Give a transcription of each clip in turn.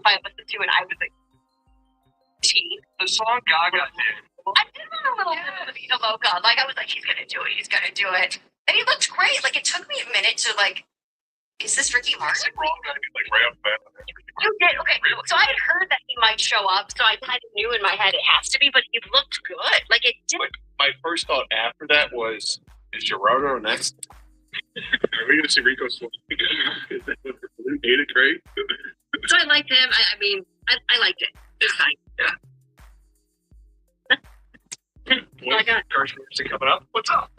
lo-fi I listened to when I was like teen. The song Gaga did. I did want a little bit of Vita Loca. Like I was like, he's gonna do it. He's gonna do it. And he looked great. Like it took me a minute to like, is this Ricky Martin? Like right up there. You did? Okay. Really? So I had heard that he might show up, so I kind of knew in my head it has to be, but he looked good. Like it did. My first thought after that was, is Gerardo next? Are we going to see Rico Suave again? Ain't it great? So I liked him. I mean, I liked it. It was fine. Yeah. Oh my God. Carson coming up. What's up?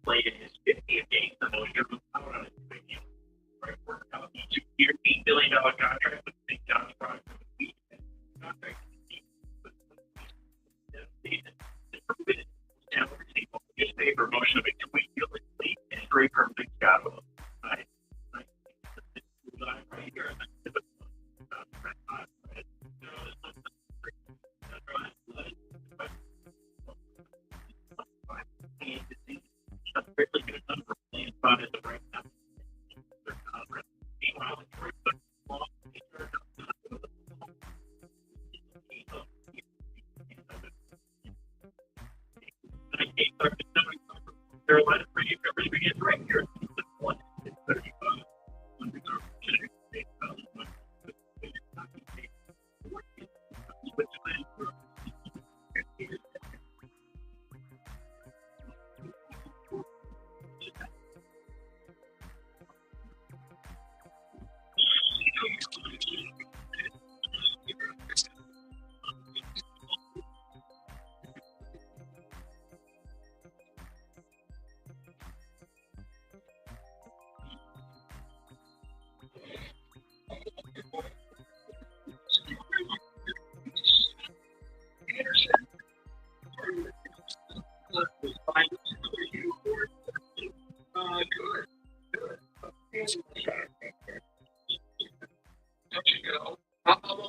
Played in his 50th game, the most driven power on his video. Right, worked out a 2-year, $8 billion contract with St. John's Project. Contract just pay promotion of a 2-week league and great perfect job. Right here. Really good number playing spot at the right time. Meanwhile, Carolina Brady Rivers begins right here.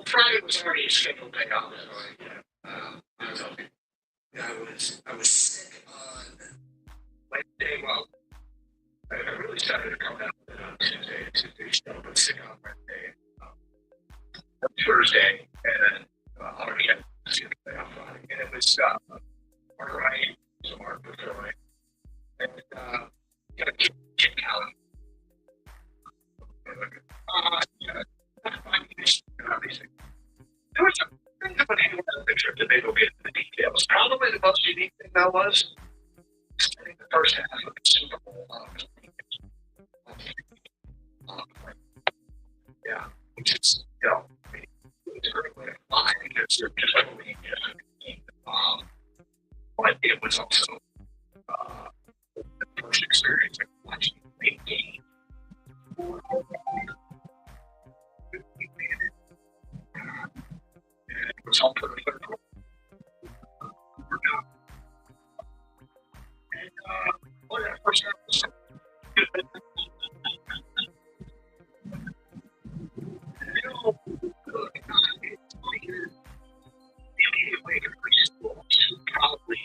Friday was already a scheduled day off. I was sick on Wednesday. Well, I really started to come down on Tuesday show, but sick on Wednesday. Thursday, and then already had a scheduled day off Friday, and it was Mark Ryan, so Mark Fulfilling, and got a kid count. There was a picture to maybe get into the details. Probably the most unique thing that was, I think the first half of the Super Bowl. Yeah, which is, it's really fine because they're just like we but it was also the first experience of watching a big game. It was all for the third quarter. And first half was immediately probably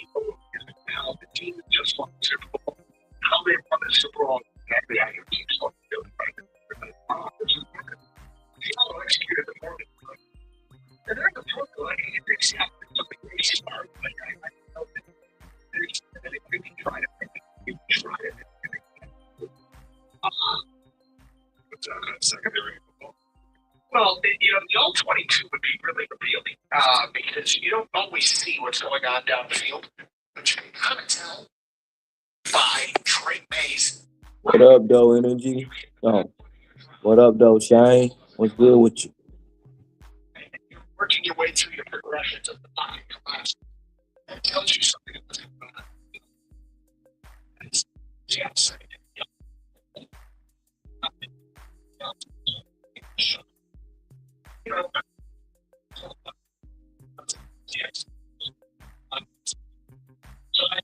Well, the old 22 would be really revealing because you don't always see what's going on downfield, but you can kind of tell by Drake Mays. What up, though, Energy? Oh, what up, though, Shane? What's good with you? You're working your way through your progressions of the pocket class. It tells you something about going on. It's yes. You know, yes. So I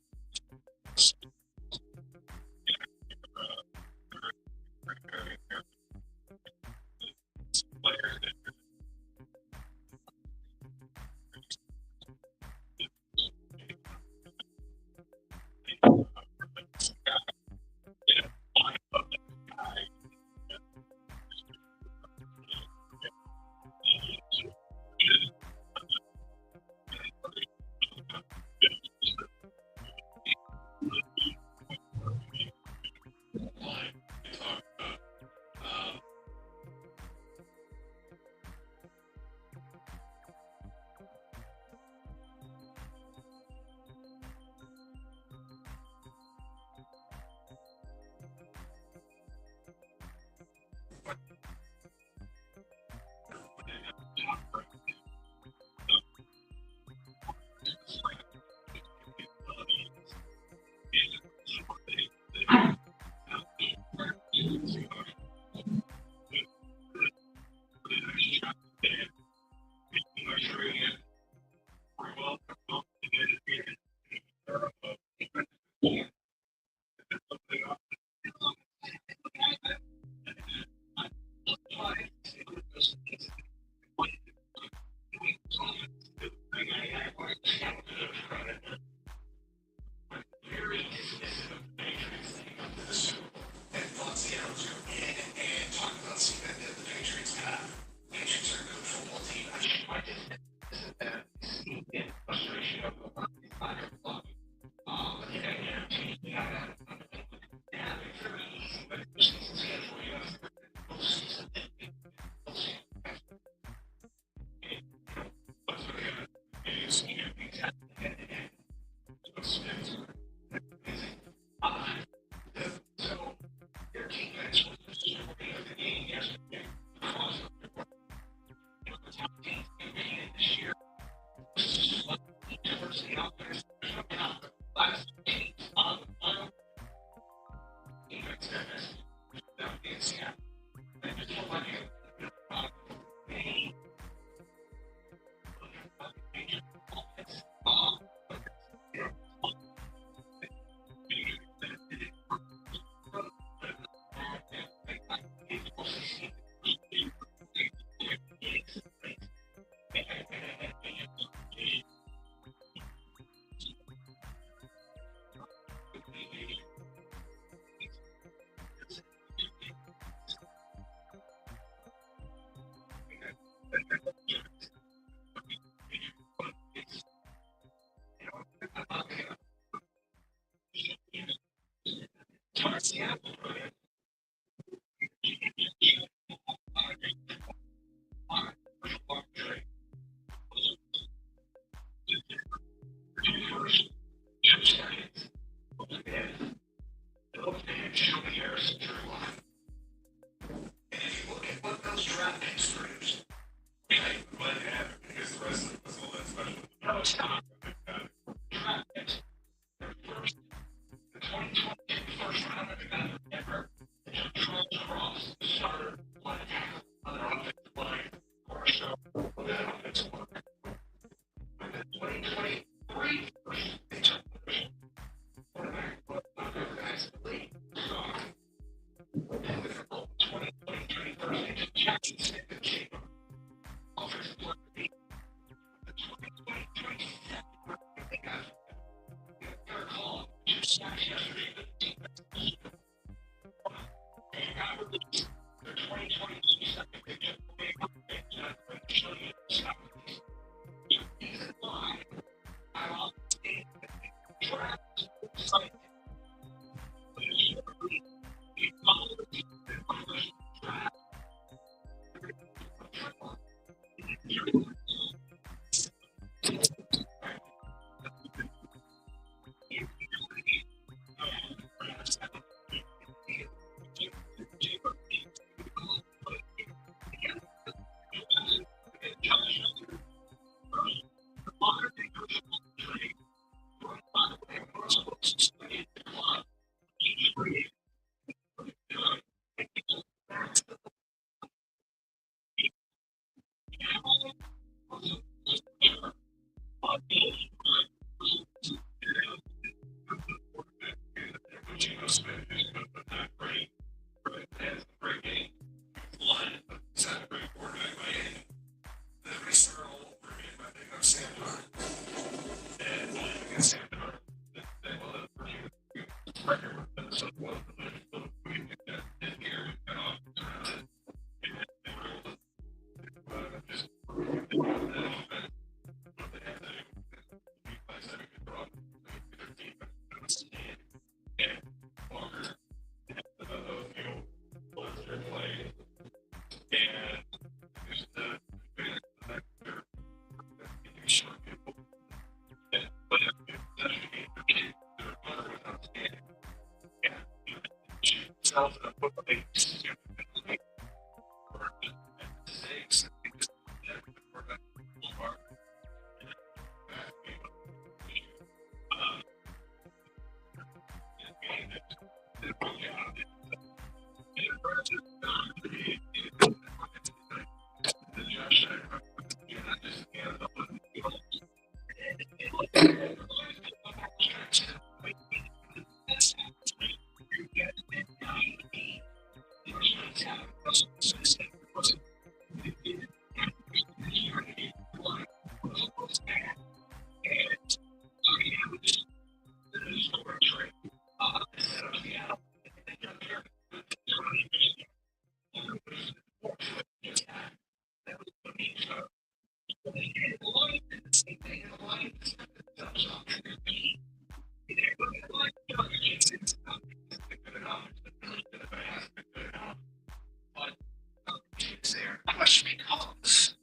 Question becomes,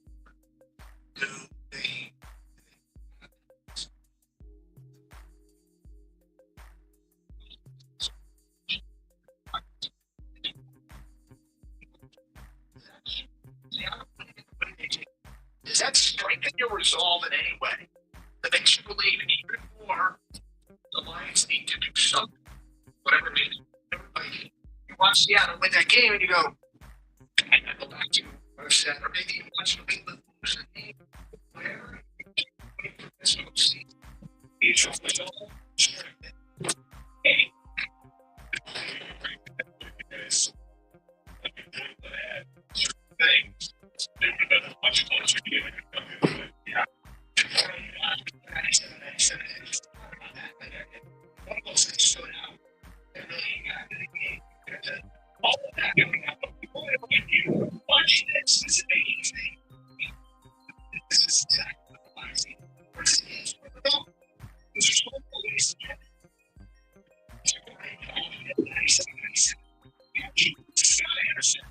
do they does that strengthen your resolve in any way? That makes you believe even more the Lions need to do something, whatever it is. Like, you watch Seattle win that game and you go, I go back to what I said, or maybe you watch New England lose a game, where this season, each of us all strengthen. Hey. Things. Much closer to you. Yeah. One of those things stood out. That really got to the game. All of that coming out of people that when you watch this is amazing. This is exactly what the last thing. Where's the games? Those are so always. Scott Anderson.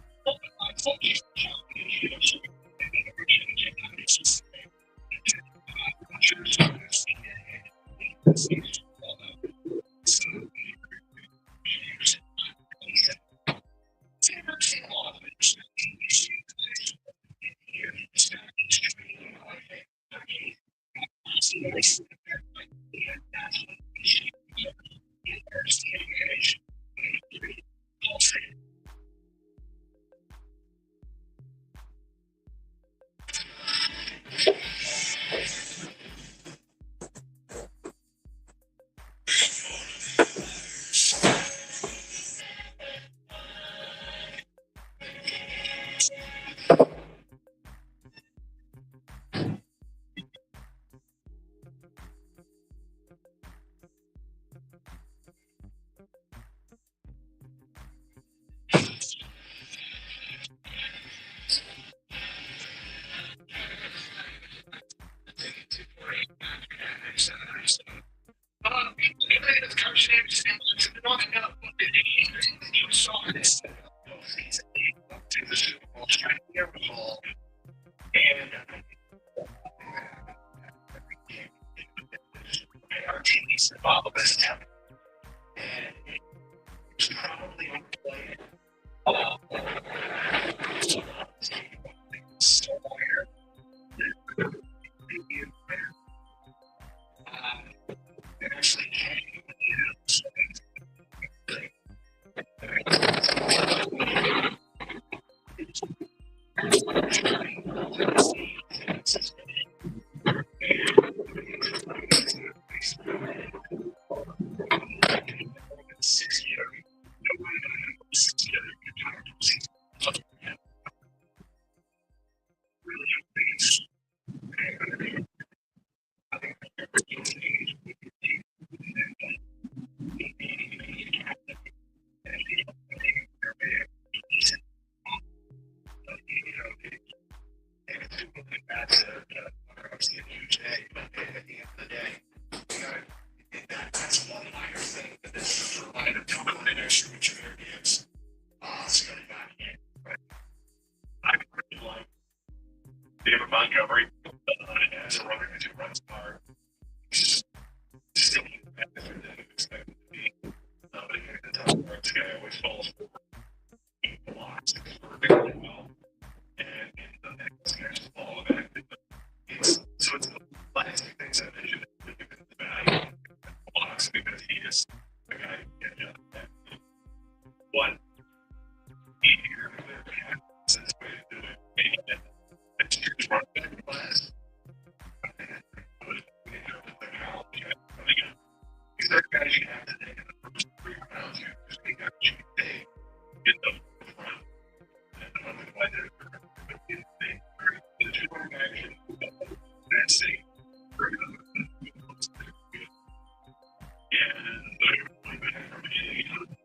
he is a guy who can get that. But here, that's the way to do it. Maybe that's your run back class. These are guys you have to take in the first 3 rounds. You just think that you can take, get them in the front. And I don't know why they're very the two action. That's a very good. And they're really back from the beginning.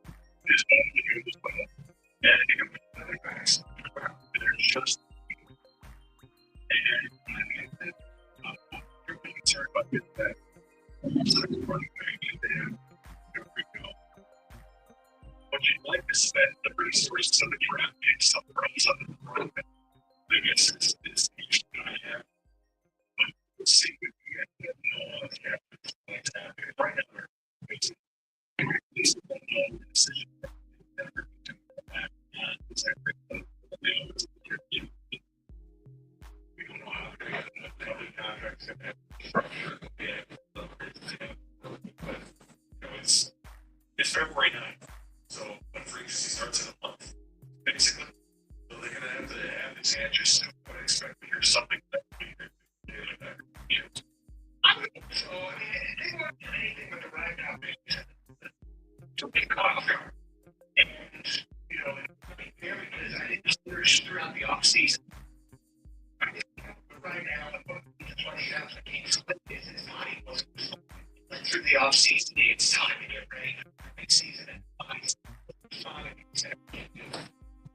This one here as well. And they can put other guys they're just and I mean that you're really concerned about getting that running back in there. There we go. What you'd like to spend the resources of the draft picks somewhere else other than running back. I guess is the issue that I have. But we'll see if we can get no what's happening right now. It's at least a decision. Never do that. Exactly. We don't know how they're going to have the contracts and that structure. It's February 9th, so when free agency starts in a month, basically. So they're going to have this answer soon. I expect to hear something that we can do that. So, I mean, they want anything but the right now. To be caught off guard. And, you know, I mean, because I think there's throughout the offseason. I think right now, the 20,000 games, his body wasn't through the offseason. It's time to get ready for the next season. And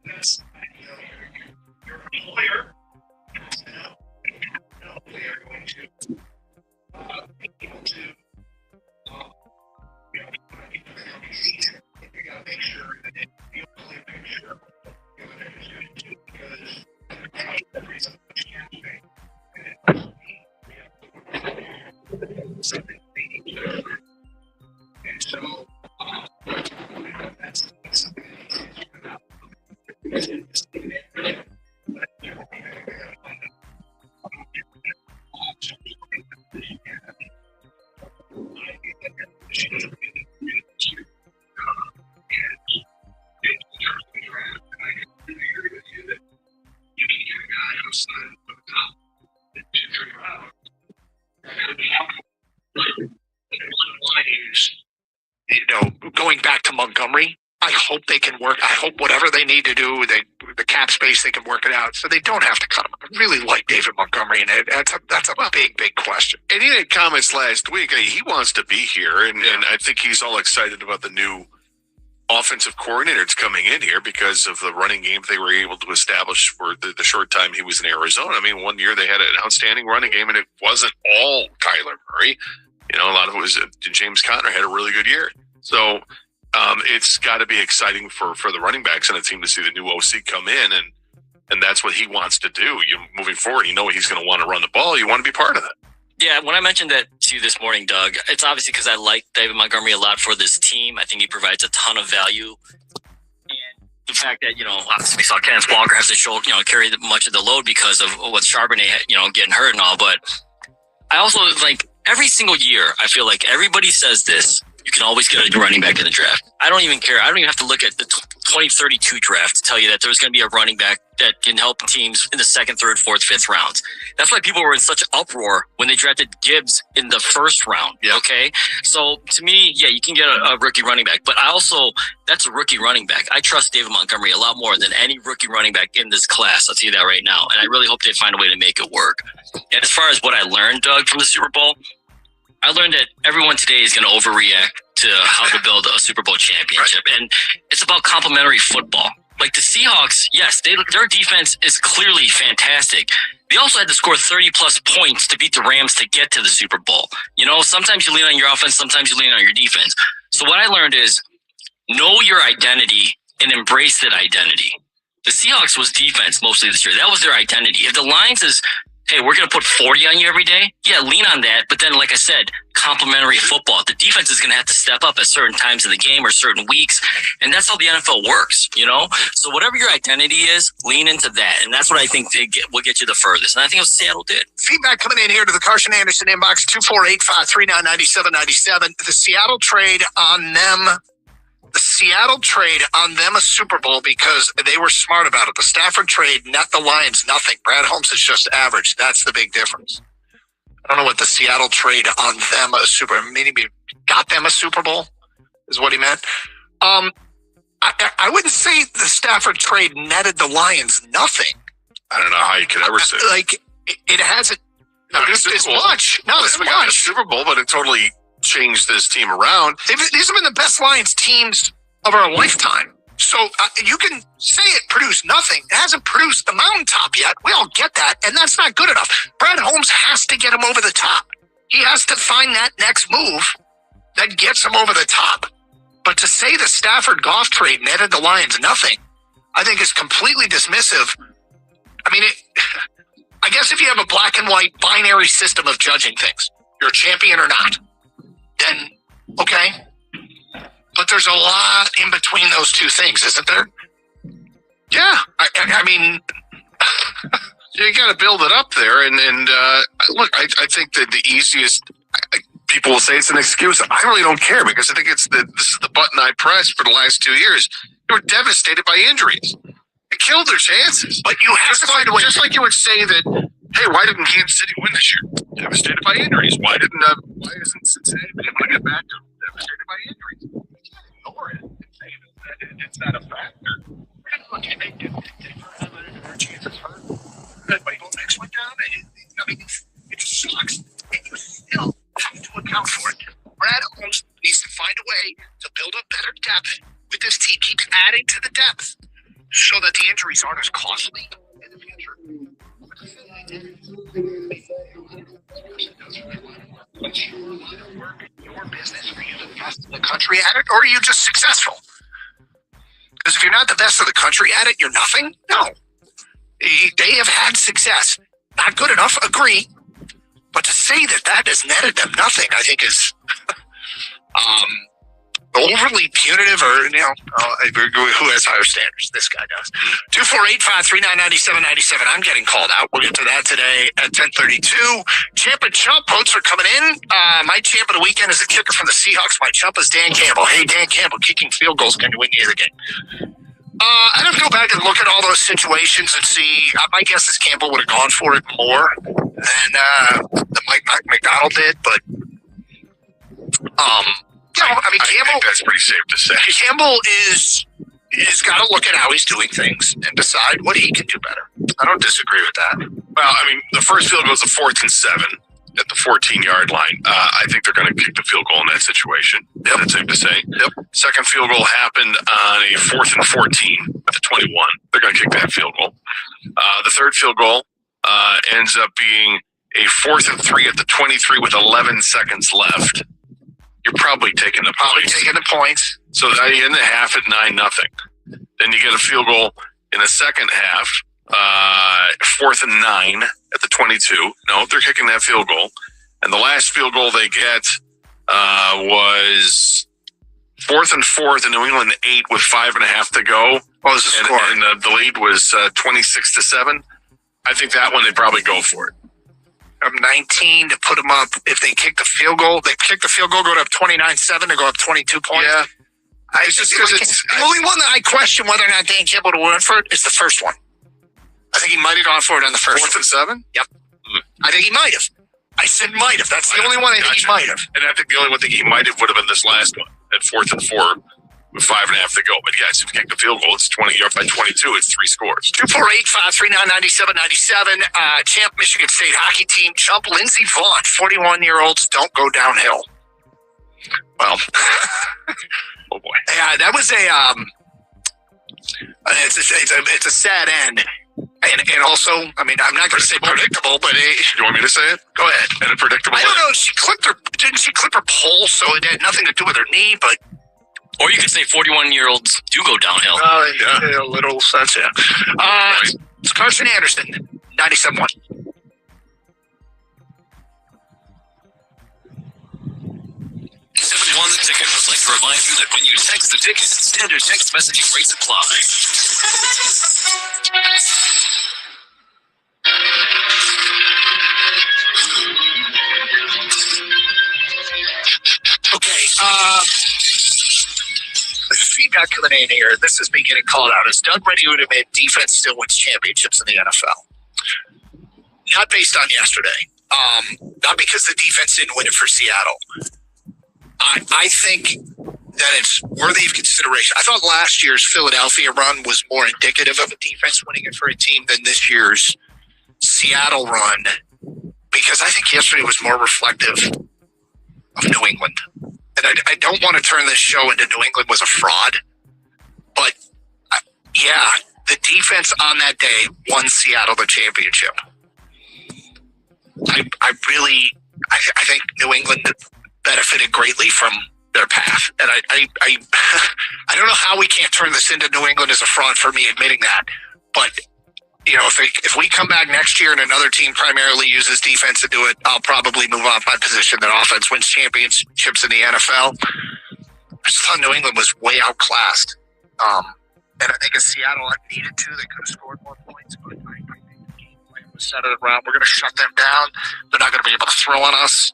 that's, you know, your employer has to know. They are going to be able to, you know, season. You got to make sure that you only make sure you're going to do because the reason that you can't pay something they need to do. And so, that's something that needs to be done. You know, going back to Montgomery, I hope they can work. I hope whatever they need to do, the cap space, they can work it out so they don't have to cut him. I really like David Montgomery, and that's a big question. And he made comments last week. I mean, he wants to be here, and I think he's all excited about the new offensive coordinators coming in here because of the running game they were able to establish for the short time he was in Arizona. I mean, one year they had an outstanding running game, and it wasn't all Kyler Murray. You know, a lot of it was James Conner had a really good year. So it's got to be exciting for the running backs and the team to see the new OC come in, and that's what he wants to do. Moving forward, you know he's going to want to run the ball. You want to be part of that. Yeah, when I mentioned that to you this morning, Doug, it's obviously because I like David Montgomery a lot for this team. I think he provides a ton of value. And the fact that, you know, obviously we saw Kenneth Walker have to shoulder, you know, carry much of the load because of what Charbonnet, you know, getting hurt and all. But I also, like, every single year, I feel like everybody says this. You can always get a running back in the draft. I don't even care. I don't even have to look at the 2032 draft to tell you that there's going to be a running back that can help teams in the second, third, fourth, fifth rounds. That's why people were in such uproar when they drafted Gibbs in the first round. Yeah. Okay. So to me, yeah, you can get a rookie running back, but that's a rookie running back. I trust David Montgomery a lot more than any rookie running back in this class. I'll tell you that right now. And I really hope they find a way to make it work. And as far as what I learned, Doug, from the Super Bowl, I learned that everyone today is going to overreact to how to build a Super Bowl championship. Right. And it's about complementary football. Like the Seahawks, yes, their defense is clearly fantastic. They also had to score 30-plus points to beat the Rams to get to the Super Bowl. You know, sometimes you lean on your offense, sometimes you lean on your defense. So what I learned is know your identity and embrace that identity. The Seahawks was defense mostly this year. That was their identity. If the Lions hey, we're going to put 40 on you every day. Yeah, lean on that. But then, like I said, complementary football. The defense is going to have to step up at certain times of the game or certain weeks. And that's how the NFL works, you know? So whatever your identity is, lean into that. And that's what I think will get you the furthest. And I think it was Seattle did. Feedback coming in here to the Carson Anderson inbox, 248-539-9797. The Seattle trade on them a Super Bowl because they were smart about it. The Stafford trade net the Lions nothing. Brad Holmes is just average. That's the big difference. I don't know what the Seattle trade on them a Super Bowl, maybe got them a Super Bowl is what he meant. I wouldn't say the Stafford trade netted the Lions nothing. I don't know how you could ever say that. Like it hasn't produced as much. No, as We got a much. Super Bowl, but it totally changed this team around. These have been the best Lions teams of our lifetime. So you can say it produced nothing. It hasn't produced the mountaintop yet. We all get that, and that's not good enough. Brad Holmes has to get him over the top. He has to find that next move that gets him over the top. But to say the Stafford-Goff trade netted the Lions nothing, I think is completely dismissive. I mean, I guess if you have a black and white binary system of judging things, you're a champion or not, then okay. But there's a lot in between those two things, isn't there? Yeah. I mean, You got to build it up there. And look, I think that the easiest, people will say it's an excuse. I really don't care because I think this is the button I pressed for the last 2 years. They were devastated by injuries. It killed their chances. but you have to find a way. Just like you would say that, hey, why didn't Kansas City win this year? Devastated by injuries. Why isn't Cincinnati able to get back to them? Devastated by injuries. You can't ignore it and say that it's not a factor. Look, they hurt their chances hurt. But next one down, I mean, it sucks. And you still have to account for it. Brad Holmes needs to find a way to build up better depth with this team. Keep adding to the depth so that the injuries aren't as costly in the future. Your business, are you the best in the country at it, or are you just successful? Because if you're not the best of the country at it, you're nothing? No. They have had success. Not good enough, agree. But to say that has netted them nothing, I think is overly punitive or, who has higher standards? This guy does. 248-539-9797. I'm getting called out. We'll get to that today at 10:32. Champ and Chump votes are coming in. My champ of the weekend is a kicker from the Seahawks. My chump is Dan Campbell. Hey, Dan Campbell, kicking field goals can win you the game. I'd have to go back and look at all those situations and see. My guess is Campbell would have gone for it more than Mike McDonald did, but I mean, Campbell. I think that's pretty safe to say. Campbell is got to look at how he's doing things and decide what he can do better. I don't disagree with that. Well, I mean, the first field goal is a 4th and 7 at the 14-yard line. I think they're going to kick the field goal in that situation. Yep. That's safe to say. Yep. Second field goal happened on a 4th and 14 at the 21. They're going to kick that field goal. The third field goal ends up being a 4th and 3 at the 23 with 11 seconds left. You're probably taking the points. So that you end the half at 9-0. Then you get a field goal in the second half, 4th and 9 at the 22. No, they're kicking that field goal. And the last field goal they get was 4th and 4th in New England 8 with 5.5 to go. What was the score? And the lead was 26-7. I think that one they probably go for it. 19 to put them up. If they kick the field goal, go up 29-7 to go up 22 points. Yeah. It's just because the only one that I question whether or not Dan Campbell would have went for it is the first one. I think he might have gone for it on the first 4th and 7? Yep. I think he might have. I said might have. That's the only one I think he might have. And I think the only one thing he might have would have been this last one at 4th and 4 with 5.5 to go. But yes, if you kick the field goal, it's 20. You're up by 22. It's 3 scores. 248-539-9797. Champ Michigan State hockey team. Chump Lindsey Vaughn. 41-year-olds don't go downhill. Well, Oh boy. yeah, that was it's a sad end. And also, I mean, I'm not going to say predictable, but You want me to say it? go ahead. And a predictable. I don't know. Didn't she clip her pole? So it had nothing to do with her knee, but Or you could say 41-year-olds do go downhill. a little sense, yeah. It's Carson Anderson, 97.1. won the ticket would like to remind you that when you text the ticket, standard text messaging rates apply. Okay, feedback coming in here. This is me getting called out. Is Doug ready to admit defense still wins championships in the NFL? Not based on yesterday. Not because the defense didn't win it for Seattle. I think that it's worthy of consideration. I thought last year's Philadelphia run was more indicative of a defense winning it for a team than this year's Seattle run, because I think yesterday was more reflective of New England. And I don't want to turn this show into New England was a fraud, but yeah, the defense on that day won Seattle the championship. I think New England benefited greatly from their path, and I don't know how we can't turn this into New England as a fraud for me admitting that, but you know, if we come back next year and another team primarily uses defense to do it, I'll probably move off my position that offense wins championships in the NFL. I just thought New England was way outclassed. And I think if Seattle needed to, they could have scored more points, but I think the game plan was set it around. We're going to shut them down. They're not going to be able to throw on us.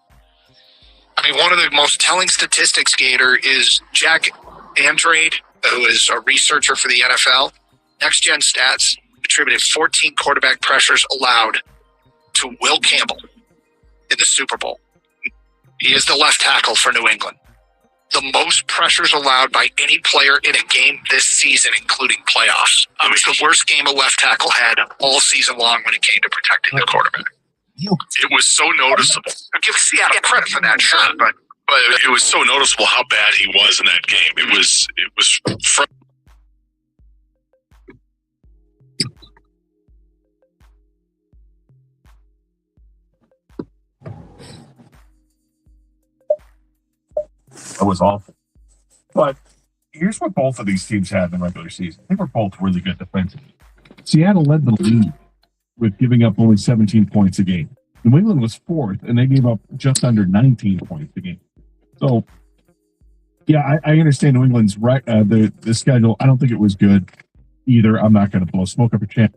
I mean, one of the most telling statistics, Gator, is Jack Andrade, who is a researcher for the NFL, Next Gen Stats, attributed 14 quarterback pressures allowed to Will Campbell in the Super Bowl. He is the left tackle for New England. The most pressures allowed by any player in a game this season, including playoffs. It was the worst game a left tackle had all season long when it came to protecting the quarterback. It was so noticeable. I'll give Seattle credit for that, sure, but it was so noticeable how bad he was in that game. It was It was awful. But here's what both of these teams had in the regular season. They were both really good defensively. Seattle led the league with giving up only 17 points a game. New England was fourth, and they gave up just under 19 points a game. So, yeah, I understand New England's the schedule. I don't think it was good either. I'm not going to blow smoke up your chance.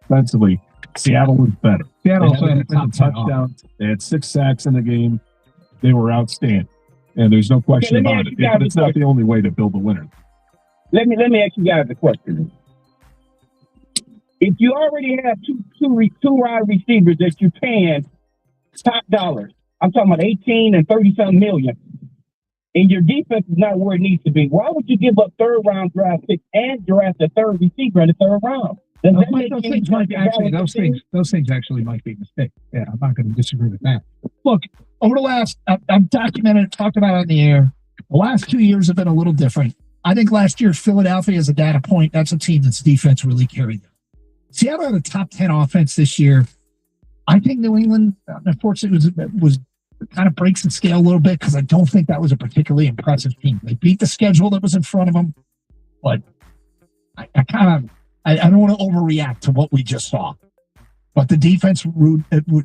Defensively, Seattle was better. Seattle had touchdowns. They had 6 sacks in the game. They were outstanding, and there's no question about it. But it's not the only way to build a winner. Let me ask you guys a question. If you already have two wide receivers that you're paying top dollars, I'm talking about 18 and 30-something million, and your defense is not where it needs to be, why would you give up third-round draft picks and draft a third receiver in the third round? Those things actually might be a mistake. Yeah, I'm not going to disagree with that. Look, over the last, I've documented, talked about it on the air. The last 2 years have been a little different. I think last year, Philadelphia is a data point. That's a team that's defense really carried them. Seattle had a top 10 offense this year. I think New England, unfortunately, was kind of breaks the scale a little bit because I don't think that was a particularly impressive team. They beat the schedule that was in front of them, but I don't want to overreact to what we just saw. But the defense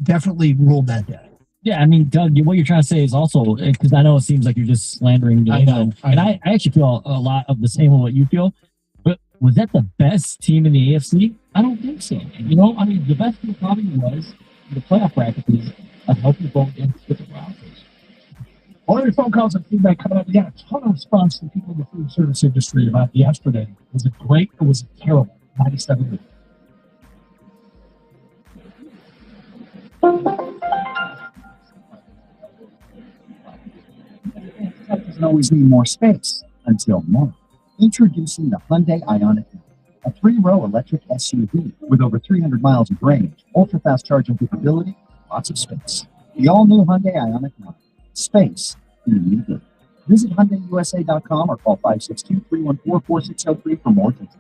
definitely ruled that day. Yeah, I mean, Doug, what you're trying to say is also, because I know it seems like you're just slandering New England. And I actually feel a lot of the same of what you feel. But was that the best team in the AFC? I don't think so. You know, I mean, the best team probably was the playoff bracket is a healthy vote against the Browns. All your phone calls and feedback coming up. We got a ton of response from people in the food service industry about yesterday. Was it great or was it terrible? 97. Doesn't always need more space. until now. Introducing the Hyundai Ioniq 9, a 3-row electric SUV with over 300 miles of range, ultra-fast charging capability, lots of space. The all-new Hyundai Ioniq 9. Space you need. Visit HyundaiUSA.com or call 562-314-4603 for more details.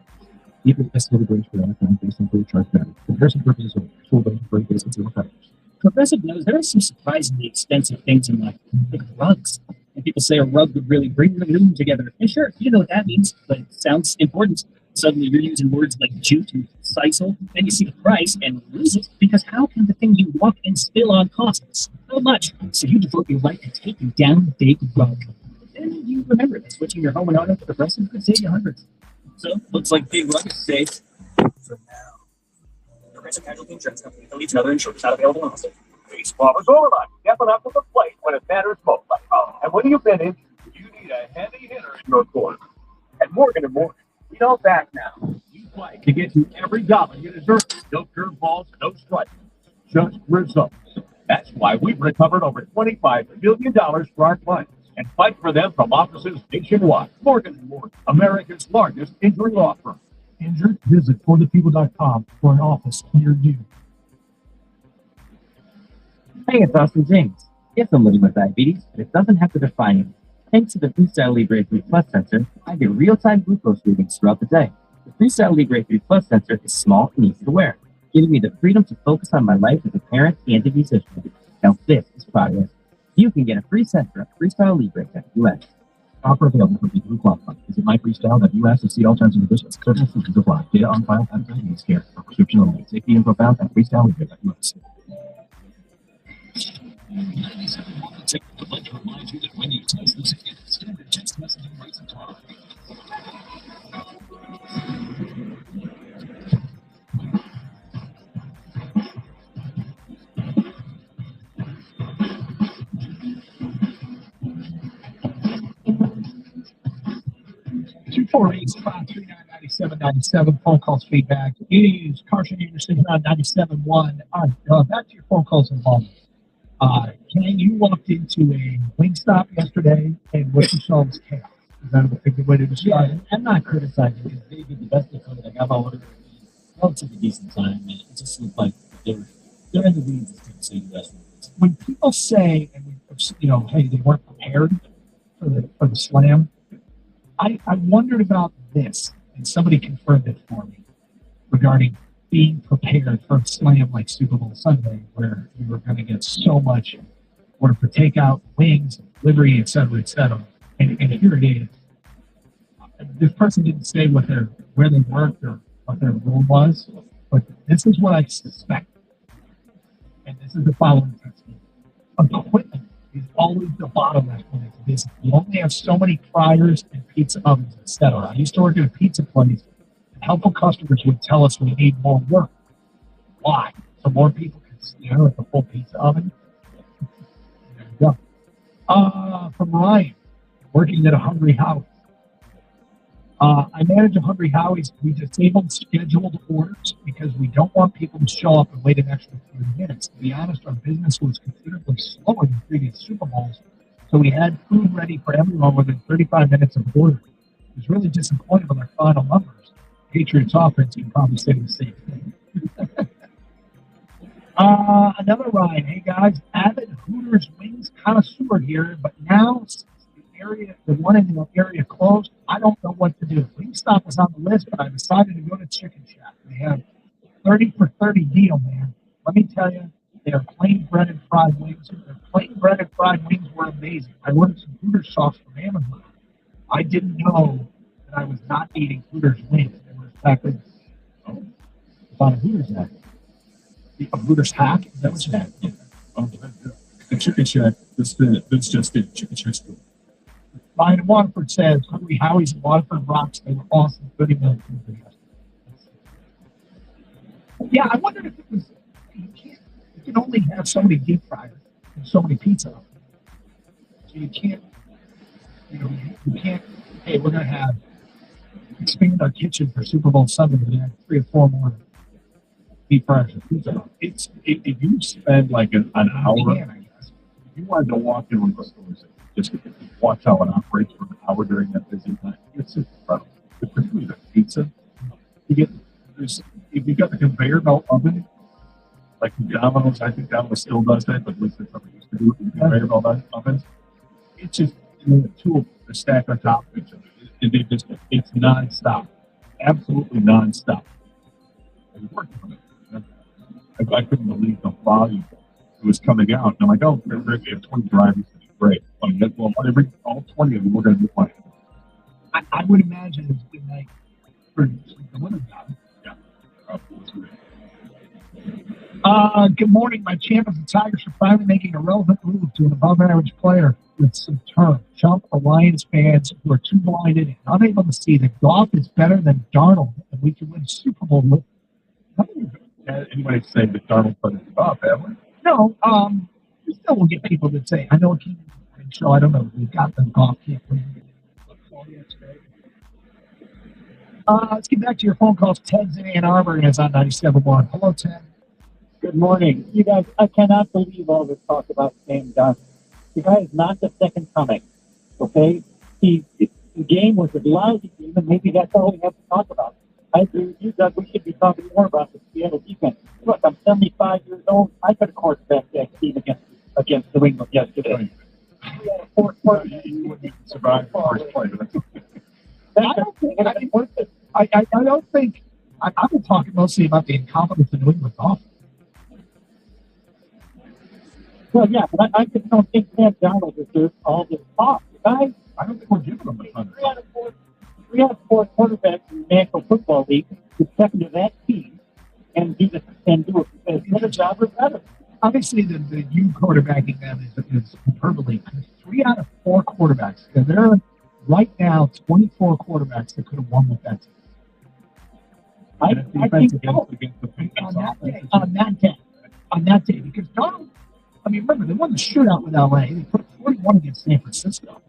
Keep it estimated range for Ioniq 9 based on fully charged battery. Comparison purposes only. Full range for based on zero factors. Progressive knows there are some surprisingly expensive things in life, like rugs. And people say a rug would really bring the room together. And sure, you know what that means, but it sounds important. Suddenly you're using words like jute and sisal, then you see the price and lose it, because how can the thing you walk and spill on cost so much? So you devote your life to taking down the big rug. Then you remember that switching your home and auto to Progressive could save you hundreds. So, looks like big rug is safe for now. Progressive Casualty Insurance Company affiliates and other insurers not available in Austin. Baseball is all about stepping up to the plate when it matters most. And when you finish, you need a heavy hitter in your corner. At Morgan & Morgan, we don't back now. You play to get you every dollar you deserve. No curveballs, no strikes, just results. That's why we've recovered over $25 million for our clients and fight for them from offices nationwide. Morgan & Morgan, America's largest injury law firm. Injured? Visit forthepeople.com for an office near you. Hey, it's Austin James. Yes, I'm living with diabetes, but it doesn't have to define me. Thanks to the Freestyle Libre 3 Plus sensor, I get real-time glucose readings throughout the day. The Freestyle Libre 3 Plus sensor is small and easy to wear, giving me the freedom to focus on my life as a parent and a musician. Now this is progress. You can get a free sensor at freestylelibre.us. Offer available for people who qualify. Visit myfreestyle.us to see all terms and conditions. Certain restrictions apply. Data on file at diabetes care. For prescription only. Safety info found at freestylelibre.us. Would like to remind you that when you text this again, standard text messaging rates apply. Two 485-399-9797. Phone calls feedback. It is Carson Anderson on 97.1. Back to your phone calls involved. Ken, you walked into a Wingstop yesterday, and what you saw was chaos. Is that a good way to describe it? I'm not criticizing because they did the best they could. I got my order in relatively decent time, and it just looked like they're in the weeds, as people say, the restaurants. When people say, and hey, they weren't prepared for the slam, I wondered about this, and somebody confirmed it for me regarding being prepared for a slam like Super Bowl Sunday, where you were going to get so much order for takeout, wings, delivery, et cetera, and here it is. This person didn't say where they worked or what their role was, but this is what I suspect. And this is the following technique. Equipment is always the bottleneck when it's busy. You only have so many fryers and pizza ovens, etc. I used to work at a pizza place. Helpful customers would tell us we need more work. Why? So more people can stare at the full pizza oven. There you go. From Ryan, working at a Hungry Howie's. I manage a Hungry Howie's. We disabled scheduled orders because we don't want people to show up and wait an extra 30 minutes. To be honest, our business was considerably slower than previous Super Bowls, so we had food ready for everyone within 35 minutes of ordering. It was really disappointed with our final numbers. Patriots offense can probably say the same thing. Another Ryan. Hey guys, avid Hooters wings connoisseur here, but now the one in the area closed. I don't know what to do. Wingstop was on the list, but I decided to go to Chicken Shack. They have 30 for 30 deal, man. Let me tell you, they are plain bread and fried wings. Their plain bread and fried wings were amazing. I ordered some Hooters sauce from Amazon. I didn't know that I was not eating Hooters wings. Exactly. It's on a Hooters hack. A Hooters hack? Is that what you had? Yeah. The Chicken Shack, this just it. Chicken Shack's good. Ryan in Waterford says, Hungry Howie's in Waterford rocks. They were awesome. 30 minutes. Yeah, I wondered if it was, you can only have so many deep fryers and so many pizza ovens. So you can't, hey, we're going to have expand our kitchen for Super Bowl Sunday and add 3 or 4 more deep fryers and pizza. If you spend like an hour, if you wanted to walk in one of those stores just watch how it operates for an hour during that busy time. It's just incredible. Particularly the pizza. You get if you got the conveyor belt oven, like Domino's, I think Domino's still does that, but at least that's what they used to do with the conveyor belt ovens. It's just two of the stack on top of each other. It's nonstop, absolutely nonstop. It worked for me. I couldn't believe the volume that was coming out. And I'm like, oh, we have 20 drivers. Great. Well, all 20 of them, we're going to be playing. I would imagine it's been like for the winter time. Yeah. Good morning. My champ of the Tigers are finally making a relevant move to an above-average player with some term. Chump Alliance fans who are too blinded and unable to see that Goff is better than Darnold, and we can win a Super Bowl with. Anybody say that Darnold better than Goff, have we? No. We still will get people that say, I know it came in, so I don't know. We got them Goff can't win. Let's get back to your phone calls. Ted's in Ann Arbor and is on 97.1. Hello, Ted. Good morning. You guys, I cannot believe all this talk about Sam Johnson. The guy is not the second coming, okay? The game was a lousy game, and maybe that's all we have to talk about. I agree with you, Doug. We should be talking more about the Seattle defense. Look, I'm 75 years old. I could have quarterbacked that team against New England yesterday. We had a fourth quarter. You wouldn't survive the first play, but that's okay. I don't think I've been talking mostly about the incompetence of New England's offense. Well, yeah, but I just don't think Sam Darnold deserves all this talk. Guys, I don't think we're giving them a ton of three out of four quarterbacks in the National Football League who second to that team and do as good a job or better. Obviously, the you quarterbacking them is hyperbole. 3 out of 4 quarterbacks. There are right now 24 quarterbacks that could have won with that team. I think on that day, because Donald, I mean, remember, they won the shootout with LA. They put 41 against San Francisco.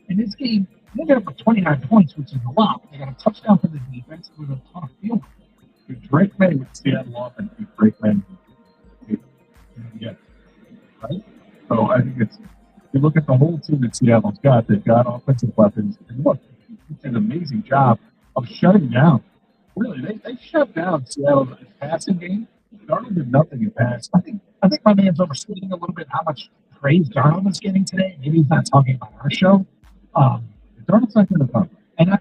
In this game, they got up with 29 points, which is a lot. They got a touchdown for the defense with a ton of field goals. Drake May with Seattle offense beat Drake May. Yeah. Right? So I think if you look at the whole team that Seattle's got, they've got offensive weapons. And look, it's an amazing job of shutting down. Really, they shut down Seattle's passing game. Darnold did nothing in pass. I think my man's overstating a little bit how much praise Darnold is getting today. Maybe he's not talking about our show. Darnold's not going to come. And I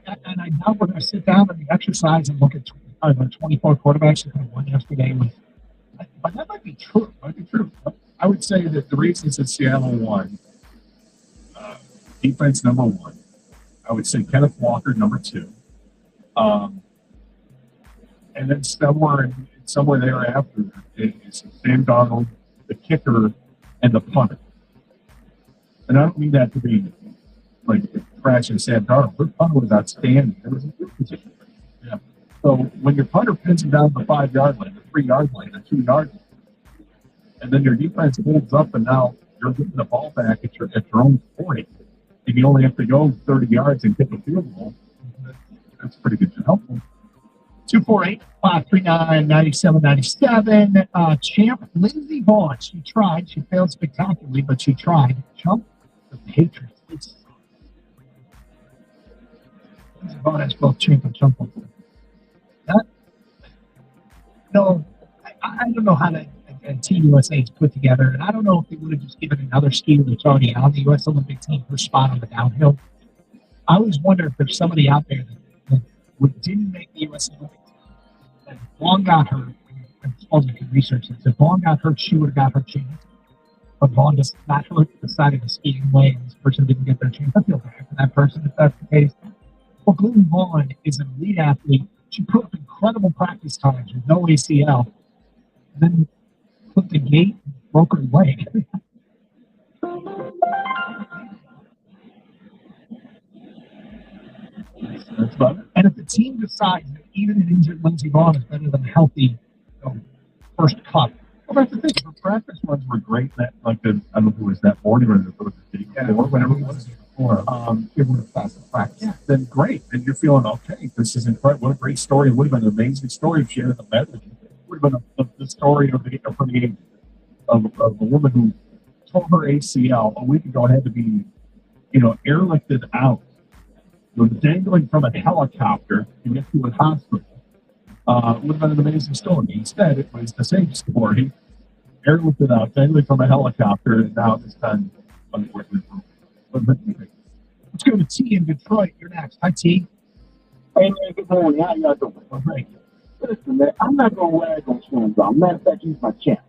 doubt we're going to sit down and exercise and look at 24 quarterbacks that won yesterday. But that might be true. I would say that the reasons that Seattle won, defense number 1. I would say Kenneth Walker number 2. And then somewhere thereafter is Sam Darnold, the kicker, and the punter. And I don't mean that to be like trashing Sam Darnold. Their punter was outstanding. There was a good position. Yeah. So when your punter pins him down the 5-yard line, the 3-yard line, the 2-yard line, and then your defense holds up, and now you're getting the ball back at your own 40, and you only have to go 30 yards and kick a field goal. That's pretty good job. 248-539-9797. Champ Lindsey Vaughn. She tried. She failed spectacularly, but she tried. Chump the Patriots. Lindsey Vaughn has both Champ and Chump. No, I don't know how to. Team USA is put together, and I don't know if they would have just given another skier that's already on the U.S. Olympic team her spot on the downhill. I always wonder if there's somebody out there that didn't make the U.S. Olympic team, that Vaughn got hurt. I suppose you can research this. If Vaughn got hurt, she would have got her chance. But Vaughn just naturally decided to ski away, and this person didn't get their chance. I feel bad for that person if that's the case. Well, Glenn Vaughn is an elite athlete. She put up incredible practice times with no ACL. And then put the gate and broke her leg. And if the team decides that even an injured Lindsey Vaughn is better than a healthy first cut, well, that's the thing. The practice runs were great. That I don't know who was that morning or whatever it was before. It would have passed the practice. Yeah, then great. And you're feeling okay. This is incredible. What a great story. It would have been an amazing story if she had the message. Would have been the story of a woman who tore her ACL a week ago and had to be airlifted out, dangling from a helicopter to get to a hospital. Would have been an amazing story. Instead, it was the same story. Airlifted out, dangling from a helicopter, and now this time, unfortunately, let's go to T in Detroit. You're next. Hi, T. Hey, man, good morning. How y'all doing? All right. Listen, man, I'm not going to wag on Slam Dunk. Matter of fact, he's my champ.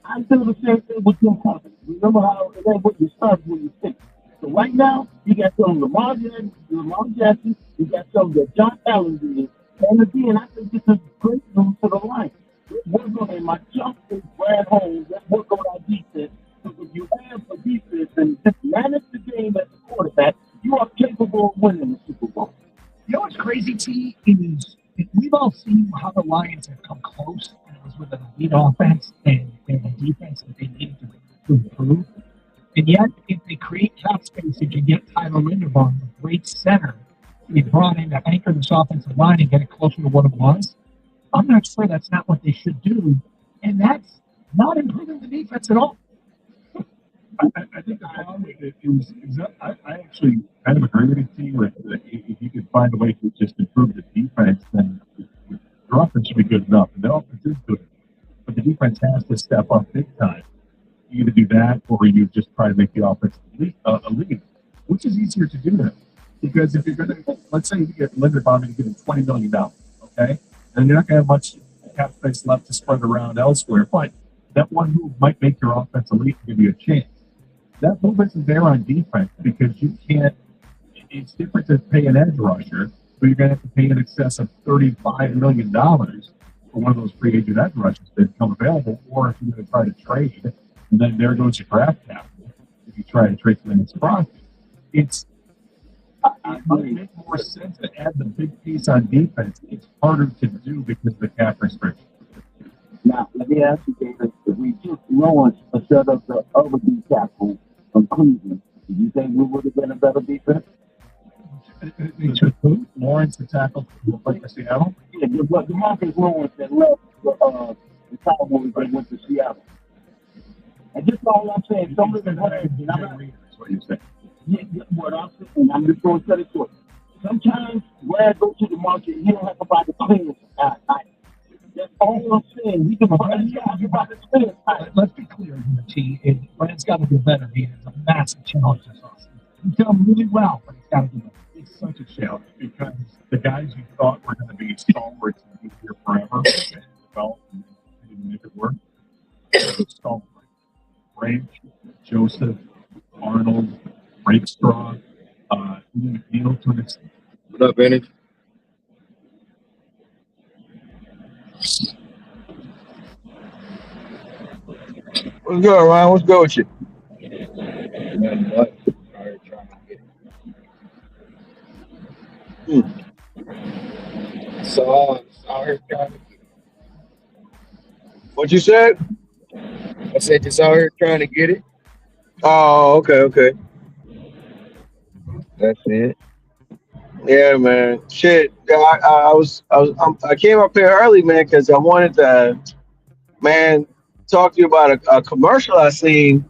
I do the same thing with your company. Remember how it ain't what you start when you think. So right now, you got some Lamar Jackson, you got some that John Allen did. And again, I think this is great news for the Lions. We're going to, my jump is Brad Holmes. Let's work on our defense. Because if you have a defense and just manage the game as a quarterback, you are capable of winning the Super Bowl. You know what's crazy, T, is we've all seen how the Lions have come close, and it was with an elite offense and a defense that they needed to improve. And yet, if they create cap space and can get Tyler Linderbaum, a great center, to be brought in to anchor this offensive line and get it closer to what it was, I'm not sure that's not what they should do. And that's not improving the defense at all. I think the problem with it is that I actually kind of agree with you with if you could find a way to just improve the defense, then your offense should be good enough. And the offense is good, but the defense has to step up big time. You either do that or you just try to make the offense elite, which is easier to do now. Because if you're going to, let's say you get Linderbaum and you give him $20 million, okay? And you're not going to have much cap space left to spread around elsewhere, but that one move might make your offense elite and give you a chance. That move isn't there on defense because you can't, it's different to pay an edge rusher, but you're going to have to pay in excess of $35 million for one of those free agent edge rushers that come available, or if you're going to try to trade, and then there goes your draft capital. If you try to trade for the next profit, it might make more sense to add the big piece on defense. It's harder to do because of the cap restriction. Now, let me ask you, David, if we just launched instead of the other D tackle from Cleveland, do you think we would have been a better defense? They took who? Lawrence, the tackle from Seattle? Yeah, the Marcus Lawrence that left the Cowboys and went to Seattle. And just all I'm saying, some of the players, and I'm not, what you say. Yeah, what I'm saying, I'm just going to tell it short. Sometimes when I go to the market, he don't have to buy the cleaners at night. That's all I'm saying. He can buy the cleaners. Let's be clear here, T. Brad's got to do better. He has a massive challenge this offseason. He's done really well, but he's got to do better. It's such a challenge because the guys you thought were going to be stalwarts and be here forever and develop and didn't make it work. Stalwart. Branch, Joseph, Arnold, Rakestraw, Ian McNeil to an extent. What up, Benny? What's good, Ryan? What's good with you? Nothing much. Sorry, trying to get So, out here trying to get it. What you said? I said just out here trying to get it. Oh, okay. That's it. Yeah, man. Shit. I came up here early, man, because I wanted to, man, talk to you about a commercial I seen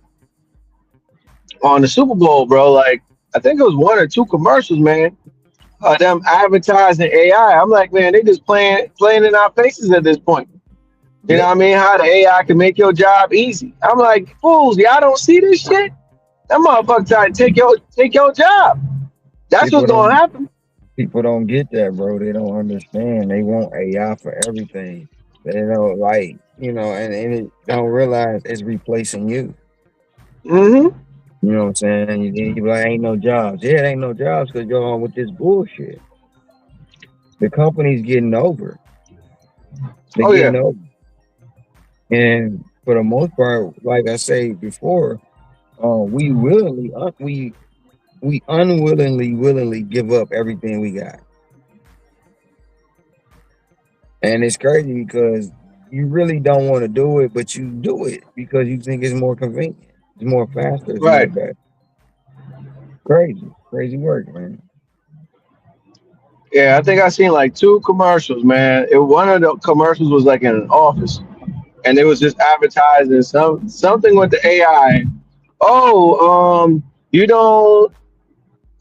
on the Super Bowl, bro. Like, I think it was one or two commercials, man. Them advertising AI. I'm like, man, they just playing in our faces at this point. You know what I mean? How the AI can make your job easy. I'm like, fools, y'all don't see this shit? That motherfucker trying to take your job. That's what's gonna happen. People don't get that, bro. They don't understand. They want AI for everything. They don't like, and it don't realize it's replacing you. Mm-hmm. You know what I'm saying? You be like, ain't no jobs. Yeah, it ain't no jobs because you're on with this bullshit. The company's getting over. They're getting over. And for the most part, like I say before, we unwillingly give up everything we got. And it's crazy because you really don't want to do it, but you do it because you think it's more convenient. It's more faster. It's right. More crazy work, man. Yeah, I think I seen like two commercials, man. One of the commercials was like in an office, and it was just advertising something with the AI. Oh, you don't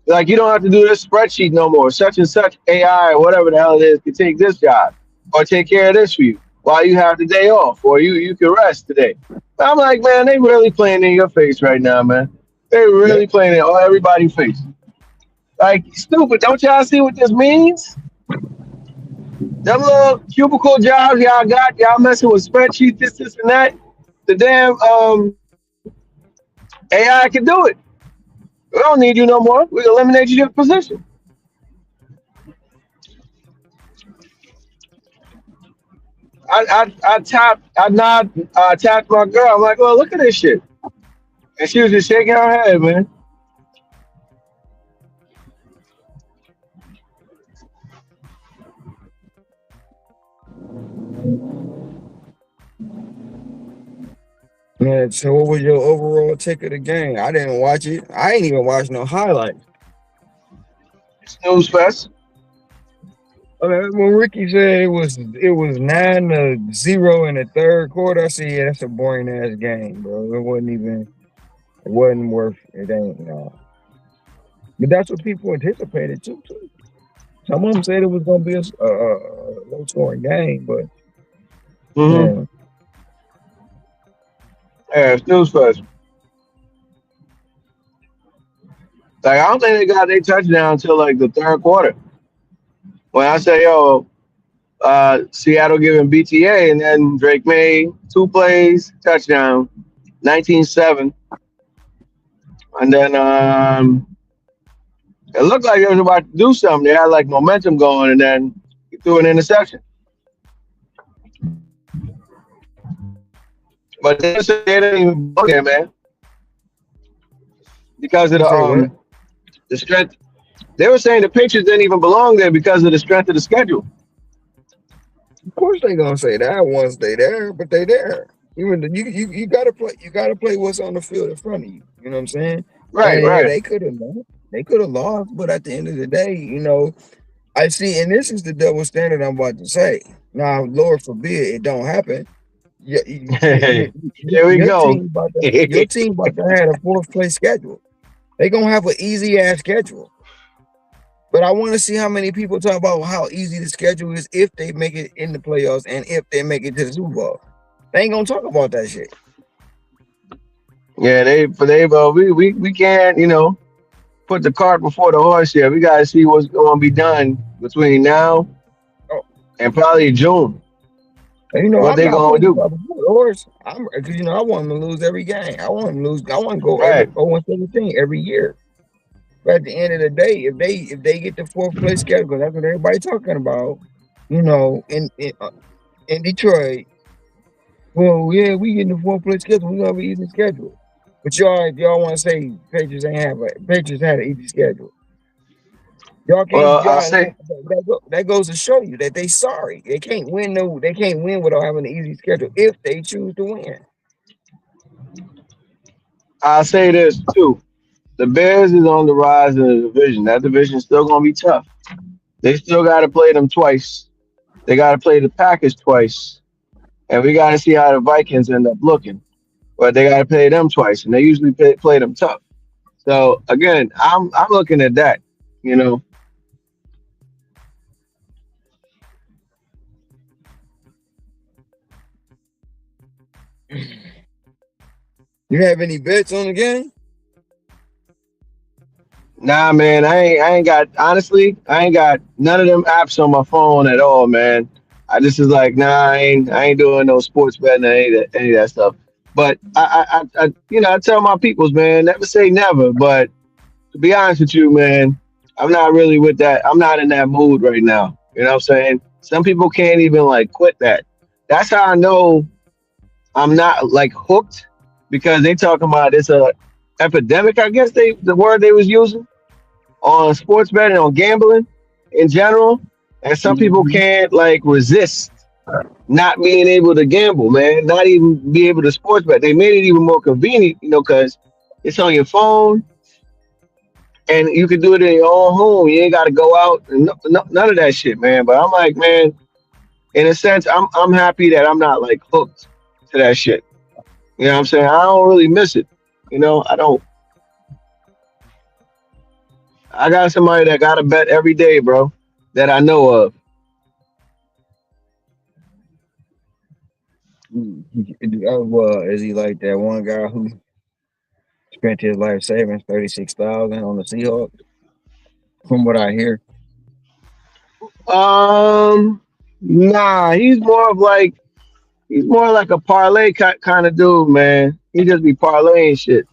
Like you don't have to do this spreadsheet no more. Such and such AI or whatever the hell it is can take this job or take care of this for you while you have the day off or you can rest today. I'm like, man, they really playing in your face right now, man. They really playing in everybody's face. Like stupid. Don't y'all see what this means? Them little cubicle jobs y'all got, y'all messing with spreadsheets, this, and that. The damn AI can do it. We don't need you no more. We eliminate your position. I tapped my girl. I'm like, well, look at this shit. And she was just shaking her head, man. Yeah, so what was your overall take of the game? I didn't watch it. I ain't even watched no highlights. Snooze fest. When Ricky said it was 9-0 in the third quarter, I said, yeah, that's a boring ass game, bro. It wasn't worth it. Ain't no. But that's what people anticipated too. Some of them said it was gonna be a low scoring game, but yeah, snooze fest. Like I don't think they got their touchdown until like the third quarter. When I say, yo, Seattle giving BTA, and then Drake made 2 plays, touchdown, 19-7. And then it looked like they was about to do something. They had like momentum going, and then he threw an interception. But they didn't even go there, man. Because of the strength. They were saying the Patriots didn't even belong there because of the strength of the schedule. Of course they gonna say that once they there, but they there. Even you gotta play what's on the field in front of you. You know what I'm saying? Right. They could have lost, but at the end of the day, you know, I see, and this is the double standard I'm about to say. Now, Lord forbid it don't happen. Here we go. Your team about to have a 4th place schedule. They gonna have an easy ass schedule. But I want to see how many people talk about how easy the schedule is if they make it in the playoffs and if they make it to the Super Bowl. They ain't gonna talk about that shit. Yeah, we can't, you know, put the cart before the horse here. We gotta see what's gonna be done between now and probably June. And you know what they gonna do? Horse, because you know I want them to lose every game. I want them to lose. I want to go 0-17 every year. But at the end of the day, if they get the 4th place schedule, because that's what everybody's talking about, you know, in Detroit. Well, yeah, we getting the 4th place schedule. We gonna have an easy schedule. But y'all want to say Patriots had an easy schedule. Y'all can't. That goes to show you that they sorry. They can't win. They can't win without having an easy schedule if they choose to win. I'll say this too. The Bears is on the rise in the division. That division is still going to be tough. They still got to play them twice. They got to play the Packers twice. And we got to see how the Vikings end up looking. But they got to play them twice, and they usually play them tough. So, again, I'm looking at that, you know. You have any bets on the game? Nah, man, I ain't got none of them apps on my phone at all, man. I just was like, nah, I ain't doing no sports betting or any of that stuff. But I tell my peoples, man, never say never. But to be honest with you, man, I'm not really with that. I'm not in that mood right now. You know what I'm saying? Some people can't even like quit that. That's how I know I'm not like hooked, because they talking about it's a epidemic, I guess the word they was using on sports betting, on gambling in general. And some people can't like resist not being able to gamble, man, not even be able to sports bet. They made it even more convenient, you know, because it's on your phone and you can do it in your own home. You ain't got to go out and none of that shit, man. But I'm like, man, in a sense, I'm happy that I'm not like hooked to that shit. You know what I'm saying? I don't really miss it. You know, I don't I got somebody that got a bet every day, bro, that I know of. Well, is he like that one guy who spent his life savings 36,000 on the Seahawks? From what I hear, Nah, he's more like a parlay kind of dude, man. He just be parlaying shit.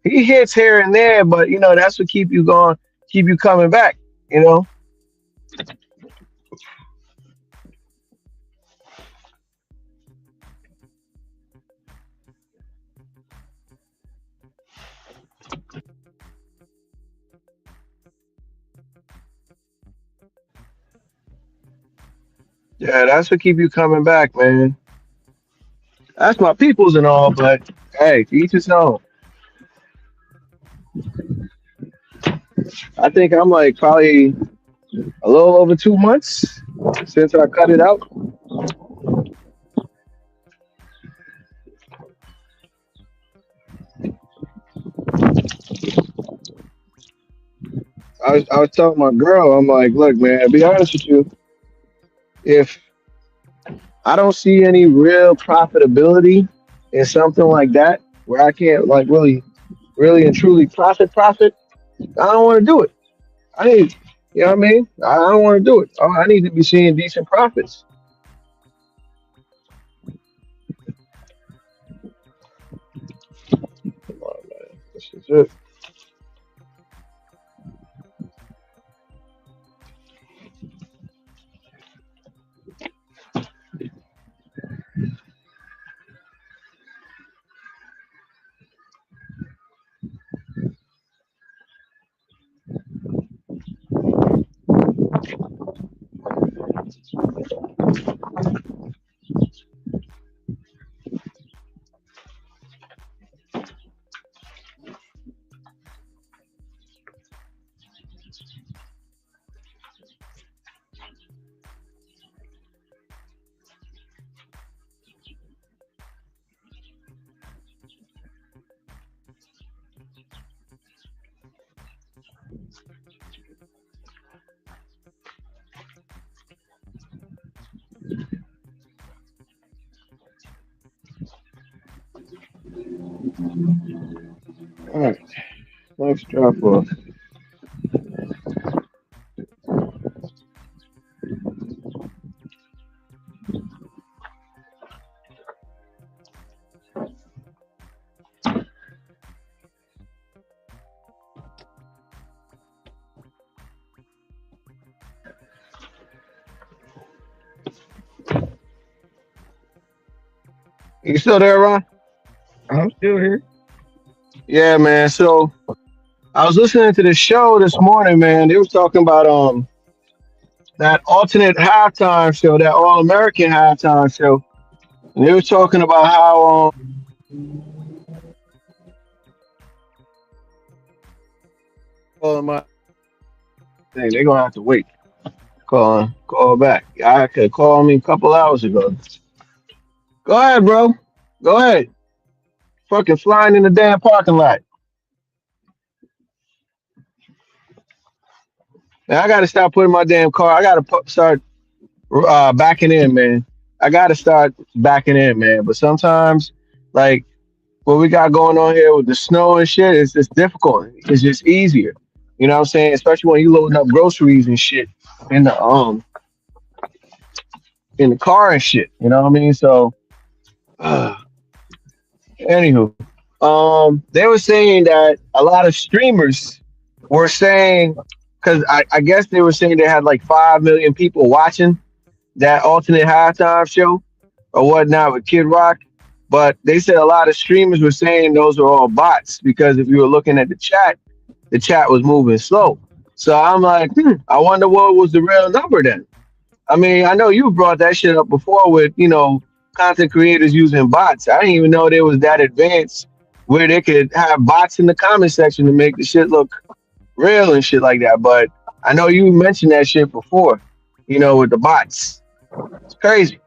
He hits here and there, but you know that's what keep you going, keep you coming back. You know. Yeah, that's what keep you coming back, man. That's my peoples and all, but hey, to each his own. I think I'm like probably a little over 2 months since I cut it out. I was telling my girl, I'm like, look, man, to be honest with you, if I don't see any real profitability in something like that, where I can't like really and truly profit, I don't want to do it. I need, you know what I mean? I don't want to do it. I need to be seeing decent profits. Come on, man. This is it. All right, next drop off. You still there, Ron? I'm still here. Yeah, man. So I was listening to the show this morning, man. They was talking about that alternate halftime show, that All American halftime show. And they were talking about how my thing, they're gonna have to wait. Call back. I could call me a couple hours ago. Go ahead, bro. Go ahead. Fucking flying in the damn parking lot. Man, I gotta stop putting my damn car. I gotta start backing in, man. I gotta start backing in, man. But sometimes, like what we got going on here with the snow and shit, it's just difficult. It's just easier. You know what I'm saying? Especially when you loading up groceries and shit in the car and shit. You know what I mean? So anywho, they were saying that a lot of streamers were saying, because I guess they were saying they had like 5 million people watching that alternate halftime show or whatnot with Kid Rock. But they said a lot of streamers were saying those are all bots because if you were looking at the chat was moving slow. So I'm like, I wonder what was the real number then. I mean, I know you brought that shit up before with, content creators using bots. I didn't even know they was that advanced where they could have bots in the comment section to make the shit look real and shit like that. But I know you mentioned that shit before, with the bots. It's crazy.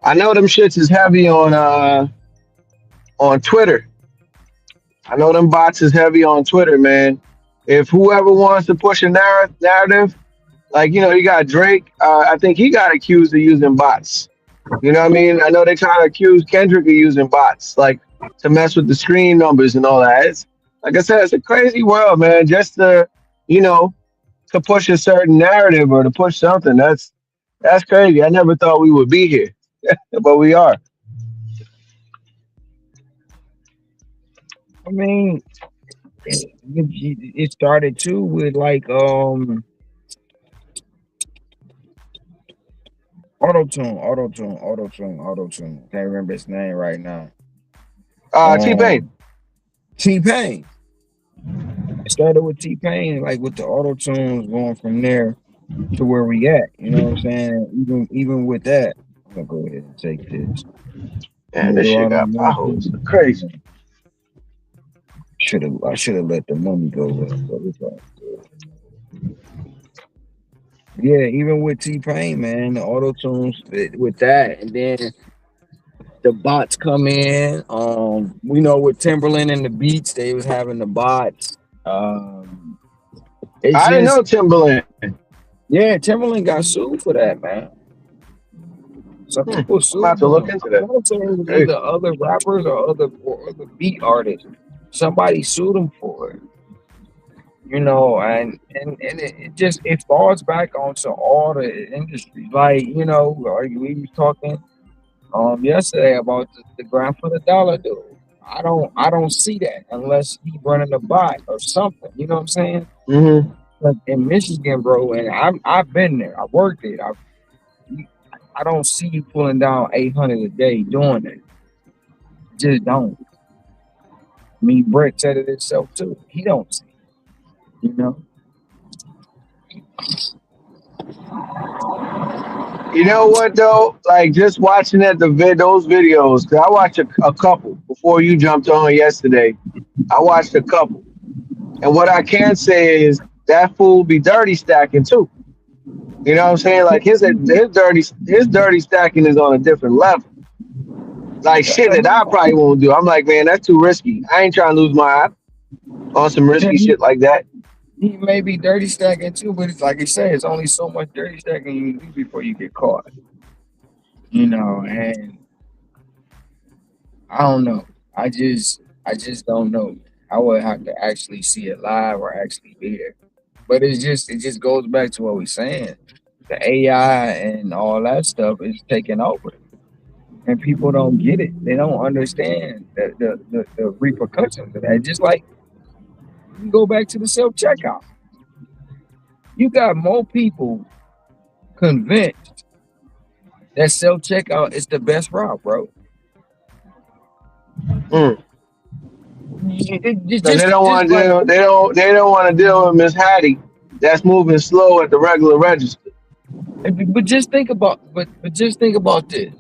I know them shits is heavy on Twitter. I know them bots is heavy on Twitter, man. If whoever wants to push a narrative, like, you know, you got Drake. I think he got accused of using bots. You know what I mean? I know they trying to accuse Kendrick of using bots, like to mess with the screen numbers and all that. It's, like I said, it's a crazy world, man. Just to, you know, to push a certain narrative or to push something. That's crazy. I never thought we would be here, but we are. I mean, it started too with like auto-tune. Can't remember his name right now. T-Pain. T-Pain. It started with T-Pain, like with the auto-tunes going from there to where we at. You know what I'm saying? Even with that, I'm gonna go ahead and take this. Man, this shit got potholes. Crazy. I should have let the money go with, but it's all good. Yeah, even with T-Pain, man, the auto tunes with that, and then the bots come in. We know with Timberland and the Beats, they was having the bots. I didn't know Timberland. Yeah, Timberland got sued for that, man. Some people sued. I'm about to look into that. I don't say it was either other rappers or other beat artists. Somebody sued them for it, you know, and it falls back onto all the industry. Like, you know, we was talking yesterday about the grind for the dollar dude. I don't see that unless he running a bot or something. You know what I'm saying? Mm-hmm. Like in Michigan, bro, and I've been there. I worked it. I don't see you pulling down 800 a day doing it. Just don't. I mean, Brett said it himself too. He don't see it, you know. You know what though? Like just watching those videos, cause I watched a couple before you jumped on yesterday. I watched a couple, and what I can say is that fool be dirty stacking too. You know what I'm saying? Like his dirty stacking is on a different level. Like shit that I probably won't do. I'm like, man, that's too risky. I ain't trying to lose my eye on some risky shit like that. He may be dirty stacking too, but it's like you say, it's only so much dirty stacking you can do before you get caught. You know, and I don't know. I just don't know. I would have to actually see it live or actually be there. But it just goes back to what we're saying. The AI and all that stuff is taking over. And people don't get it. They don't understand the repercussions of that. Just like you go back to the self-checkout. You got more people convinced that self-checkout is the best route, bro. They don't want to deal with Miss Hattie that's moving slow at the regular register. But just think about this.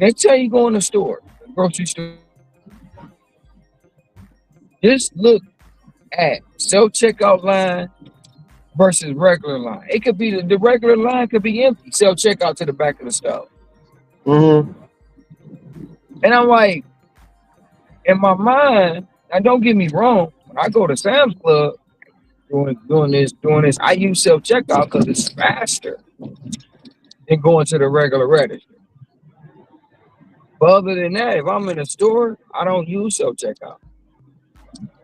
Next time you go in the store, grocery store, just look at self-checkout line versus regular line. It could be the regular line could be empty. Self-checkout to the back of the store. Mm-hmm. And I'm like, in my mind, now don't get me wrong, when I go to Sam's Club doing this, I use self-checkout because it's faster than going to the regular register. But other than that, if I'm in a store, I don't use self-checkout.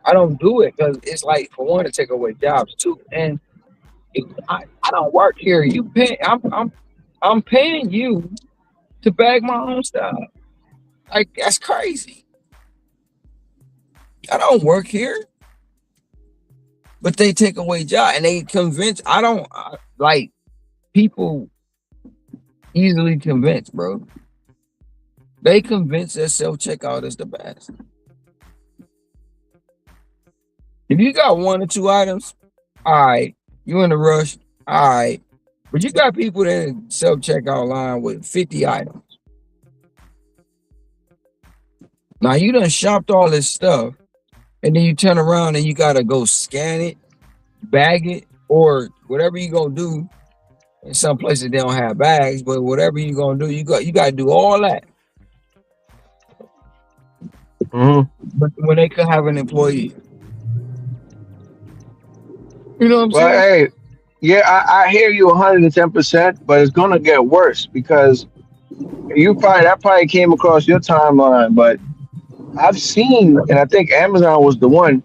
I don't do it because it's like, for one, to take away jobs too. And I don't work here. I'm paying you to bag my own stuff. Like, that's crazy. I don't work here. But they take away jobs and they convince. People easily convinced, bro. They convince that self-checkout is the best. If you got 1 or 2 items, all right, you in a rush, all right. But you got people that in self-checkout line with 50 items. Now you done shopped all this stuff, and then you turn around and you gotta go scan it, bag it, or whatever you gonna do In some places they don't have bags, but whatever you gonna do, you got to do all that. But when they could have an employee, you know what I'm Well, saying? hey, yeah, I hear you 110%, but it's gonna get worse because that probably came across your timeline, but I've seen, and I think Amazon was the one.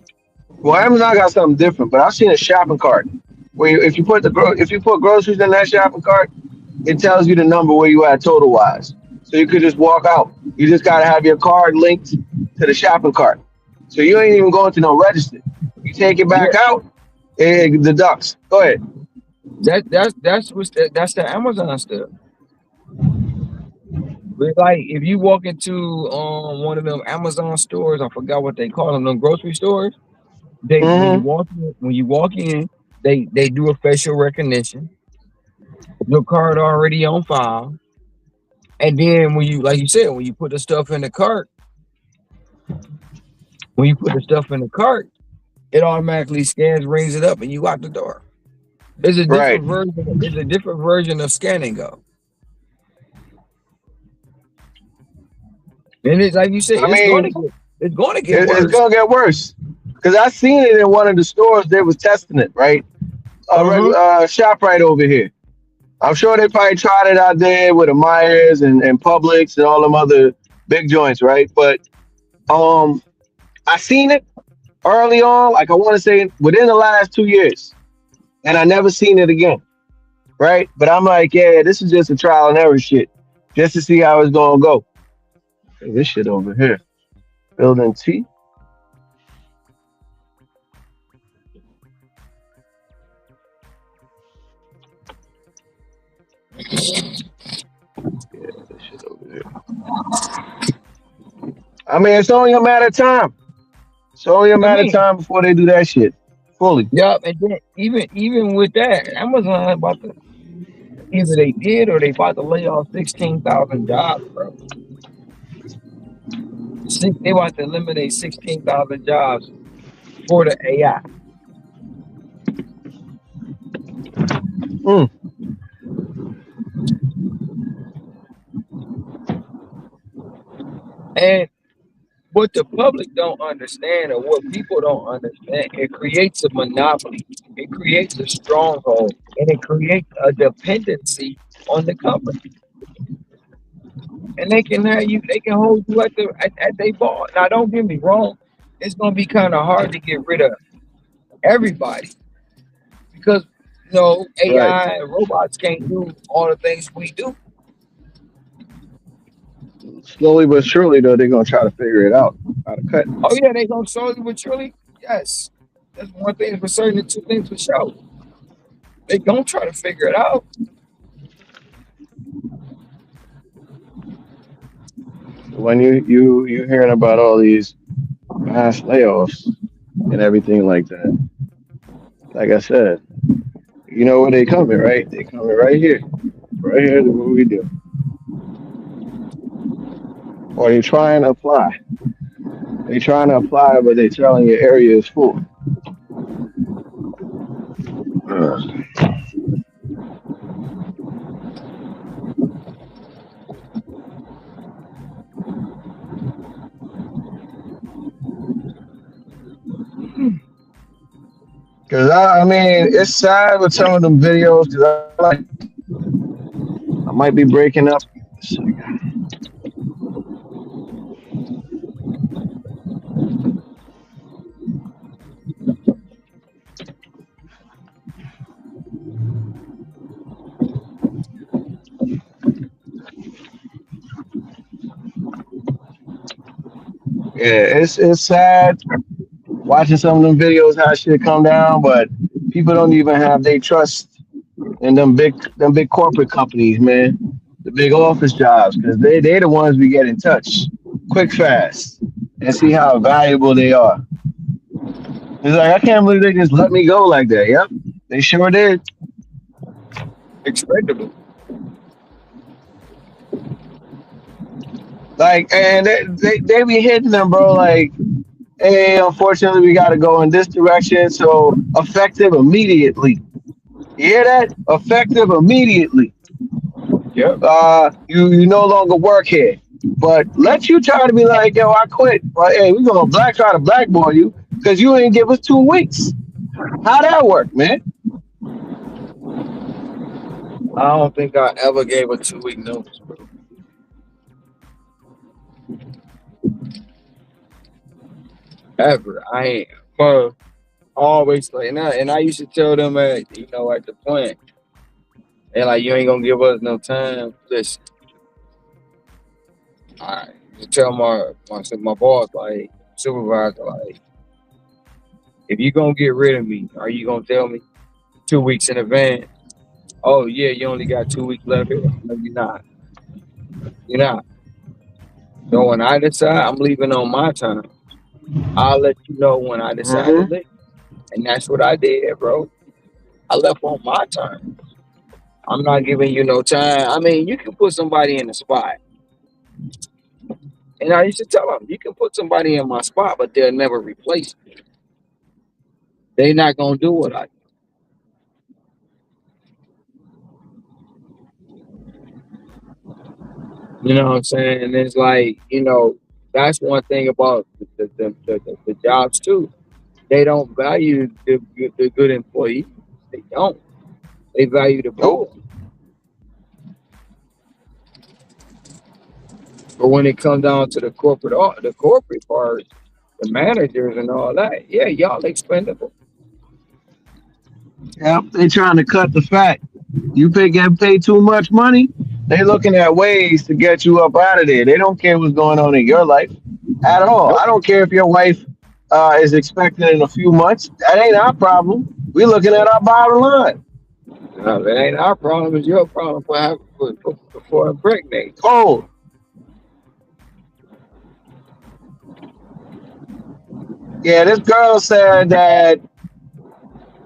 Well, Amazon got something different, but I've seen a shopping cart where if you put groceries in that shopping cart, it tells you the number where you at total wise. So you could just walk out. You just gotta have your card linked to the shopping cart. So you ain't even going to no register. You take it back out, it deducts. Go ahead. That's the Amazon stuff. But like if you walk into one of them Amazon stores, I forgot what they call them grocery stores. They when you walk in, they do a facial recognition. Your card already on file, and then when you, like you said, when you put the stuff in the cart, it automatically scans, rings it up, and you out the door. There's a different version. There's a different version of scanning go. And it's like you said, it's going to get worse. It's going to get worse. Because I seen it in one of the stores. They was testing it, right? ShopRite over here. I'm sure they probably tried it out there with the Myers and Publix and all them other big joints, right? But I seen it early on, like I want to say within the last 2 years, and I never seen it again, right? But I'm like, yeah, this is just a trial and error shit, just to see how it's going to go. Hey, this shit over here. Building T. I mean, it's only a matter of time. It's only a matter of time before they do that shit fully. Yep, and then even with that, Amazon about to either they did or they about to lay off 16,000 jobs, bro. They want to eliminate 16,000 jobs for the AI. And what the public don't understand, or what people don't understand, it creates a monopoly, it creates a stronghold, and it creates a dependency on the company. And they can hold you at their ball. Now, don't get me wrong, it's gonna be kind of hard to get rid of everybody because AI and robots can't do all the things we do. Slowly but surely, though, they're gonna try to figure it out how to cut. Oh yeah, they gonna slowly but surely. Yes, that's one thing for certain, and two things for sure. They gonna try to figure it out. When you hearing about all these mass layoffs and everything like that, like I said, you know where they coming, right? They coming right here to what we do. Or they trying to apply. They trying to apply, but they telling your area is full. Cause I mean, it's sad with some of them videos. Cause I might be breaking up. Yeah, it's sad watching some of them videos how shit come down, but people don't even have their trust in them big corporate companies, man. The big office jobs, because they the ones we get in touch quick, fast, and see how valuable they are. It's like, I can't believe they just let me go like that. Yep, they sure did. Expectable. Like, and they be hitting them, bro. Like, hey, unfortunately, we got to go in this direction. So effective immediately. You hear that? Effective immediately. Yep. You no longer work here. But let you try to be like, yo, I quit. Well, hey, we're gonna try to blackball you because you ain't give us 2 weeks. How that work, man? I don't think I ever gave a 2 week notice, bro. Ever. I ain't. But always like, and I used to tell them at the plant, and like, you ain't gonna give us no time. Listen, I just tell my boss, like, supervisor, like, if you gonna get rid of me, are you gonna tell me 2 weeks in advance? Oh yeah, you only got 2 weeks left here. No, you're not. You're not. So when I decide I'm leaving on my time, I'll let you know when I decide to leave. And that's what I did, bro. I left on my time. I'm not giving you no time. I mean, you can put somebody in the spot. And I used to tell them, you can put somebody in my spot, but they'll never replace me. They're not going to do what I do. You know what I'm saying? And it's like, that's one thing about the jobs too. They don't value the good employee. They don't. They value the poor. But when it comes down to the corporate part, the managers and all that, yeah, y'all expendable. Yeah, they trying to cut the fat. You get paid too much money, they looking at ways to get you up out of there. They don't care what's going on in your life at all. I don't care if your wife is expecting in a few months. That ain't our problem. We're looking at our bottom line. No, that ain't our problem. It's your problem for impregnate. Cold. Yeah, this girl said that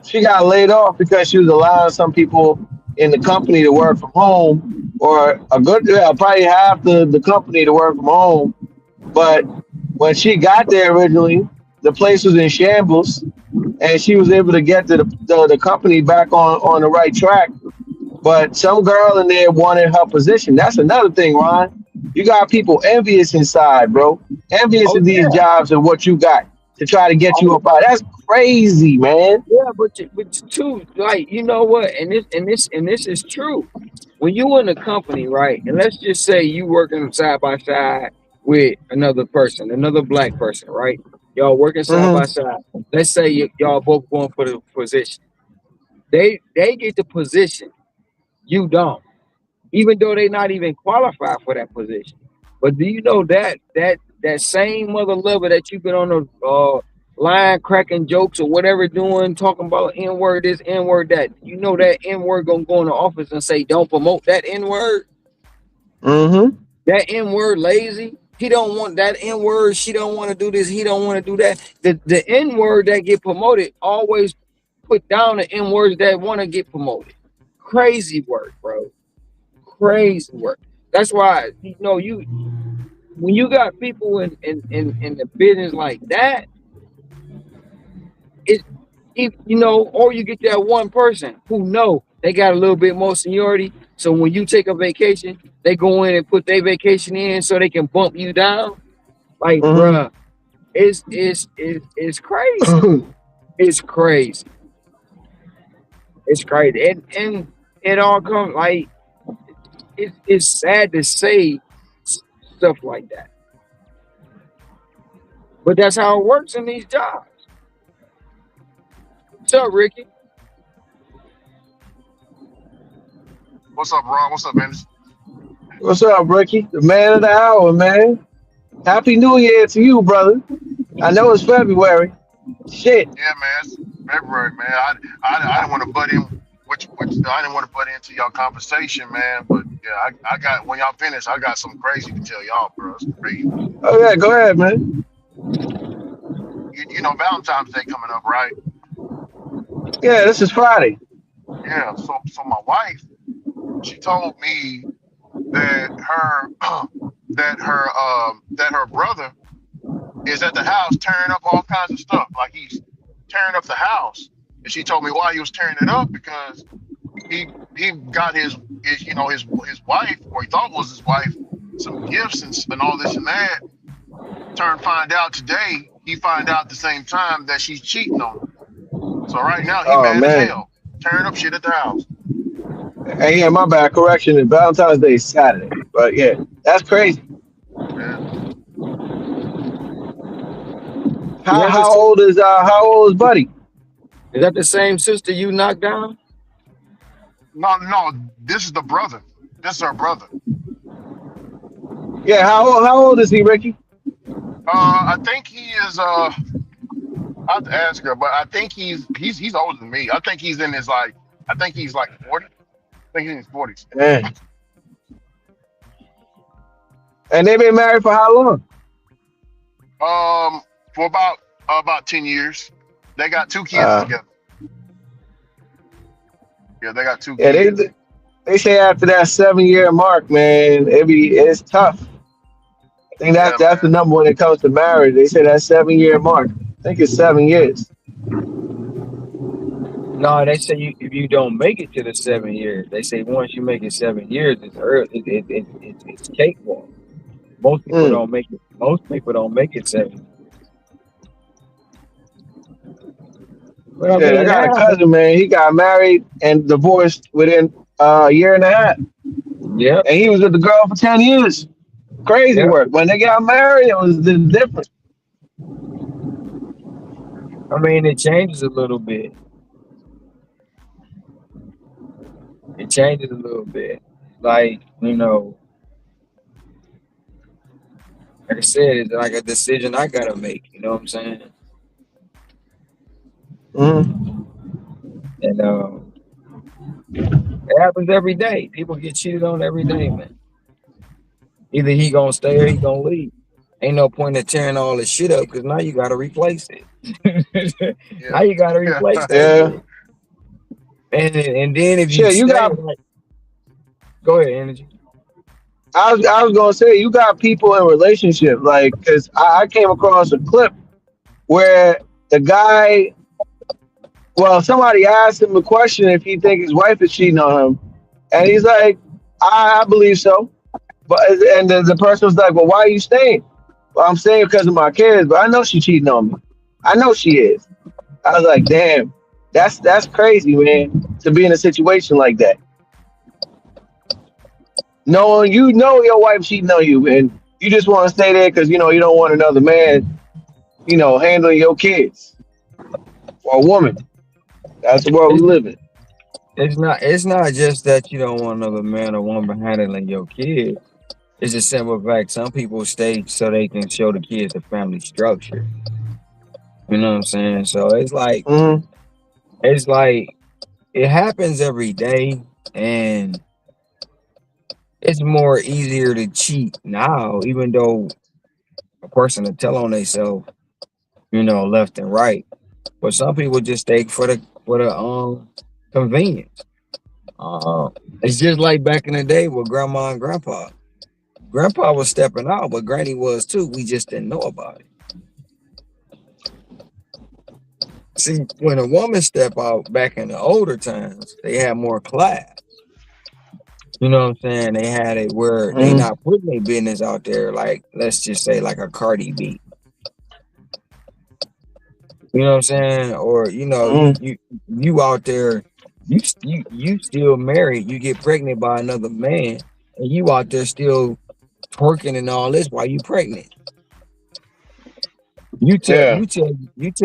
she got laid off because she was allowing some people in the company to work from home, or probably half the company to work from home. But when she got there originally, the place was in shambles, and she was able to get the company back on the right track. But some girl in there wanted her position. That's another thing, Ron. You got people envious inside, bro. Envious of these jobs and what you got to try to get you up out. That's crazy, man. Yeah, but too, like, you know what? And this is true. When you in a company, right? And let's just say you working side by side with another person, another black person, right? Y'all working side by side. Let's say y'all both going for the position. They get the position. You don't. Even though they not even qualified for that position. But do you know that same mother lover that you've been on the line cracking jokes or whatever doing, talking about N-word this, N-word that, you know that N-word gonna go in the office and say, don't promote that N-word? That N-word lazy. He don't want that N-word. She don't want to do this. He don't want to do that. The N-word that get promoted always put down the N-words that want to get promoted. Crazy work, bro. Crazy work. That's why, when you got people in the business like that, or you get that one person who know they got a little bit more seniority. So when you take a vacation, they go in and put their vacation in so they can bump you down. Like, bruh, it's crazy. It's crazy. It's crazy. And it all comes like, it's sad to say stuff like that. But that's how it works in these jobs. What's up, Ricky? What's up, Ron? What's up, man? What's up, Ricky? The man of the hour, man. Happy New Year to you, brother. I know it's February. Shit. Yeah, man. It's February, man. I didn't want to butt in. I didn't want to butt into y'all conversation, man. But yeah, I got, when y'all finish, I got something crazy to tell y'all, bro. It's crazy. Oh yeah, go ahead, man. You know Valentine's Day coming up, right? Yeah, this is Friday. Yeah. So my wife, she told me that her brother is at the house tearing up all kinds of stuff. Like, he's tearing up the house. And she told me why he was tearing it up, because he got his you know his wife, or he thought was his wife, some gifts and all this and that. Find out today, he find out at the same time that she's cheating on him. So right now he mad as hell, tearing up shit at the house. Hey, yeah, my bad. Correction. It's Valentine's Day is Saturday, but yeah, that's crazy. Yeah. How old is Buddy? Is that the same sister you knocked down? No, this is the brother. This is her brother. Yeah, how old is he, Ricky? I think he is. I have to ask her, but I think he's older than me. I think he's in his I think he's like 40. I think he's in his 40s. Man. And they've been married for how long? For about 10 years. They got 2 kids together. Yeah, they got 2 kids. They say after that 7-year mark, man, it's tough. I think that's the number when it comes to marriage. They say that 7-year mark. I think it's 7 years. No, they say if you don't make it to the 7 years, they say once you make it 7 years, it's cakewalk. Most people don't make it. Most people don't make it 7 years. Well, I got a cousin, man. He got married and divorced within a year and a half. Yeah. And he was with the girl for 10 years. Crazy work. When they got married, it was different. I mean, it changes a little bit. It changes a little bit. Like, you know, like I said, it's like a decision I gotta make. You know what I'm saying? Mm-hmm. And it happens every day. People get cheated on every day, man. Either he gonna stay or he gonna leave. Ain't no point in tearing all this shit up because now you gotta replace it. Now you gotta replace it. Yeah. And then if you go ahead, Energy. I was gonna say you got people in relationships because I came across a clip where the guy, somebody asked him a question if he think his wife is cheating on him, and he's like, I believe so, and the person was like, well, why are you staying? Well, I'm staying because of my kids, but I know she's cheating on me. I know she is. I was like, damn, that's crazy, man, to be in a situation like that. Knowing you know your wife cheating on you, and you just want to stay there because you don't want another man, handling your kids or a woman. That's the world we live in. It's not just that you don't want another man or woman handling your kids. It's a simple fact. Some people stay so they can show the kids the family structure. You know what I'm saying? So it's like it happens every day, and it's more easier to cheat now, even though a person will tell on themselves, left and right. But some people just stay for the convenience. It's just like back in the day with grandma and grandpa. Grandpa was stepping out, but granny was too. We just didn't know about it. See, when a woman step out back in the older times, they had more class. You know what I'm saying? They had it where they not putting their business out there, like, let's just say like a Cardi B. You know what I'm saying? Or, you out there, you still married, you get pregnant by another man, and you out there still twerking and all this while you pregnant. You tell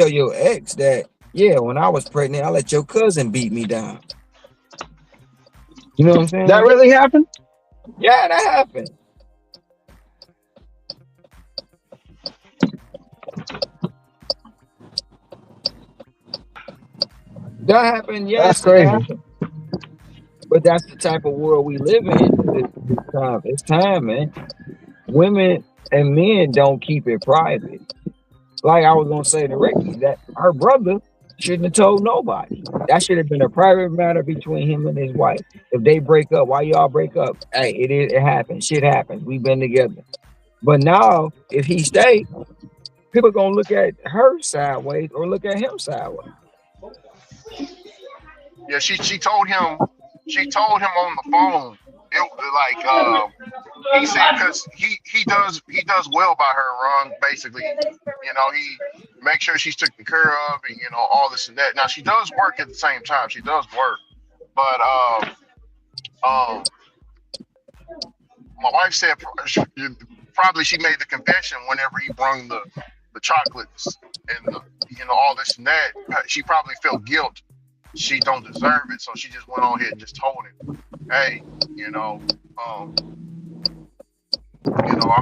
your ex that, when I was pregnant, I let your cousin beat me down. You know what I'm saying? That really happened? Yeah, that happened. That happened, yes. That's crazy. Happened. But that's the type of world we live in. It's time, man. Women and men don't keep it private. Like I was gonna say to Ricky, that her brother shouldn't have told nobody. That should have been a private matter between him and his wife. If they break up, why y'all break up? Hey, it happens. Shit happens. We've been together. But now, if he stay, people gonna look at her sideways or look at him sideways. Yeah, she told him she told him on the phone. He said because he does well by her, Ron. Basically, he makes sure she's taken care of, and all this and that. Now she does work at the same time. She does work, but my wife said probably she made the confession whenever he brung the chocolates and all this and that. She probably felt guilt. She don't deserve it, so she just went on ahead and just told him, "Hey, I'm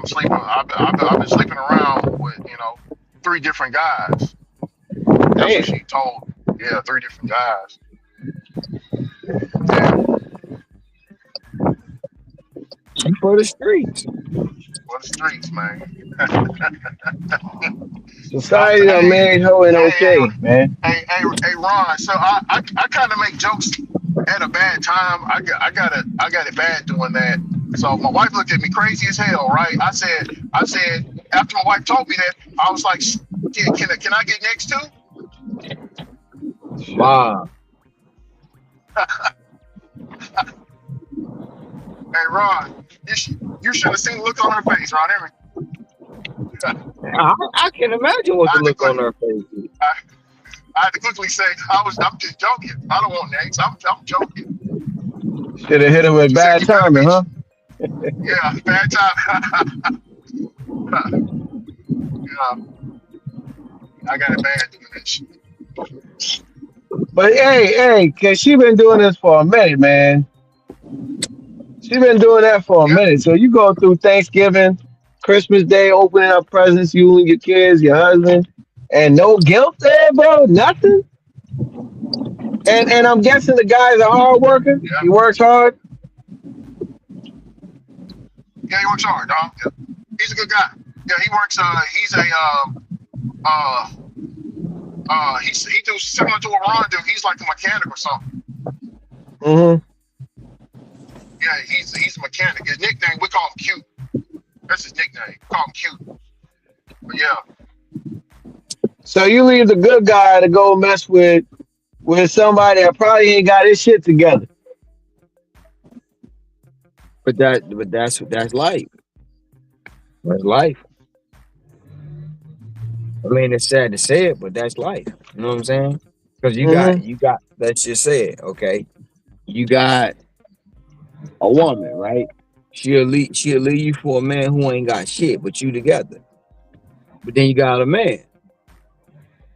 sleeping. I've been sleeping around with 3 different guys." That's what she told. Yeah, 3 different guys. For the streets. For the streets, man. Society done made her and okay, man. Hey, Ron. So I kind of make jokes at a bad time. I got it bad doing that. So my wife looked at me crazy as hell, right? I said after my wife told me that, I was like, can I get next too? Wow. Hey, Ron, you should have seen the look on her face, Ron. I can imagine what the look on her face is. I had to quickly say, I'm just joking. I don't want next. I'm joking. Should have hit him with bad timing, huh? Yeah, bad time. Yeah. I got it bad doing this shit. But hey, cause she been doing this for a minute, man. She been doing that for a minute. So you go through Thanksgiving, Christmas Day, opening up presents, you and your kids, your husband, and no guilt there, bro. Nothing. And I'm guessing the guy's a hard worker. Yeah. He works hard. Yeah, he works hard, dog. Yeah. He's a good guy. Yeah, he works. He does similar to what Ron do. He's like a mechanic or something. Mm-hmm. Yeah, he's a mechanic. His nickname, we call him Cute. That's his nickname. We call him Cute. But yeah. So you leave the good guy to go mess with somebody that probably ain't got his shit together. But that's life. That's life. I mean, it's sad to say it, but that's life. You know what I'm saying? Because you got. Let's just say it, okay? You got a woman, right? She'll leave you for a man who ain't got shit, but you together. But then you got a man.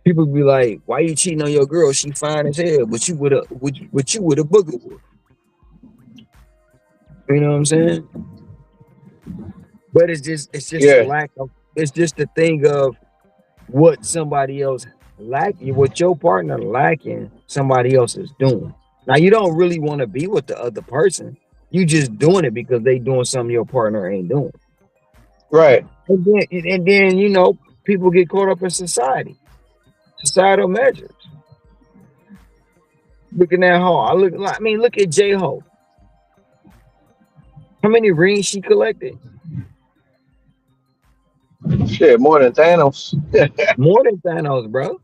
People be like, "Why you cheating on your girl? She fine as hell, but you with a booger wolf." You know what I'm saying? But it's just a lack of. It's just the thing of what somebody else lacking, what your partner lacking, somebody else is doing. Now you don't really want to be with the other person. You just doing it because they doing something your partner ain't doing. Right. And then people get caught up in societal measures. Looking at Ho, look at J Ho. How many rings she collected? Shit, more than Thanos. More than Thanos, bro.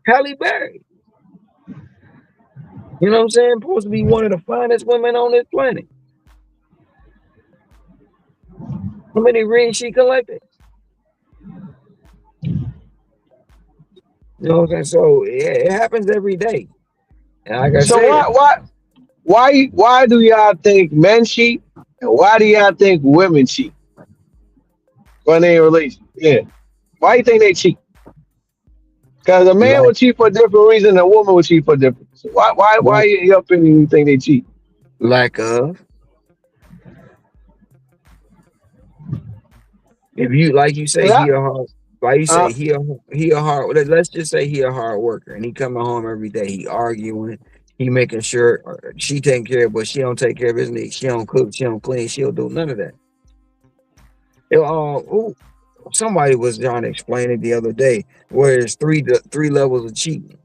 Halle Berry. You know what I'm saying? Supposed to be one of the finest women on this planet. How many rings she collected? You know what I'm saying? So yeah, it happens every day. And like I said, why do y'all think men cheat? And why do y'all think women cheat when they in a relationship? Yeah. Why do you think they cheat? Because a man would cheat for a different reason, and a woman would cheat for a different. So why you up and you think they cheat? Lack of. If you he a hard. Let's just say he a hard worker, and he coming home every day. He arguing. He making sure she taking care of, but she don't take care of his needs. She don't cook. She don't clean. She don't do none of that. Somebody was trying to explain it the other day, where it's three levels of cheating.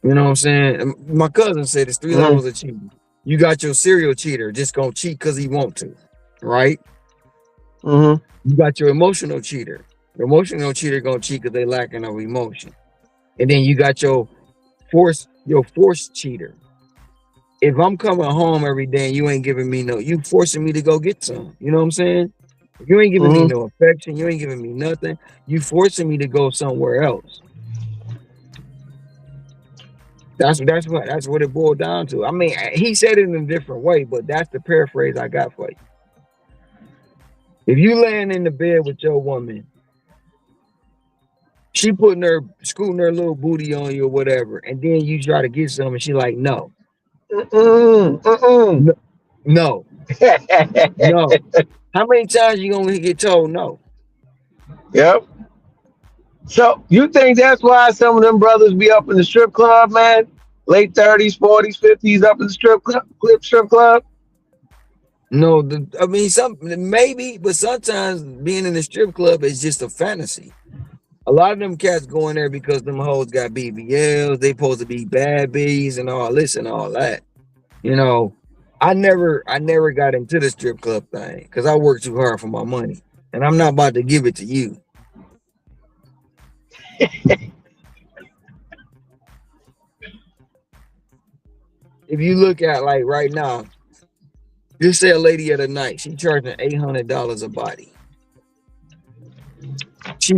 You know what I'm saying? My cousin said it's 3 levels of cheating. You got your serial cheater, just gonna cheat because he want to, right? Mm-hmm. You got your emotional cheater. Your emotional cheater gonna cheat because they lacking of emotion. And then you got your forced cheater. if I'm coming home every day and you ain't giving me you forcing me to go get some. You know what I'm saying? If you ain't giving me no affection, you ain't giving me nothing. You forcing me to go somewhere else. That's what it boiled down to. I mean, he said it in a different way, but that's the paraphrase I got for you. If you laying in the bed with your woman, she scooting her little booty on you or whatever, and then you try to get some, and she like, no. No. No. How many times you gonna get told no? Yep. So you think that's why some of them brothers be up in the strip club, man? Late 30s, 40s, 50s up in the strip club? No, I mean maybe, but sometimes being in the strip club is just a fantasy. A lot of them cats go in there because them hoes got BBLs, they supposed to be bad bees and all this and all that. You know, I never got into the strip club thing because I worked too hard for my money, and I'm not about to give it to you. If you look at like right now, just say a lady of the night, she charging $800 a body. She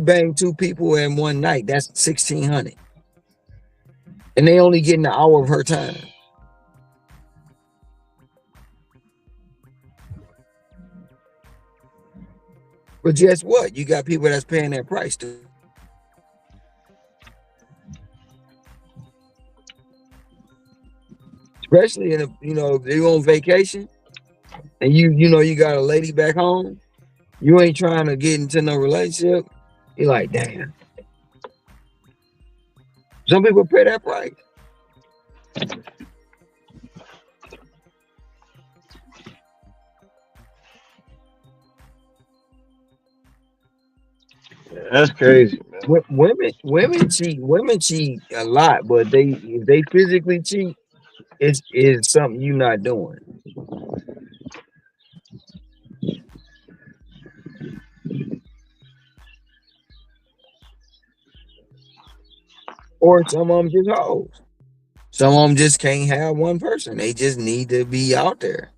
banged two people in one night. That's $1,600, and they only getting an hour of her time. But guess what? You got people that's paying that price too. Especially in they're on vacation, and you got a lady back home. You ain't trying to get into no relationship. You're like, damn. Some people pay that price. That's crazy, man. Women cheat a lot, but if they physically cheat, it's something you're not doing. Or some of them just hoes. Some of them just can't have one person. They just need to be out there.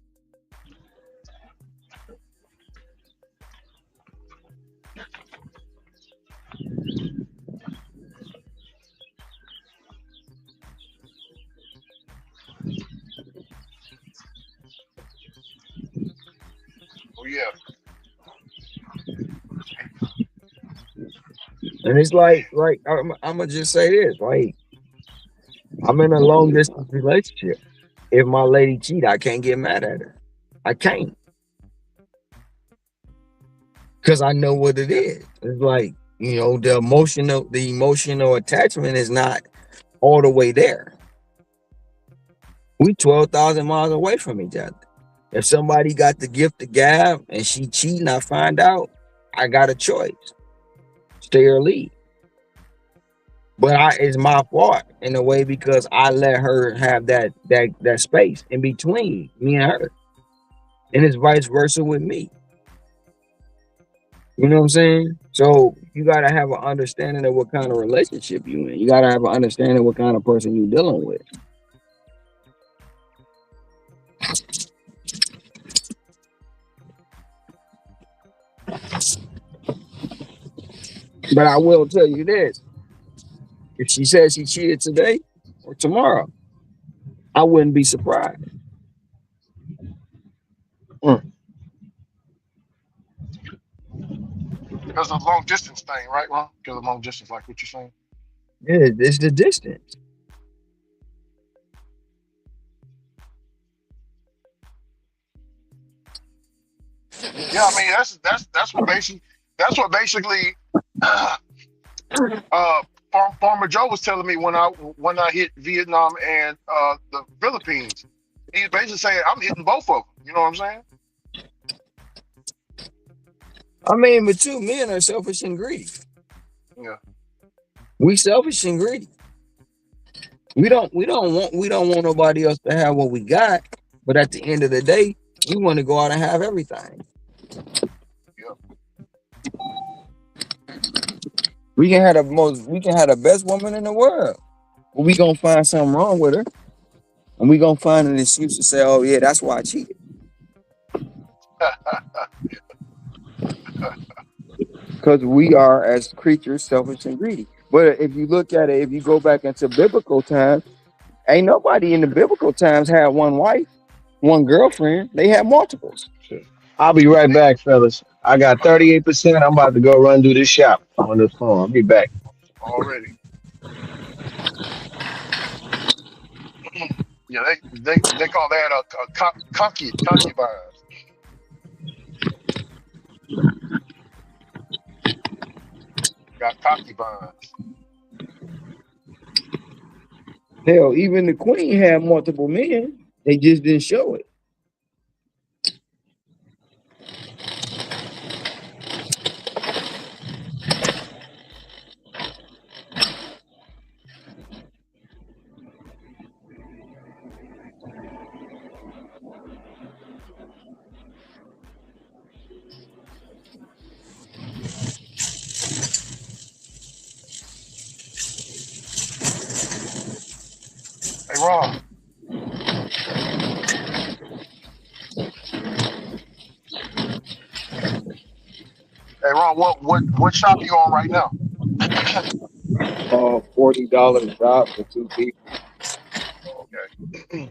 Oh yeah. And it's like, right, I'm gonna just say this, like, I'm in a long distance relationship. If my lady cheat, I can't get mad at her. I can't. Because I know what it is. It's like, the emotional attachment is not all the way there. We 12,000 miles away from each other. If somebody got the gift of gab and she cheating, I find out, I got a choice. Stay or leave. But it's my fault in a way because I let her have that space in between me and her. And it's vice versa with me. You know what I'm saying? So you got to have an understanding of what kind of relationship you in. You got to have an understanding of what kind of person you're dealing with. But I will tell you this. If she says she cheated today or tomorrow, I wouldn't be surprised. Because of the long distance thing, right, Ron? Because of long distance, like what you're saying. Yeah, it's the distance. Yeah, I mean that's what basically Farmer Joe was telling me when I hit Vietnam and the Philippines. He's basically saying I'm hitting both of them. You know what I'm saying? I mean, but two men are selfish and greedy. Yeah. We selfish and greedy. We don't want nobody else to have what we got, but at the end of the day, we want to go out and have everything. Yeah. We can have the best woman in the world. we gonna find something wrong with her, and we gonna find an excuse to say, "Oh yeah, that's why I cheated." Because we are, as creatures, selfish and greedy. But if you look at it, if you go back into biblical times, ain't nobody in the biblical times had one wife, one girlfriend. They had multiples. I'll be right back, fellas. I got 38%. I'm about to go run do this shop on this phone. I'll be back. Already. Yeah, they call that a concubines. Got concubines. Hell, even the queen had multiple men. They just didn't show it. Hey, Ron. Hey, Ron, what shop you on right now? $40 drop for 2 people. Okay.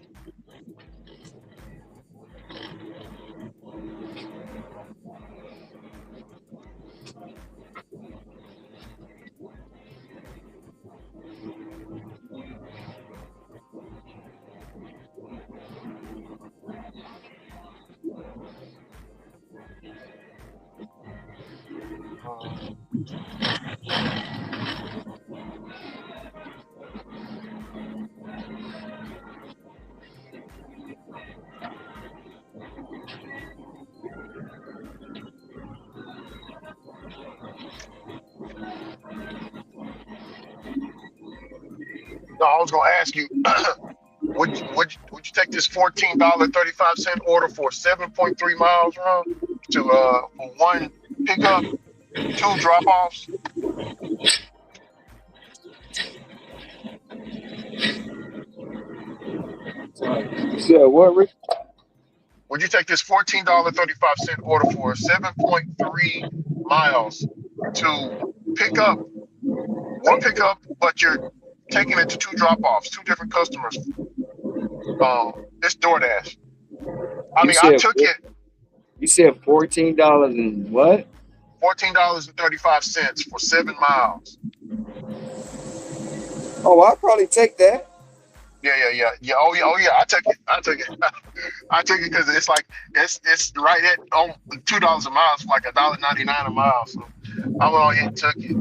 No, I was gonna ask you, would you take this $14.35 order for 7.3 miles, Ron, to for 1 pickup, 2 drop-offs? Yeah, what, Rick? Would you take this $14.35 order for 7.3 miles to pick up 1 pickup, but you're taking it to 2 drop-offs, 2 different customers? It's DoorDash. I took it. You said $14 and what? $14.35 for 7 miles. Oh, I'll probably take that. Yeah. Oh yeah. I took it. I took it because it's like it's right at $2 a mile. It's like $1.99 a mile. So I went on here and took it.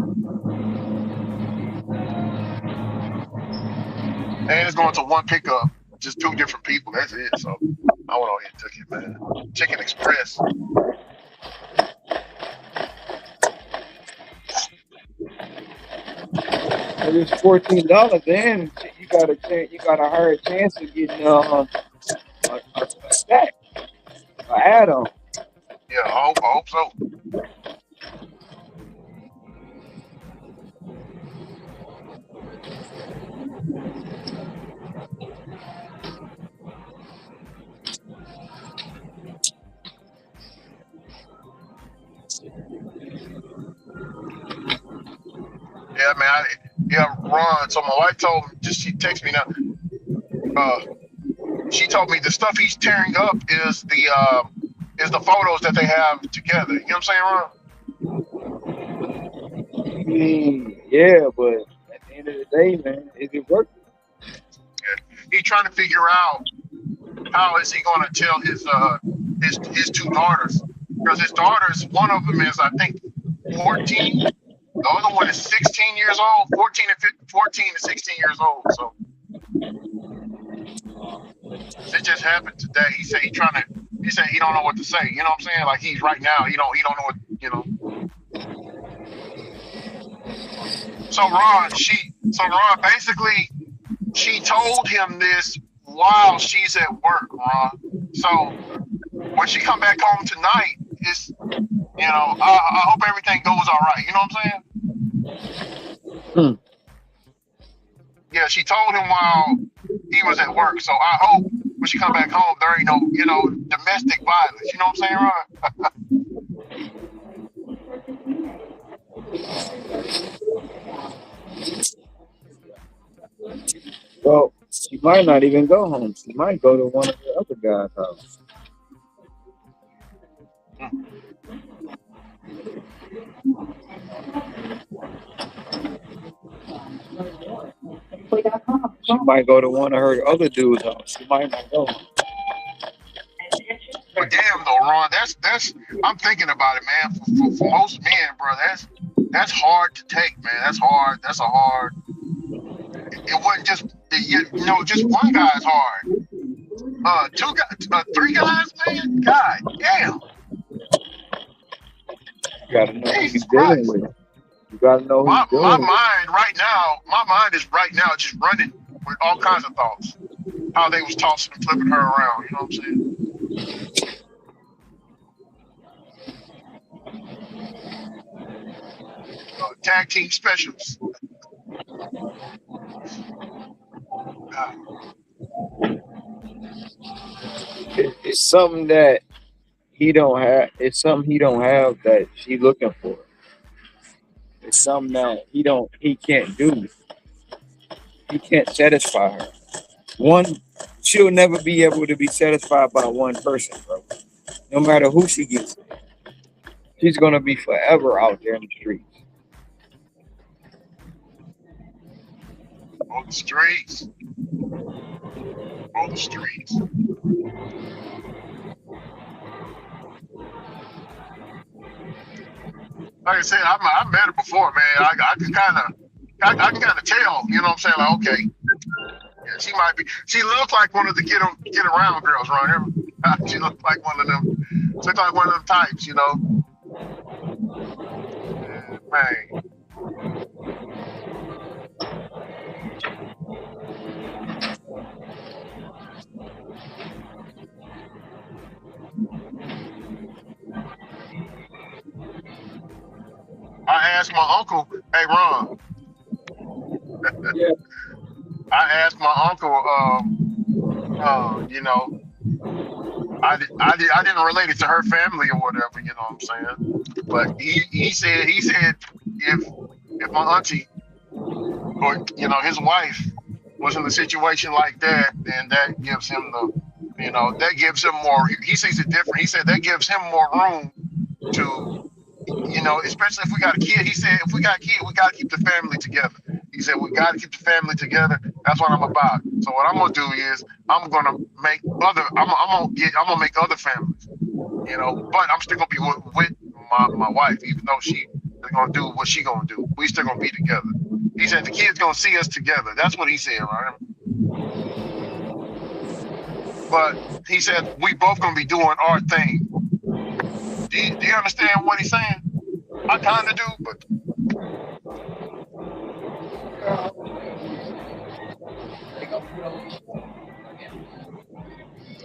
And it's going to 1 pickup, just 2 different people. That's it. So I went on here and took it, man. Chicken Express. If it's $14, then you got a higher chance of getting a stack, an add-on. Yeah, I hope so. Yeah, man. Ron. So my wife told me, she texted me now. She told me the stuff he's tearing up is the photos that they have together. You know what I'm saying, Ron? Yeah, but at the end of the day, man, is it worth it? Yeah. He's trying to figure out how is he going to tell his 2 daughters, because his daughters, one of them is I think 14. The other one is 16 years old, 14 to 16 years old. So it just happened today. He said he don't know what to say. You know what I'm saying? Like he's right now, he don't know what, So Ron, basically she told him this while she's at work, Ron. So when she come back home tonight, it's I hope everything goes all right. You know what I'm saying? Yeah, she told him while he was at work. So I hope when she come back home, there ain't no, domestic violence. You know what I'm saying, Ron? Well, she might not even go home. She might go to one of the other guys' house. She might go to one of her other dudes' house. She might not go. But damn though, Ron, that's I'm thinking about it, man. For most men, bro, that's hard to take, man. That's hard. That's a hard. It wasn't just just one guy's hard. Two guys, three guys, man. God damn. You gotta know who you're dealing with. You gotta know who you're dealing with. My mind is right now just running with all kinds of thoughts. How they was tossing and flipping her around, you know what I'm saying? Tag team specials. It's something that he don't have. It's something he don't have that she looking for. It's something that he can't do. He can't satisfy her. She'll never be able to be satisfied by one person, bro. No matter who she gets. She's gonna be forever out there in the streets. On the streets. On the streets. Like I said, I met her before, man. I can kind of tell, you know what I'm saying? Like, okay, yeah, she looks like one of the get around girls, Ron. She looked like one of them. She looked like one of them types, you know. Man. I asked my uncle, hey Ron. Yeah. I asked my uncle, I didn't relate it to her family or whatever, you know what I'm saying? But he said if my auntie or his wife was in a situation like that, then that gives him that gives him more. He sees it different. He said that gives him more room to. Especially if we got a kid. He said, if we got a kid, we got to keep the family together. He said, we got to keep the family together. That's what I'm about. So what I'm going to do is I'm going to make I'm going to make other families, but I'm still going to be with my wife, even though she is going to do what she going to do. We still going to be together. He said, the kids going to see us together. That's what he said, right? But he said, we both going to be doing our thing. Do you understand what he's saying? I kind of do, but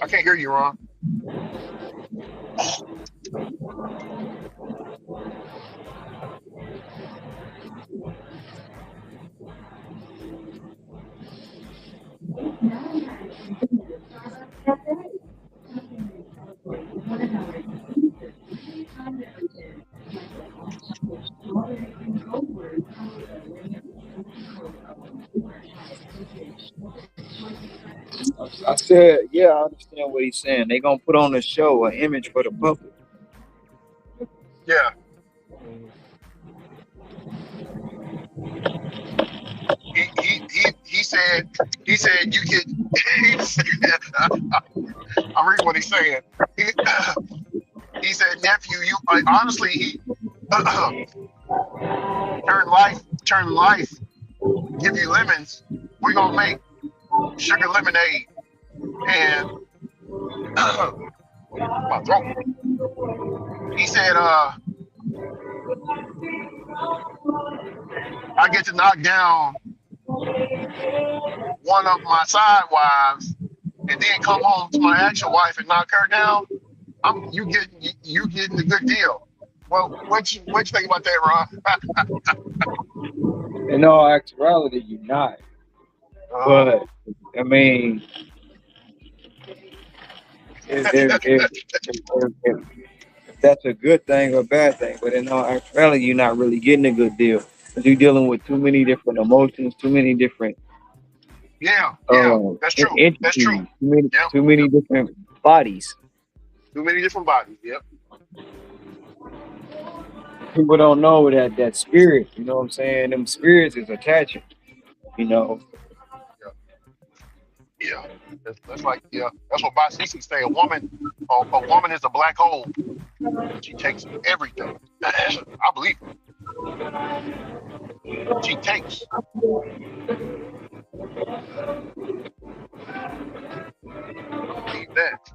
I can't hear you, Ron. I said, yeah, I understand what he's saying. They're gonna put on a show, an image for the public. Yeah. He said you get. I'm reading what he's saying. He said, nephew, you honestly he turn life, give you lemons. We're gonna make sugar lemonade and my throat. He said, I get to knock down one of my side wives and then come home to my actual wife and knock her down. You getting a good deal. Well, what you think about that, Ron? In all actuality, you're not. But I mean, if that's a good thing or bad thing, but in all actuality, you're not really getting a good deal because you're dealing with too many different emotions, too many different Yeah, that's true. That's entities, true. too many different bodies. Too many different bodies. Yep. People don't know that spirit. You know what I'm saying? Them spirits is attaching. You know. Yeah. That's like that's what Basisi say. A woman is a black hole. She takes everything. I believe it. She takes. Believe that.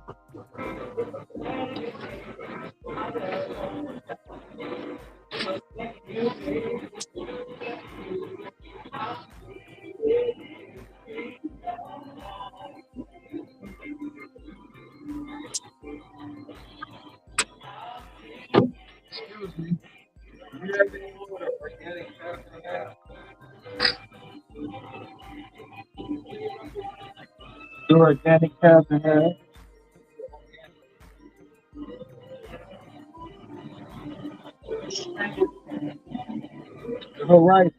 Excuse me. Do you have any more organic stuff? Do organic stuff in there? All right.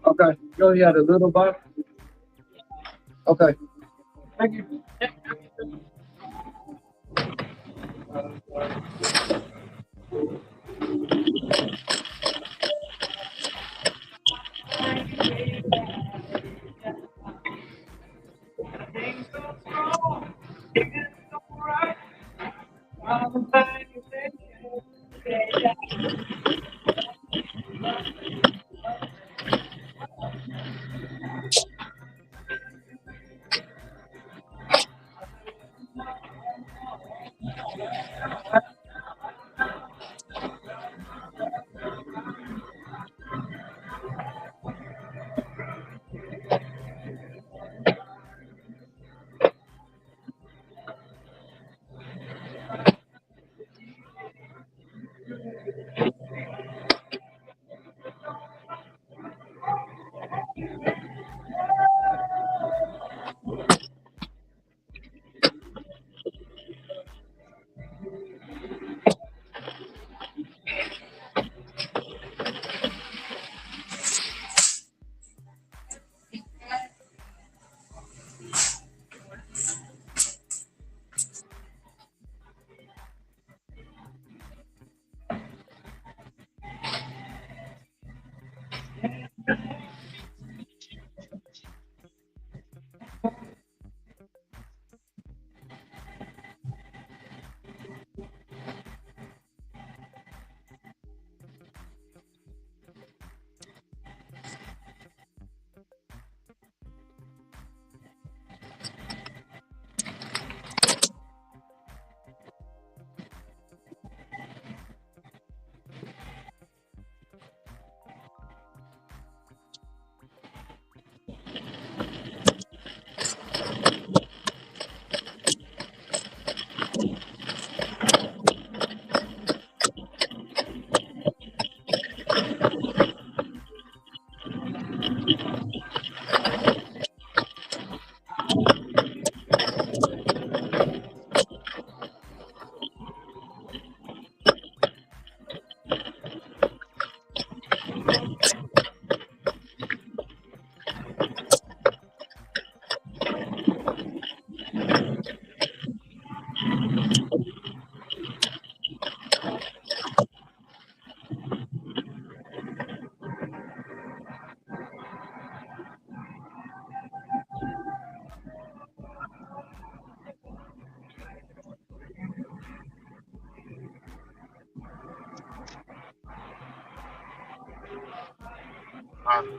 Okay. You only had a little box? Okay. Thank you.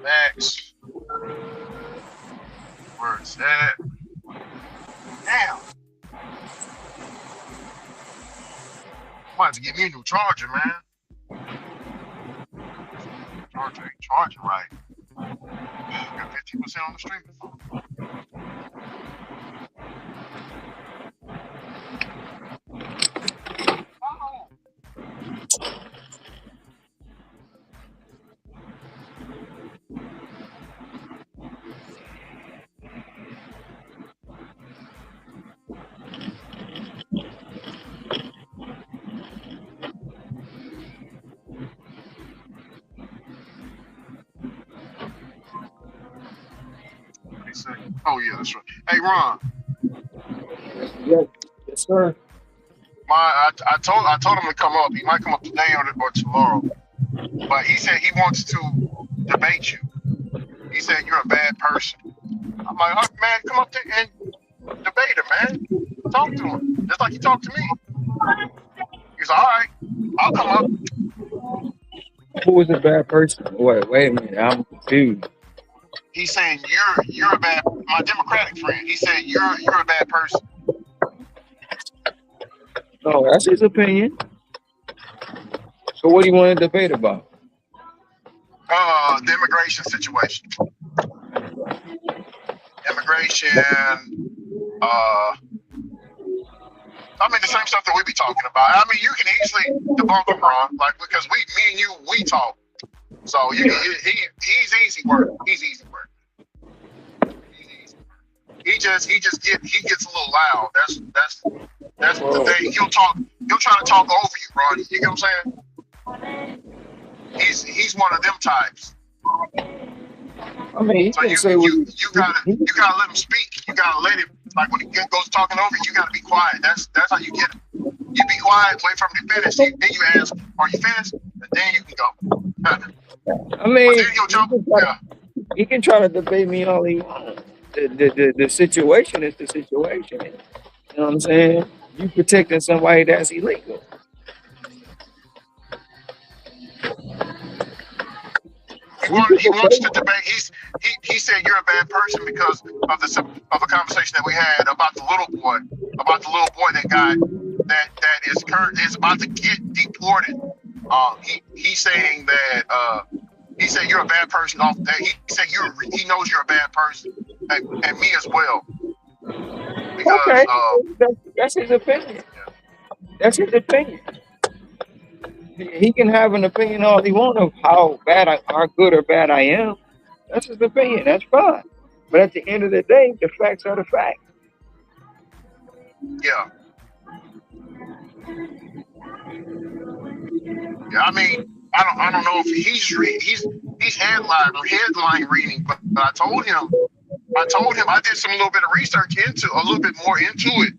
Max. Where's that? Damn. I'm about to get me a new charger, man. Charger ain't charging right. Got 50% on the streaming phone. Oh yeah, that's right. Hey Ron. Yes, sir. I told him to come up. He might come up today or tomorrow. But he said he wants to debate you. He said you're a bad person. I'm like, oh, man, come up there and debate him, man. Talk to him. Just like he talked to me. He's all right. I'll come up. Who was a bad person? Wait a minute. I'm confused. He's saying you're a bad, my Democratic friend. He said you're a bad person. Oh, that's his opinion. So what do you want to debate about? The immigration situation. Immigration, I mean the same stuff that we be talking about. I mean you can easily debunk him, Ron, like because me and you, we talk. So he's easy work. He's easy work. He gets a little loud. That's the thing. He'll try to talk over you, Ron. You get what I'm saying? He's one of them types. I mean, so you gotta let him speak. You gotta let him, like when he goes talking over you, you gotta be quiet. That's how you get him. You be quiet, wait for him to finish. Then you ask, "Are you finished?" And then you can go. I mean, then he'll jump. He can try to debate me all he wants. The situation is the situation. You know what I'm saying? You protecting somebody that's illegal. He wants to debate. He said you're a bad person because of a conversation that we had about the little boy that is about to get deported. He's saying that he said you're a bad person off that. He said he knows you're a bad person and me as well. Because, okay, that's his opinion. That's his opinion. He can have an opinion all he wants of how good or bad I am. That's his opinion. That's fine. But at the end of the day, the facts are the facts. Yeah. Yeah. I mean, I don't know if he's headline reading, but I told him I did some little bit of research a little bit more into it.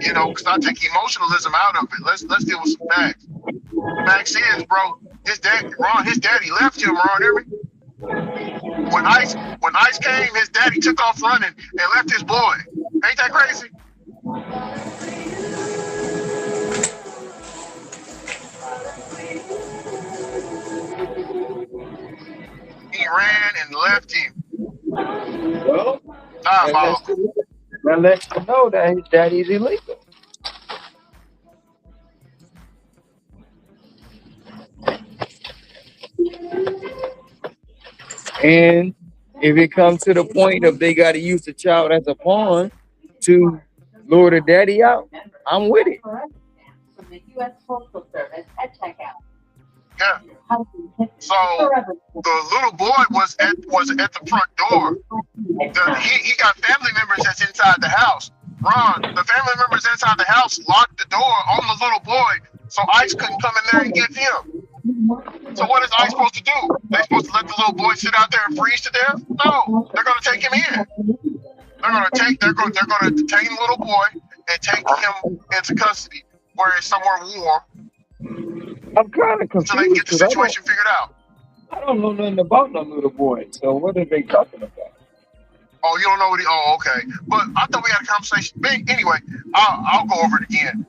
You know, because I take emotionalism out of it. Let's deal with some facts. Facts is, bro, his daddy left him, Ron, hear me? When ICE came, his daddy took off running and left his boy. Ain't that crazy? He ran and left him. Well, that lets you know that his daddy's illegal. And if it comes to the point of they got to use the child as a pawn to lure the daddy out, I'm with it. From the U.S. Postal Service at checkout. Yeah. So the little boy was at the front door. He got family members that's inside the house. Ron, the family members inside the house locked the door on the little boy, so ICE couldn't come in there and get him. So what is ICE supposed to do? They supposed to let the little boy sit out there and freeze to death? No, they're going to take him in. They're going to detain the little boy and take him into custody where it's somewhere warm. I'm kind of until they get confused the because situation figured out. I don't know nothing about no little boy. So what are they talking about? Oh, you don't know what he? Oh, okay. But I thought we had a conversation. But anyway, I'll go over it again.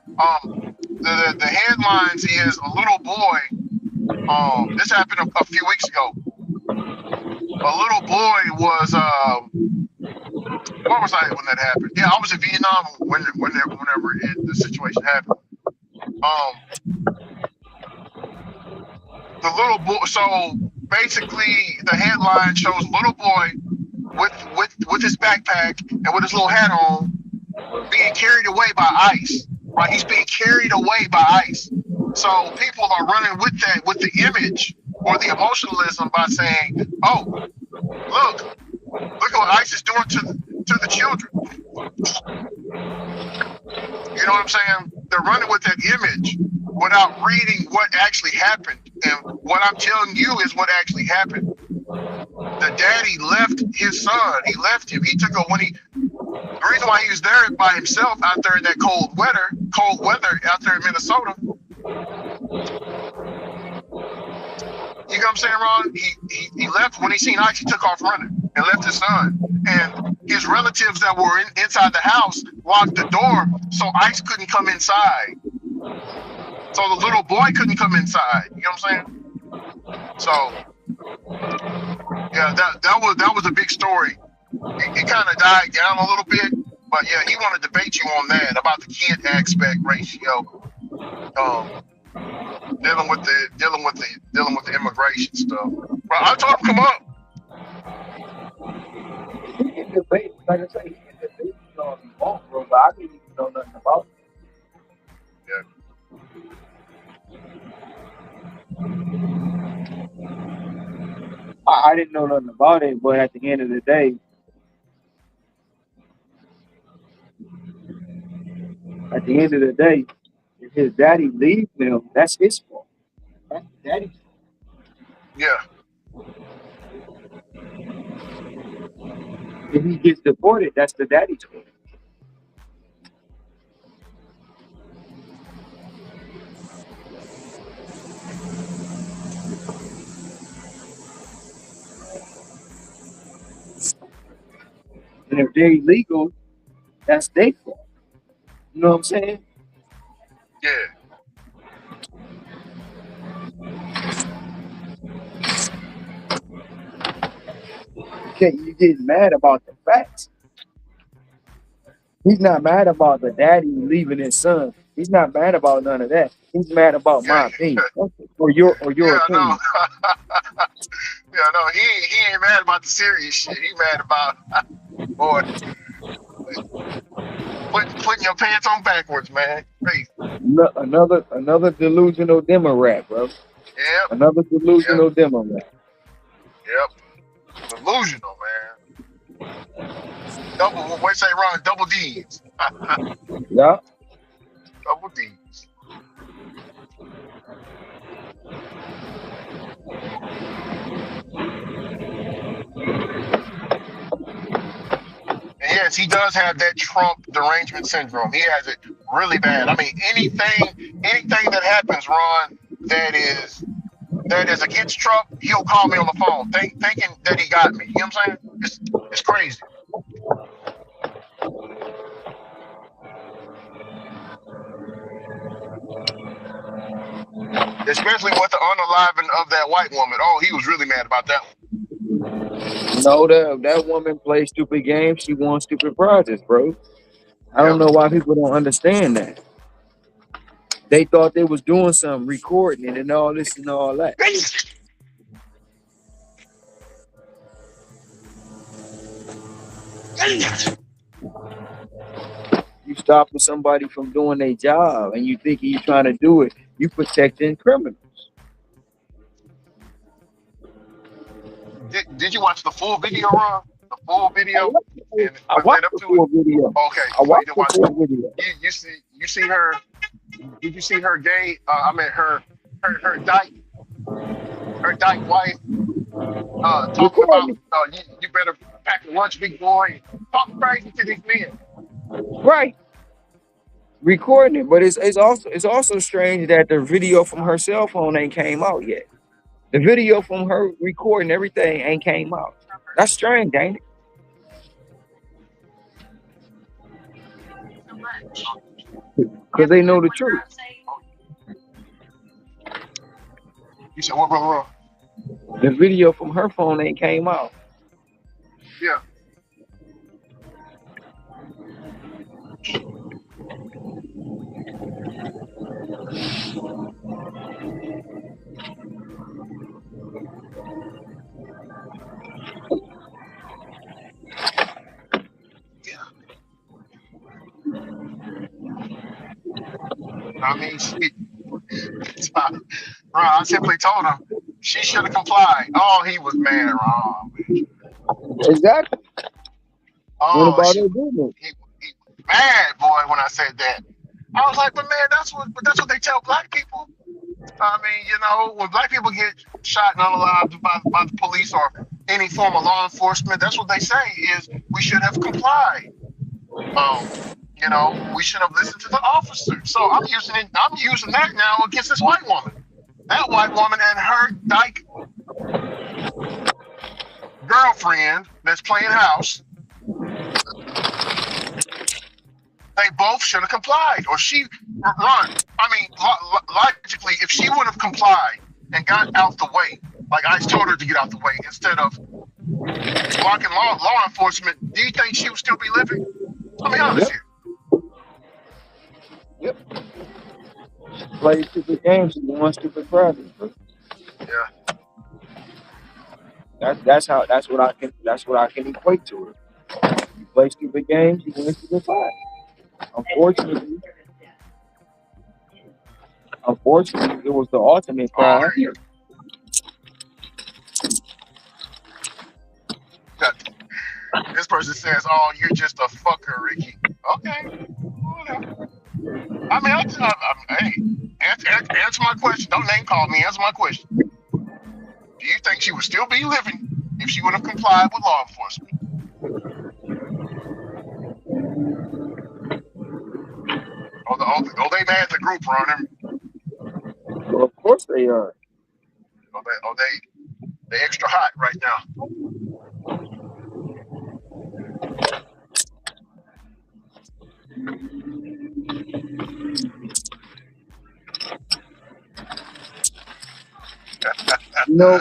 The headlines is a little boy. This happened a few weeks ago. A little boy was where was I when that happened? Yeah, I was in Vietnam whenever the situation happened. The little boy. So basically, the headline shows a little boy with his backpack and with his little hat on, being carried away by ICE. Right, he's being carried away by ICE. So people are running with the image or the emotionalism by saying, "Oh, look what ICE is doing to the children." You know what I'm saying? They're running with that image without reading what actually happened. And what I'm telling you is what actually happened. The daddy left his son. He left him. He took the reason why he was there by himself out there in that cold weather out there in Minnesota. You know what I'm saying, Ron? He left when he seen ICE. He took off running and left his son. And his relatives that were inside the house locked the door so ICE couldn't come inside. So the little boy couldn't come inside. You know what I'm saying? So yeah, that was a big story. It kind of died down a little bit, but yeah, he wanted to debate you on that about the kid aspect ratio, dealing with the immigration stuff. But I told him come up. He can debate, like I say, he can debate on both, bro, but I didn't even know nothing about it. I didn't know nothing about it, but at the end of the day, if his daddy leaves him, that's his fault. That's daddy's fault. Yeah. If he gets deported, that's the daddy's fault. And if they're illegal, that's their fault. You know what I'm saying? Yeah. Okay, you getting mad about the facts. He's not mad about the daddy leaving his son. He's not mad about none of that. He's mad about my opinion or your opinion. No. Yeah, no, he ain't mad about the serious shit. He mad about boy putting your pants on backwards, man. Crazy. Another delusional Democrat, bro. Yep. Another delusional Democrat. Yep. Delusional, man. What say, Ron? Double D's. Yeah. Double D's. And yes, he does have that Trump derangement syndrome. He has it really bad. I mean, anything that happens, Ron, that is against Trump, he'll call me on the phone, thinking that he got me. You know what I'm saying? It's crazy. Especially with the unaliving of that white woman. Oh, he was really mad about that one. No, that woman plays stupid games. She won stupid prizes, bro. I don't know why people don't understand that. They thought they was doing something, recording it and all this and all that. You stopping somebody from doing their job and you thinking you're trying to do it, you protecting criminals. Did you watch the full video, Ron? The full video? I watched the full video. Okay. I watched the full video. You see her? Did you see her gay? Her dyke wife talking about you better pack your lunch, big boy. Talk crazy to these men. Right. recording it. But it's also strange that the video from her cell phone ain't came out yet. The video from her recording everything ain't came out. That's strange, ain't it? Because they know the truth. You said what, brother? The video from her phone ain't came out. Yeah. I mean, I simply told him she should have complied. Oh, he was mad, Ron. Exactly. Oh, what about he mad, boy, when I said that. I was like, but man, that's what they tell black people. I mean, you know, when black people get shot and unalived by the police or any form of law enforcement, that's what they say is we should have complied. You know, we should have listened to the officer. So I'm using that now against this white woman. That white woman and her dyke girlfriend that's playing house. They both should have complied. Or logically, if she would have complied and got out the way, like I told her to get out the way, instead of blocking law enforcement, do you think she would still be living? I'll be honest here. Yep. Play stupid games and one stupid practice, bro. Yeah. That's what I can equate to it. You play stupid games, you win stupid fights. Unfortunately, it was the ultimate crime. This person says, "Oh, you're just a fucker, Ricky." Okay, whatever. I mean, hey, answer my question. Don't name call me. Answer my question. Do you think she would still be living if she would have complied with law enforcement? Oh, they mad at the group, Ron. Well, of course they are. They extra hot right now. No.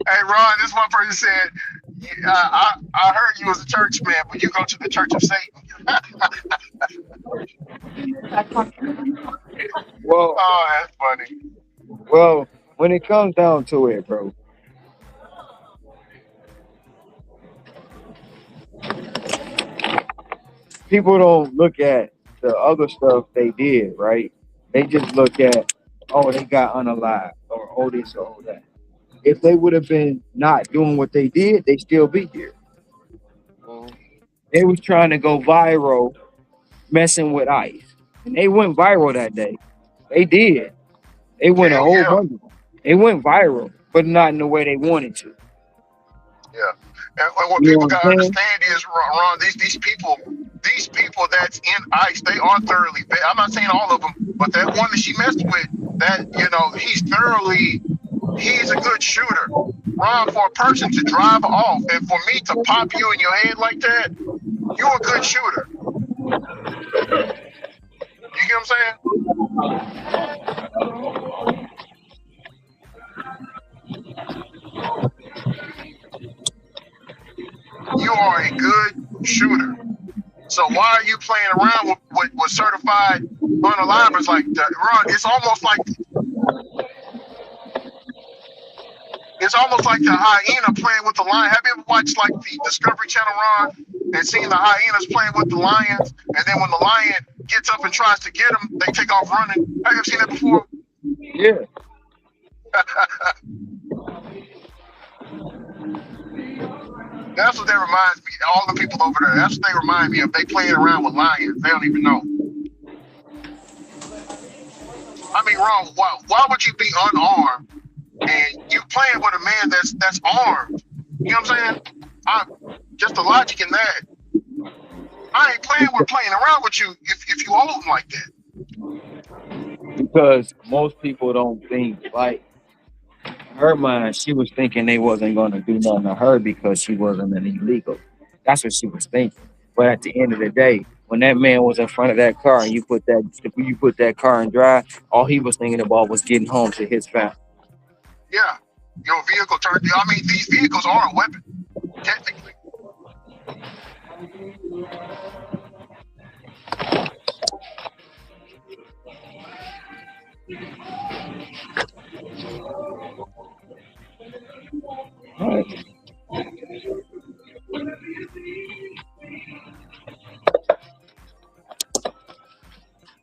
Hey, Ron, this one person said, I heard you was a church man, but you go to the Church of Satan. Well, oh, that's funny. Well, when it comes down to it, bro, people don't look at the other stuff they did, right? They just look at, oh, they got unalived, or oh, this or that. If they would have been not doing what they did, they still be here. They was trying to go viral, messing with ICE, and they went viral that day. They did. They went a whole bunch. They went viral, but not in the way they wanted to. Yeah. And what people gotta understand is, Ron, these people that's in ICE, they are thoroughly bad. I'm not saying all of them, but that one that she messed with, that, you know, he's a good shooter. Ron, for a person to drive off and for me to pop you in your head like that, you're a good shooter. You get what I'm saying? You are a good shooter. So why are you playing around with certified unalivers like that? Ron, it's almost like the hyena playing with the lion. Have you ever watched like the Discovery Channel, Ron, and seen the hyenas playing with the lions, and then when the lion gets up and tries to get them, they take off running? Have you ever seen that before? Yeah. That's what that reminds me. All the people over there, that's what they remind me of. They playing around with lions. They don't even know. I mean, Ron, why would you be unarmed and you playing with a man that's armed? You know what I'm saying? Just the logic in that. I ain't playing around with you if you hold him like that. Because most people don't think like her mind. She was thinking they wasn't going to do nothing to her because she wasn't an illegal. That's what she was thinking. But at the end of the day, when that man was in front of that car and you put that car in drive, all he was thinking about was getting home to his family. Yeah, your vehicle turned. I mean, these vehicles are a weapon, technically. All right.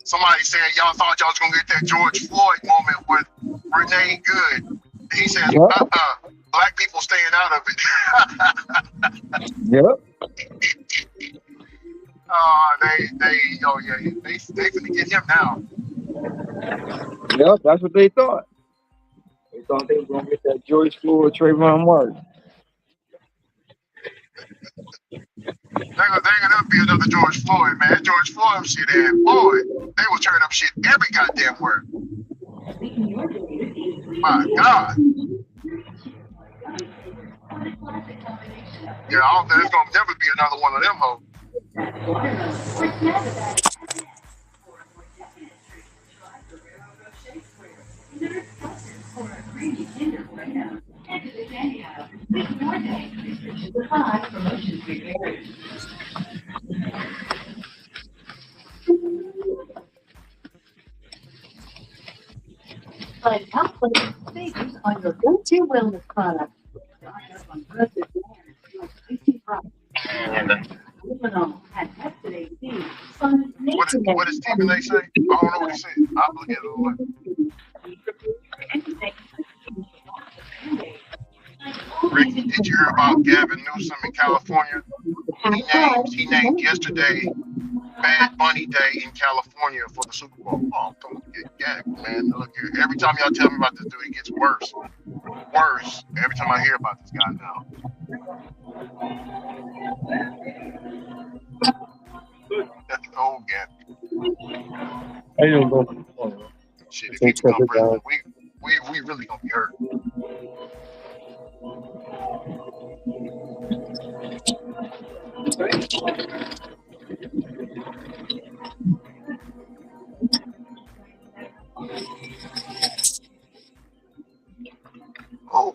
Somebody said y'all thought y'all was gonna get that George Floyd moment with Renee Good. He said, black people staying out of it. Yep. They finna get him now. Yep, that's what they thought. They thought they were gonna get that George Floyd, Trayvon Martin. There gonna be another George Floyd, man. George Floyd shit, and boy, they will turn up shit every goddamn word. My God. Yeah, I don't think there's gonna never be another one of them hoes. Find calculated savings on your go-to wellness product. Stock up on Progressive brands like tasty products. Luminol and Peptidase C. What did Stephen A say? I don't know what he said. I'll look at it away. Rick, did you hear about Gavin Newsom in California? He named yesterday Bad Bunny Day in California for the Super Bowl. Oh, don't get gagged, man. Look here. Every time y'all tell me about this dude, it gets worse. Worse. Every time I hear about this guy now. That's the old Gavin. I don't know. Shit, if he become president, we really gonna be hurt. Oh.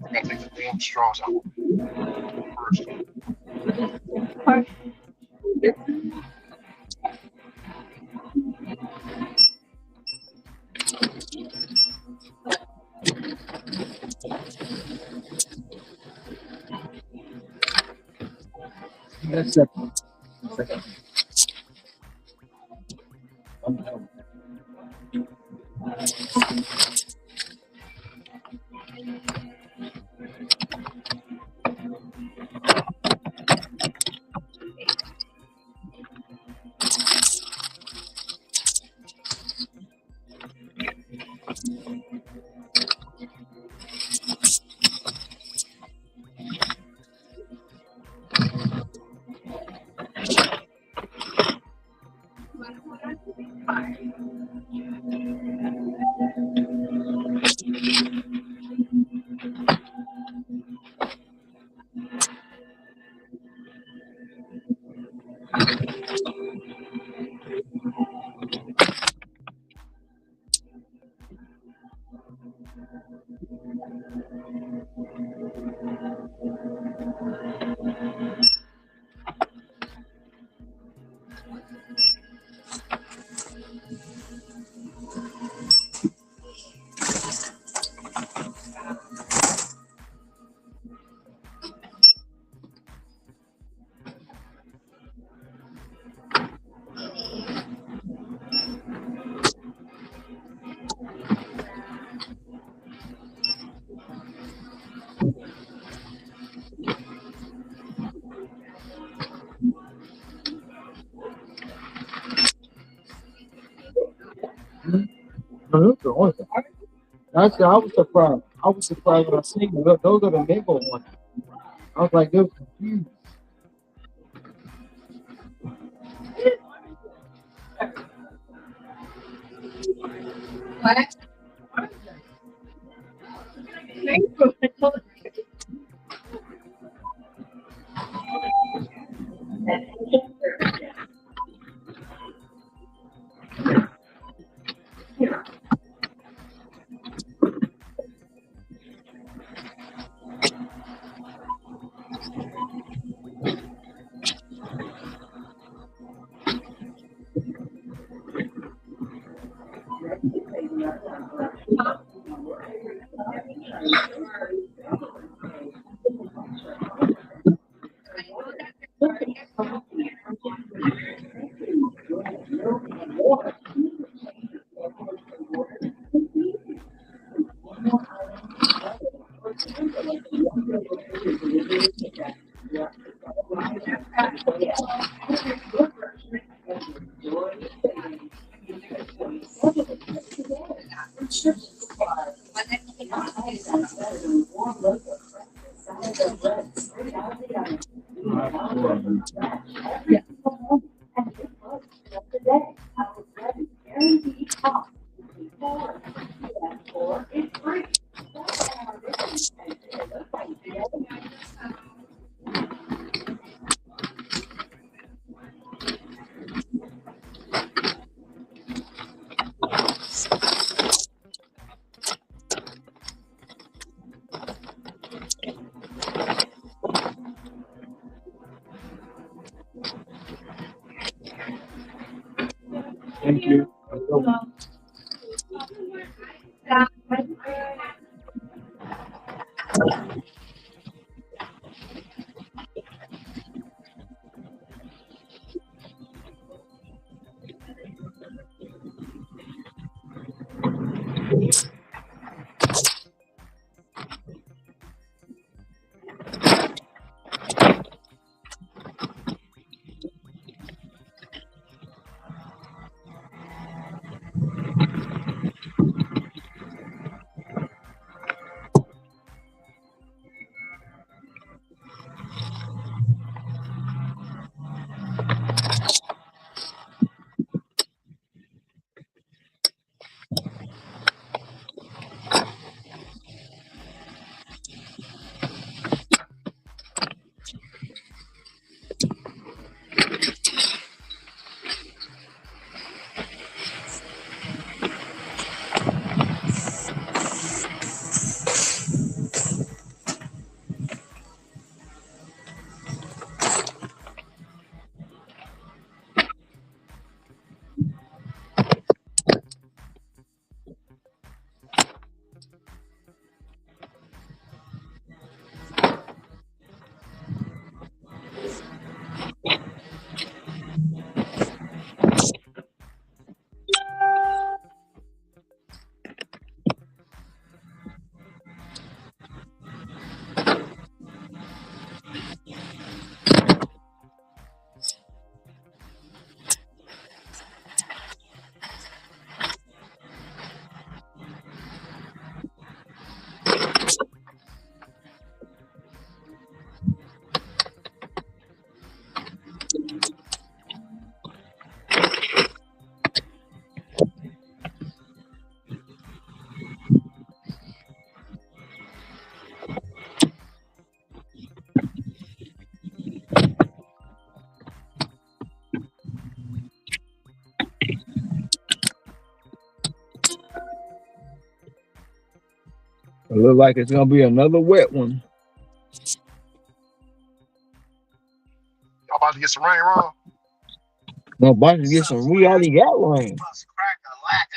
I gotta take the damn straws out first. That's it. Actually, I was surprised. I was surprised when I seen them. Those are the nigga ones. I was like, they're confused. Thank you. It look like it's gonna be another wet one. Y'all about to get some rain, Ron? No, about to get some. We already got rain.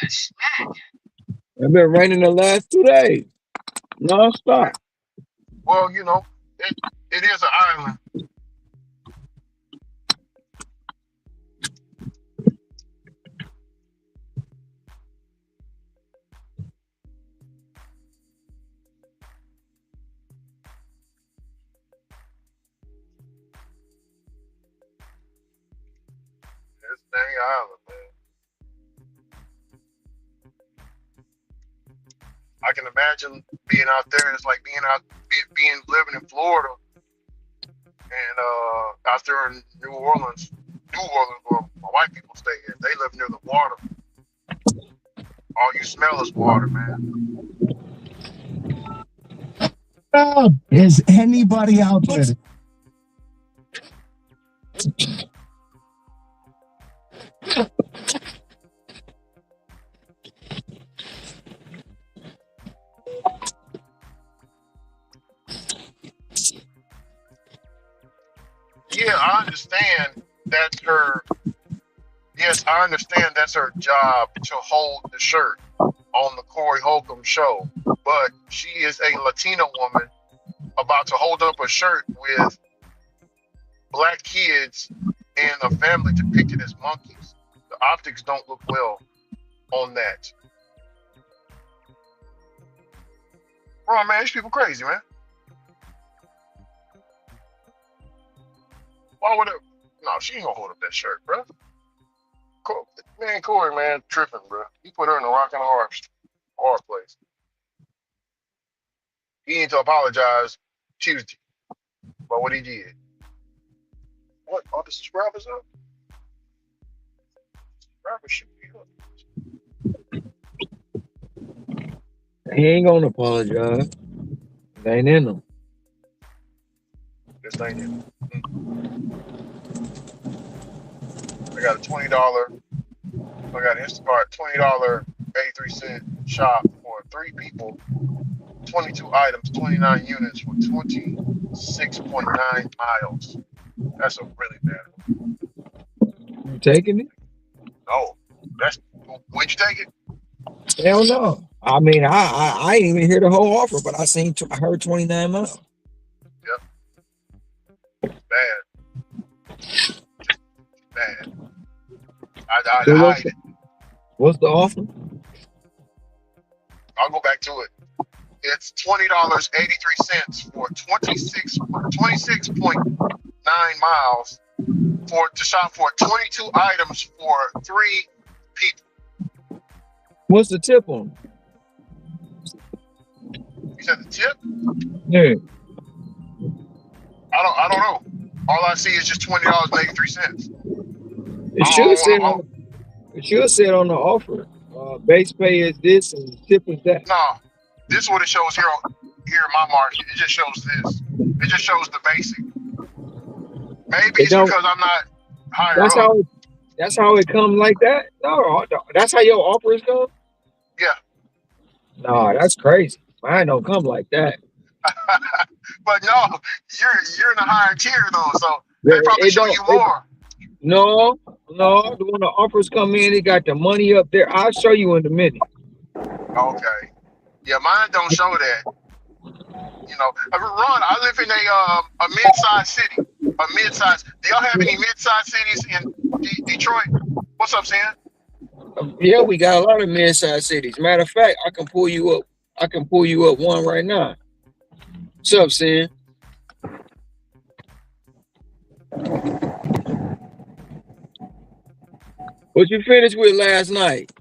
It's been raining the last 2 days, non-stop. Well, you know, it is an island. It's a dang island, man. I can imagine being out there. It's like being living in Florida and out there in New Orleans, where my white people stay in. They live near the water. All you smell is water, man. Oh, is anybody out there? Yeah, I understand that's her. Yes, I understand that's her job to hold the shirt on the Corey Holcomb show. But she is a Latina woman about to hold up a shirt with black kids and a family depicted as monkeys. The optics don't look well on that. Bro, man, these people crazy, man. Why would it? No, she ain't gonna hold up that shirt, bro. Man, Corey, man, tripping, bro. He put her in a rock and a hard place. He need to apologize Tuesday for what he did. What? Are the subscribers up? Subscribers should be up. He ain't gonna apologize. It ain't in him. This ain't it. I got a $20. I got an Instacart $20.83 shop for 3 people, 22 items, 29 units for 26.9 miles. That's a really bad one. You taking it? Oh, would you take it? Hell no. I mean, I didn't even hear the whole offer, but I heard 29 miles. Yep. Bad. Bad. What's the offer? I'll go back to it. It's $20.83 for 26.9 miles to shop for 22 items for 3 people. What's the tip on? You said the tip? Yeah. I don't know. All I see is just $20.83. It should say on the offer. Base pay is this and tip is that. No, this is what it shows here in my market. It just shows this. It just shows the basic. Maybe it's because I'm not higher up. That's how it comes like that? No, that's how your offers come? Yeah. No, that's crazy. Mine don't come like that. But no, you're in a higher tier though, so they probably show you more. No. When the offers come in, they got the money up there. I'll show you in a minute. Okay. Yeah, mine don't show that. You know, Ron, I live in a mid-sized city. A mid-sized. Do y'all have any mid-sized cities in Detroit? What's up, Sam? Yeah, we got a lot of mid-sized cities. Matter of fact, I can pull you up one right now. What's up, Sam? What you finished with last night?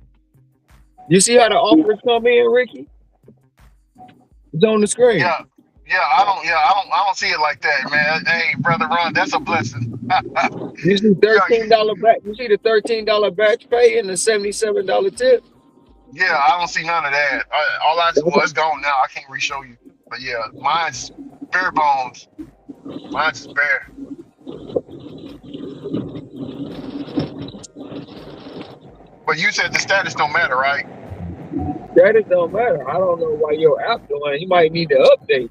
You see how the offers come in, Ricky? It's on the screen. Yeah, I don't see it like that, man. Hey, brother Ron, that's a blessing. You see $13 back. You see the $13 batch pay and the $77 tip. Yeah, I don't see none of that. It's gone now. I can't re-show you. But yeah, mine's bare bones. Mine's is bare. But you said the status don't matter, right? Status don't matter. I don't know why your app doing. You might need to update.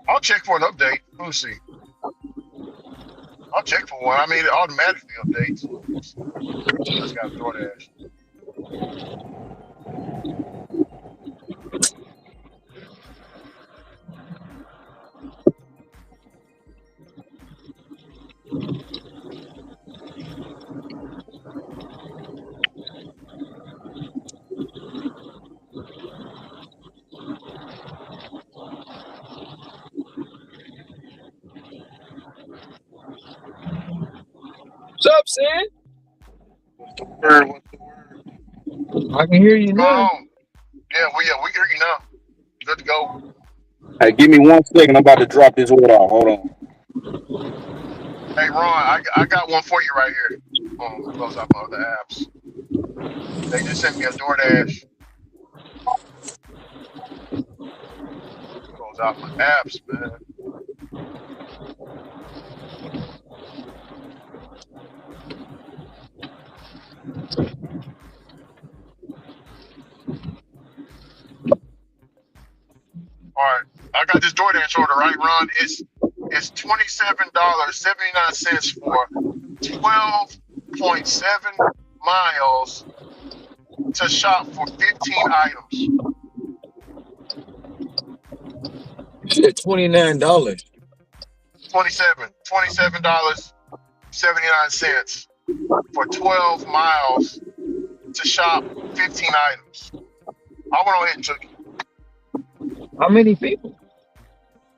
I'll check for an update. Let me see. I'll check for one. I mean, it automatically updates. I just got DoorDash. What's up, Sam? I can hear you now. we hear you now. Good to go. Hey, give me 1 second. I'm about to drop this order off. Hold on. Hey Ron, I got one for you right here. Close out my other apps. They just sent me a DoorDash. Close out my apps, man. All right, I got this DoorDash order, right, Ron? It's $27.79 for 12.7 miles to shop for 15 items. You said $29. $27.79 for 12 miles to shop 15 items. I went on ahead and took it. How many people?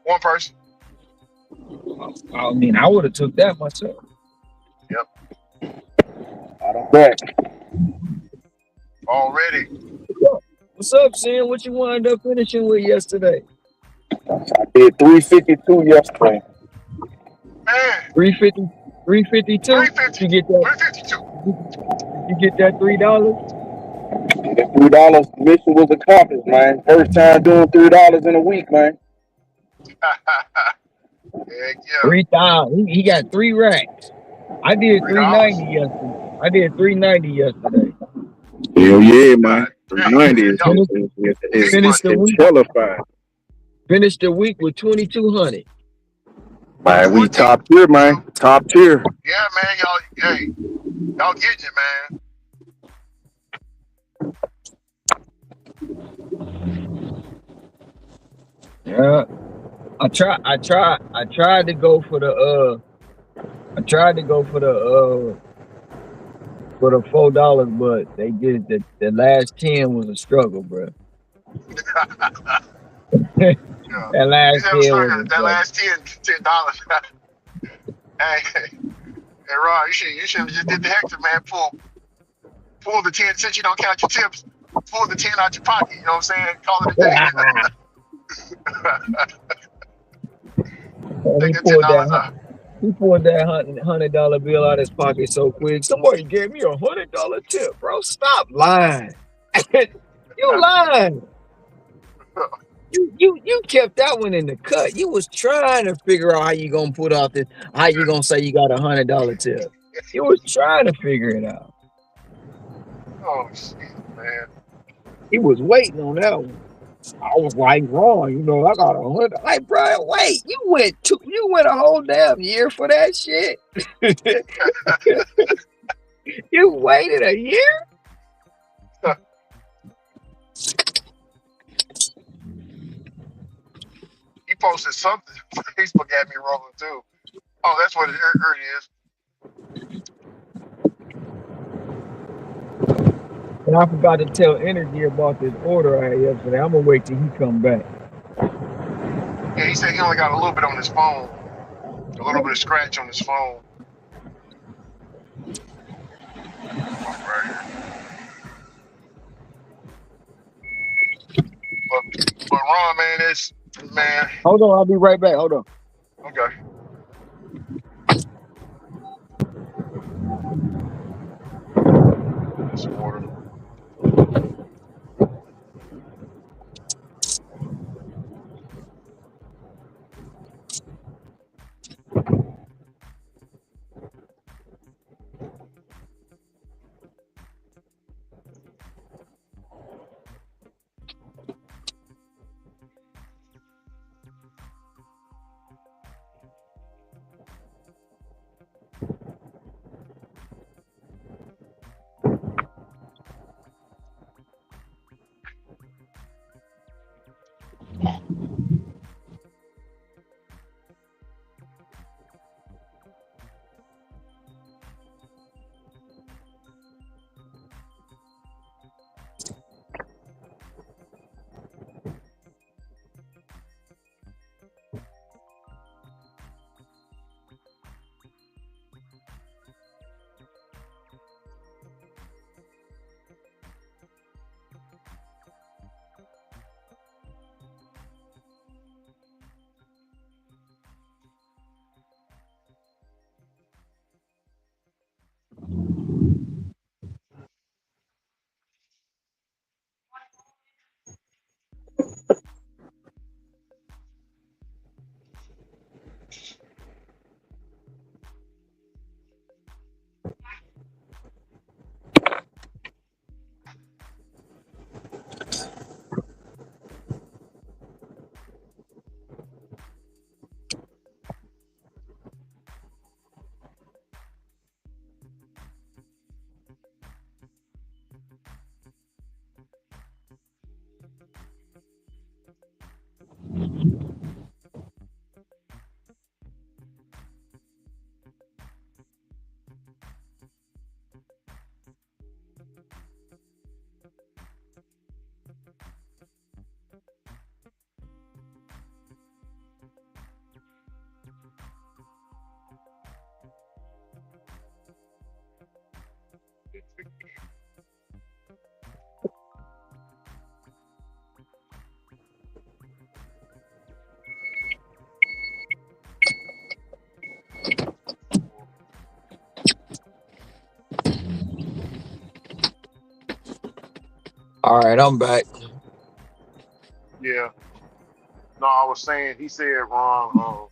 One person. I mean, I would have took that myself. Yep. I don't bet. Already. What's up, Sam? What you wound up finishing with yesterday? I did 352 yesterday. Man. 350, 352? 350. You get that? 352. You get that $3? The $3 mission was accomplished, man. First time doing $3 in a week, man. Heck yeah. 3,000. He got 3 racks. I did $390 yesterday. Hell yeah, man. 390 is Finished the week. terrifying. Finished the week with 2,200. Man, we top tier, man. Top tier. Yeah, man, y'all getting it, man. Yeah. I tried to go for the for the $4, but they did the last 10 was a struggle, bro. That last 10 was a struggle. That last $10. Hey, Ron, you should have just did the Hector, man. Pull the 10 since you don't count your tips. Pull the 10 out your pocket. You know what I'm saying? Call it a day. He pulled that $100 bill out of his pocket so quick. Somebody gave me a $100 tip, bro. Stop lying. You lying. You kept that one in the cut. You was trying to figure out how you gonna put out this. How you gonna say you got a $100 tip? You was trying to figure it out. Oh shit, man. He was waiting on that one. I was like, wrong, you know, I got 100. Like, bro, wait, you went a whole damn year for that shit. You waited a year? He posted something. Facebook had me rolling too. Oh, that's what it is. And I forgot to tell Energy about this order I had yesterday. I'm gonna wait till he come back. Yeah, he said he only got a little bit on his phone. A little bit of scratch on his phone. Right here. But Ron, man, Hold on, I'll be right back. Hold on. Okay. This water. All right, I'm back. Yeah. No, I was saying he said wrong.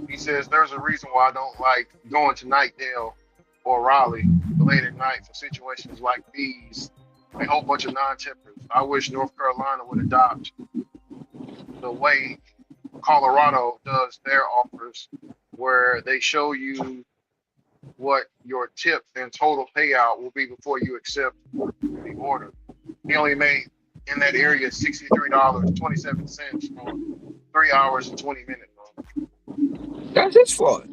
He says there's a reason why I don't like going to Nightdale or Raleigh late at night for situations like these. A whole bunch of non-tippers. I wish North Carolina would adopt the way Colorado does their offers, where they show you what your tip and total payout will be before you accept the order. He only made in that area $63.27 for 3 hours and 20 minutes. That's his fault.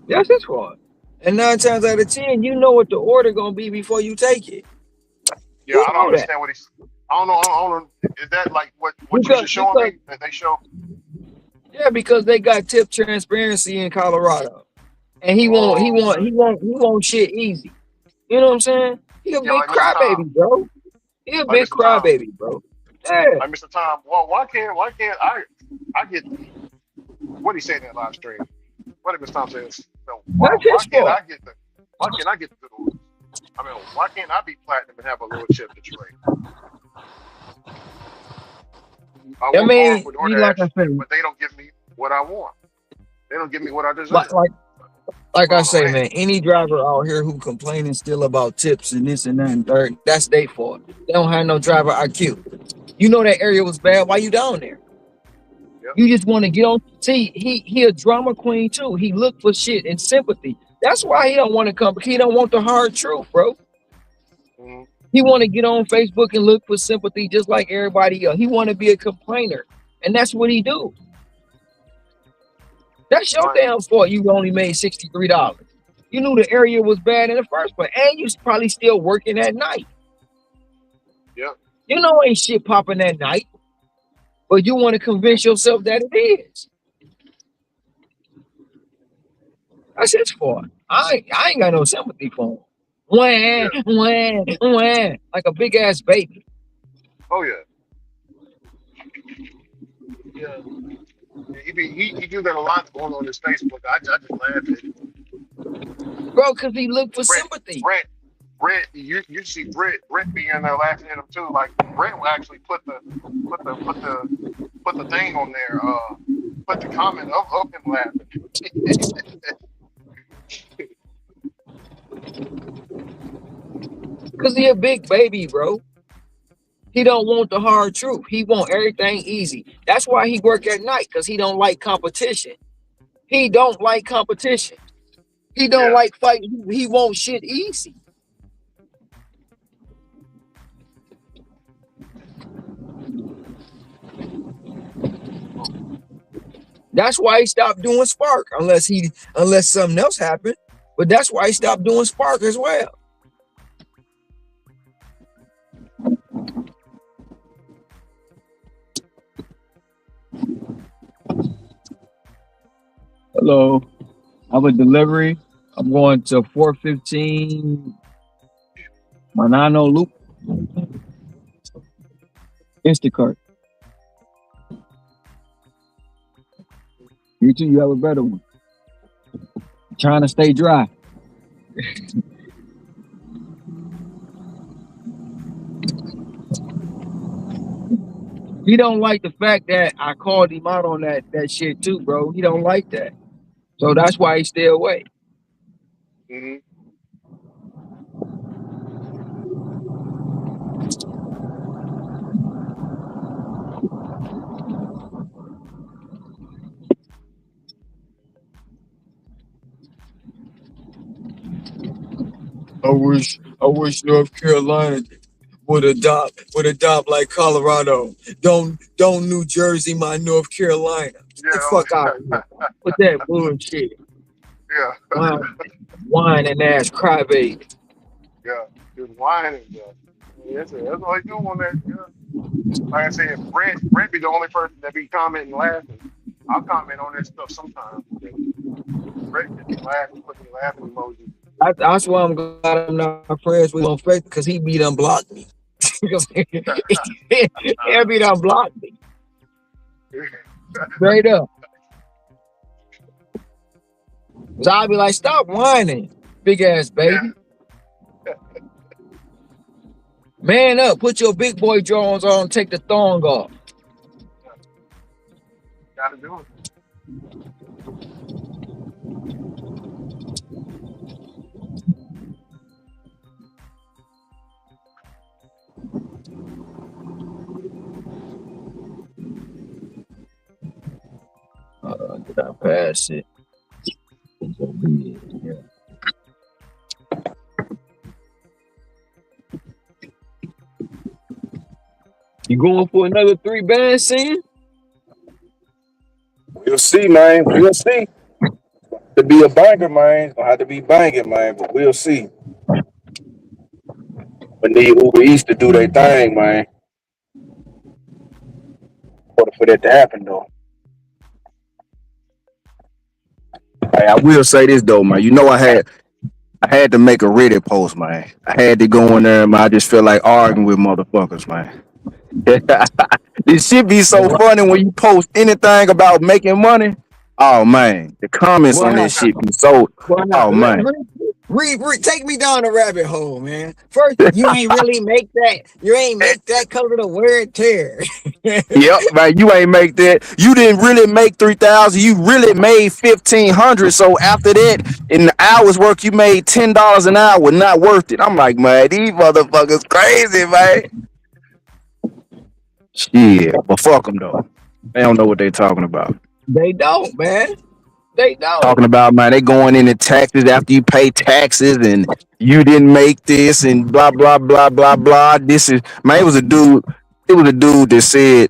That's his fault. And 9 times out of 10, you know what the order gonna be before you take it. Yeah, I don't understand what he's. I don't know. Is that like what you just showing me that they show? Yeah, because they got tip transparency in Colorado, and he won't shit easy. You know what I'm saying? He a big like crybaby, bro. He a big crybaby, bro. Yeah. Like Mr. Tom. Well, why can't I get what he said in that live stream? What did Mr. Tom say? So why can't I get the good orders? I mean, why can't I be platinum and have a little chip to trade? I mean, with DoorDash, like I said, but they don't give me what I want. They don't give me what I deserve. Like I say, man, any driver out here who complaining still about tips and this and that and third, that's their fault. They don't have no driver IQ. You know that area was bad. Why you down there? Yep. You just want to get on. See, he a drama queen too. He look for shit and sympathy. That's why he don't want to come. He don't want the hard truth, bro. Mm-hmm. He want to get on Facebook and look for sympathy just like everybody else. He want to be a complainer, and that's what he do. That's your damn fault. You only made $63. You knew the area was bad in the first place, and you probably still working at night. Yep. You know ain't shit popping at night, but you want to convince yourself that it is. That's his fault. I ain't got no sympathy for him. Wah, like a big ass baby. Oh yeah. Yeah. He do that a lot going on his Facebook. I just laugh at it. Bro, because he looked for sympathy. Brett, you see Brett be in there laughing at him too. Like Brett will actually put the thing on there, put the comment of him laughing. Because he a big baby, bro. He don't want the hard truth. He want everything easy. That's why he work at night, because he don't like competition. He don't like competition. He don't like fighting. He wants shit easy. That's why he stopped doing Spark, unless something else happened. But that's why he stopped doing Spark as well. Hello, I have a delivery. I'm going to 415 Manano Loop. Instacart. You too, you have a better one. I'm trying to stay dry. He don't like the fact that I called him out on that shit too, bro. He don't like that. So that's why he stay away. Mm-hmm. I wish North Carolina would adopt like Colorado. Don't New Jersey my North Carolina. Get the fuck out of here. With that bullshit. Yeah. Whining ass crybaby. Yeah. Just whining. That's all he do on that. Yeah. Like I said, Brent be the only person that be commenting laughing. I'll comment on that stuff sometimes. Brent just be laughing, put the laughing emoji. That's why I'm glad I'm not friends with him on Facebook, because he be done blocked me. He be done blocked me. Straight up. So I'll be like, stop whining, big ass baby. Man up, put your big boy drawers on, take the thong off. Gotta do it. Did I pass it? Yeah. You going for another 3 band scene? We'll see, man. We'll see. To be a banker, man, it's gonna have to be banging, man. But we'll see. But need Uber Eats to do their thing, man. For that to happen, though. Hey, I will say this though, man. You know, I had to make a Reddit post, man. I had to go in there, man. I just feel like arguing with motherfuckers, man. This shit be so funny when you post anything about making money. Oh man, the comments on that shit be so. Oh man. Take me down the rabbit hole, man. First, you ain't really make that. You ain't make that cover the wear and tear. Yep, man. You ain't make that. You didn't really make 3,000. You really made 1,500. So after that, in the hours work, you made $10 an hour. Not worth it. I'm like, man, these motherfuckers crazy, man. Shit, but fuck them though. They don't know what they talking about. They don't, man. They don't. Talking about, man, they going into taxes after you pay taxes and you didn't make this and blah blah blah blah blah. This is, man, it was a dude that said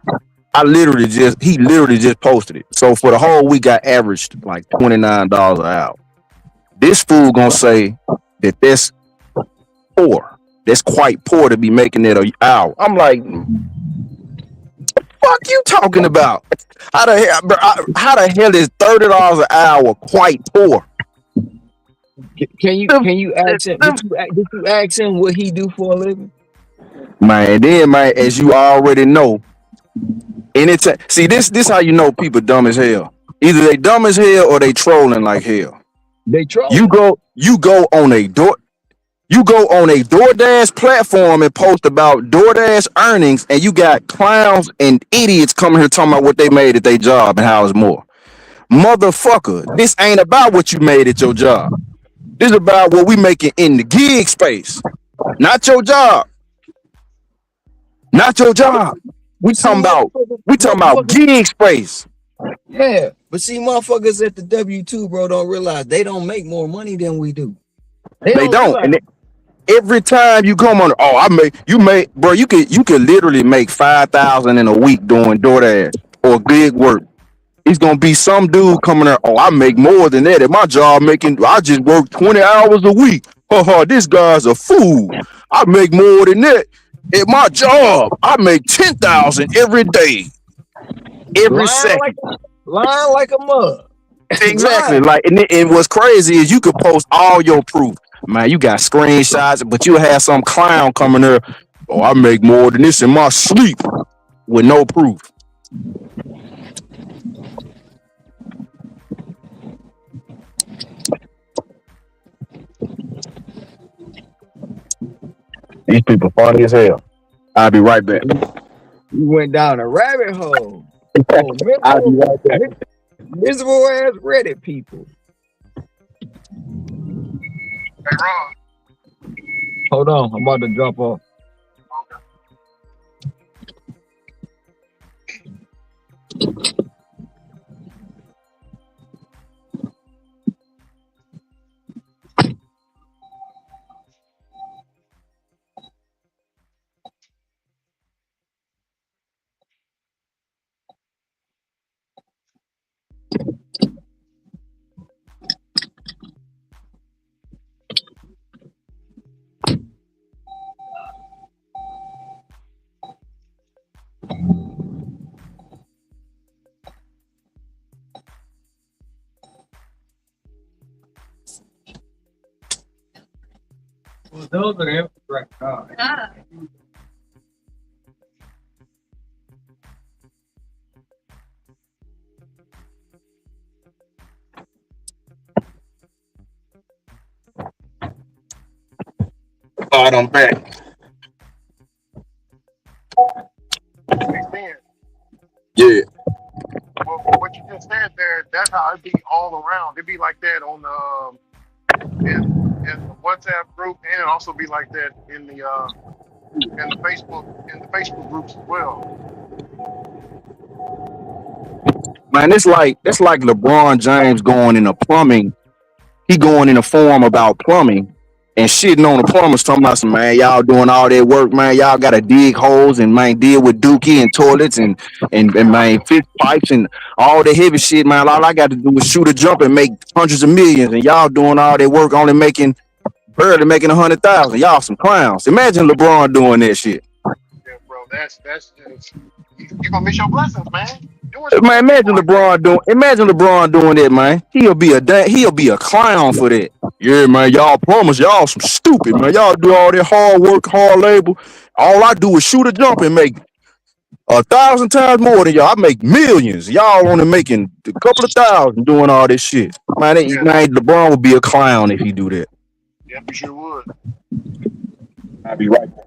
he literally just posted it. So for the whole week I averaged like $29 an hour. This fool gonna say that that's poor. That's quite poor to be making that an hour. I'm like, fuck you talking about? How the hell is $30 an hour quite poor? Can you ask him? Did you ask him what he do for a living? Man, then man, as you already know, anytime. See, this how you know people dumb as hell. Either they dumb as hell or they trolling like hell. They troll. You go on a DoorDash platform and post about DoorDash earnings, and you got clowns and idiots coming here talking about what they made at their job and how it's more. Motherfucker, this ain't about what you made at your job. This is about what we making in the gig space, not your job. Not your job. We talking about gig space. Yeah, but see, motherfuckers at the W2, bro, don't realize they don't make more money than we do. They don't. And every time you come on, bro, you could literally make 5,000 in a week doing DoorDash or gig work. It's gonna be some dude coming there. Oh, I make more than that at my job. I just work 20 hours a week. This guy's a fool. I make more than that at my job. I make 10,000 every day, every second. Lying like a mug. Exactly. Like, and what's crazy is you could post all your proof. Man, you got screenshots, but you have some clown coming there. Oh, I make more than this in my sleep with no proof. These people funny as hell. I'll be right back. You went down a rabbit hole. I'll be right back. Miserable ass Reddit people. Hey, Rob. Hold on, I'm about to drop off. Well, those are incorrect cards. All right, I'm back. Hey, Ben, Yeah. well, what you just said there, that's how it be all around. It be like that on in the WhatsApp group, and it also be like that in the Facebook groups as well. Man, it's like LeBron James going into plumbing. He going in a forum about plumbing and shitting on the plumbers, talking about some, man, y'all doing all that work, man. Y'all gotta dig holes and, man, deal with dookie and toilets and man, fix pipes and all the heavy shit, man. All I got to do is shoot a jump and make hundreds of millions, and y'all doing all that work only barely making 100,000. Y'all some clowns. Imagine LeBron doing that shit. Yeah, bro, that's just you gonna miss your blessings, man. Man, imagine LeBron doing that, man. He'll be a clown for that. Yeah, man, y'all plumbers, y'all some stupid, man. Y'all do all that hard work, hard labor. All I do is shoot a jump and make 1,000 times more than y'all. I make millions. Y'all only making a couple of thousand doing all this shit. Man, man, LeBron would be a clown if he do that. Yeah, you sure would. I'll be right back.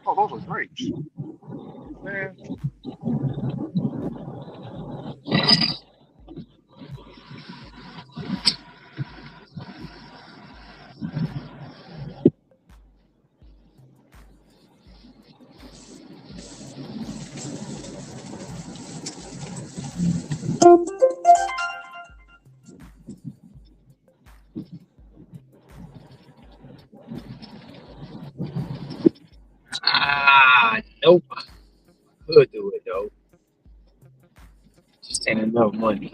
Oh, those are grapes. Man. Nope. Could do it though. Just ain't enough money.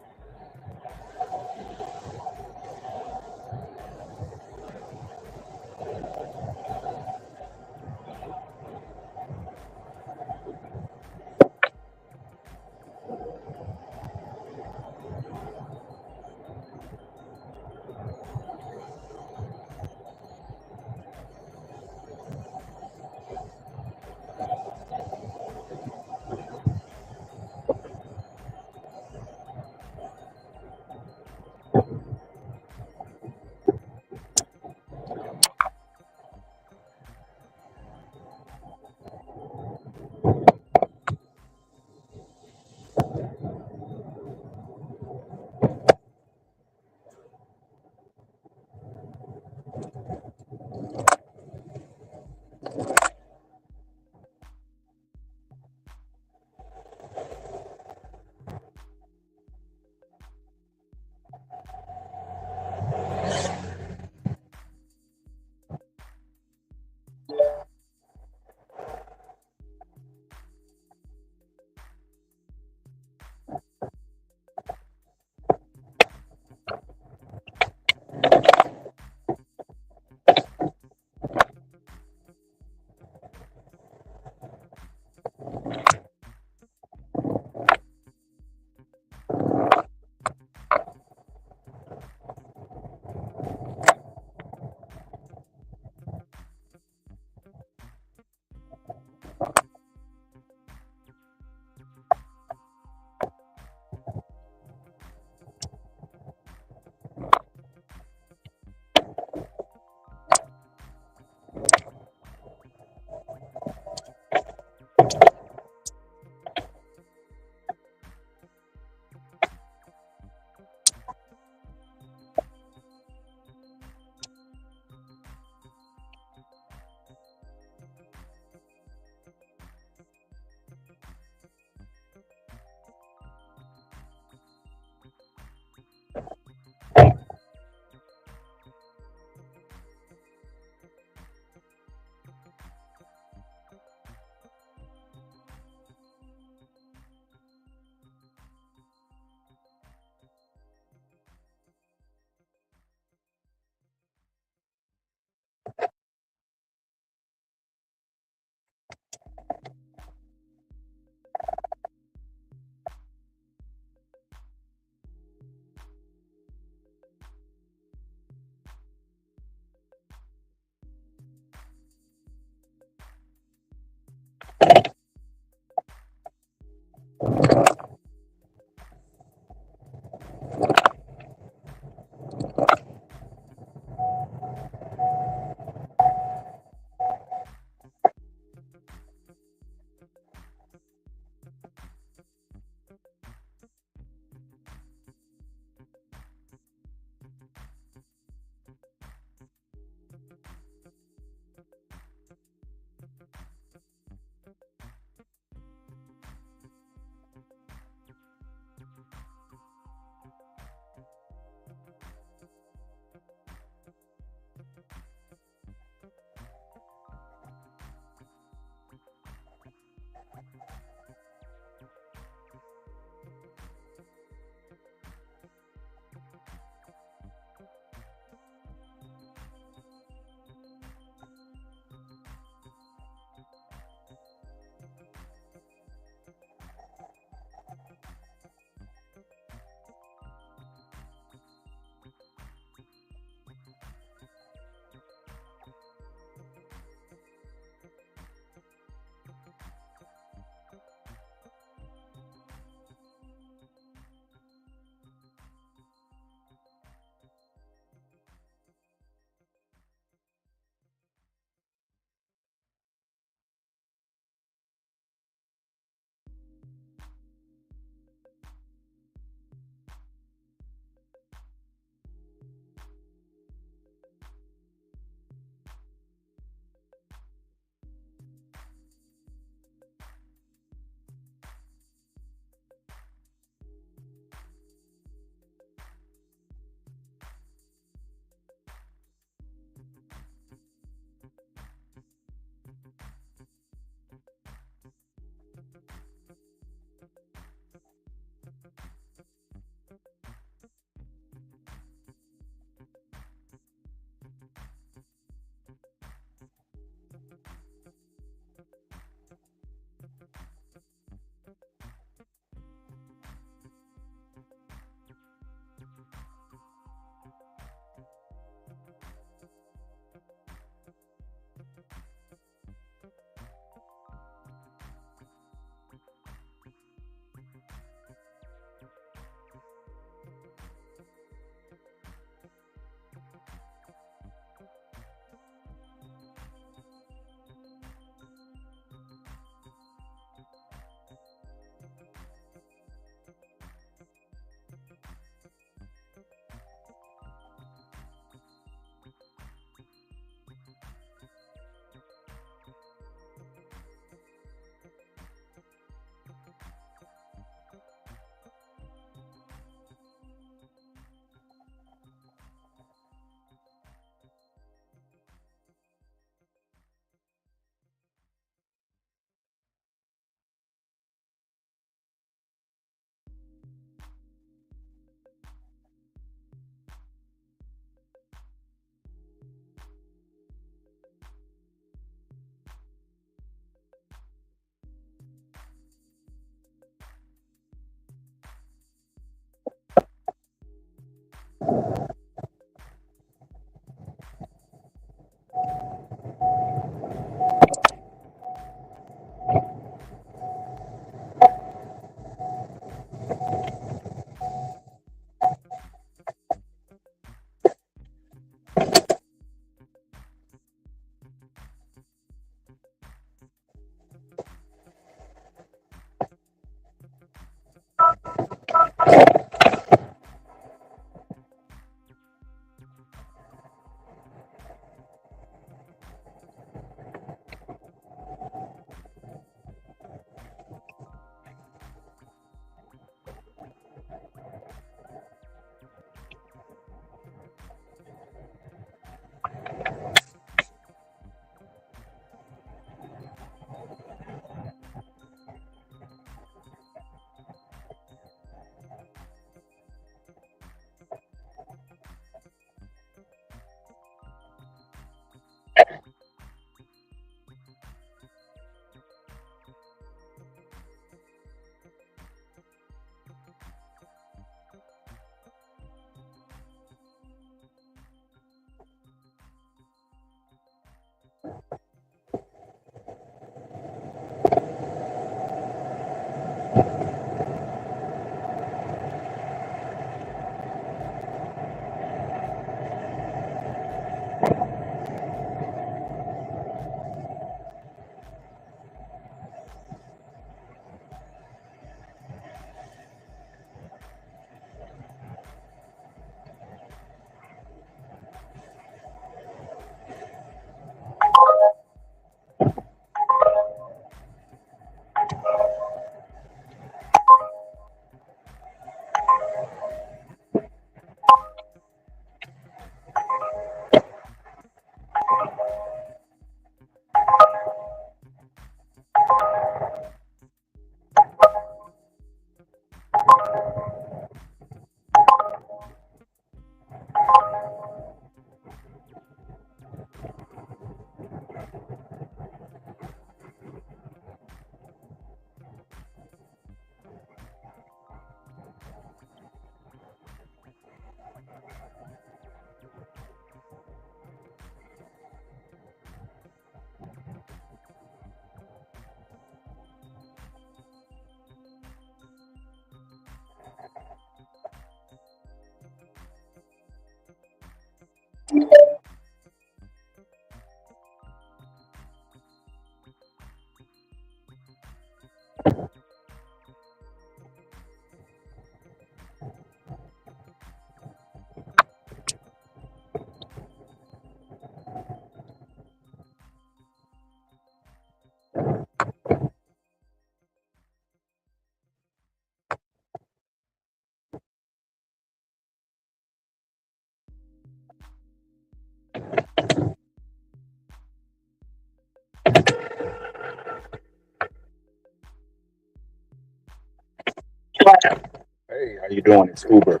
Hey, how you doing? It's Uber.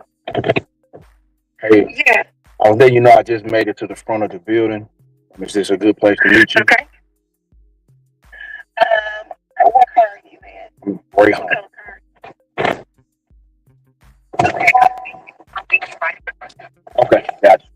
Hey, Yeah. I was letting you know I just made it to the front of the building. Is this a good place to meet you? Okay. What car are you in? Greyhound. What color car? Okay. I'll be right back. Okay, gotcha.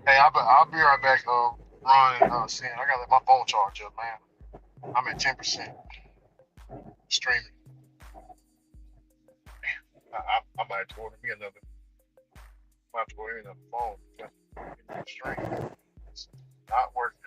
Hey, I'll be right back. Ron and Sin. I gotta let my phone charge up, man. I'm at 10% streaming. I might have to order me another. I might have to order me another phone. Stream. It's not working.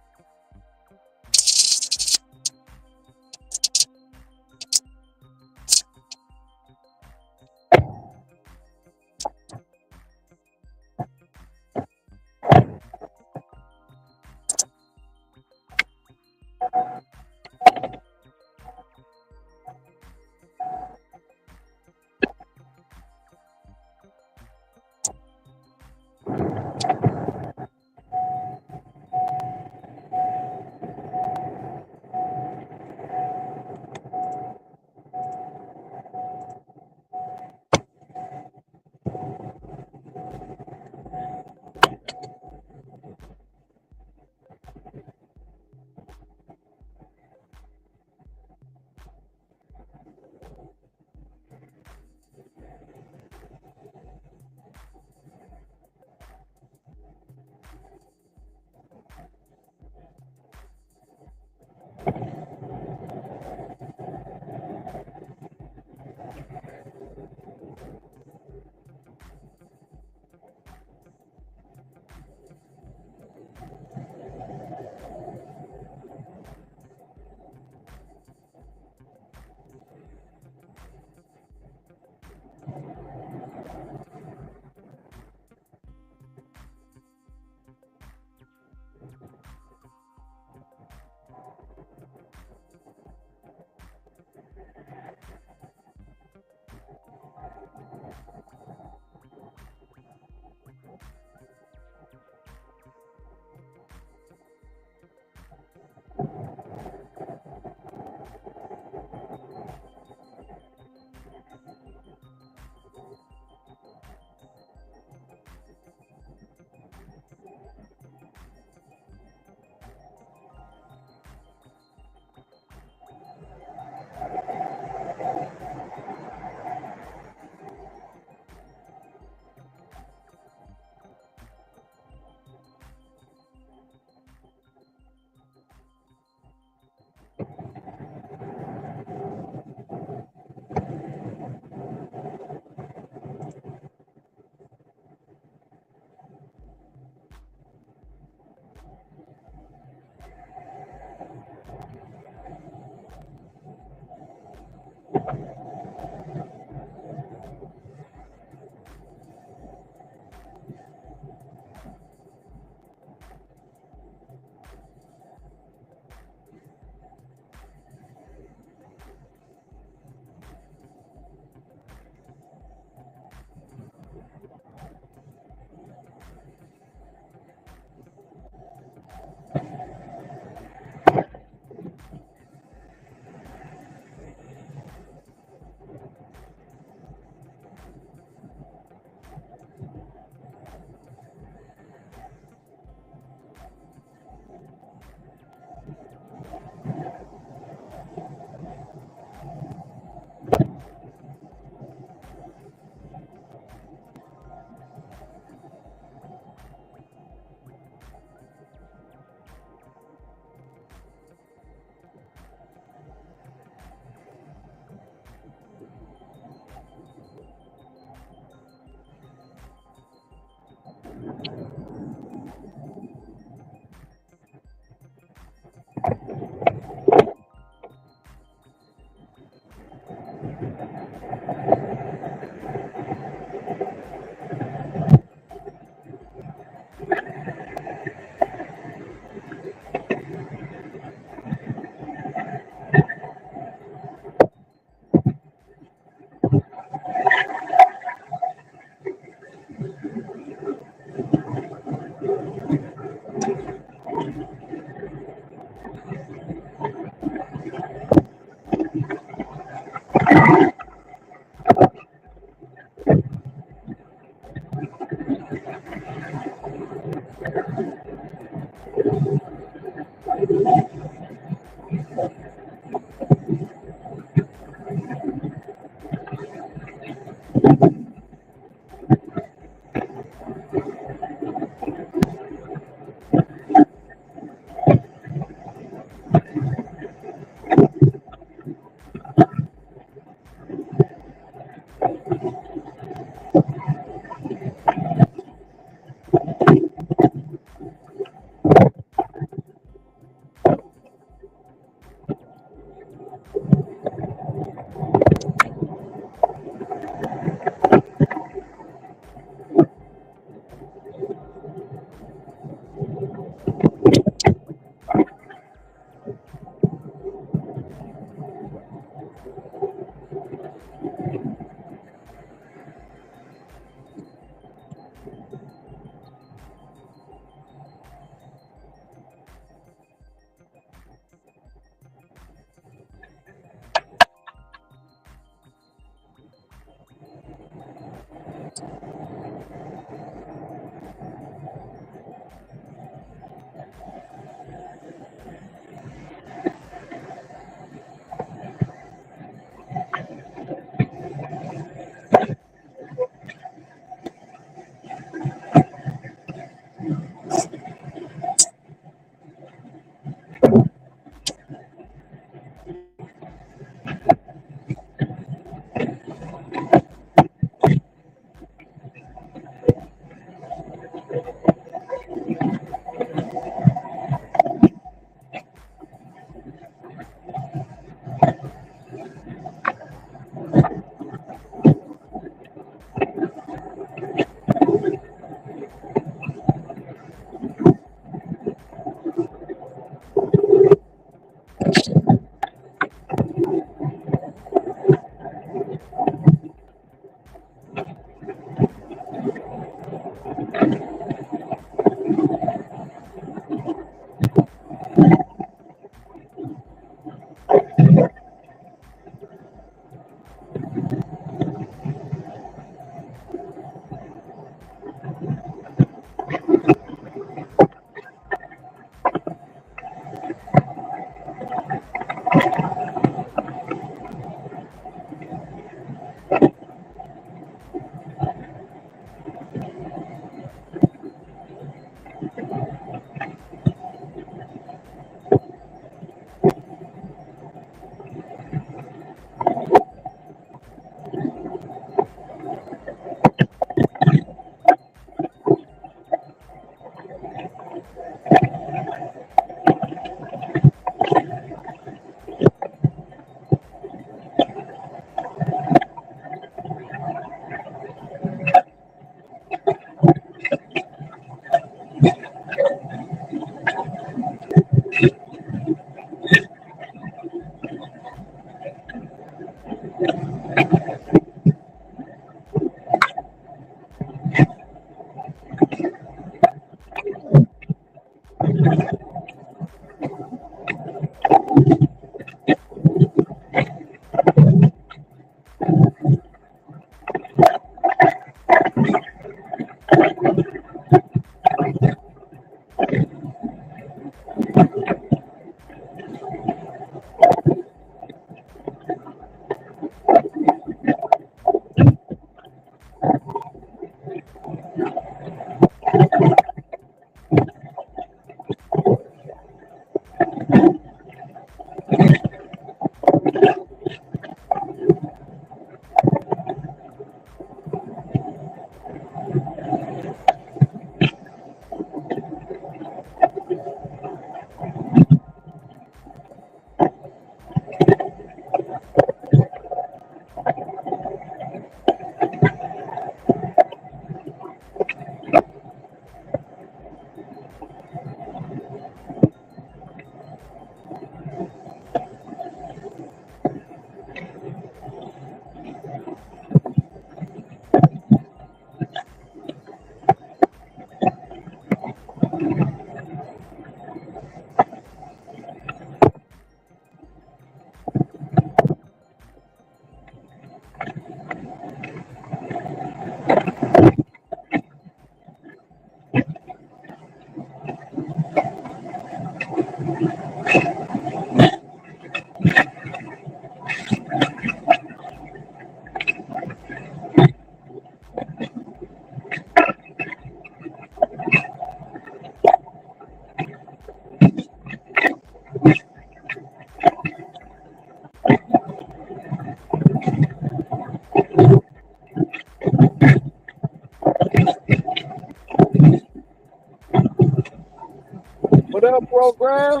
What up, program?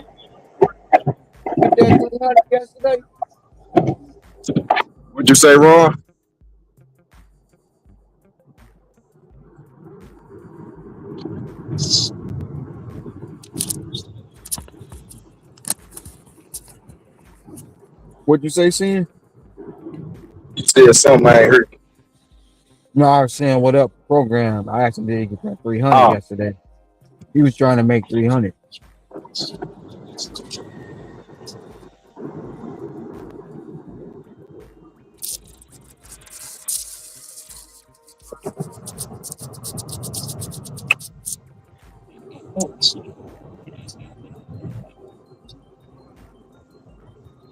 Hit that 300 yesterday. What'd you say, Ron? What'd you say, Sin? You said something I ain't heard. No, I was saying, what up, program? I asked him, did he get that 300 Oh, yesterday? He was trying to make 300.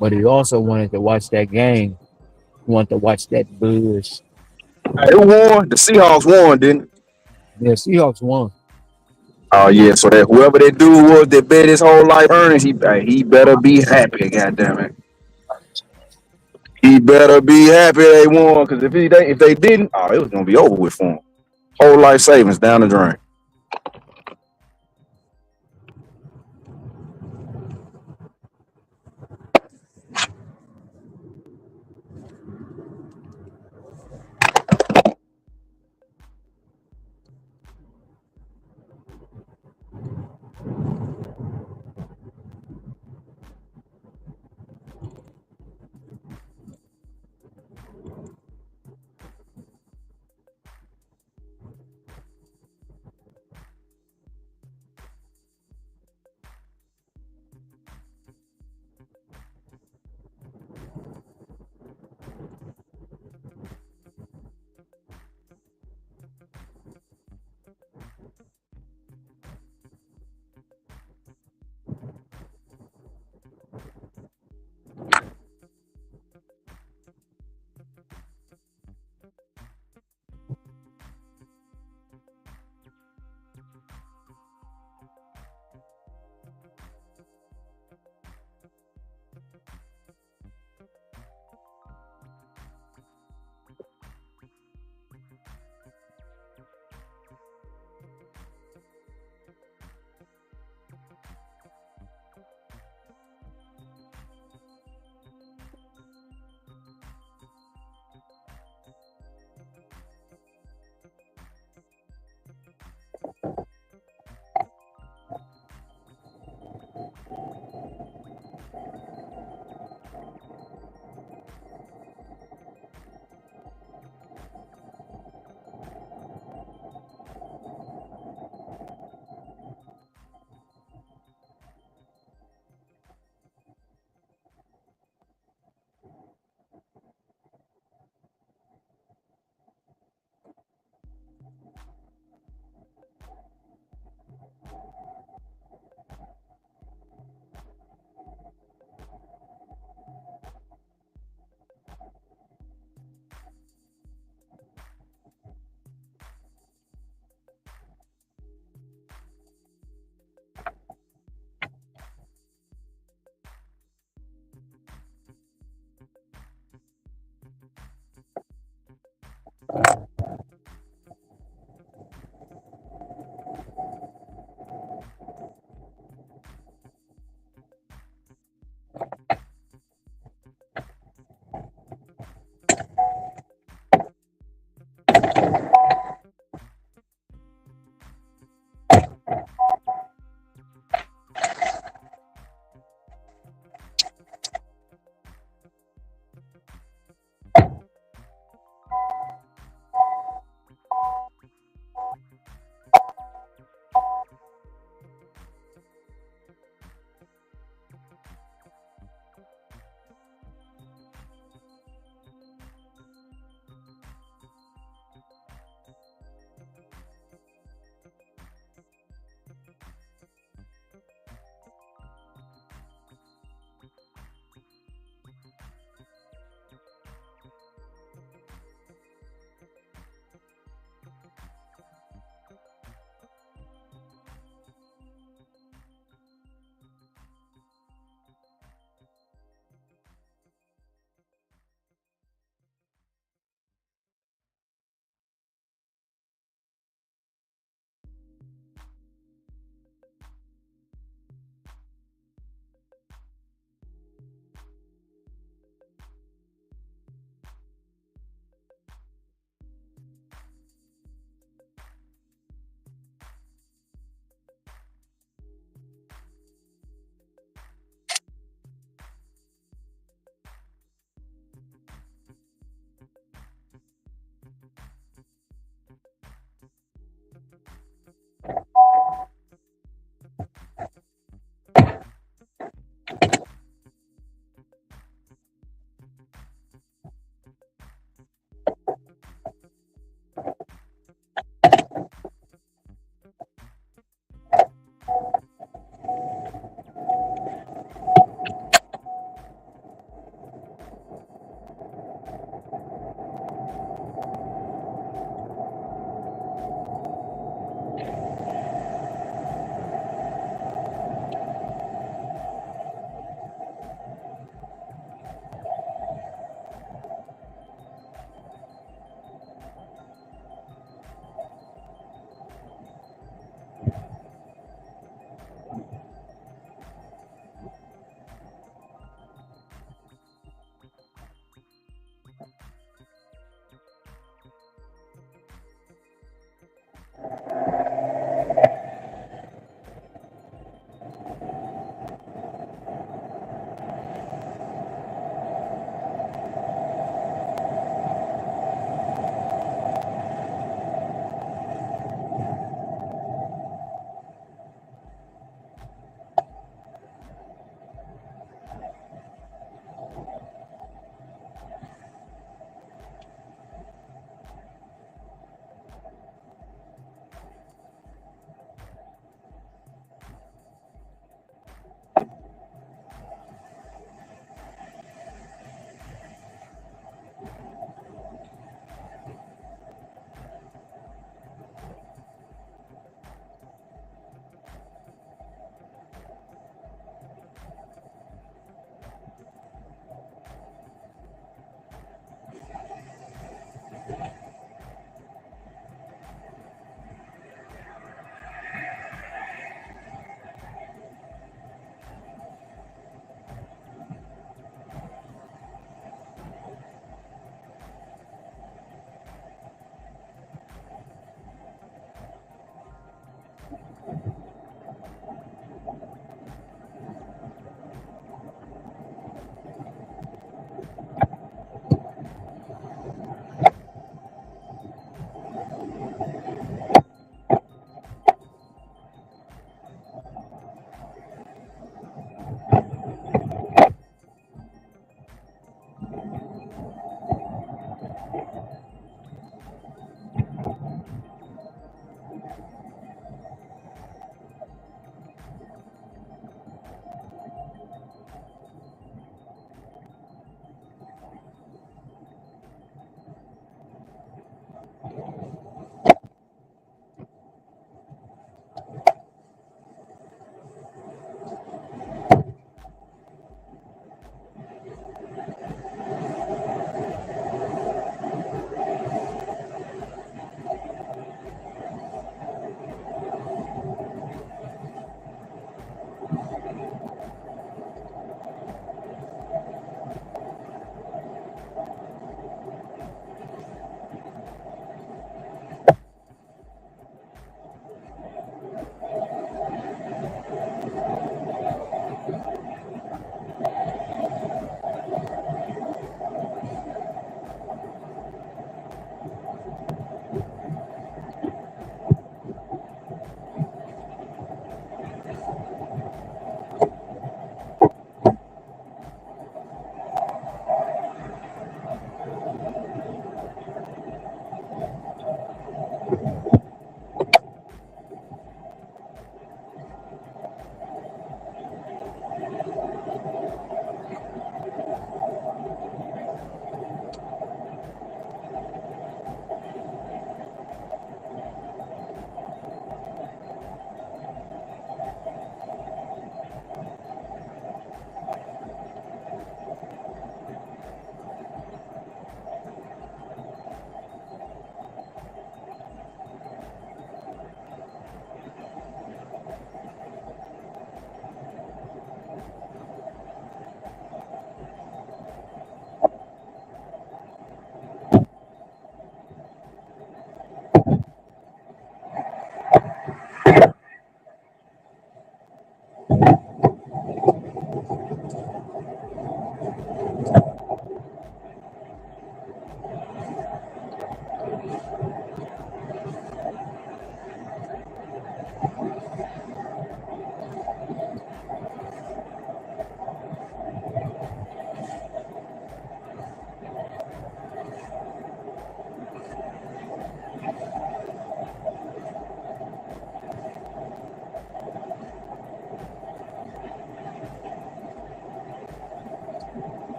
But he also wanted to watch that game. He wanted to watch that buzz. who won? The Seahawks won, didn't it? Yeah, Seahawks won. Oh yeah, so that whoever that dude was that bet his whole life earnings, he better be happy. Goddamn it, he better be happy they won. Because if they didn't, oh, it was gonna be over with for him. Whole life savings down the drain.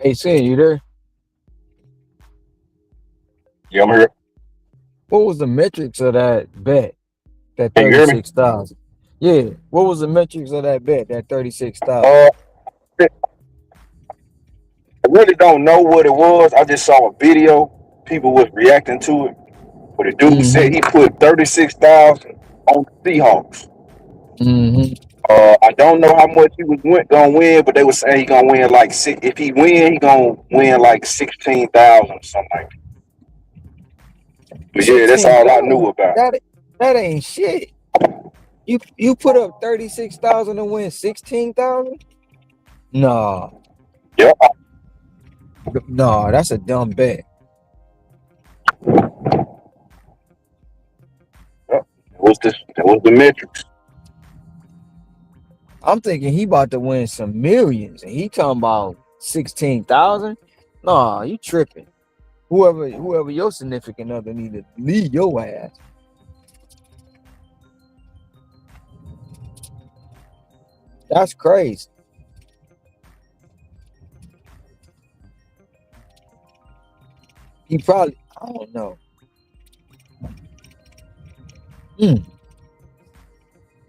Hey, Sin, you there? Yeah, I'm here. What was the metrics of that bet? That Can you hear me? 36,000. Yeah. What was the metrics of that bet? That 36,000. I really don't know what it was. I just saw a video. People was reacting to it. But the dude said he put 36,000 on the Seahawks. I don't know how much he was gonna win, but they were saying he gonna win like six. If he win, he gonna win like 16,000 or something like that. But yeah, that's all I knew about. That ain't shit. You put up 36,000 and win 16,000? No. Yep. No, that's a dumb bet. That was the metrics. I'm thinking he about to win some millions, and he talking about 16,000. Nah, you tripping. Whoever your significant other need to leave your ass. That's crazy. He probably, I don't know.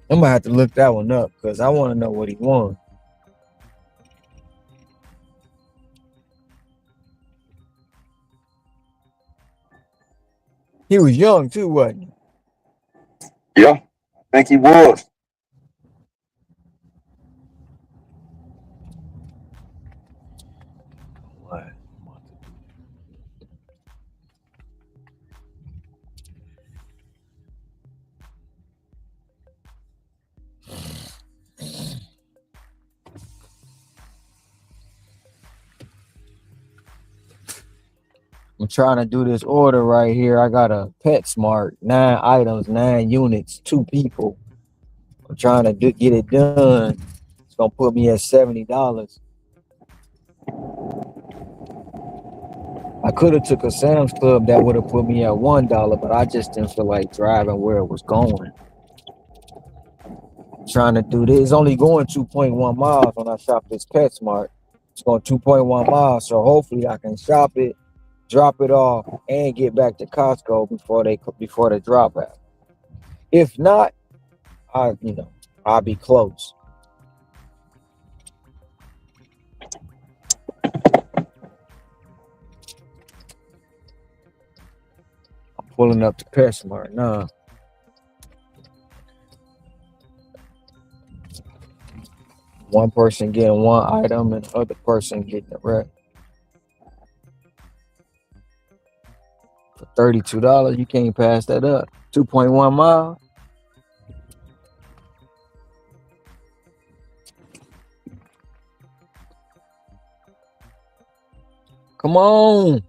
I'm gonna have to look that one up because I want to know what he won. He was young too, wasn't he? Yeah, I think he was. I'm trying to do this order right here. I got a PetSmart, 9 items, 9 units, 2 people. I'm trying to get it done. It's gonna put me at $70. I could have took a Sam's Club that would have put me at $1, but I just didn't feel like driving where it was going. Trying to do this. It's only going 2.1 miles when I shop this PetSmart. It's going 2.1 miles, so hopefully I can shop it drop it off, and get back to Costco before the drop out. If not, I'll be close. I'm pulling up to PetSmart now. One person getting one item and the other person getting the rest. For $32, you can't pass that up. 2.1 miles. Come on.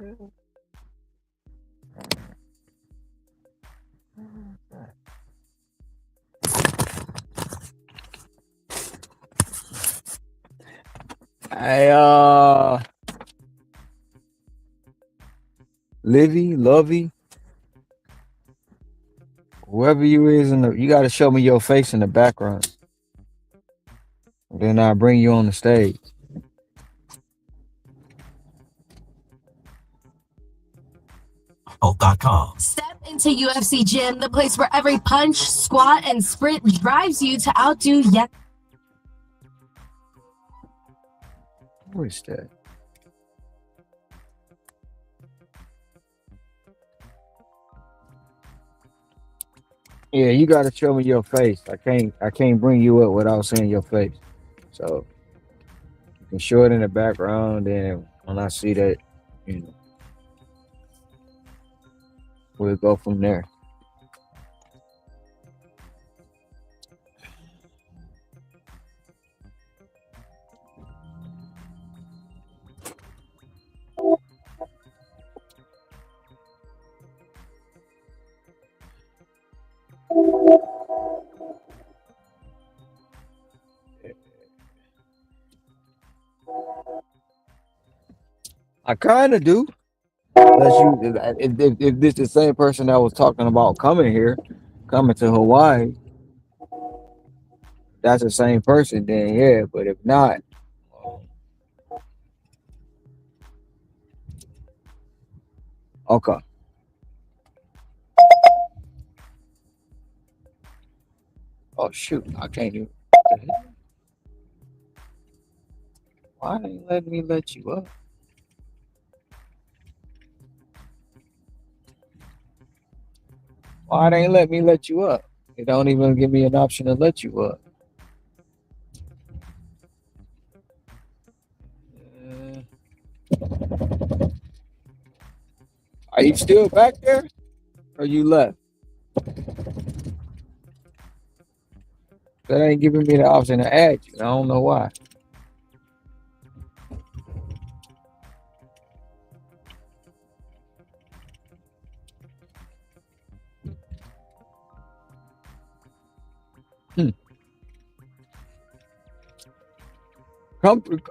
Hey, Livy, Lovey, whoever you is you gotta show me your face in the background. Then I'll bring you on the stage. Hulk.com. Step into UFC Gym, the place where every punch, squat, and sprint drives you to outdo yet. What is that? Yeah, you gotta show me your face. I can't bring you up without seeing your face. So you can show it in the background, and when I see that, you know, we'll go from there. I kind of do. Unless if this the same person that was talking about coming to Hawaii, that's the same person, then yeah. But if not, okay. Oh shoot, I can't even. Why ain't letting me let you up? Why they ain't let me let you up? They don't even give me an option to let you up. Are you still back there? Or you left? That ain't giving me the option to add you. I don't know why.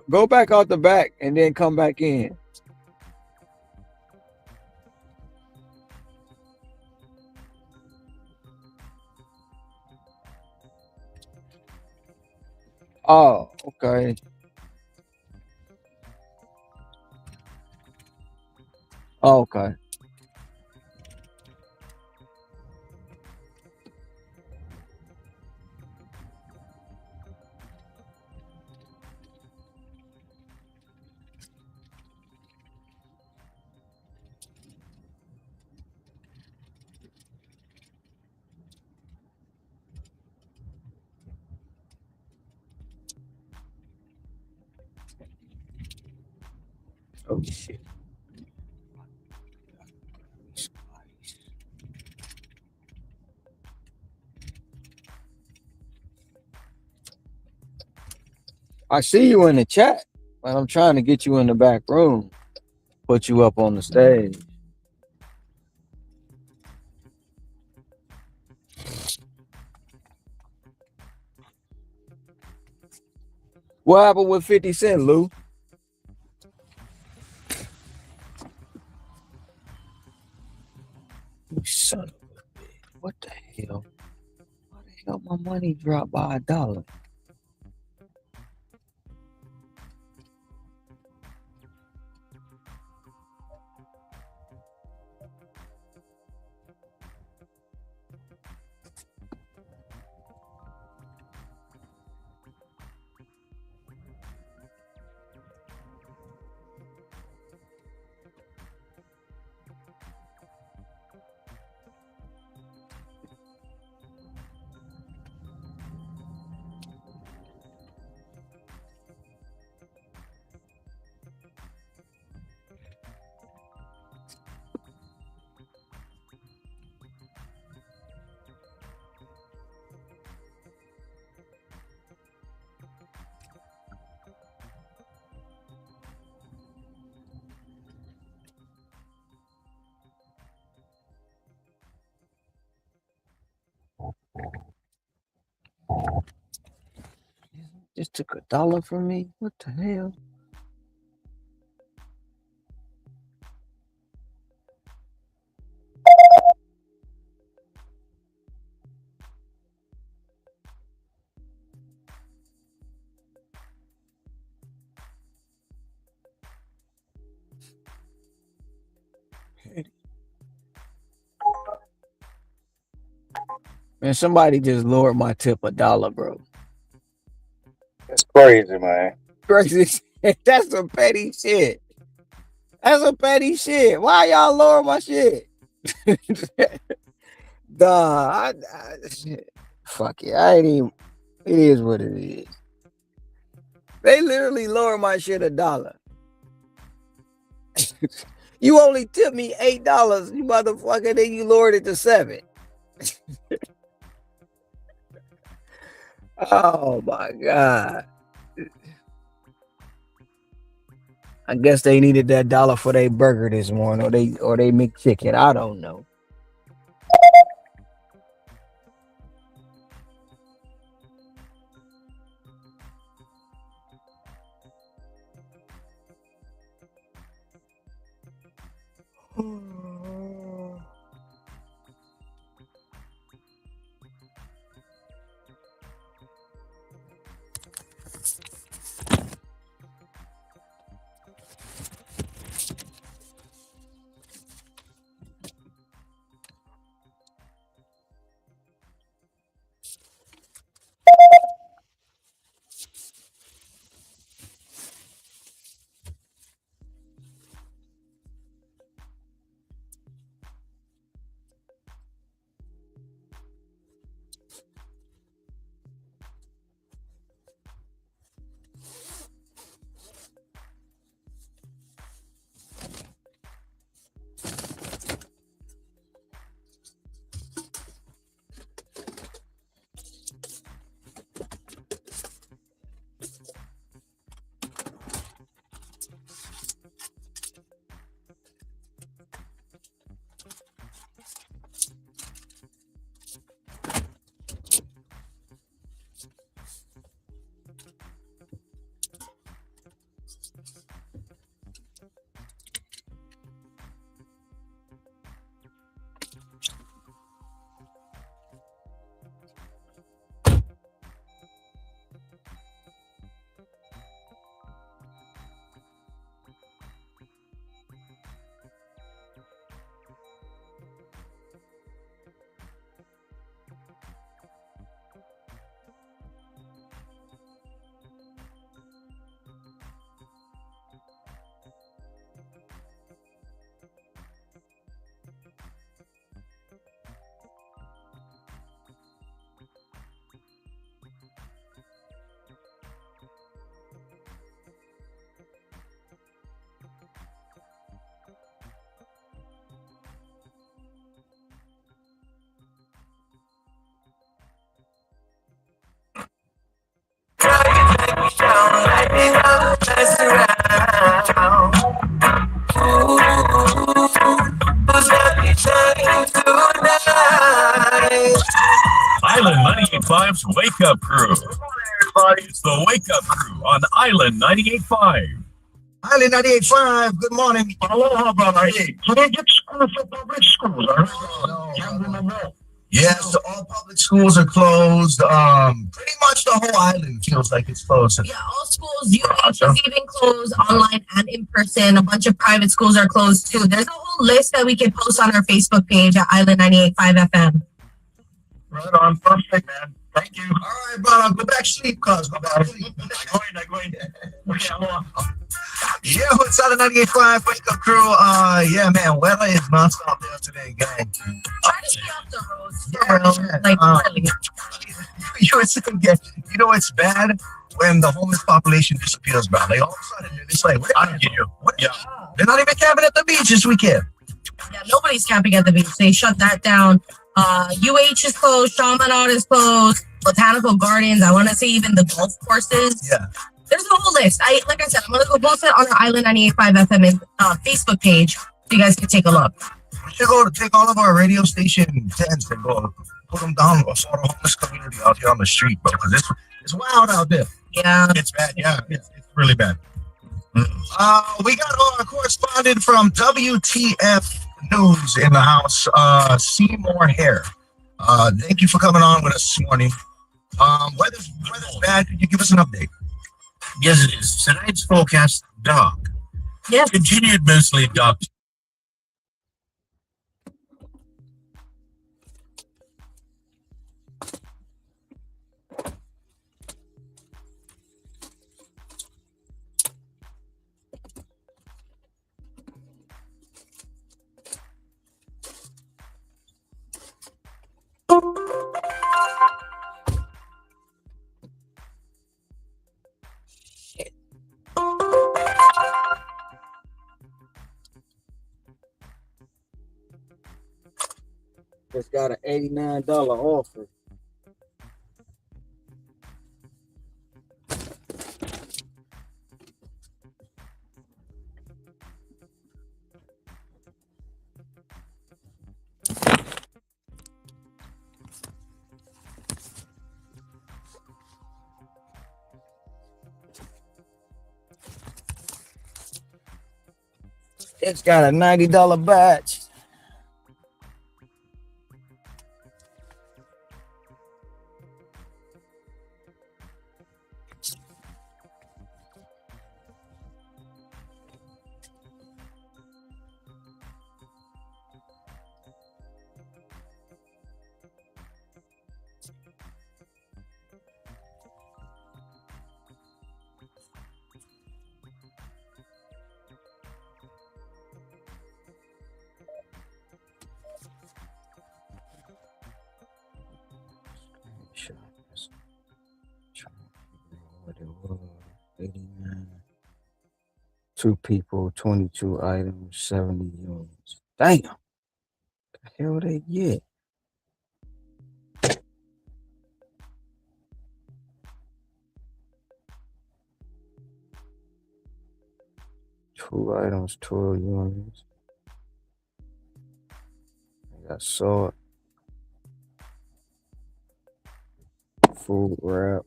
Go back out the back and then come back in. Oh, okay. Okay. Oh shit. I see you in the chat, but I'm trying to get you in the back room, put you up on the stage. What happened with 50 Cent, Lou? You son of a bitch. What the hell? Why the hell my money dropped by $1? Just took $1 from me. What the hell? Man, somebody just lowered my tip $1, bro. That's crazy, man. Crazy shit. That's some petty shit. That's some petty shit. Why y'all lower my shit? Duh. Fuck it. I ain't even. It is what it is. They literally lower my shit $1. You only tipped me $8, you motherfucker. Then you lowered it to $7. Oh my God. I guess they needed that $1 for their burger this morning, or they McChicken. I don't know. Island 98.5's Wake Up Crew. It's the Wake Up Crew on Island 98.5. Island 98.5, good morning. Aloha, brother. Hey, can I get school for public schools? No. Yes, all public schools are closed. Pretty much the whole island feels like it's closed. Yeah, all schools, UH is even closed online and in person. A bunch of private schools are closed too. There's a whole list that we can post on our Facebook page at Island 98.5 FM. Right on, perfect, man. Thank you. All right, brother, go back to sleep, cuz. Go back to sleep. Okay, aloha. Yeah, it's Island 98.5 Wake Up Crew. Yeah, man, weather is nonstop there today, gang. Try to stay off the roads for real. Like, really. You know, it's bad when the homeless population disappears, bro. Like, all of a sudden, it's like, I don't get you. Yeah. They're not even camping at the beach this weekend. Yeah, nobody's camping at the beach. They shut that down. UH is closed. Chaminade is closed. Botanical Gardens. I want to say even the golf courses. Yeah. There's a whole list. Like I said, I'm going to go post it on our Island 98.5 FM Facebook page so you guys can take a look. should go to take all of our radio station tents and go put them down for the homeless community out here on the street, bro. Because it's wild out there. Yeah. It's bad. Yeah, it's really bad. We got our correspondent from WTF News in the house, Seymour Hare. Thank you for coming on with us this morning. Weather's bad. Could you give us an update? Yes, it is. Tonight's forecast dark. Yes. Continued mostly dark. Just got an $89 offer. It's got a $90 batch. What it was, 89. 2 people, 22 items, 70 units. Damn. The hell they get? Two items, 12 units. I got salt, food wrap.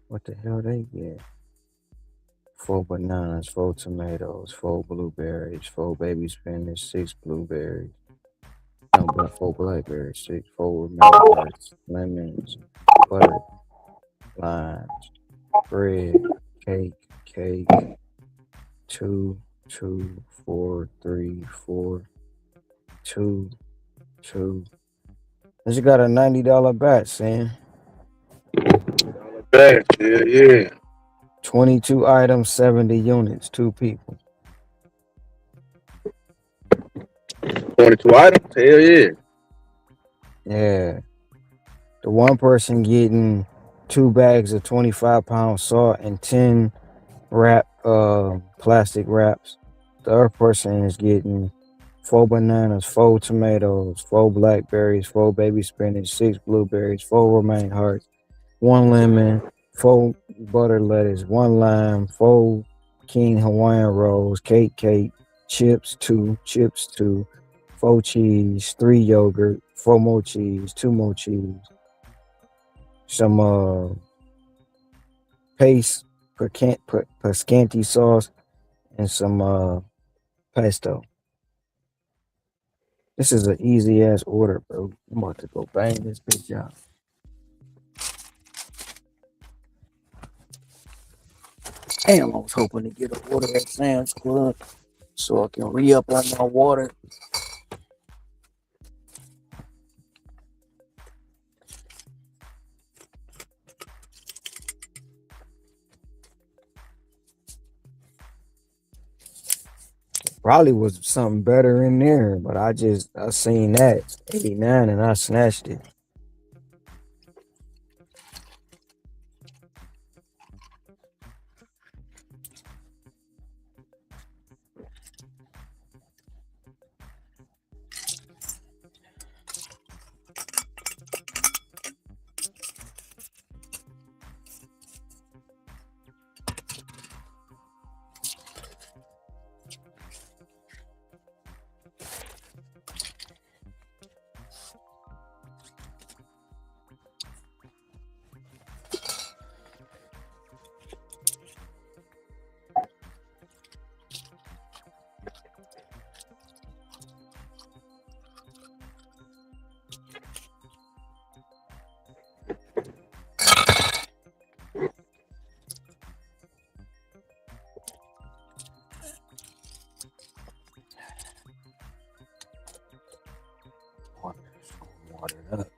What the hell they get? 4 bananas, 4 tomatoes, 4 blueberries, 4 baby spinach, 6 blueberries. No, but 4 blackberries, 4 melons, lemons, butter, limes, bread, cake, 2, 4, 3, 4, 2. This got a $90 batch, Sam. Batch, yeah. 22 items, 70 units, 2 people. 22 items? Hell yeah. Yeah. The one person getting 2 bags of 25-pound salt and 10 plastic wraps. The other person is getting 4 bananas, 4 tomatoes, 4 blackberries, 4 baby spinach, 6 blueberries, 4 romaine hearts, 1 lemon, 4 butter lettuce, 1 lime, 4 king Hawaiian rolls, cake, chips 2, 4 cheese, 3 yogurt, 4 more cheese, 2 more cheese, some paste, pescanti sauce, and some pesto. This is an easy ass order, bro. I'm about to go bang this bitch out. Damn, I was hoping to get an order at Sam's Club so I can re-up on my water. Probably was something better in there, but I seen that 89 and I snatched it. brought it up.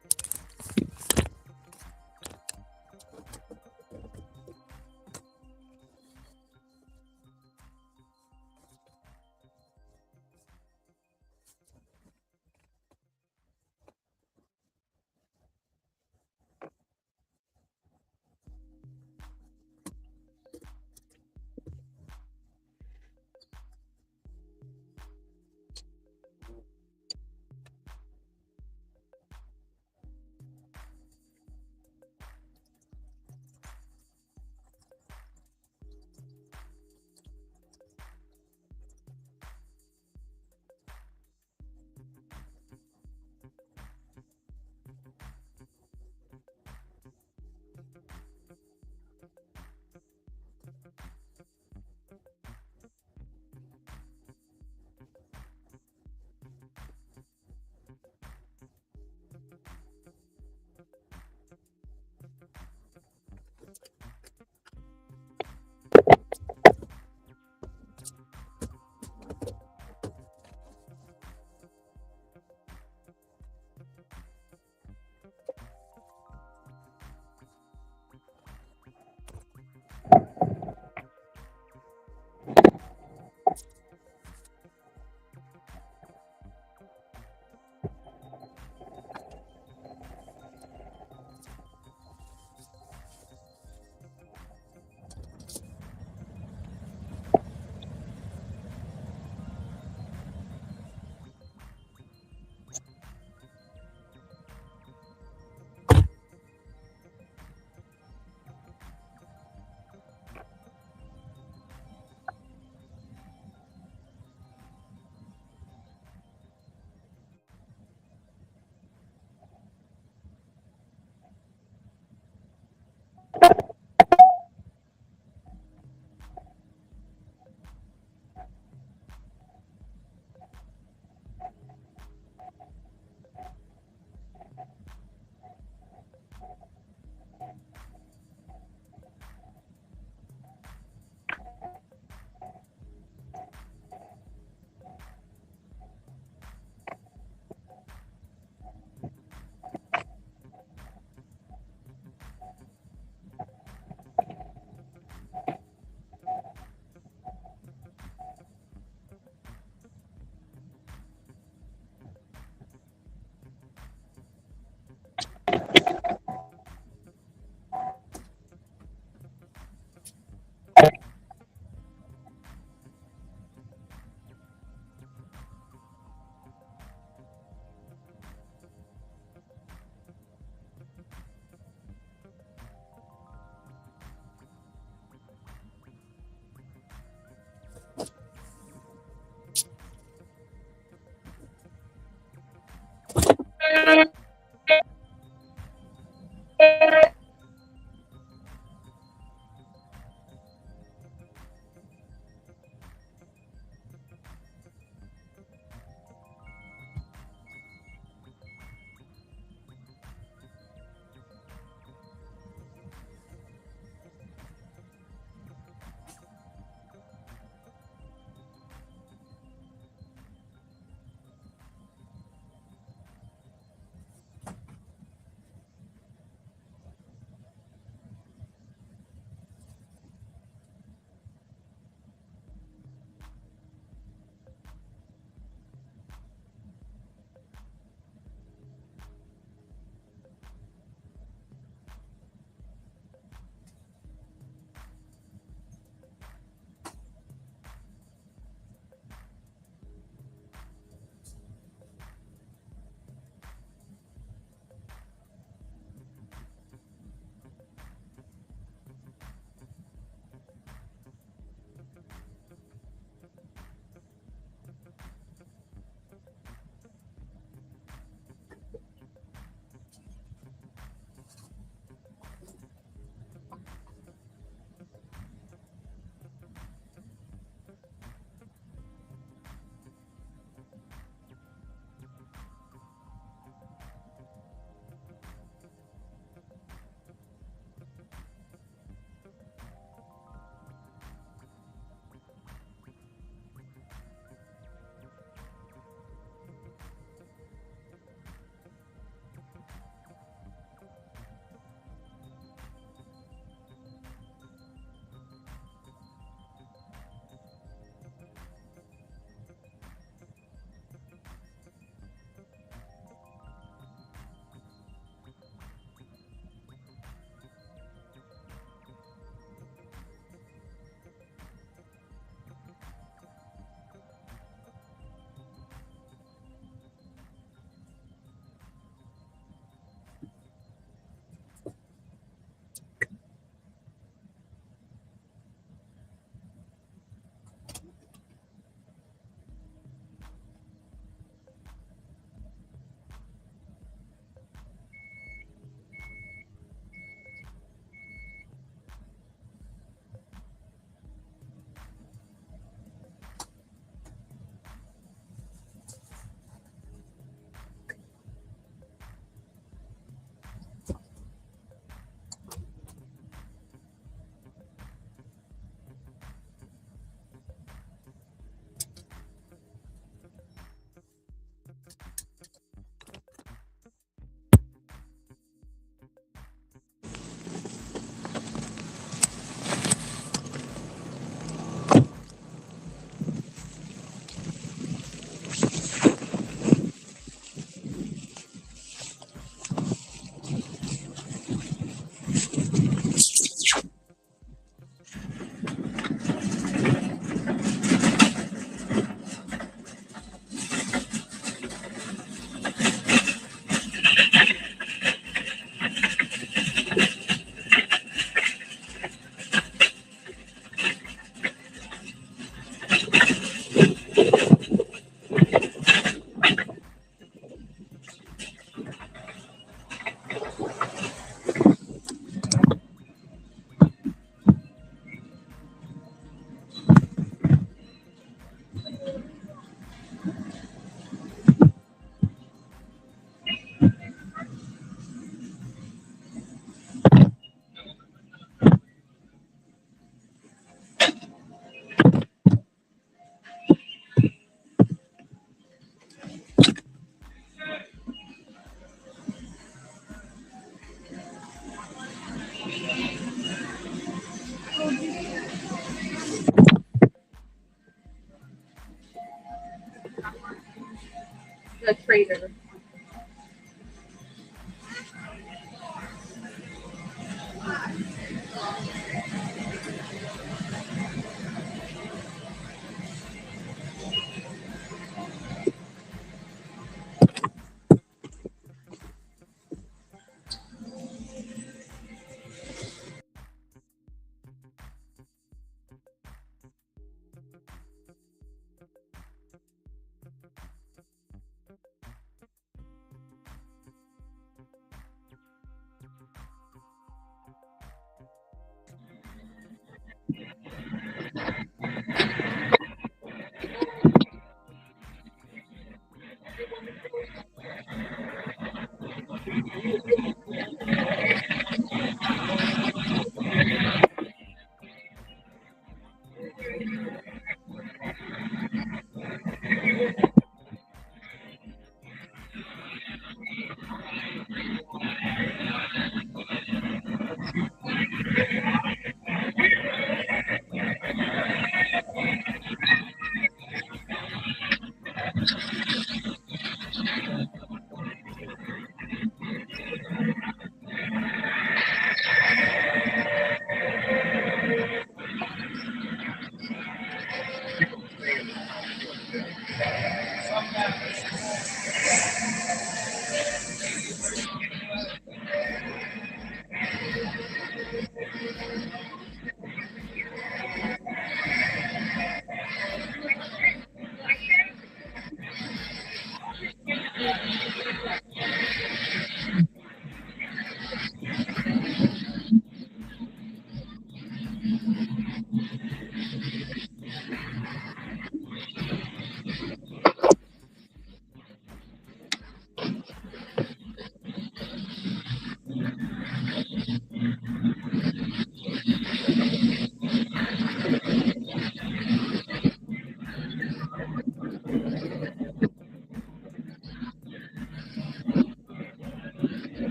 a traitor.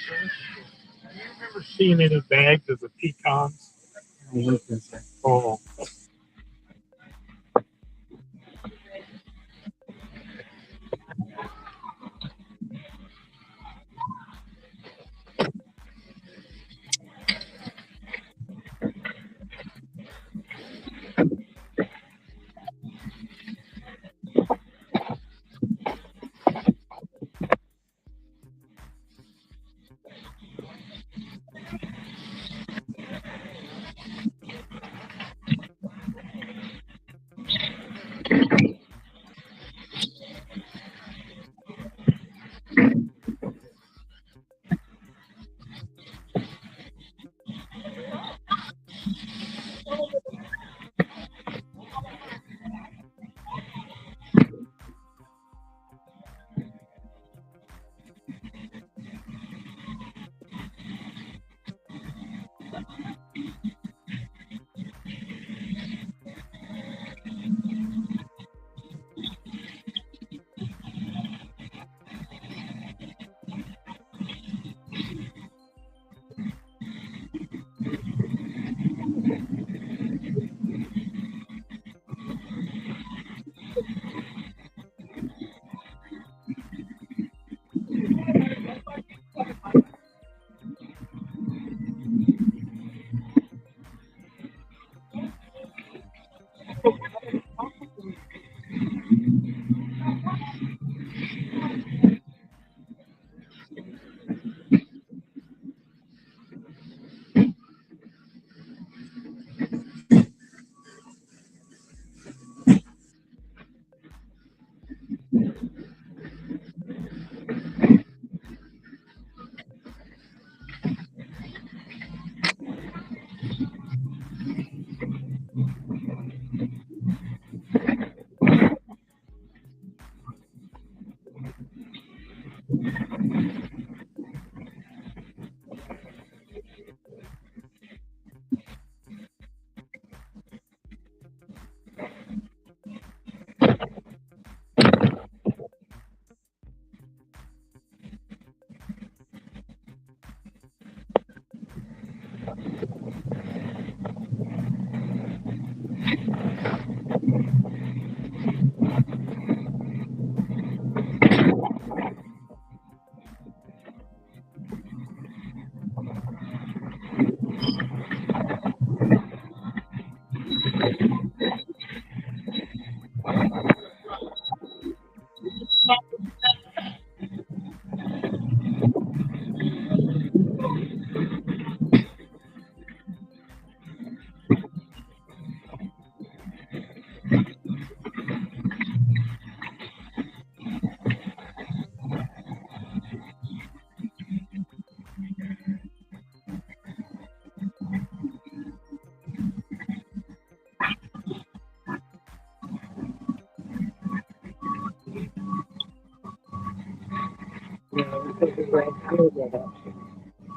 you remember seeing any bags of the pecans? Oh.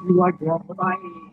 You like that?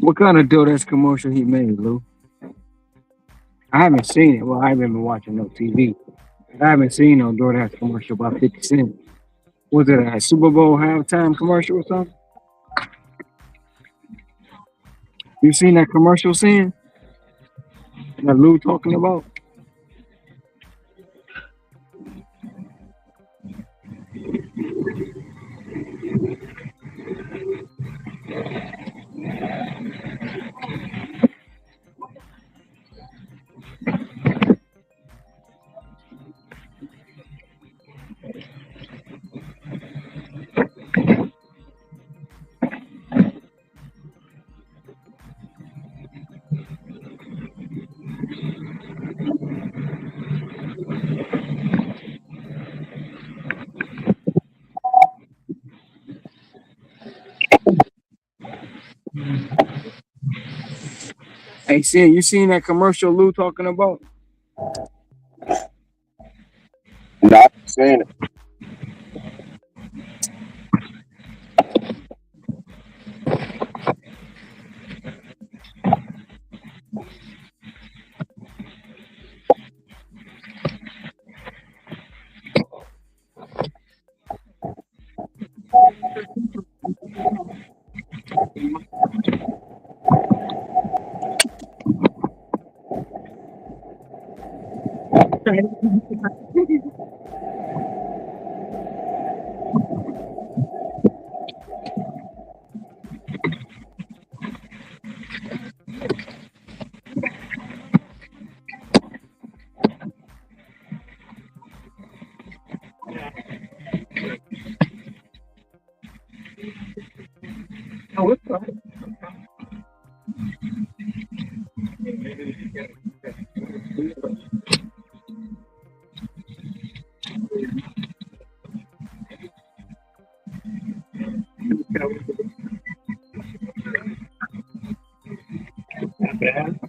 What kind of DoorDash commercial he made, Lou? I haven't seen it. Well, I haven't been watching no TV. I haven't seen no DoorDash commercial about 50 Cent. Was it a Super Bowl halftime commercial or something? You seen that commercial, Sin? That Lou talking about? Hey, Sin, you seen that commercial Lou talking about? Not saying it. Oh, it's fine. Not bad.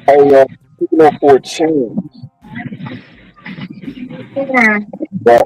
Oh, picking up for a chance. But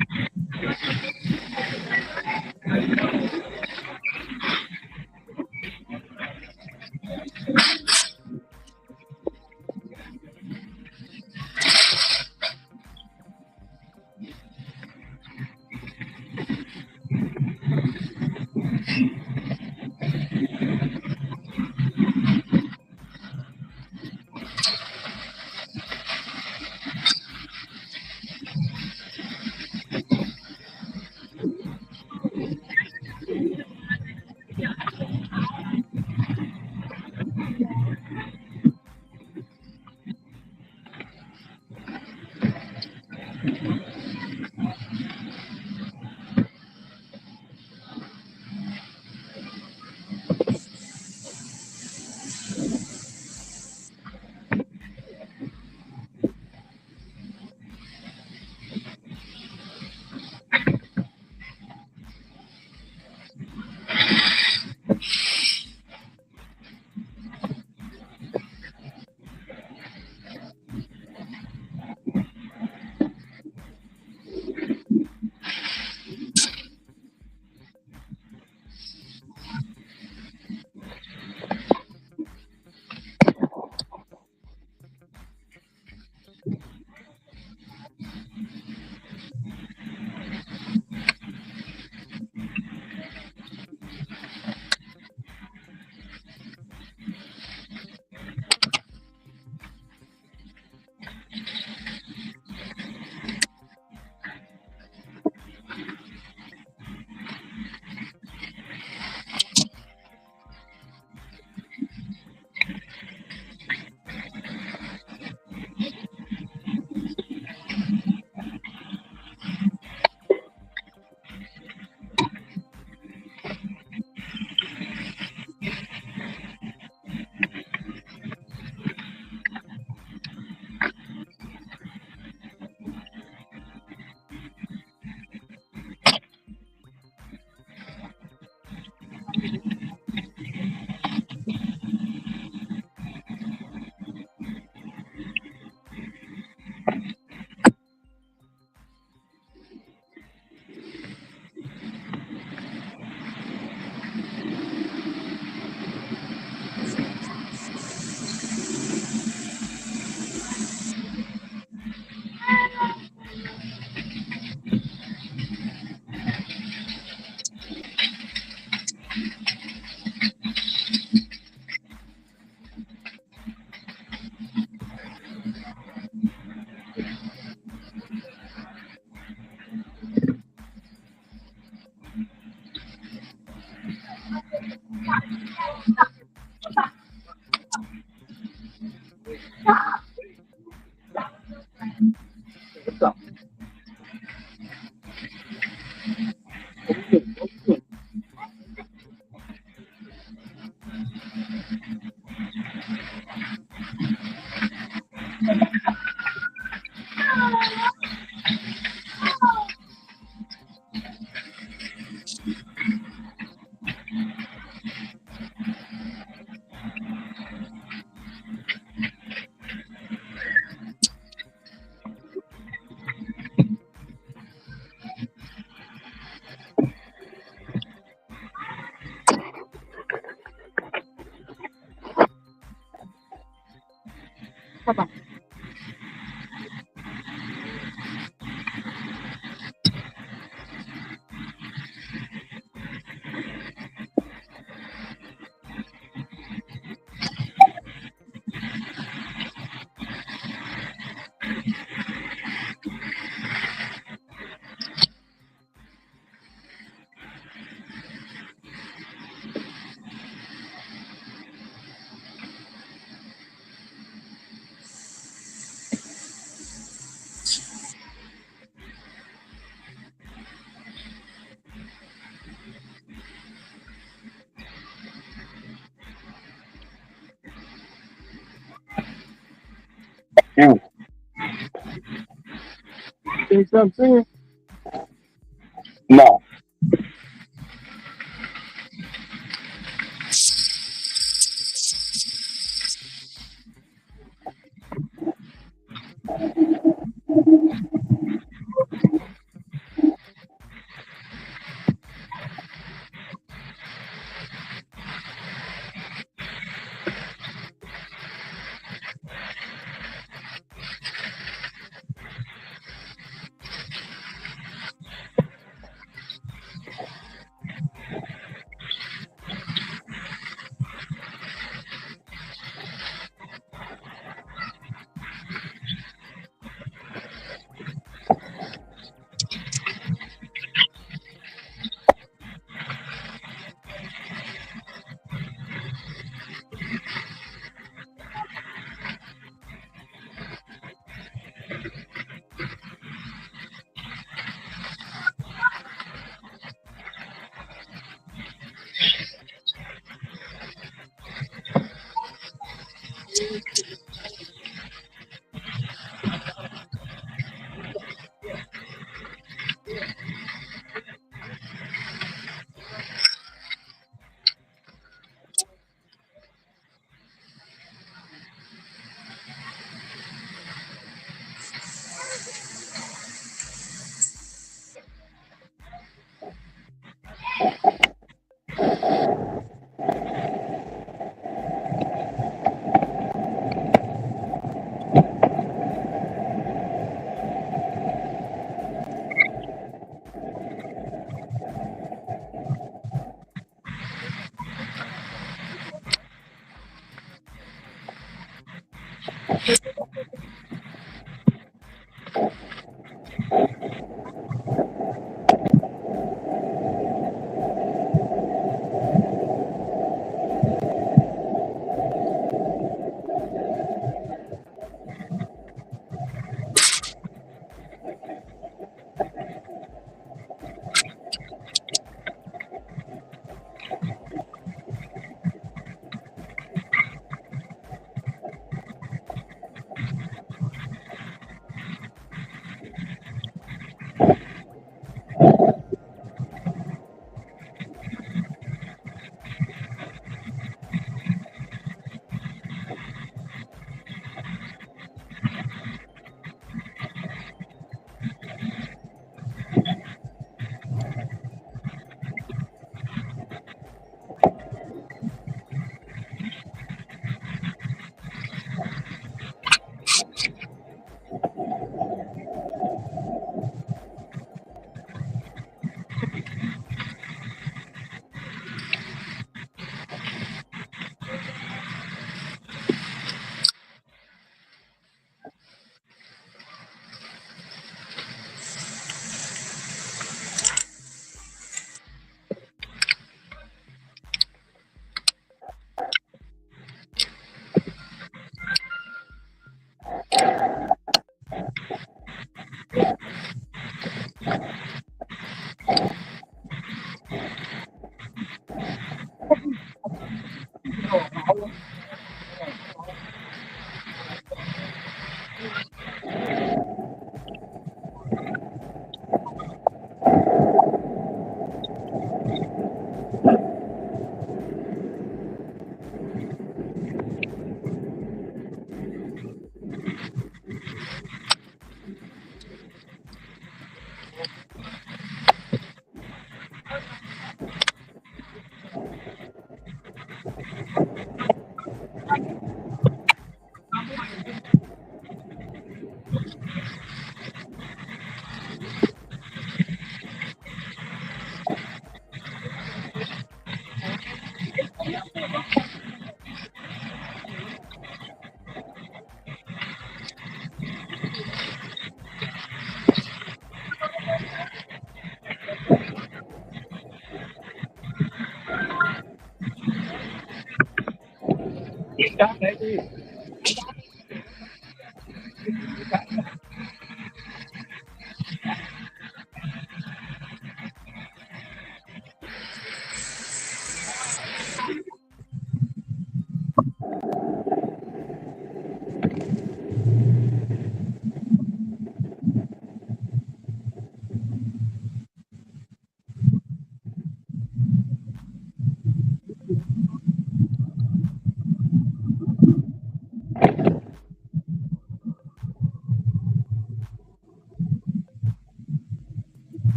you See what I'm saying? no.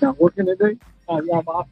Not working today? Yeah, I'm off.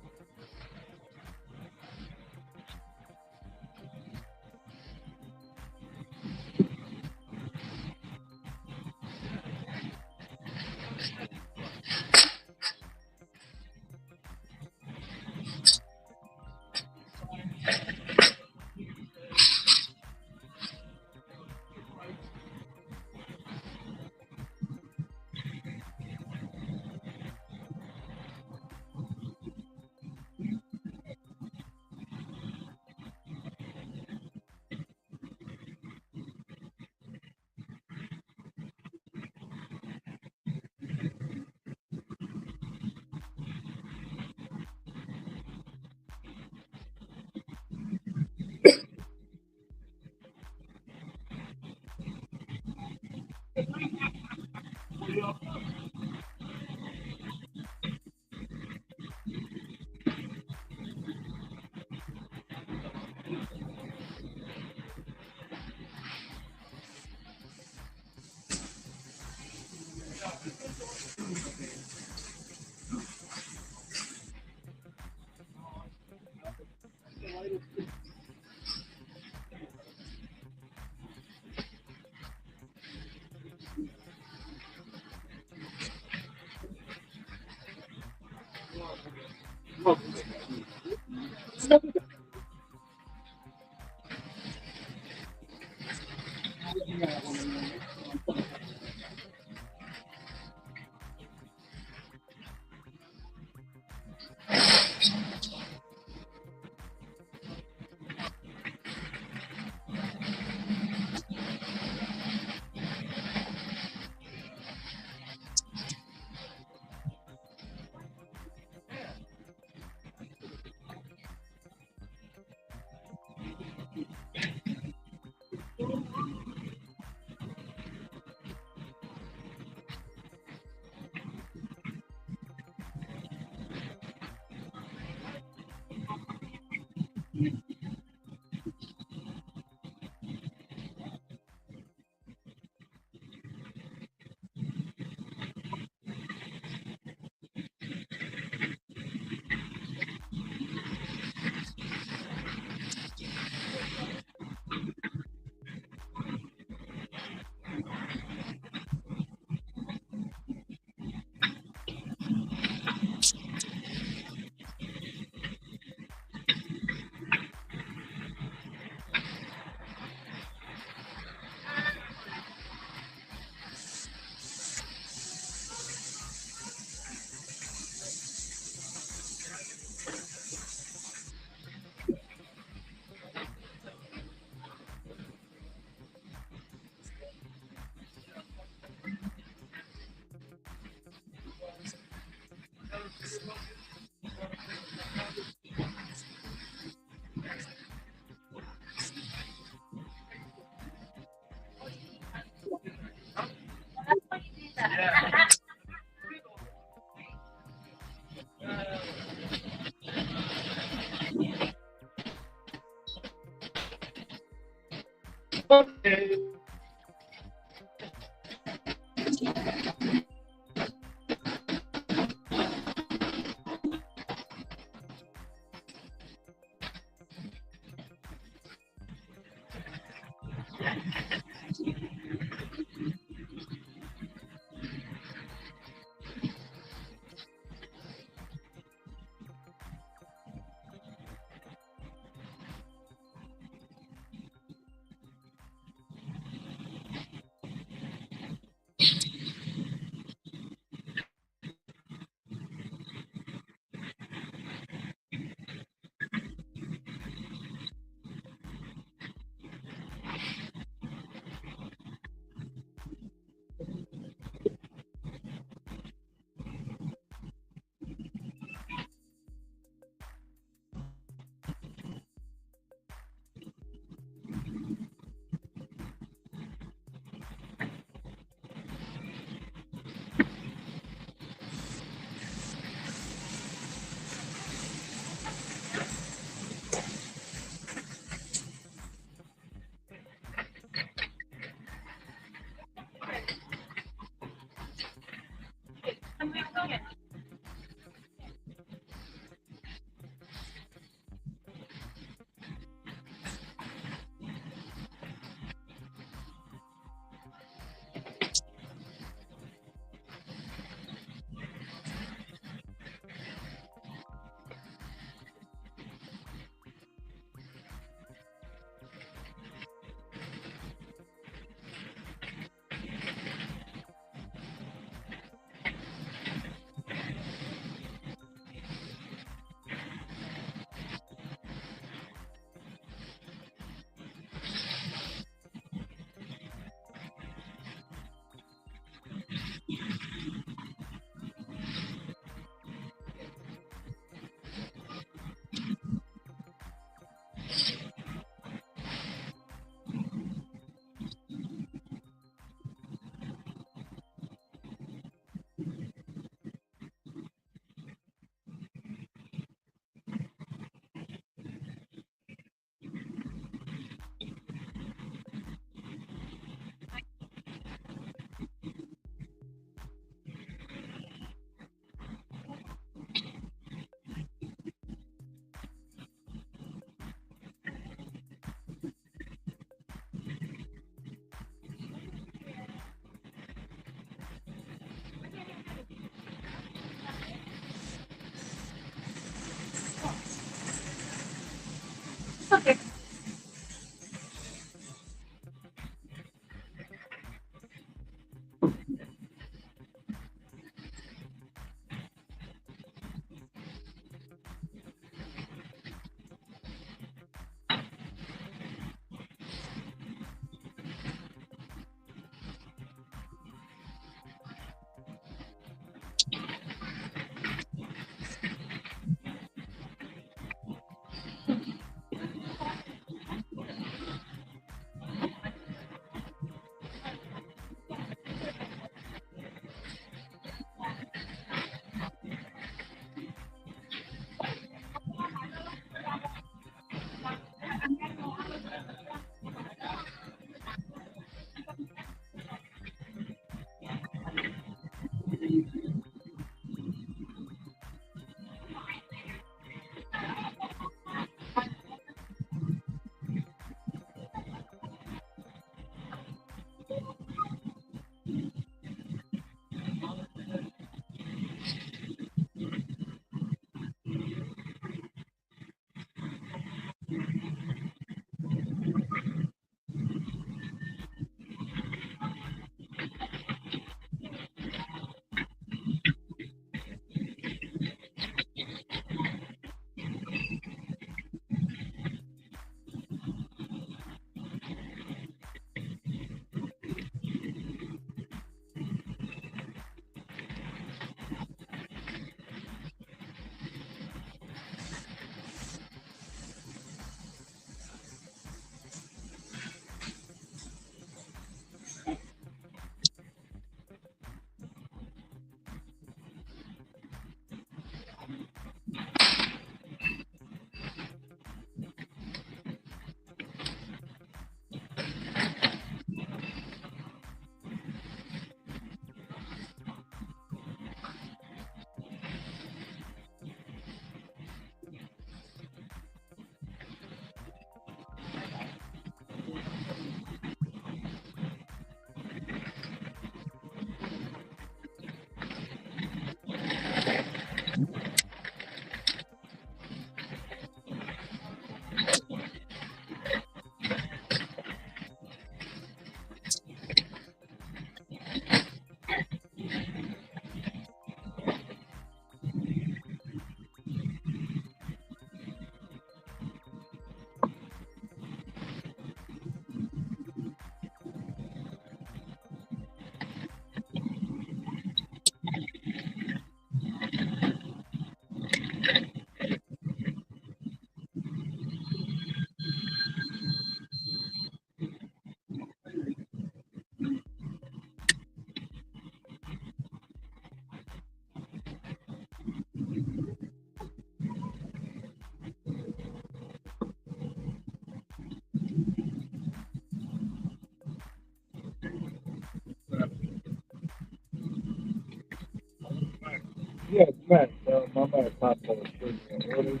Right, so my man talked about the order.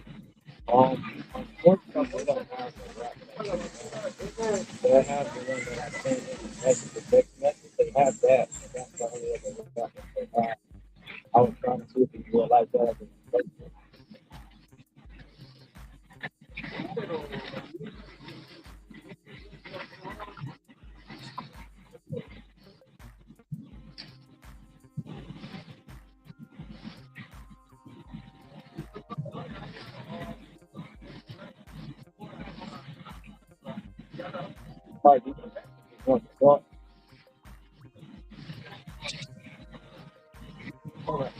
Unfortunately, they don't have the right. They have the one that I sent in the message, the text message. They have that. And that's the only other weapon they have. I was trying to see if you would like that. Might be want to start. All right.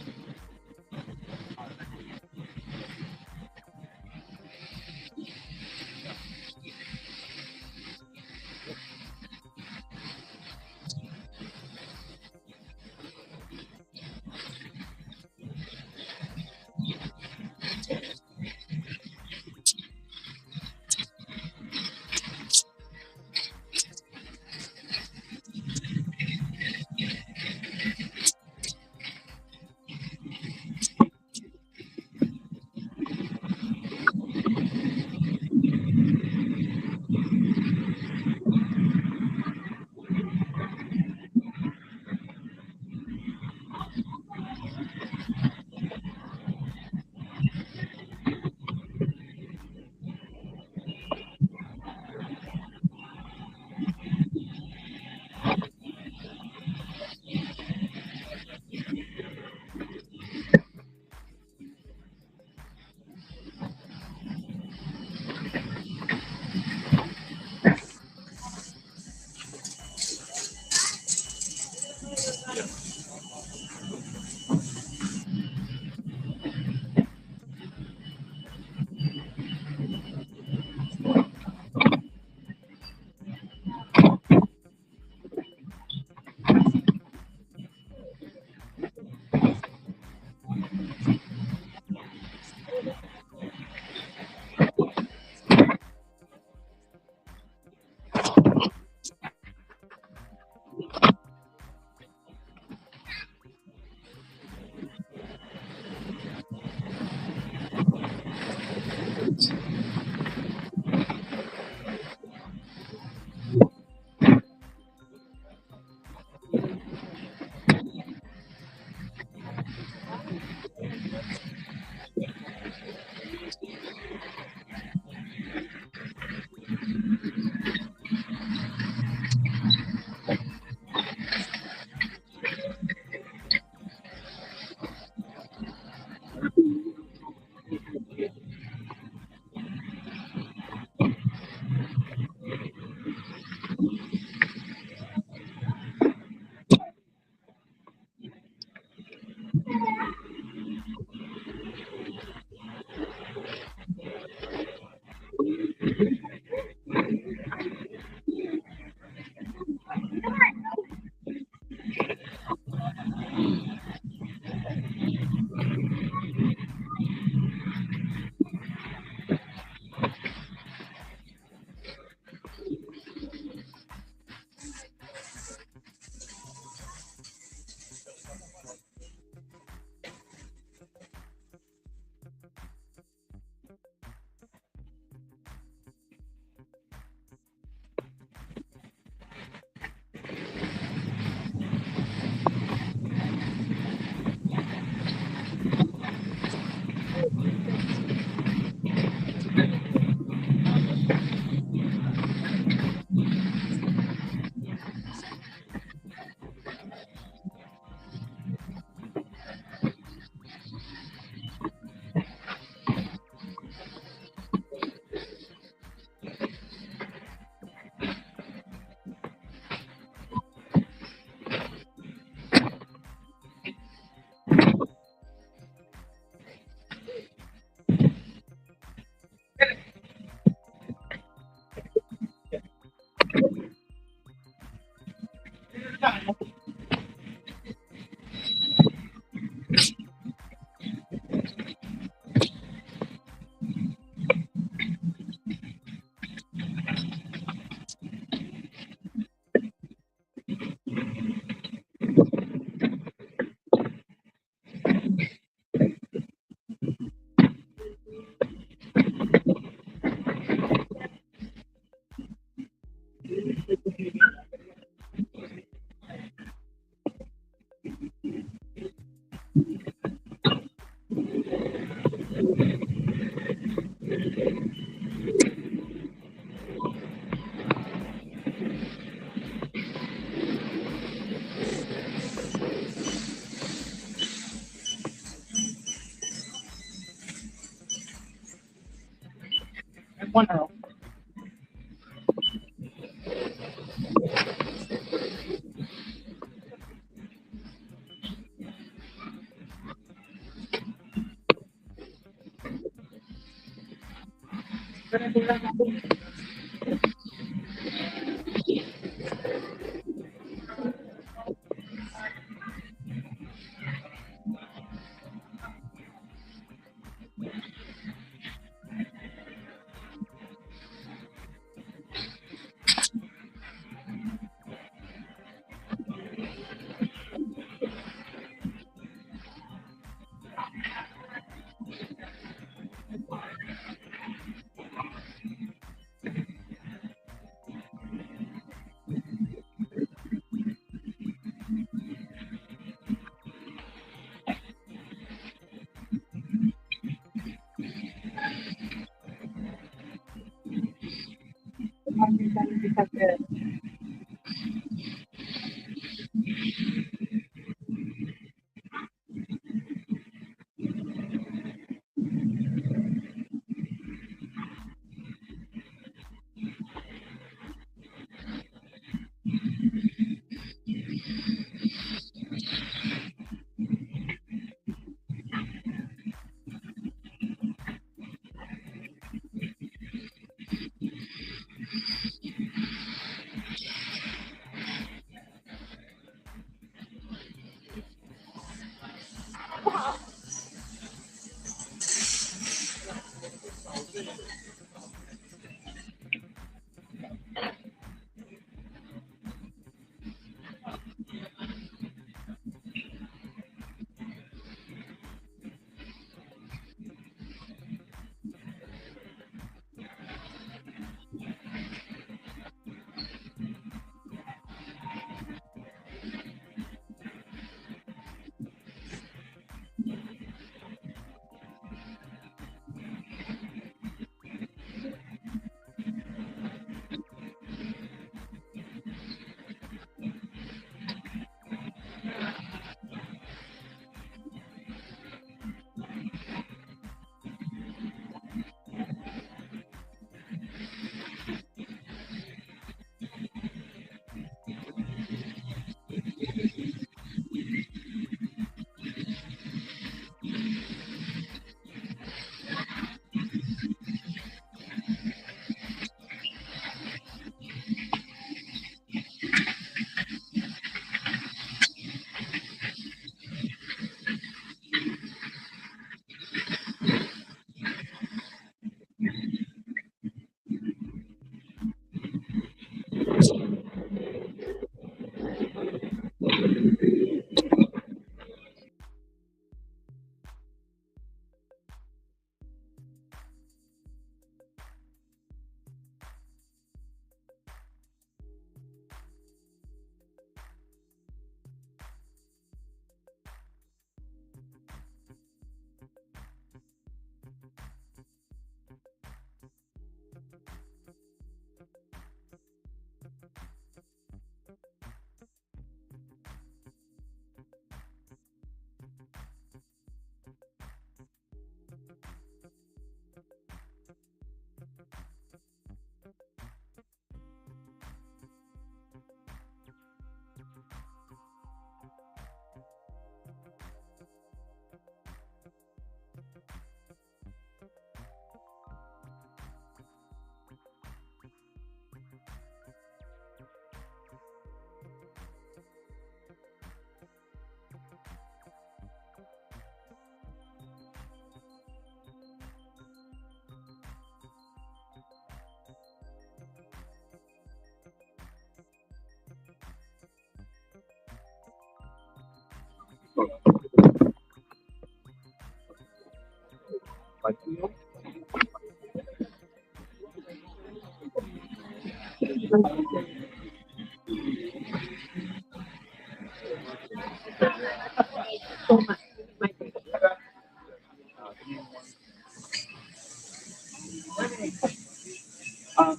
One arrow.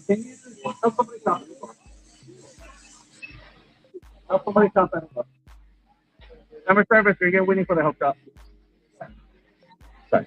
Can you help somebody stop? Help somebody stop at a number service, you're here waiting for the help stop. Sorry.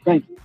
Thank you.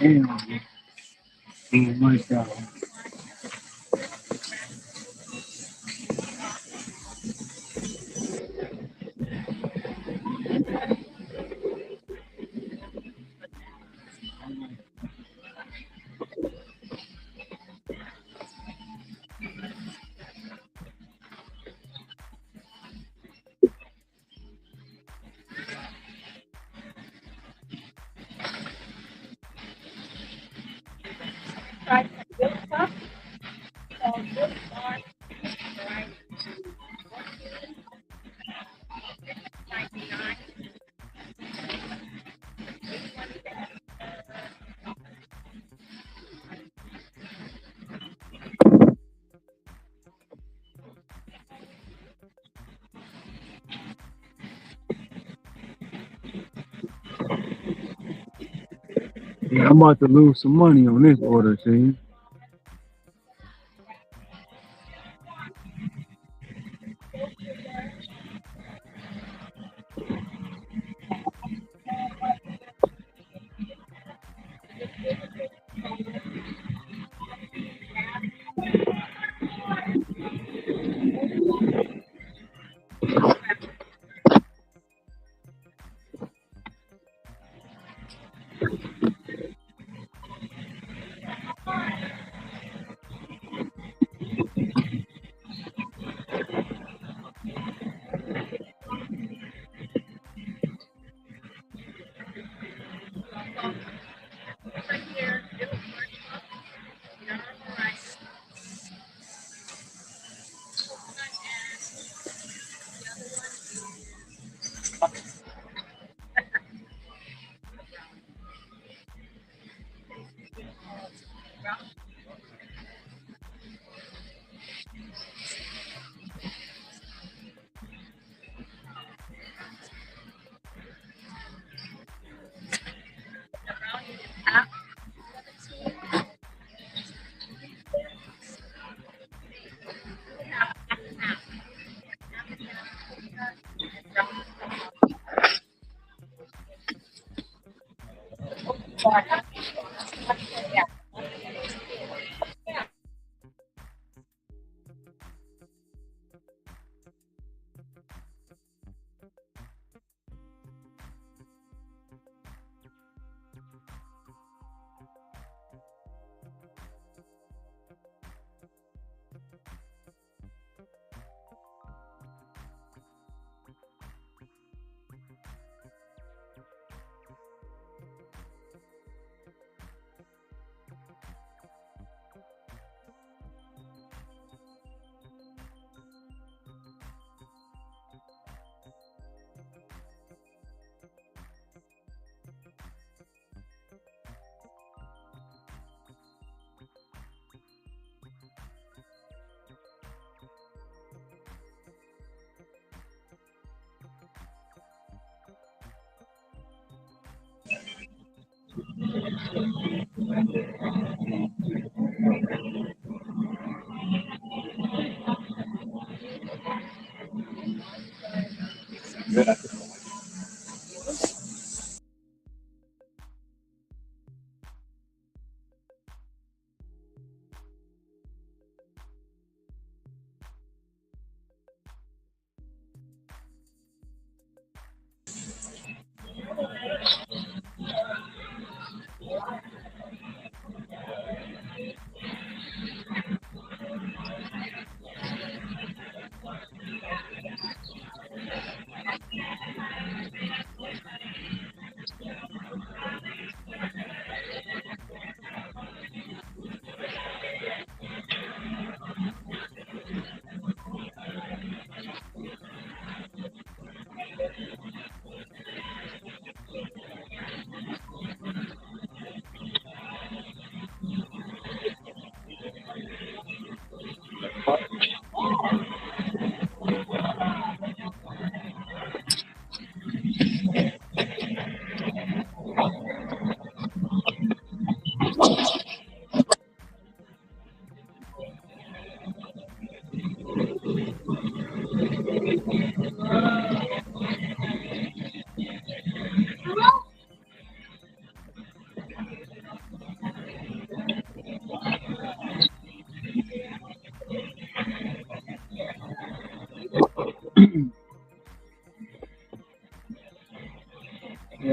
Damn. Oh my God. Yeah, I'm about to lose some money on this order, see?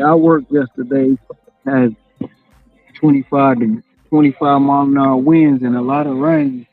I worked yesterday, had 25 to 25 mile an hour winds and a lot of rain.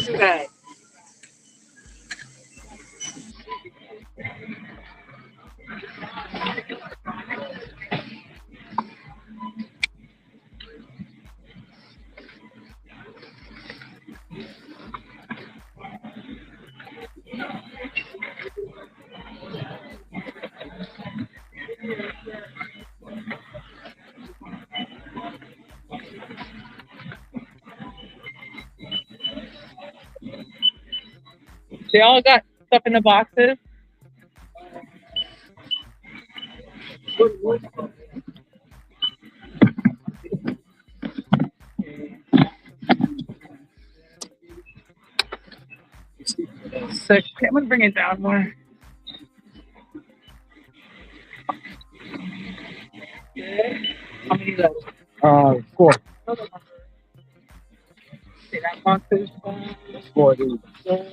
Okay. They all got stuff in the boxes. Sick. I'm gonna bring it down more. How many left? 4. Okay, that box is 4, dude. 4.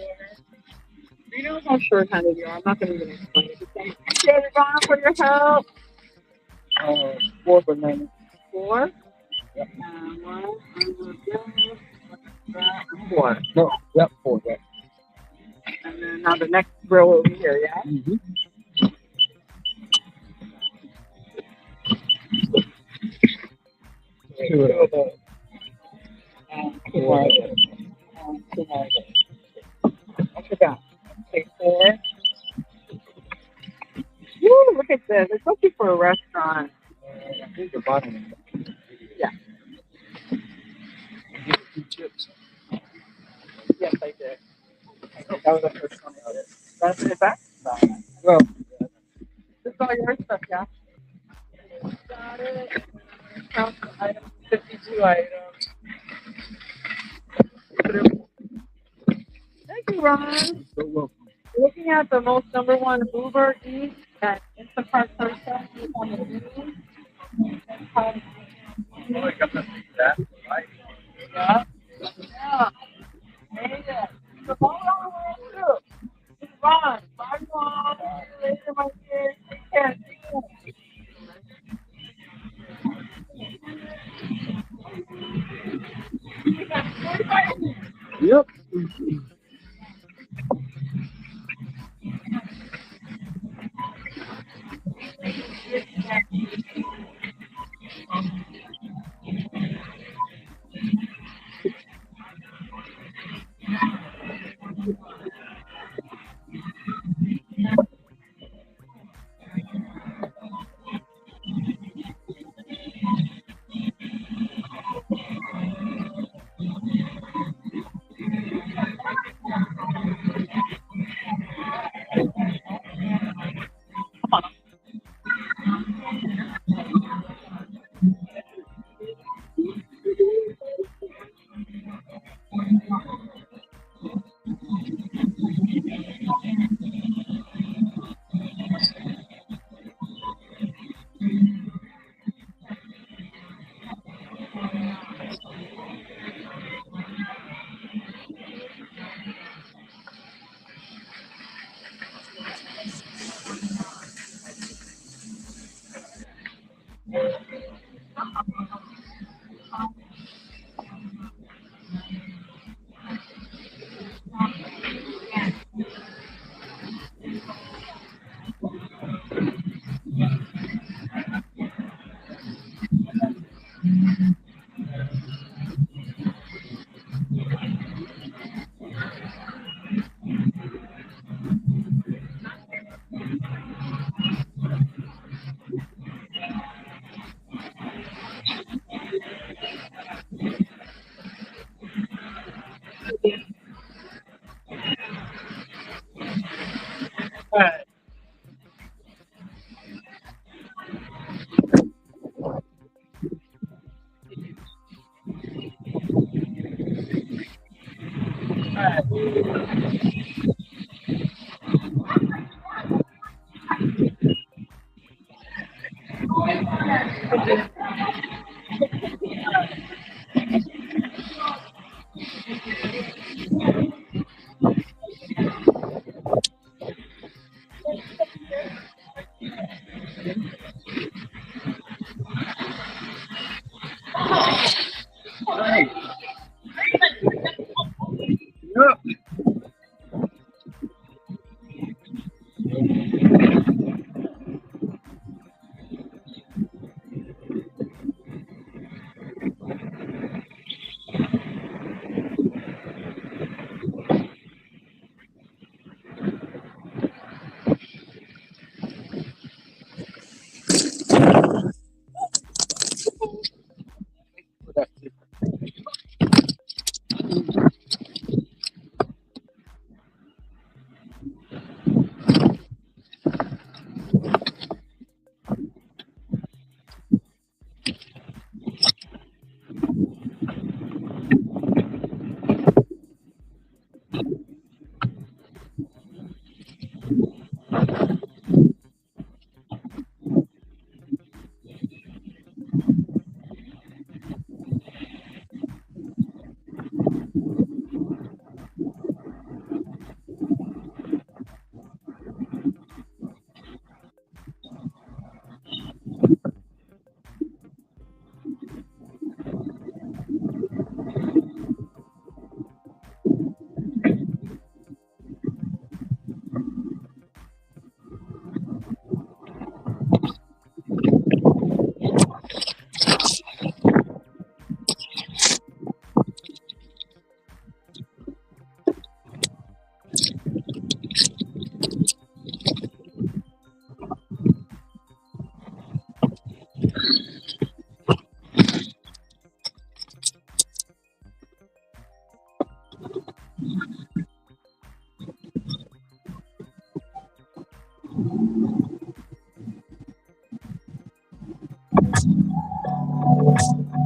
You know how short-handed you are. I'm not gonna even explain it. Thank you, everyone, for your help. 4 bananas. 4. Four. No, yep, 4. Yep. And then now the next row over here, yeah? Mm-hmm. Two of those. And two more of those. And two more of those. What's it got? Take 4. Woo, look at this. It's looking for a restaurant. I think the bottom. Yeah. Chips. Yes, I did. That was the first one. That's it back? Well, This is all your stuff, yeah? Got it. Count the items, 52 items. Thank you, Ron. so welcome. Looking at the most number one Uber Eats and Instacart person on the news. Yeah. Yeah. Made it. So hold on, too. It's Ron. Bye, Ron. See you later, my dear. Take care. Yep.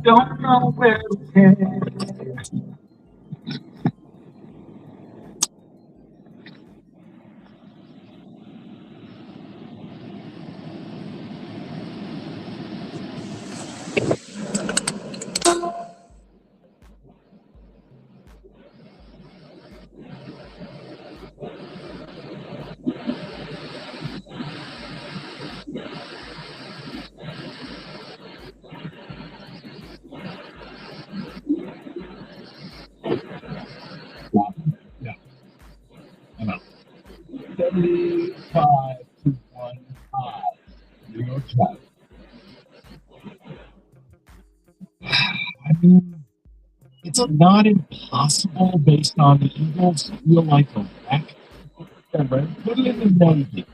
don't know where to head. Yeah. I'm out. 75 to 1-5. New York Giants. I mean, it's not impossible based on the Eagles feel like a wreck. Put it in the Navy.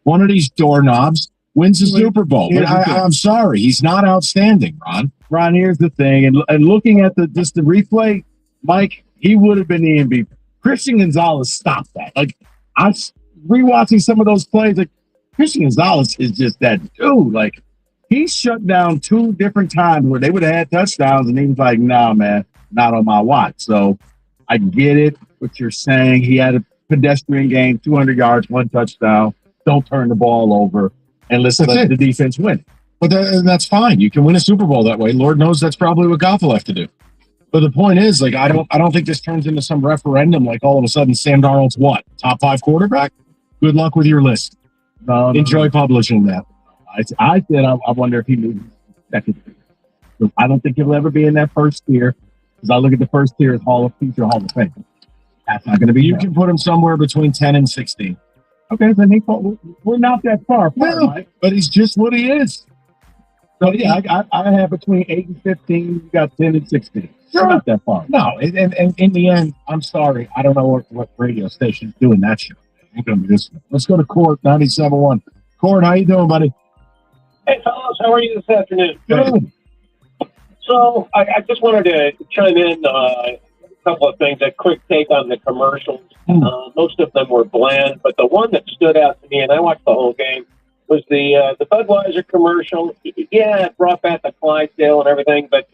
one of these doorknobs wins the Super Bowl. But I'm sorry, he's not outstanding, Ron. Ron, here's the thing, and looking at the replay, Mike, he would have been the MVP. Christian Gonzalez stopped that. Like, I'm rewatching some of those plays. Like, Christian Gonzalez is just that dude. Like, he shut down 2 different times where they would have had touchdowns, and he was like, "Nah, man, not on my watch." So I get it, what you're saying. He had a pedestrian game, 200 yards, 1 touchdown. Don't turn the ball over, and let's let the defense win. But that's fine. You can win a Super Bowl that way. Lord knows that's probably what Goff will have to do. But the point is, like, I don't think this turns into some referendum. Like, all of a sudden, Sam Darnold's what? Top 5 quarterback? Good luck with your list. Enjoy publishing that. I said I wonder if he moves second tier. I don't think he'll ever be in that first tier, because I look at the first tier as future Hall of Fame. That's not going to be. You can put him somewhere between 10 and 16. Okay, then we're not that far apart, No, Mike. but he's just what he is. So yeah, I have between 8 and 15. You got 10 and 16. Sure. Not that far. No, and in the end, I'm sorry. I don't know what radio station's doing that show. Ain't gonna be this one. Let's go to Court 97.1. Court, how you doing, buddy? Hey, fellas, how are you this afternoon? Good. So I just wanted to chime in a couple of things, a quick take on the commercials. Most of them were bland, but the one that stood out to me, and I watched the whole game, was the Budweiser commercial. Yeah, it brought back the Clydesdale and everything, but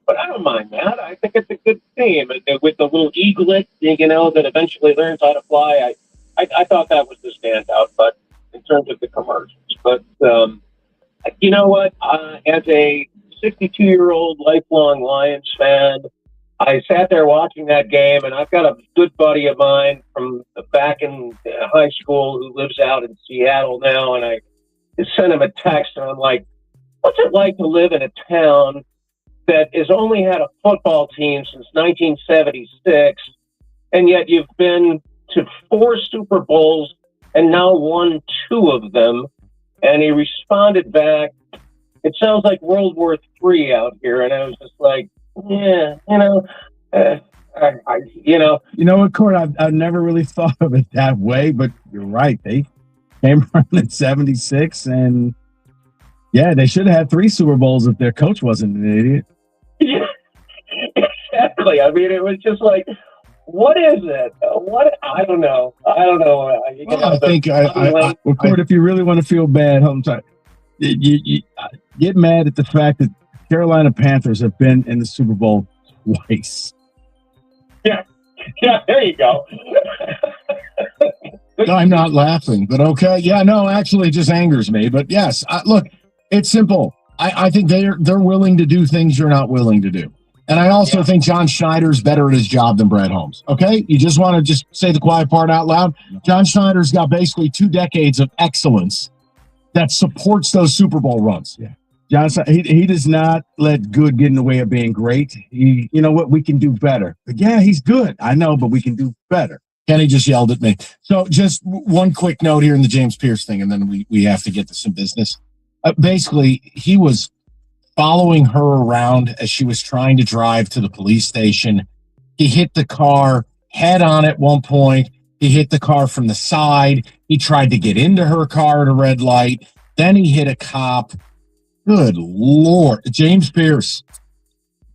but I don't mind that. I think it's a good theme with the little eaglet, that eventually learns how to fly. I thought that was the standout, but in terms of the commercials. But you know what? As a 62-year-old lifelong Lions fan, I sat there watching that game, and I've got a good buddy of mine from back in high school who lives out in Seattle now, and I sent him a text, and I'm like, what's it like to live in a town that has only had a football team since 1976, and yet you've been to 4 Super Bowls and now won 2 of them? And he responded back, it sounds like World War III out here. And I was just like, yeah, You know what, Court? I've never really thought of it that way, but you're right. They came around in 76, and yeah, they should have had 3 Super Bowls if their coach wasn't an idiot. Yeah, exactly. I mean, it was just like, what is it? What? I don't know. I think, Court, if you really want to feel bad, hold on tight. You get mad at the fact that Carolina Panthers have been in the Super Bowl twice. Yeah, there you go. I'm not laughing, but okay. Yeah, no, actually, it just angers me. But yes, look, it's simple. I think they're willing to do things you're not willing to do. And I also think John Schneider's better at his job than Brad Holmes. Okay? You just want to just say the quiet part out loud? John Schneider's got basically 2 decades of excellence that supports those Super Bowl runs. Yeah. John, he does not let good get in the way of being great. You know what? We can do better. But yeah, he's good. I know, but we can do better. Kenny just yelled at me. So just one quick note here in the James Pierce thing, and then we have to get to some business. Basically, he was following her around as she was trying to drive to the police station. He hit the car head on at one point. He hit the car from the side. He tried to get into her car at a red light. Then he hit a cop. Good Lord. James Pierce,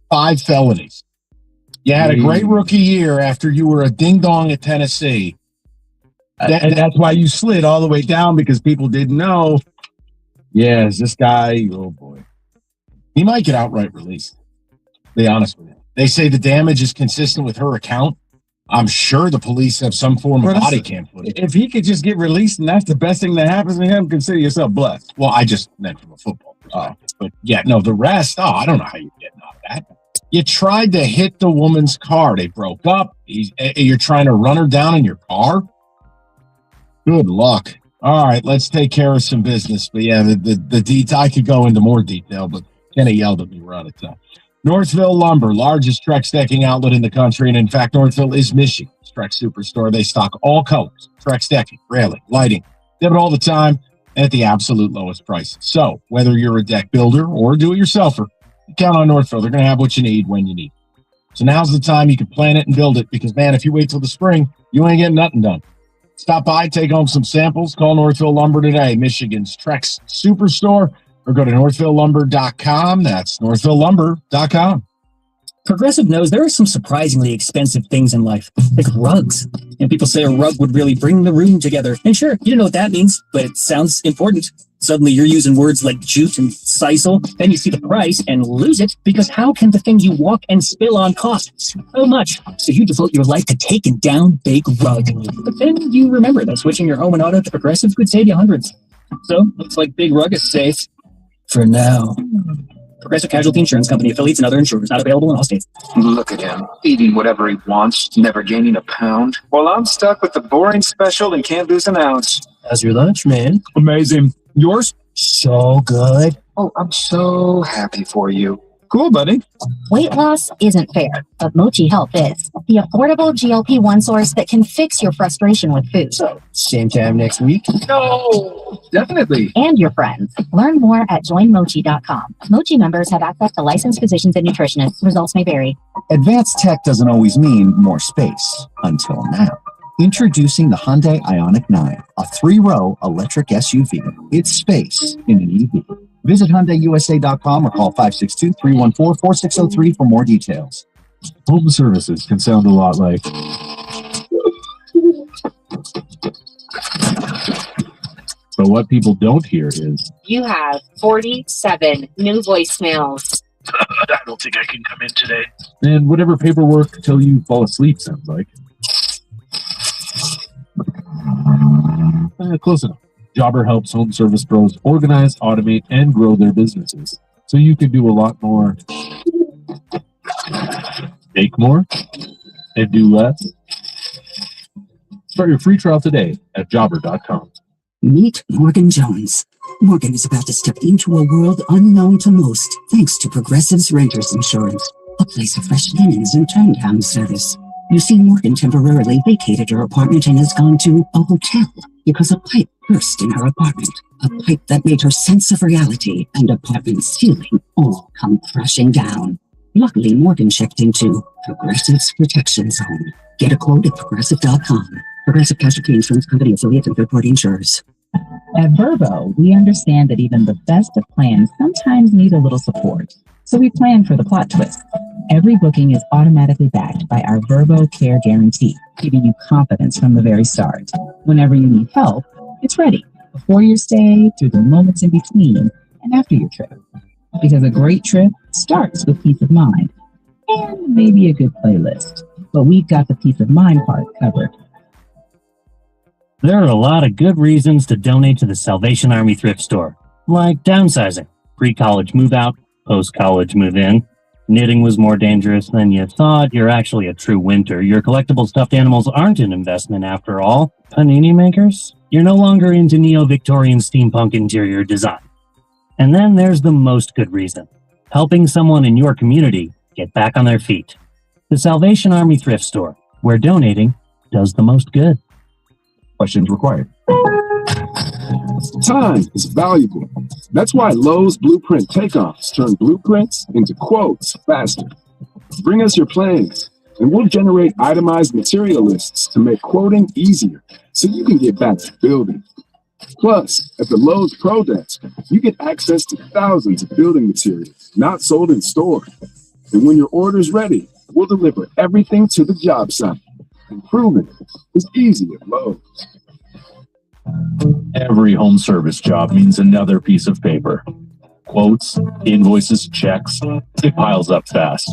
5 felonies. You had a great rookie year after you were a ding-dong at Tennessee. And that's why you slid all the way down, because people didn't know. Yeah, is this guy, oh boy. He might get outright released. To be honest with you. They say the damage is consistent with her account. I'm sure the police have some form of body cam footage. If he could just get released and that's the best thing that happens to him, consider yourself blessed. Well, I just meant from a football perspective. But yeah, no, the rest, I don't know how you're getting out of that. You tried to hit the woman's car. They broke up. You're trying to run her down in your car? Good luck. All right, let's take care of some business. But yeah, the I could go into more detail, but Kenny yelled at me. We're out of time. Northville Lumber, largest Trex decking outlet in the country. And in fact, Northville is Michigan's Trex superstore. They stock all colors, Trex decking, railing, lighting. They have it all the time and at the absolute lowest prices. So whether you're a deck builder or a do-it-yourselfer, you count on Northville. They're going to have what you need when you need it. So now's the time you can plan it and build it, because, man, if you wait till the spring, you ain't getting nothing done. Stop by, take home some samples. Call Northville Lumber today, Michigan's Trex Superstore, or go to northvillelumber.com. That's northvillelumber.com. Progressive knows there are some surprisingly expensive things in life, like rugs. And people say a rug would really bring the room together. And sure, you don't know what that means, but it sounds important. Suddenly you're using words like jute and sisal, then you see the price and lose it, because how can the thing you walk and spill on cost so much? So you devote your life to taking down Big Rug. But then you remember that switching your home and auto to Progressive could save you hundreds. So looks like Big Rug is safe for now. Progressive Casualty Insurance Company, affiliates, and other insurers. Not available in all states. Look at him, eating whatever he wants, never gaining a pound. Well, I'm stuck with the boring special and can't lose an ounce. How's your lunch, man? Amazing. Yours? So good. Oh, I'm so happy for you. Cool, buddy. Weight loss isn't fair, but Mochi Health is. The affordable GLP-1 source that can fix your frustration with food. Same time next week? No, definitely. And your friends. Learn more at joinmochi.com. Mochi members have access to licensed physicians and nutritionists. Results may vary. Advanced tech doesn't always mean more space, until now. Introducing the Hyundai Ioniq 9, a 3-row electric SUV. It's space in an EV. Visit HyundaiUSA.com or call 562-314-4603 for more details. Home services can sound a lot like. But what people don't hear is. You have 47 new voicemails. I don't think I can come in today. And whatever paperwork till you fall asleep sounds like. Close enough. Jobber helps home service pros organize, automate, and grow their businesses. So you can do a lot more. Make more and do less. Start your free trial today at jobber.com. Meet Morgan Jones. Morgan is about to step into a world unknown to most, thanks to Progressive's Renters Insurance, a place of fresh linens and turn-down service. You see, Morgan temporarily vacated her apartment and has gone to a hotel because a pipe burst in her apartment. A pipe that made her sense of reality and apartment ceiling all come crashing down. Luckily, Morgan checked into Progressive's Protection Zone. Get a quote at progressive.com. Progressive Casualty Insurance Company, affiliates, and third-party insurers. At Verbo, we understand that even the best of plans sometimes need a little support. So we plan for the plot twist. Every booking is automatically backed by our Verbo Care Guarantee, giving you confidence from the very start. Whenever you need help, it's ready. Before your stay, through the moments in between, and after your trip. Because a great trip starts with peace of mind. And maybe a good playlist. But we've got the peace of mind part covered. There are a lot of good reasons to donate to the Salvation Army thrift store, like downsizing, pre-college move-out, post-college move-in. Knitting was more dangerous than you thought. You're actually a true winter. Your collectible stuffed animals aren't an investment after all. Panini makers? You're no longer into neo-Victorian steampunk interior design. And then there's the most good reason. Helping someone in your community get back on their feet. The Salvation Army thrift store, where donating does the most good. Questions required. Time is valuable. That's why Lowe's Blueprint Takeoffs turn blueprints into quotes faster. Bring us your plans, and we'll generate itemized material lists to make quoting easier so you can get back to building. Plus, at the Lowe's Pro Desk, you get access to thousands of building materials not sold in store. And when your order's ready, we'll deliver everything to the job site. Improving is easy at Lowe's. Every home service job means another piece of paper. Quotes, invoices, checks, it piles up fast.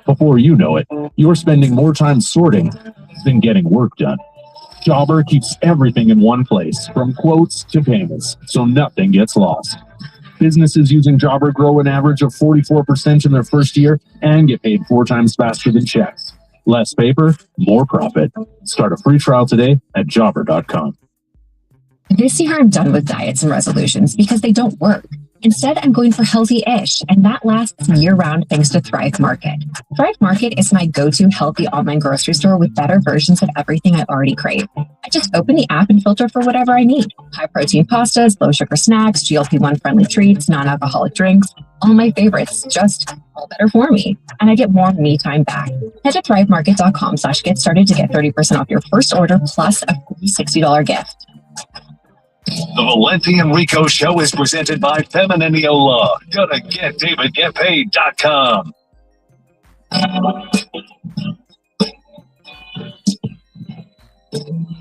Before you know it, you're spending more time sorting than getting work done. Jobber keeps everything in one place, from quotes to payments, so nothing gets lost. Businesses using Jobber grow an average of 44% in their first year and get paid 4 times faster than checks. Less paper, more profit. Start a free trial today at jobber.com. This year I'm done with diets and resolutions because they don't work. Instead, I'm going for healthy-ish, and that lasts year-round thanks to Thrive Market. Thrive Market is my go-to healthy online grocery store with better versions of everything I already crave. I just open the app and filter for whatever I need. High-protein pastas, low-sugar snacks, GLP-1 friendly treats, non-alcoholic drinks, all my favorites, just all better for me. And I get more me time back. Head to thrivemarket.com/get started to get 30% off your first order plus a free $60 gift. The Valenti and Rico Show is presented by Femininio Law. Go to GetDavidGetPaid.com.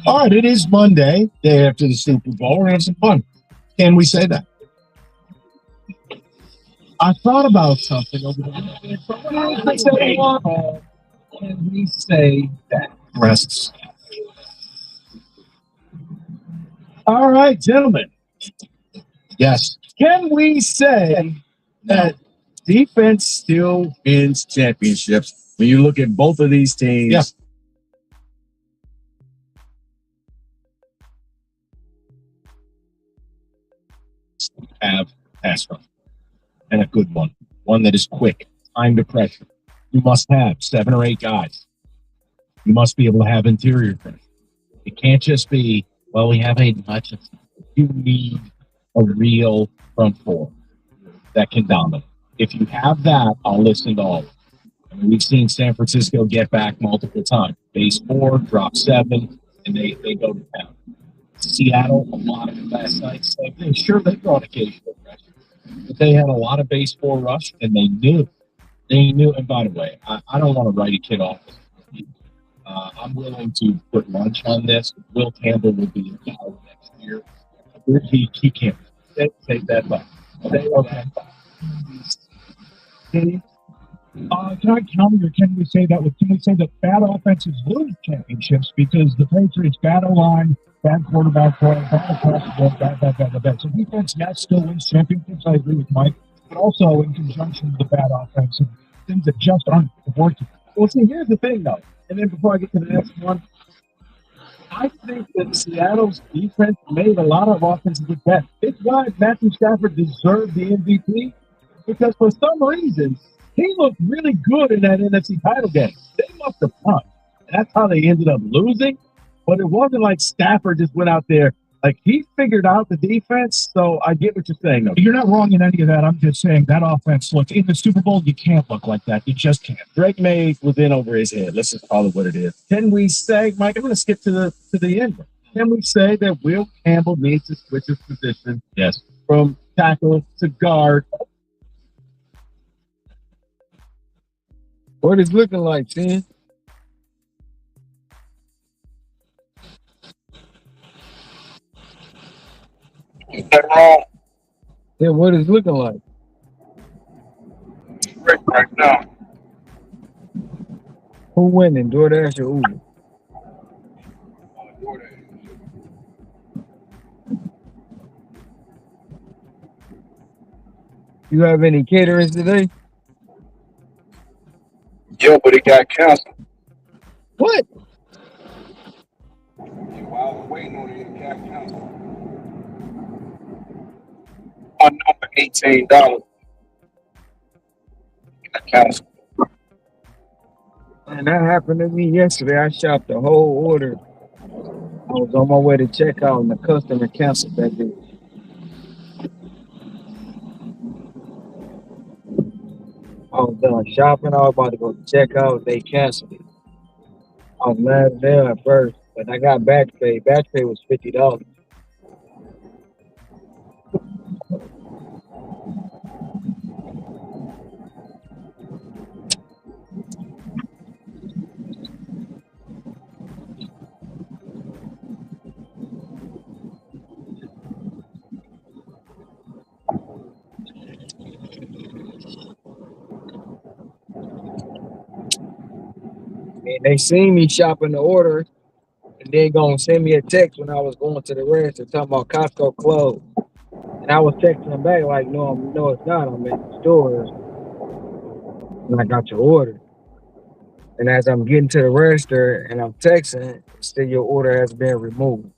All right, it is Monday, day after the Super Bowl. We're going to have some fun. Can we say that? I thought about something over the weekend. Can we say that? Rests. All right, gentlemen. Yes. Can we say that defense still wins championships when you look at both of these teams? Yeah. Have pass rush and a good one that is quick, time to pressure. You must have 7 or 8 guys. You must be able to have interior pressure. It can't just be, well, we have 8 much. You need a real front four that can dominate. If you have that, I'll listen to all. I mean, we've seen San Francisco get back multiple times. Base 4, drop 7, and they go to town. Seattle, a lot of last night, same thing. Sure, they brought occasional pressure, but they had a lot of base 4 rush, and they knew. And by the way, I don't want to write a kid off. I'm willing to put lunch on this. Will Campbell will be in power next year. He can't take that back. Okay. Can I counter, or can we say that bad offenses lose championships because the Patriots' bad O-line, bad quarterback play, bad across the board, bad. So defense, yes, still wins championships. I agree with Mike, but also in conjunction with the bad offense and things that just aren't working. Well, see, here's the thing, though. And then before I get to the next one, I think that Seattle's defense made a lot of offensive bets. It's why Matthew Stafford deserved the MVP, because for some reason, he looked really good in that NFC title game. They must have punched. That's how they ended up losing. But it wasn't like Stafford just went out there. Like, he figured out the defense, so I get what you're saying. Though. You're not wrong in any of that. I'm just saying that offense, look, in the Super Bowl, you can't look like that. You just can't. Drake May was in over his head. Let's just call it what it is. Can we say, Mike, I'm going to skip to the end. Can we say that Will Campbell needs to switch his position? Yes. From tackle to guard. What is looking like, Tim? Yeah, what is looking like? Right now. Who winning, DoorDash or Uber? You have any caterers today? Yeah, but it got canceled. What? While I'm waiting on it, it got canceled. One number, $18. Got canceled. And that happened to me yesterday. I shopped the whole order. I was on my way to checkout and the customer canceled that day. I was done shopping. I was about to go check out. They canceled it. I was mad there at first, but I got batch pay. Batch pay was $50. And they seen me shopping the order, and they gonna send me a text when I was going to the register talking about Costco closed. And I was texting them back like, no, it's not. I'm at the stores, and I got your order. And as I'm getting to the register and I'm texting, still your order has been removed.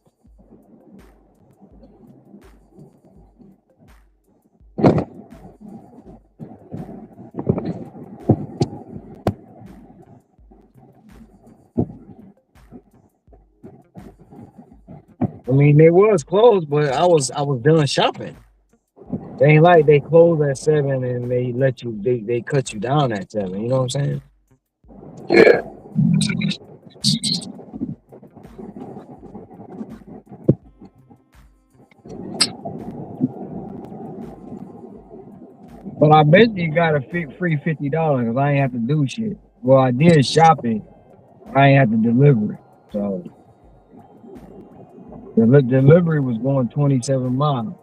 I mean, they was closed, but I was done shopping. They ain't like they close at 7 and they let you they cut you down at 7. You know what I'm saying? Yeah. But I bet you got a free $50 because I ain't have to do shit. Well, I did shopping. I ain't have to deliver it. So the delivery was going 27 miles.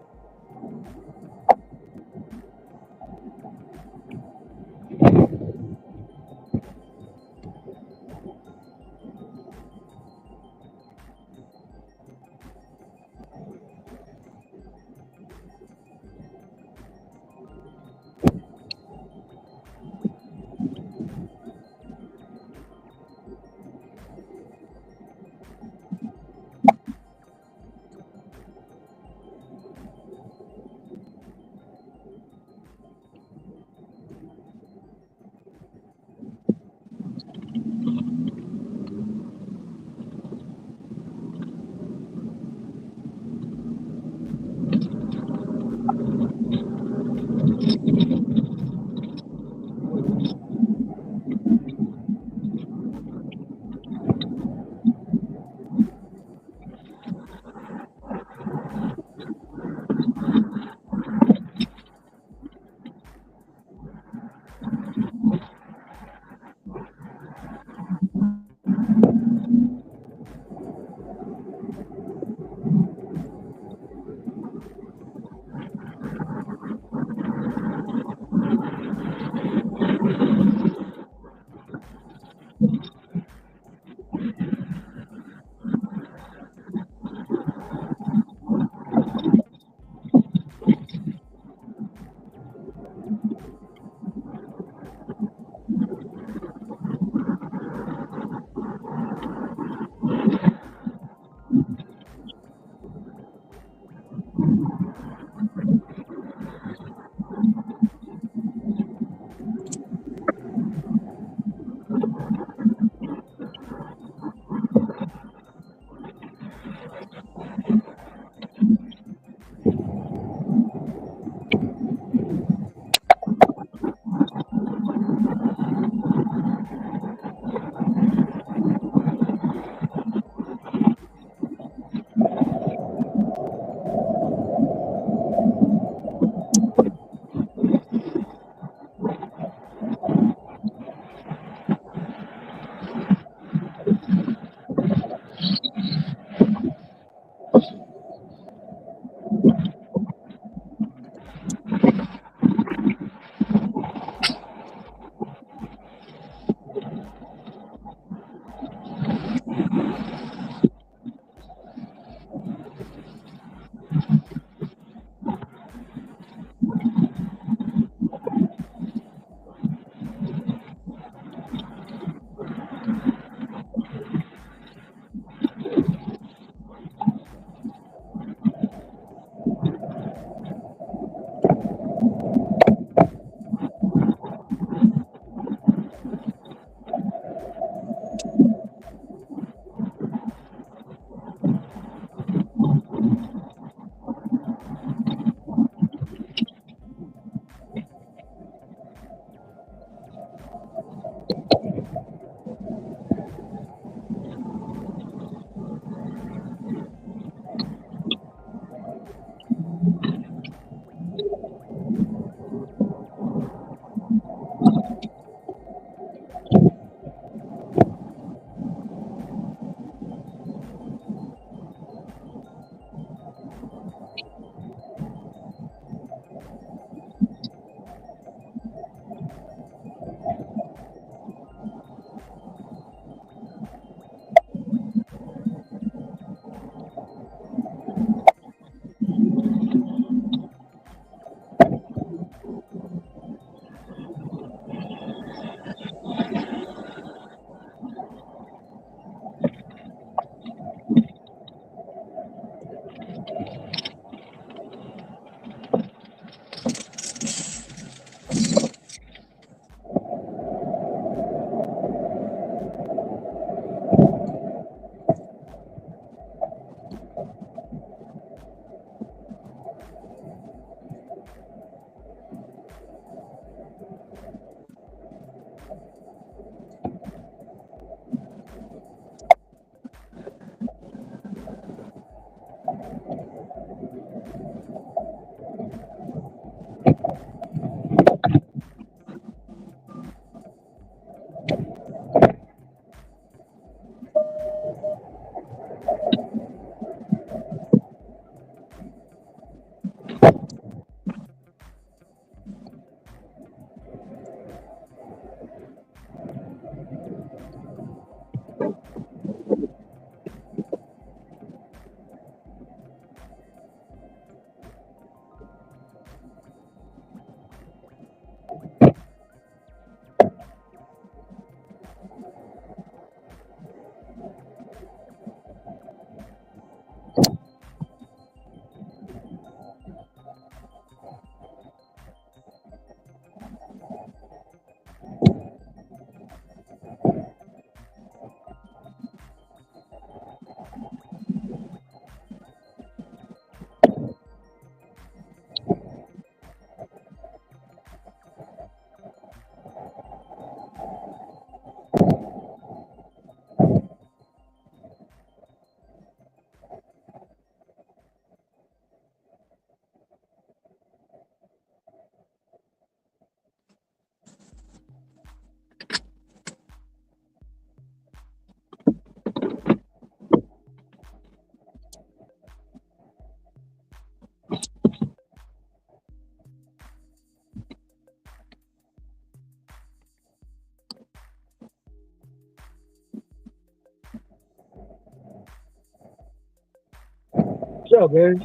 up, man?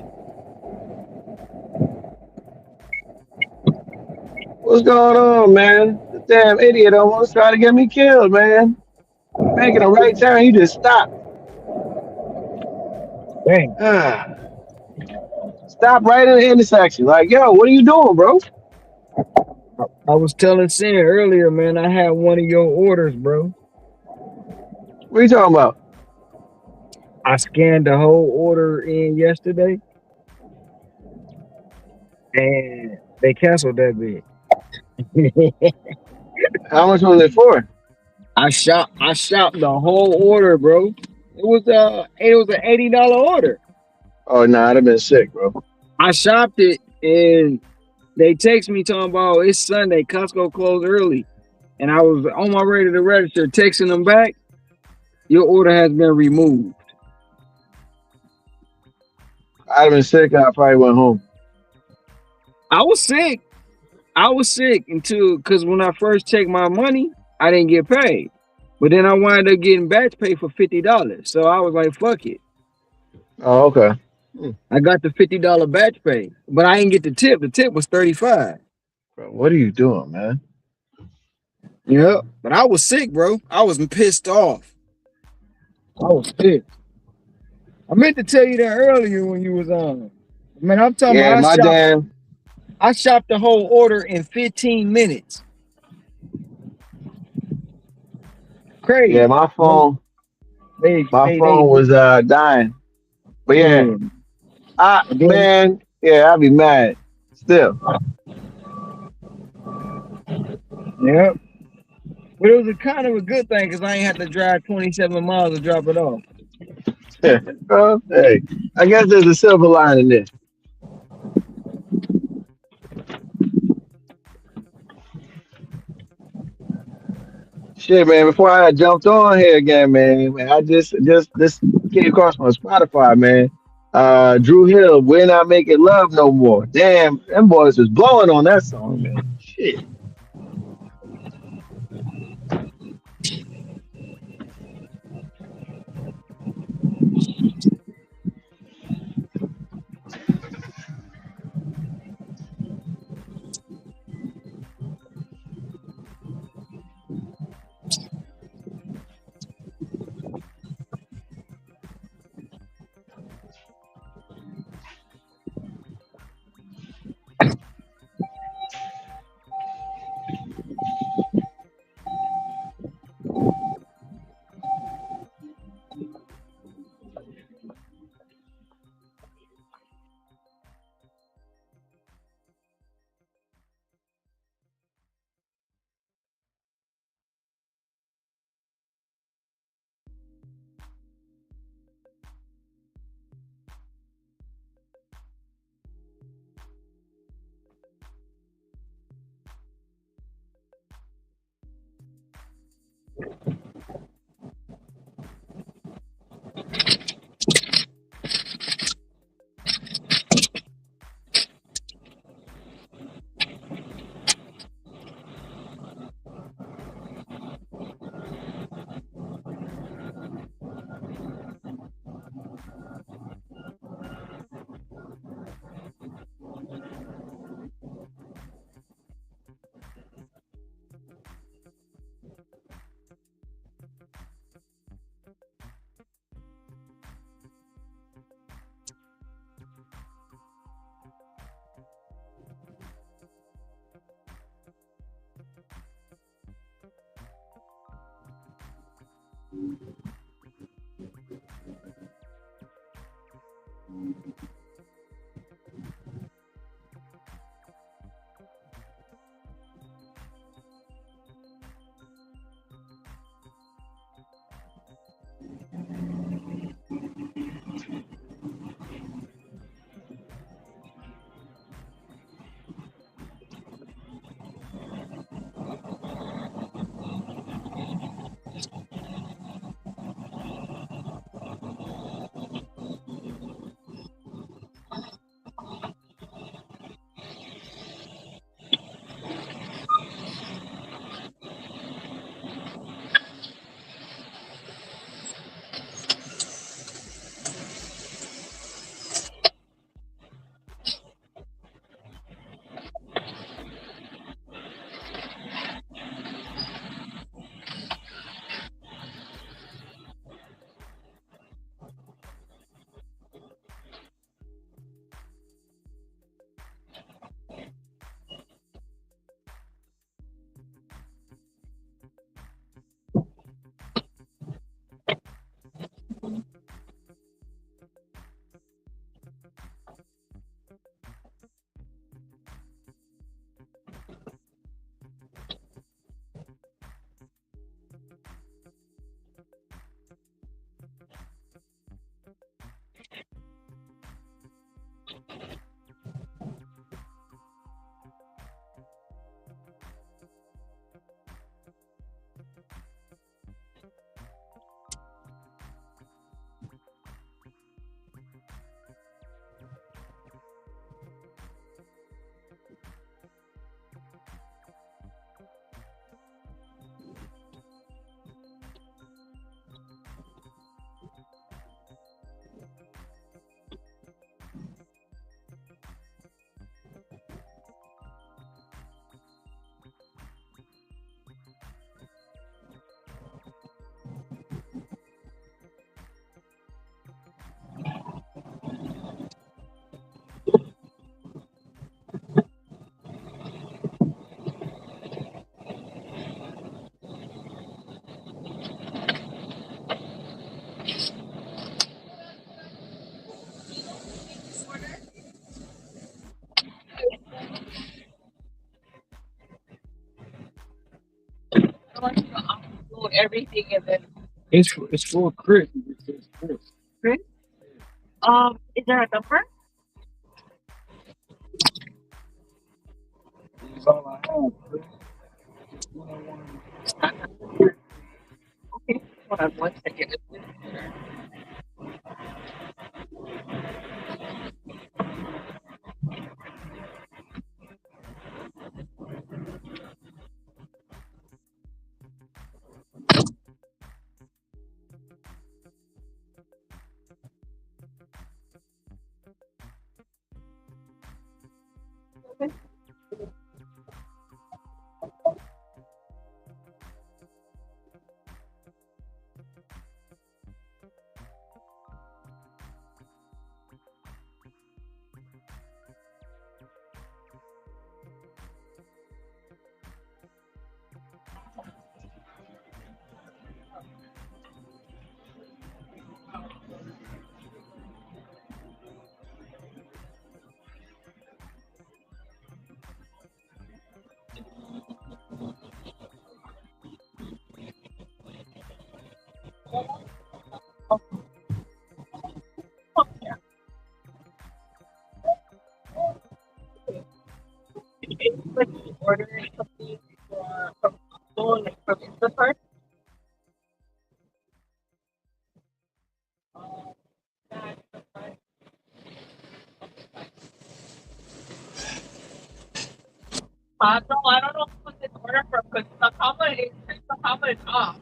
What's going on, man? The damn idiot almost tried to get me killed, man. Making a right turn, you just stop. Dang. Stop right in the intersection. Like, yo, what are you doing, bro? I was telling Sam earlier, man, I had one of your orders, bro. What are you talking about? I scanned the whole order in yesterday, and they canceled that bid. How much was it for? I shopped the whole order, bro. It was an $80 order. Oh no, I'd have been sick, bro. I shopped it, and they text me talking about it's Sunday, Costco closed early, and I was on my way to the register, texting them back. Your order has been removed. I'd have been sick. I probably went home. I was sick because when I first checked my money, I didn't get paid. But then I wound up getting batch pay for $50. So I was like, fuck it. Oh, okay. I got the $50 batch pay, but I didn't get the tip. The tip was $35. Bro, what are you doing, man? Yeah, but I was sick, bro. I was pissed off. I was pissed. I meant to tell you that earlier when you was on. Man, I'm talking about I shopped the whole order in 15 minutes. Crazy. Yeah, my phone was dying. But yeah, I'd be mad still. Yep. But it was kind of a good thing because I ain't had to drive 27 miles to drop it off. Hey, I guess there's a silver line in this. Shit, man, before I jumped on here again, man, I just came across my Spotify, man. Drew Hill, We're Not Making Love No More. Damn, them boys was blowing on that song, man. Shit. everything and then It's for Chris. It's Chris. Chris. Is there a number? That's all I have, Chris. Okay, hold on 1 second. Order something from Costco, like from Instacart. No, I don't know who this order from because the comma is off.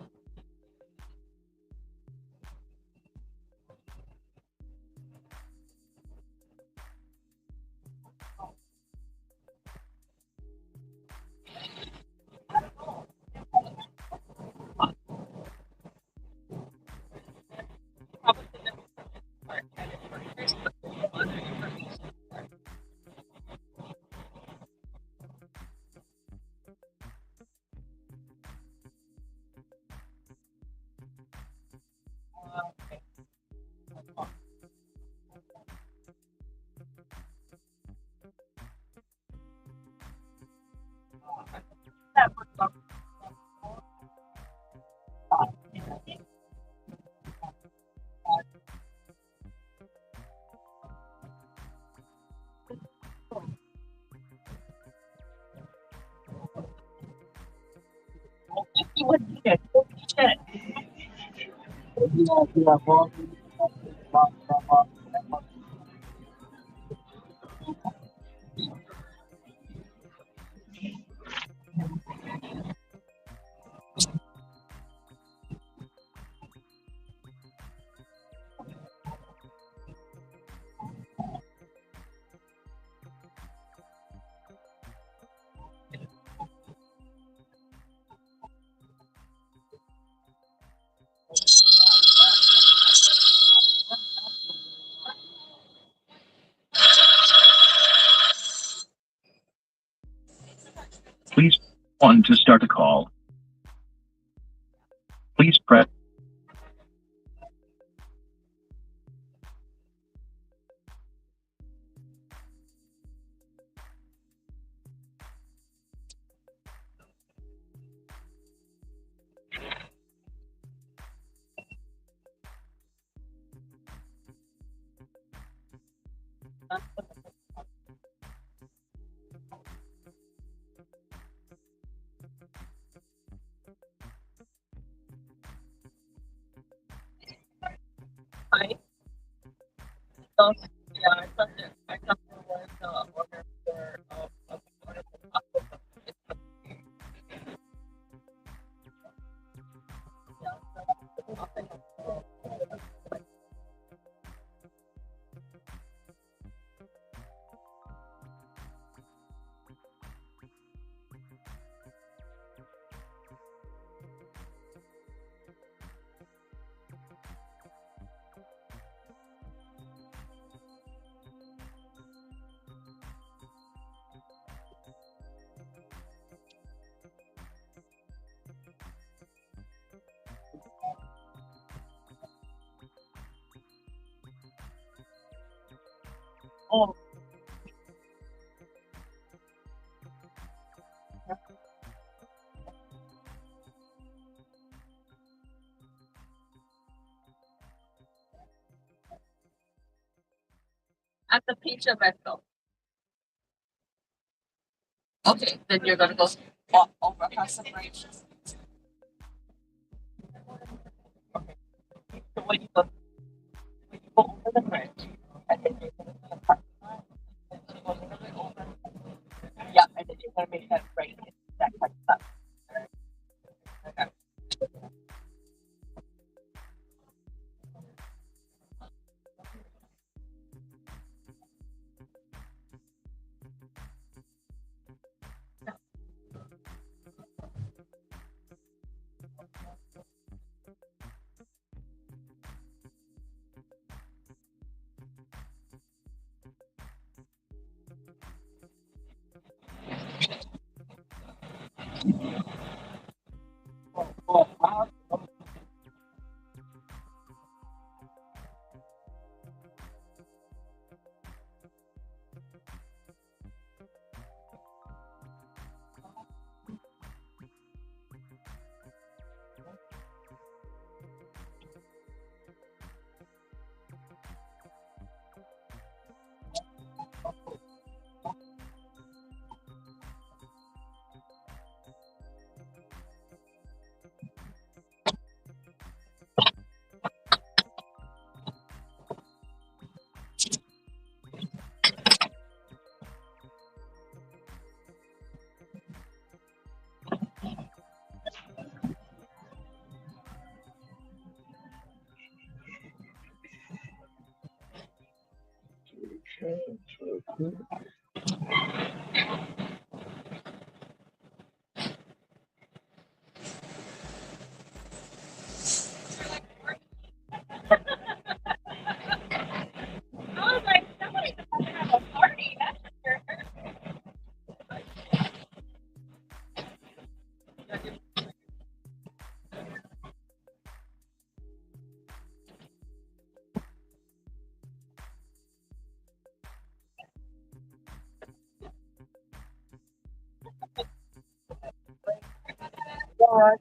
What shit? What shit? Please 1 to start a call. Please press. Hi. So, yeah, I thought there was order for order for Costco. Oh. At the pizza rental. Okay, then you're gonna go over past the bridge. So when you go over the bridge, and then you're gonna go to the parking lot, and then you go a little bit over. Yeah, and then you're gonna make that right into that parking lot. Okay. I was like, somebody's supposed to have a party. That's for sure. What?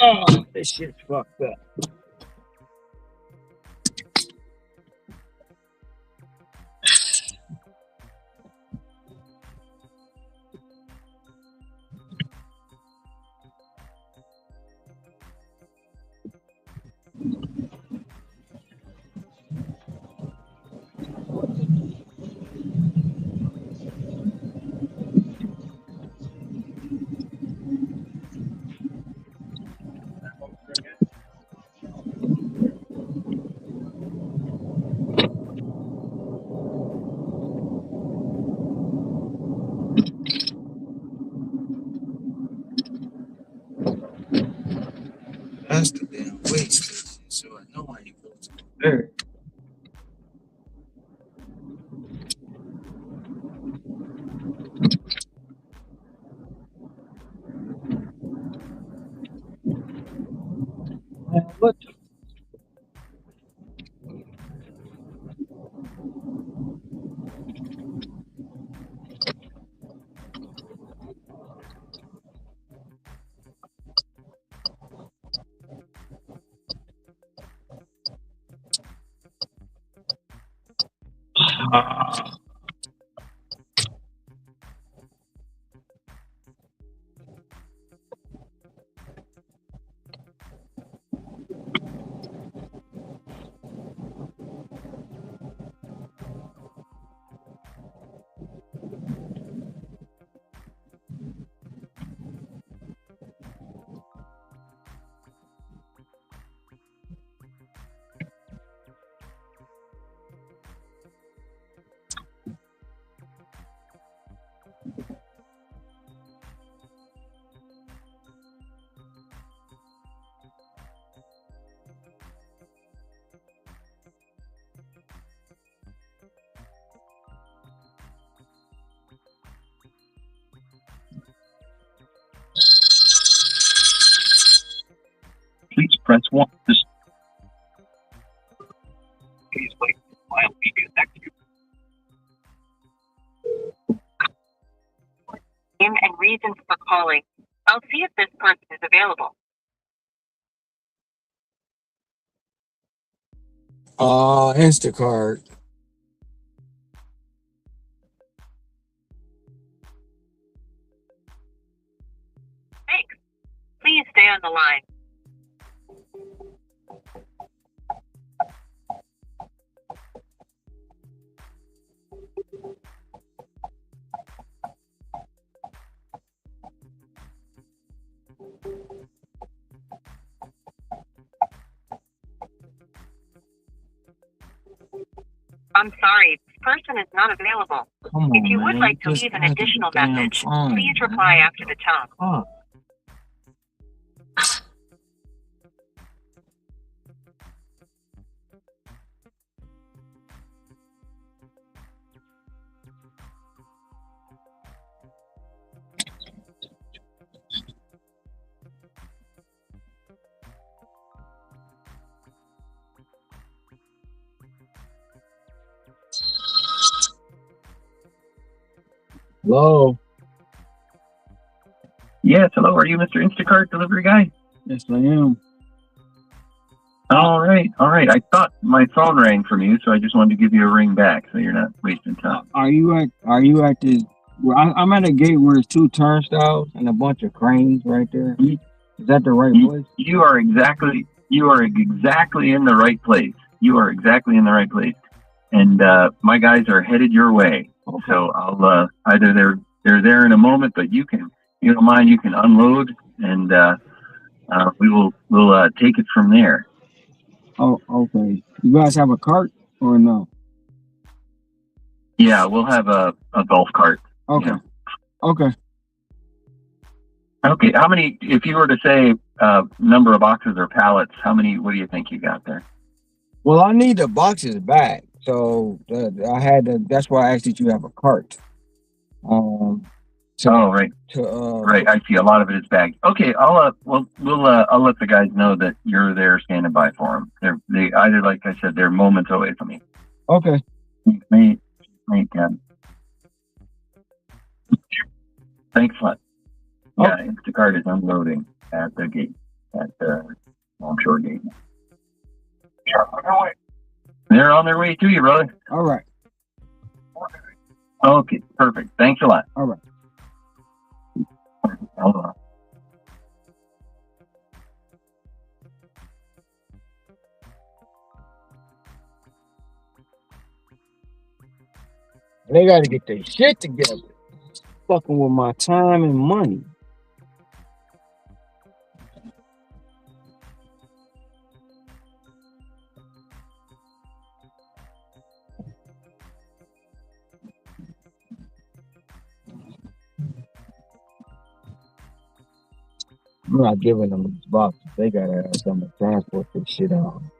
Oh, this shit's fucked up. That's the damn waste station, so I know I ain't going to go there. Man, what the press 1. Please wait while we connect you. Name and reasons for calling. I'll see if this person is available. Instacart. Thanks. Please stay on the line. I'm sorry, this person is not available. Come If on, you would man. like to Just leave an answer the additional damn message, phone, please man. reply after the tone. Fuck. Hello. Yes, hello. Are you Mr. Instacart delivery guy? Yes, I am. All right. I thought my phone rang from you, so I just wanted to give you a ring back so you're not wasting time. Are you at the? Well, I'm at a gate where it's 2 turnstiles and a bunch of cranes right there. Is that the right place? You are exactly in the right place. You are exactly in the right place. And my guys are headed your way. Okay. So I'll either they're there in a moment, but you don't mind, you can unload and we'll take it from there. Oh, okay. You guys have a cart or no? Yeah, we'll have a golf cart. Okay. Yeah. Okay. Okay. How many, if you were to say number of boxes or pallets, what do you think you got there? Well, I need the boxes back, so that's why I asked that you have a cart. Right. Right. I see. A lot of it is bagged. Okay. I'll let the guys know that you're there standing by for them. They either, like I said, they're moments away from me. Okay. Thanks a lot. Yeah, Instacart is unloading at the gate, at the Long Shore gate. They're on their way to you, brother. All right. Okay, perfect. Thanks a lot. All right. Hold on. They got to get their shit together. Fucking with my time and money. I'm not giving them these boxes. They gotta have something to transport this shit on.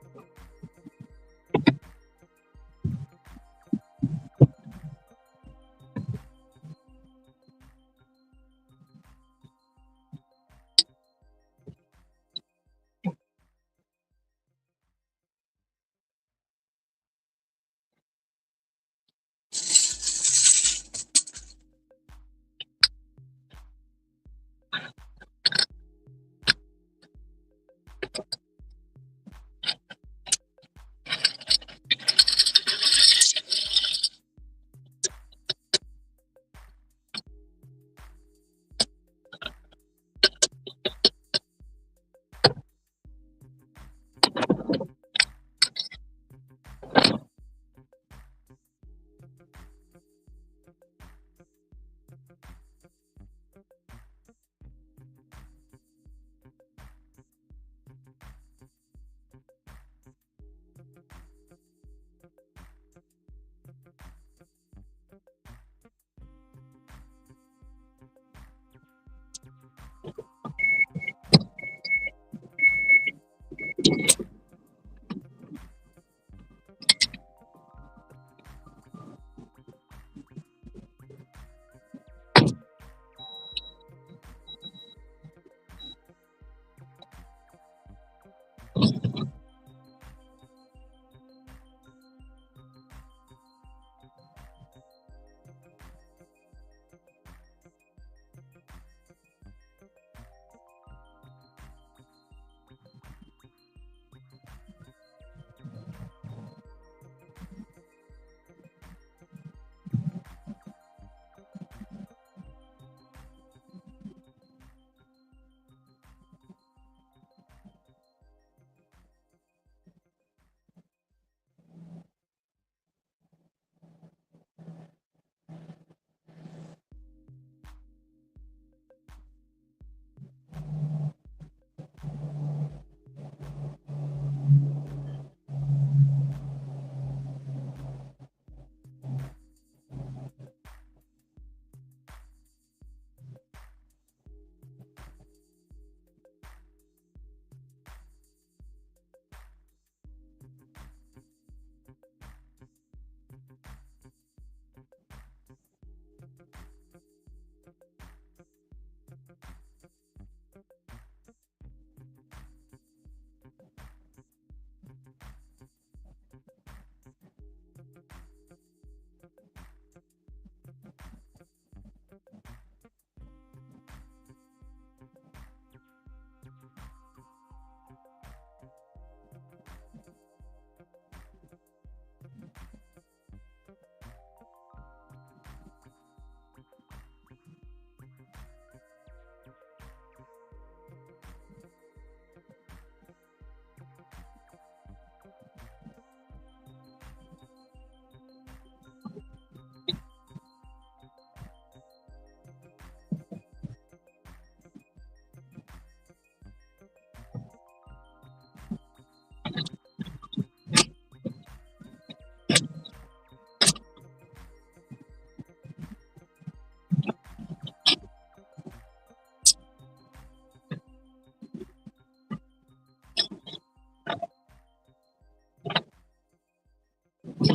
Hi,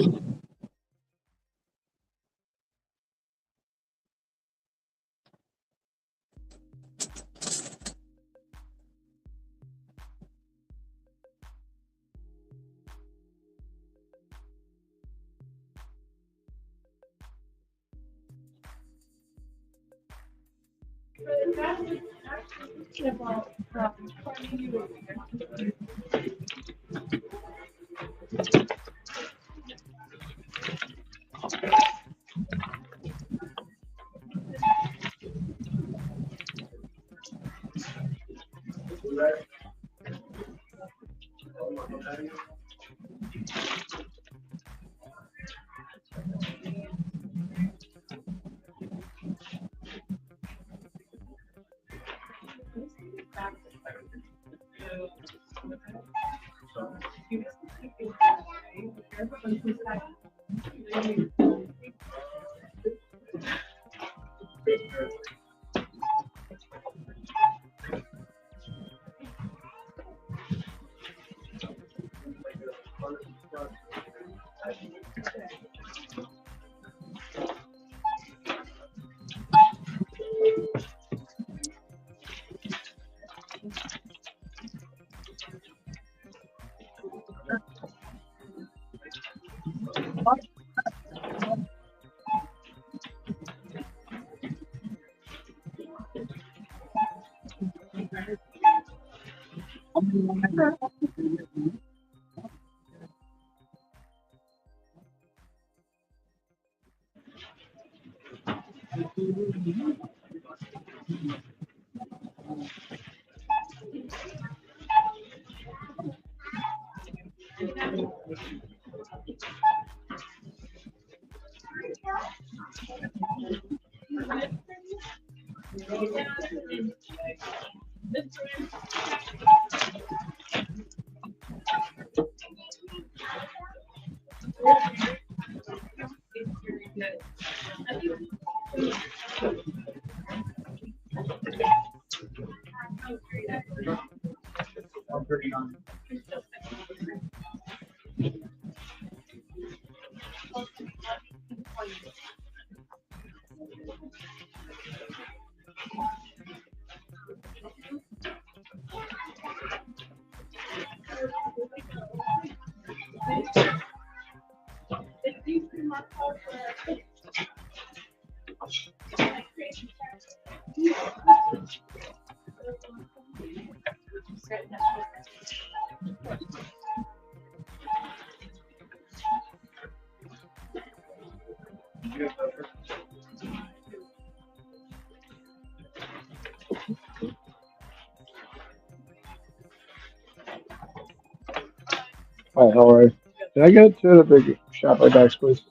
how are you? Can I get to the big shop right back, please?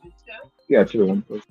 Yeah, two of them, please.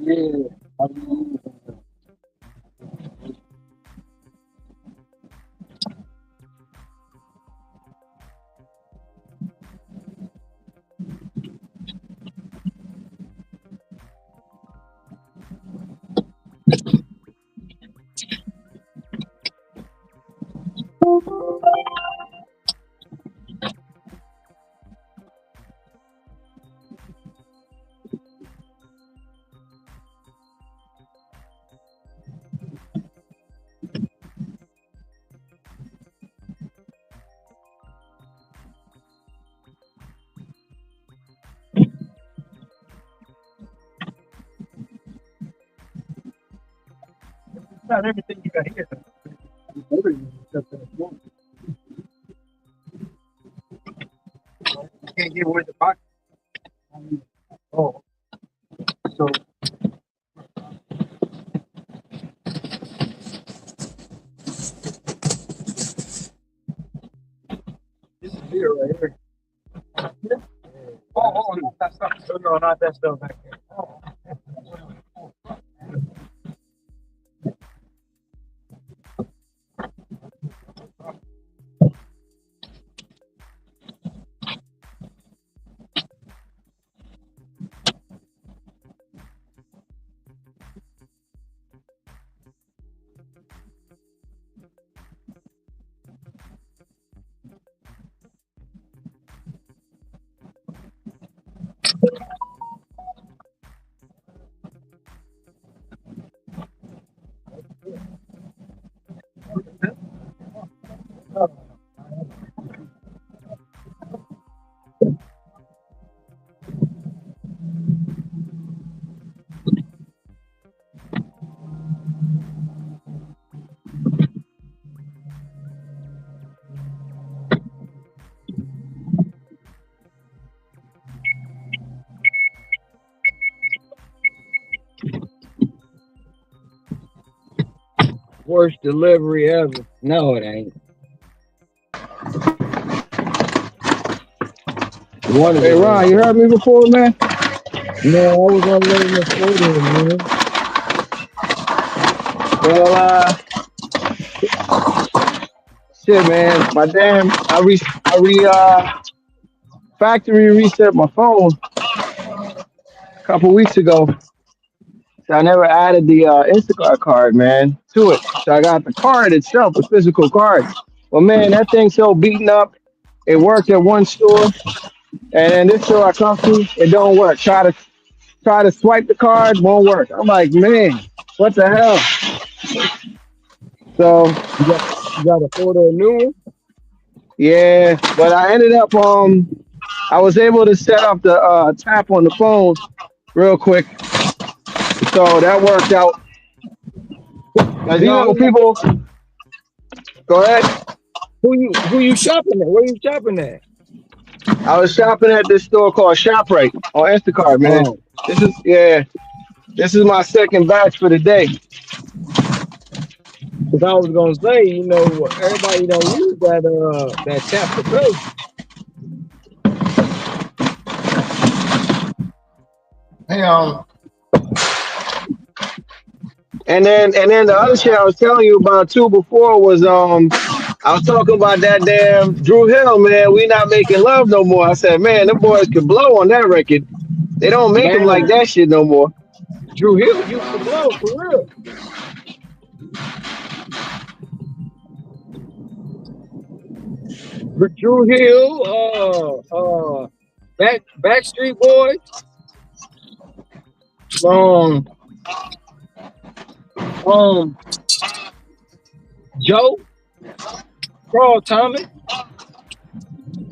Yeah. It's not everything you got here. Everything except for the floor. You can't give away the box. Oh, so this is here right here. Oh, no, that's not. No, not that stuff back there. Oh. worst delivery ever. No, it ain't. Hey Ron, you heard me before, man? No, I was unloading the photo, man. Well, shit, man. My damn, factory reset my phone a couple weeks ago. So I never added the Instacart card, man, to it. So I got the card itself, the physical card. Well, man, that thing's so beaten up. It worked at one store, and then this store I come to, it don't work. Try to swipe the card, won't work. I'm like, man, what the hell? So you got a photo of new one? Yeah, but I ended up I was able to set up the tap on the phone real quick. So that worked out. As you know, people go ahead. Who you shopping at? Where you shopping at? I was shopping at this store called ShopRite on Instacart, man. Oh. This is my second batch for the day. Because I was gonna say, you know, everybody don't use that tap to pay. Hey, and then the other shit I was telling you about too before was I was talking about that damn Drew Hill, man. We not making love no more. I said, man, them boys could blow on that record. They don't make them like that shit no more. Drew Hill used to blow for real. Drew Hill, Backstreet Boys, Joe, Carl Thomas,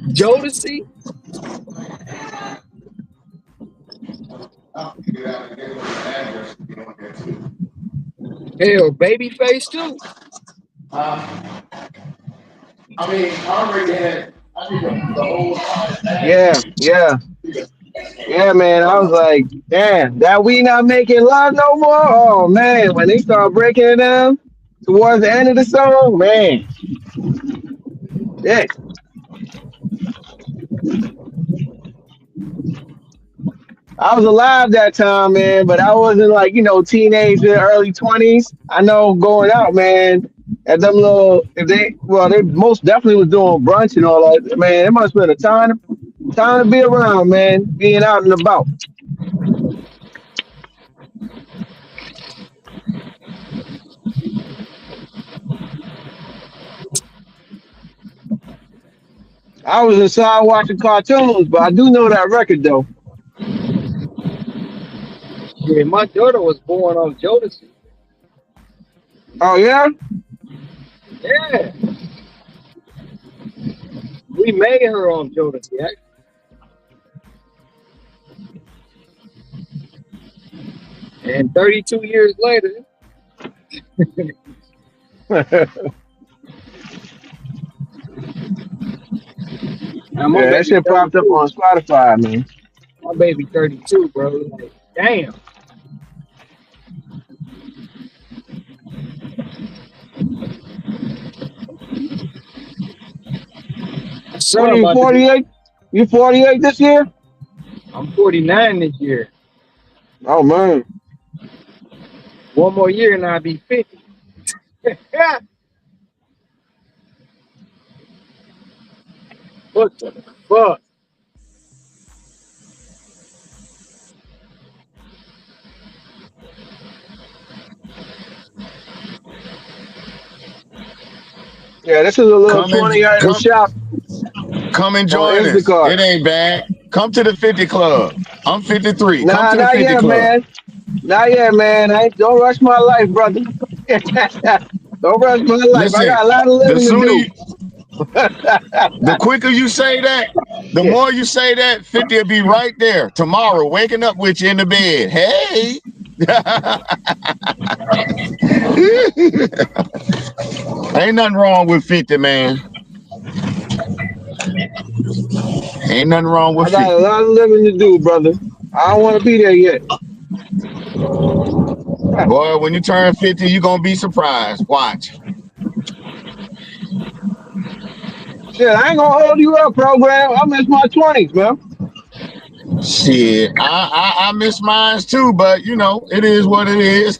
Jodeci. Hell, Babyface too. I mean, already had the whole time. Yeah, man. I was like, damn, that we not making love no more. Oh man, when they start breaking it down towards the end of the song, man. Yeah. I was alive that time, man, but I wasn't like, teenager, early 20s. I know going out, man, at them little, they most definitely was doing brunch and all that, man. It must have been a time to be around, man, being out and about. I was inside watching cartoons, but I do know that record, though. Yeah, my daughter was born on Jodeci. Oh, yeah? Yeah. We made her on Jodeci, actually. And 32 years later. Yeah, that shit popped up on Spotify, man. My baby 32, bro. Like, damn. What are you, 48? You 48 this year? I'm 49 this year. Oh, man. One more year and I'll be 50. What the fuck? Yeah, this is a little Come and- 20-item come- shop. Come and join us. Instacart. It ain't bad. Come to the 50 Club. I'm 53. Nah, Come to the not 50 yet, Club. man. Not yet, man. Don't rush my life, brother. Don't rush my life. Listen, I got a lot of the living to sooner do. The quicker you say that, the more you say that, 50 will be right there tomorrow, waking up with you in the bed. Hey. Ain't nothing wrong with 50, man. Ain't nothing wrong with I got 50. a lot of living to do, brother. I don't want to be there yet. Boy, when you turn 50, you're going to be surprised. Watch. Shit, I ain't gonna hold you up, program. I miss my 20s, man. Shit, I miss mine too, but you know, it is what it is.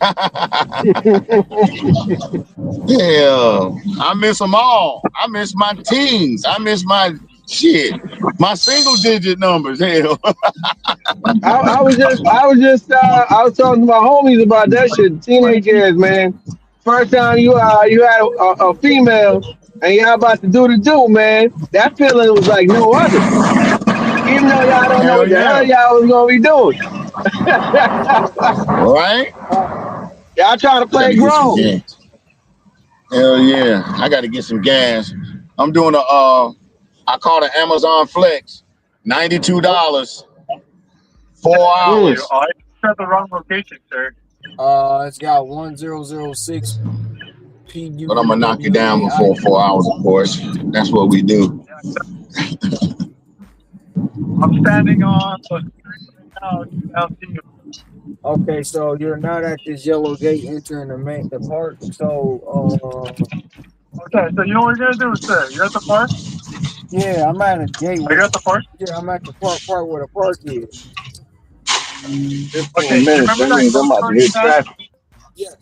Yeah, I miss them all. I miss my teens. I miss my shit, my single digit numbers. Hell, I was talking to my homies about that shit. Teenage years, man. First time you had a female and y'all about to do the do, man. That feeling was like no other. Even though y'all don't know hell what the hell yeah, y'all was gonna be doing. right? Y'all trying to play Gotta get some grown. gas. Hell yeah, I got to get some gas. I'm doing I call it Amazon Flex, $92, 4 hours. Oh, I got the wrong location, sir. It's got 1006 PU. But I'm gonna knock you down before 4 hours, of course. That's what we do. I'm standing on the street right now. I'll see you. Okay, so you're not at this yellow gate entering the park. So Okay, so you know what you're gonna do, sir? You're at the park. yeah, I'm at a gate. Are you at the park? Yeah, I'm at the part where the park is. 15 minutes. That means I'm about to hit traffic. Yes.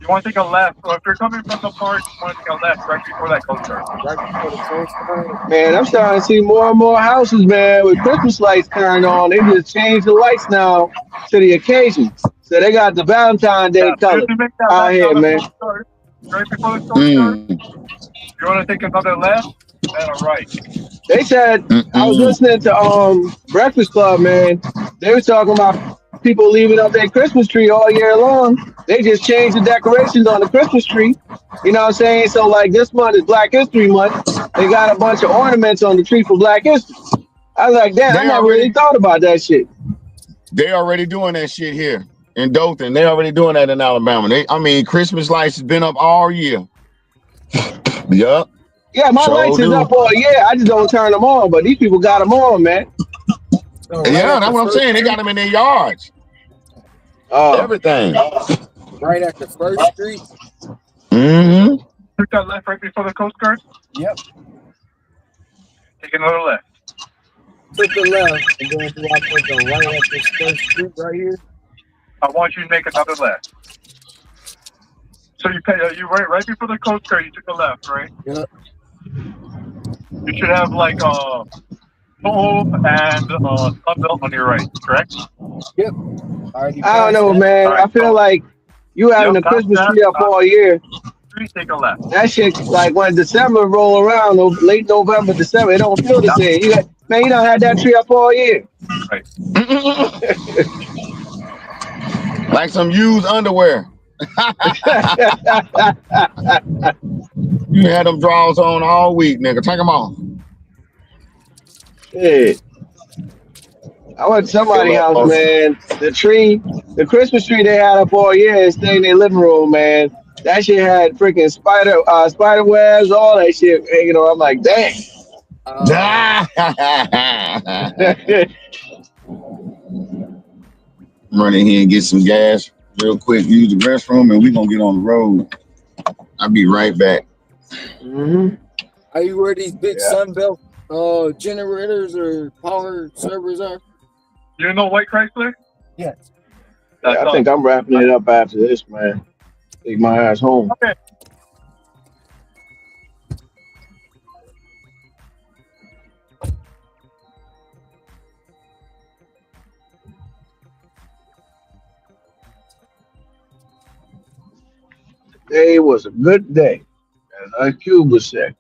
You want to take a left. So if you're coming from the park, you want to take a left right before that coast guard. Right before the coast guard. Man, I'm starting to see more and more houses, man, with Christmas lights turned on. They just changed the lights now to the occasion. So they got the Valentine's Day color out here, man. Right before the coast guard. You want to take another left and a right. They said I was listening to Breakfast Club, man. They were talking about people leaving up their Christmas tree all year long. They just changed the decorations on the Christmas tree. You know what I'm saying? So like this month is Black History Month. They got a bunch of ornaments on the tree for Black History. I was like, damn, I never really thought about that shit. They already doing that shit here in Dothan. They already doing that in Alabama. Christmas lights has been up all year. Yup. Yeah, my lights is up all year. I just don't turn them on, but these people got them on, man. So Yeah, that's what I'm saying. They got them in their yards. Everything. Right at the first street. Mm-hmm. Took that left right before the coast guard. Yep. Take another left. took a left, and then do I take a right up this first street right here? I want you to make another left. So you right before the Coast Guard, you took a left, right? Yep. You should have like a toll and Sunbelt on your right, correct? Yep. I don't know, man. All right, I feel so like you having a past Christmas that, tree up all year. take a left. That shit, like when December roll around, late November, December, it don't feel the same. Man, you don't had that tree up all year. Right. Like some used underwear. You had them drawers on all week, nigga. Take them off. Shit. I went to somebody's house, man. The Christmas tree they had up all year is staying in their living room, man. That shit had freaking spider webs, all that shit hanging on. I'm like, dang. Run in here and get some gas real quick. Use the restroom, and we gonna get on the road. I'll be right back. Mm-hmm. Are you where these big Sunbelt generators or power servers are? You know White Chrysler? Yes. Yeah, I think I'm wrapping it up after this, man. Take my ass home. Okay. Today was a good day, as Ice Cube would say.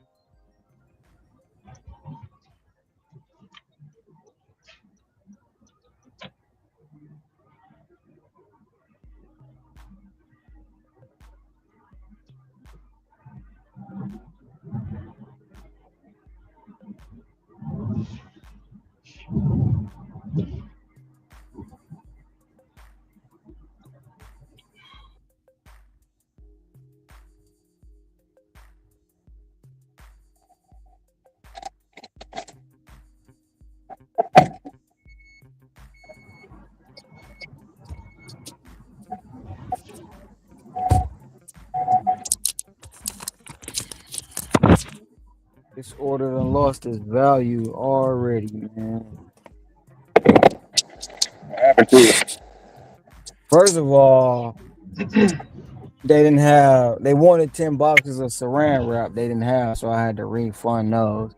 This order done lost its value already, man. First of all, they wanted 10 boxes of saran wrap they didn't have, so I had to refund those.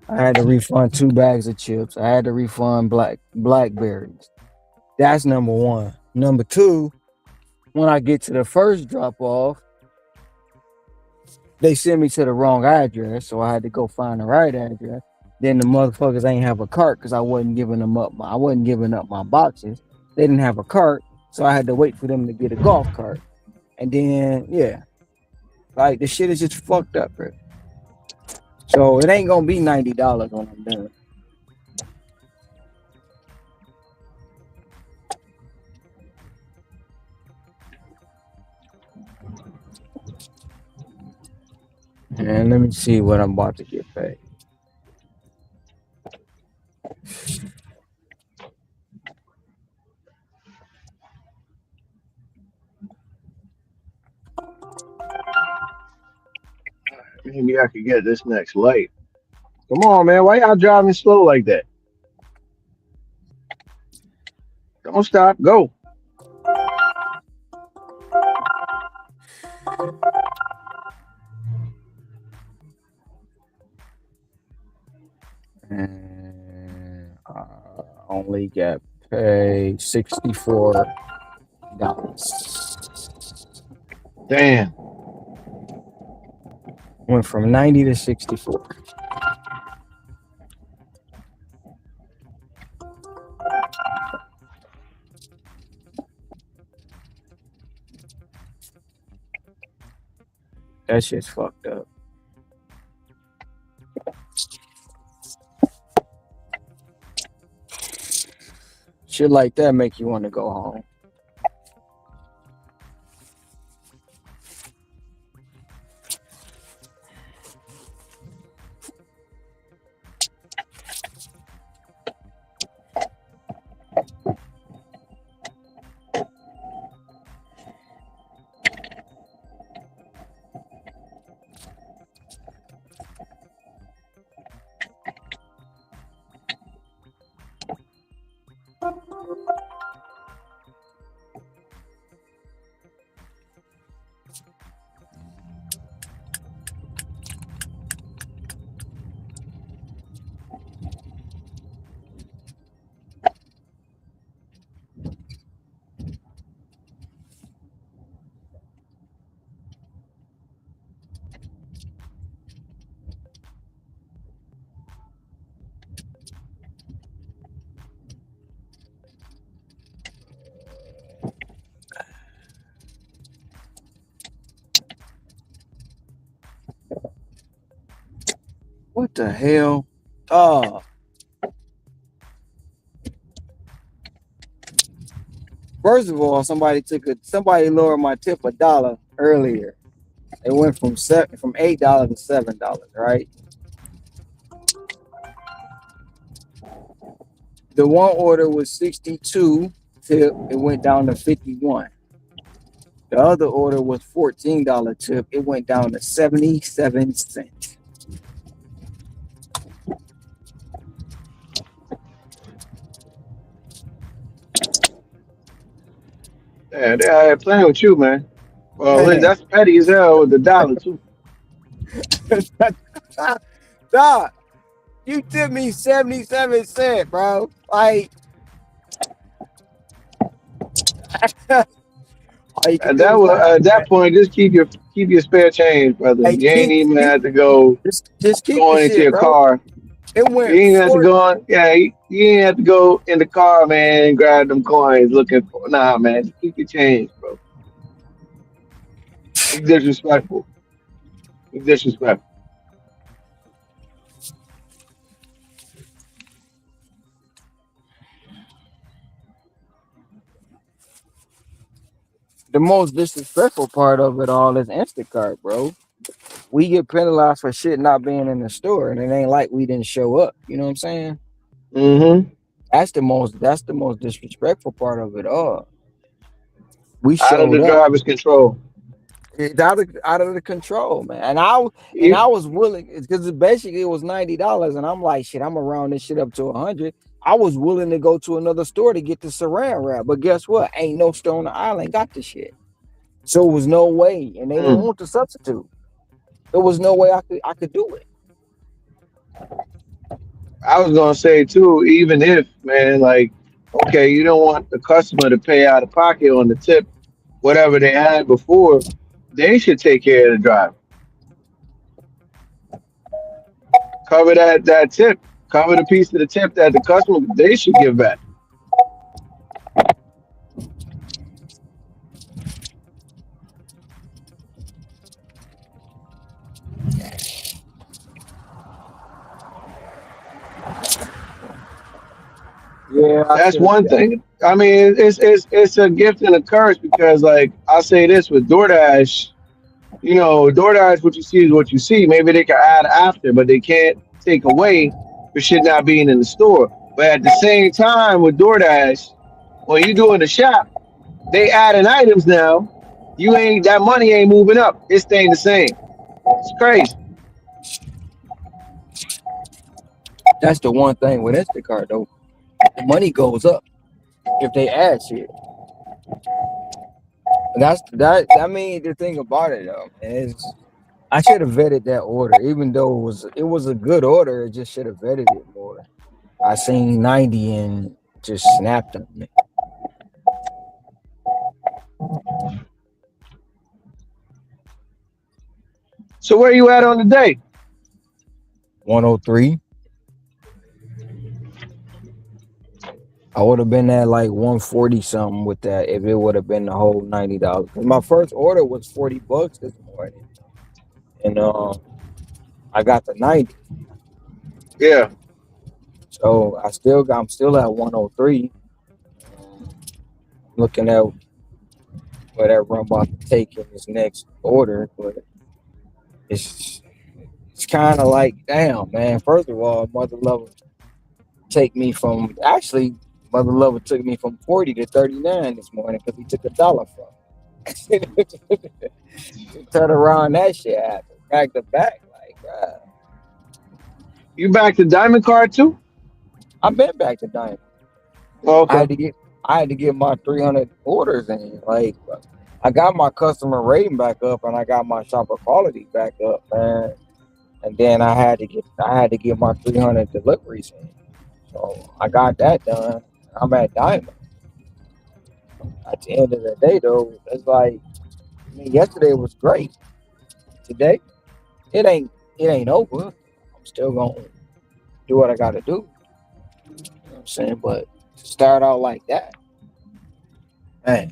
I had to refund 2 bags of chips. I had to refund blackberries. That's number one. Number two, when I get to the first drop off, they sent me to the wrong address, so I had to go find the right address. Then the motherfuckers ain't have a cart because I wasn't giving up my boxes. They didn't have a cart, so I had to wait for them to get a golf cart. And then, yeah, like the shit is just fucked up, bro. So it ain't gonna be $90 when I'm done. And let me see what I'm about to get paid. Maybe I could get this next light. Come on, man. Why y'all driving slow like that? Don't stop. Go. And I only got paid $64. Damn. Went from 90 to 64. That shit's fucked up. Shit like that make you want to go home. What the hell? Oh, first of all, somebody lowered my tip $1 earlier. It went from $8 to $7, right? The one order was 62 tip, it went down to 51. The other order was $14 tip, it went down to 77 cents. Yeah, they're playing with you, man. Well, that's petty as hell with the dollar too. Dog, you tipped me 77 cents, bro. Like, At that point, just keep your spare change, brother. Hey, You ain't even have to go just keep going the into shit, your bro. car. It went. You ain't have to go on. Yeah, you ain't have to go in the car, man, and grab them coins looking for. Nah, man, just keep your change, bro. It's disrespectful. It's disrespectful. The most disrespectful part of it all is Instacart, bro. We get penalized for shit not being in the store, and it ain't like we didn't show up. You know what I'm saying? Mm-hmm. That's the most disrespectful part of it all. We Out of showed the up. driver's control. It's out of the control, man. And I was willing, because basically it was $90, and I'm like, shit, I'm gonna round this shit up to 100. I was willing to go to another store to get the saran wrap, but guess what? Ain't no store on the island got the shit. So it was no way, and they didn't want the substitute. There was no way I could do it. I was gonna say too, even if, man, like, okay, you don't want the customer to pay out of pocket on the tip, whatever they had before, they should take care of the driver. Cover that tip. Cover the piece of the tip that the customer they should give back. Yeah, That's one thing. I mean, it's a gift and a curse because, like, I'll say this with DoorDash, you know, DoorDash, what you see is what you see. Maybe they can add after, but they can't take away for shit not being in the store. But at the same time, with DoorDash, when you doing the shop, they adding items now. That money ain't moving up. It's staying the same. It's crazy. That's the one thing with Instacart though. The money goes up if they add shit. I mean, the thing about it though is I should have vetted that order, even though it was a good order. It just should have vetted it more. I seen 90 and just snapped on me. So where you at on the day? 103. I would have been at like 140 something with that if it would have been the whole $90. Because my first order was $40 this morning, and I got the 90. Yeah. So I'm still at 103. Looking at whatever I'm about to take in this next order, but it's kind of like, damn, man. First of all, Mother Lover Mother Lover took me from 40 to 39 this morning because he took $1 from me. Turn around, that shit happened. Back to back, like, God. You back to Diamond Card too? I've been back to Diamond. Okay. I had to get my 300 orders in. Like, I got my customer rating back up and I got my shopper quality back up, man. And then I had to get my 300 deliveries in. So I got that done. I'm at Diamond. At the end of the day, though, it's like, I mean, yesterday was great. Today, it ain't over. I'm still gonna do what I gotta do. You know what I'm saying? But to start out like that, man.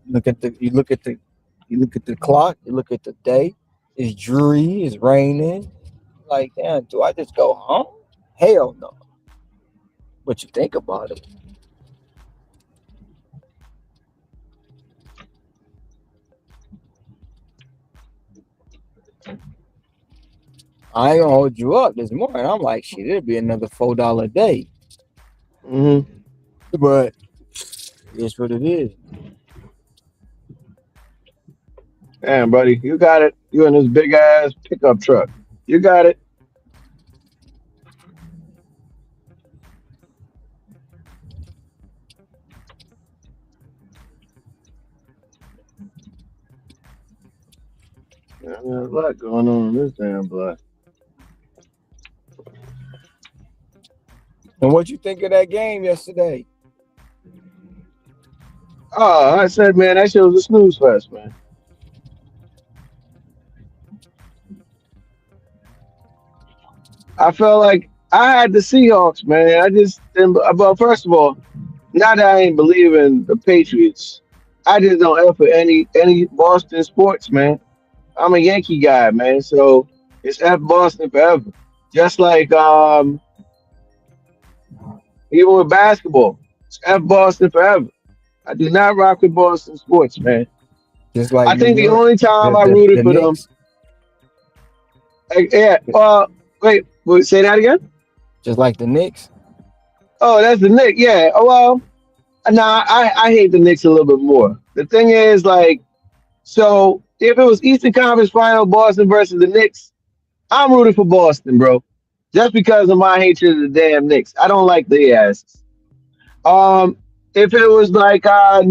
You look at the clock, you look at the day, It's dreary. It's raining. Like, damn, do I just go home? Hell no. But you think about it. I ain't gonna hold you up this morning. I'm like, shit, it'll be another $4 a day. But it's what it is. Damn, buddy, you got it. You in this big ass pickup truck. You got it. Yeah, there's a lot going on in this damn blood. And what you think of that game yesterday? Oh, I said, man, that shit was a snooze fest, man. I felt like I had the Seahawks, man. I just didn't. Well, first of all, not that I ain't believe in the Patriots. I just don't F for any Boston sports, man. I'm a Yankee guy, man. So it's F Boston forever. Just like even with basketball, it's F Boston forever. I do not rock with Boston sports, man. Just like I think New the York, only time I rooted for them. Yeah. Wait. Say that again. Just like the Knicks. Oh, that's the Knicks. Yeah. Oh, well, nah, I hate the Knicks a little bit more. The thing is, like, so if it was Eastern Conference Final, Boston versus the Knicks, I'm rooting for Boston, bro. Just because of my hatred of the damn Knicks. I don't like the asses. If it was like I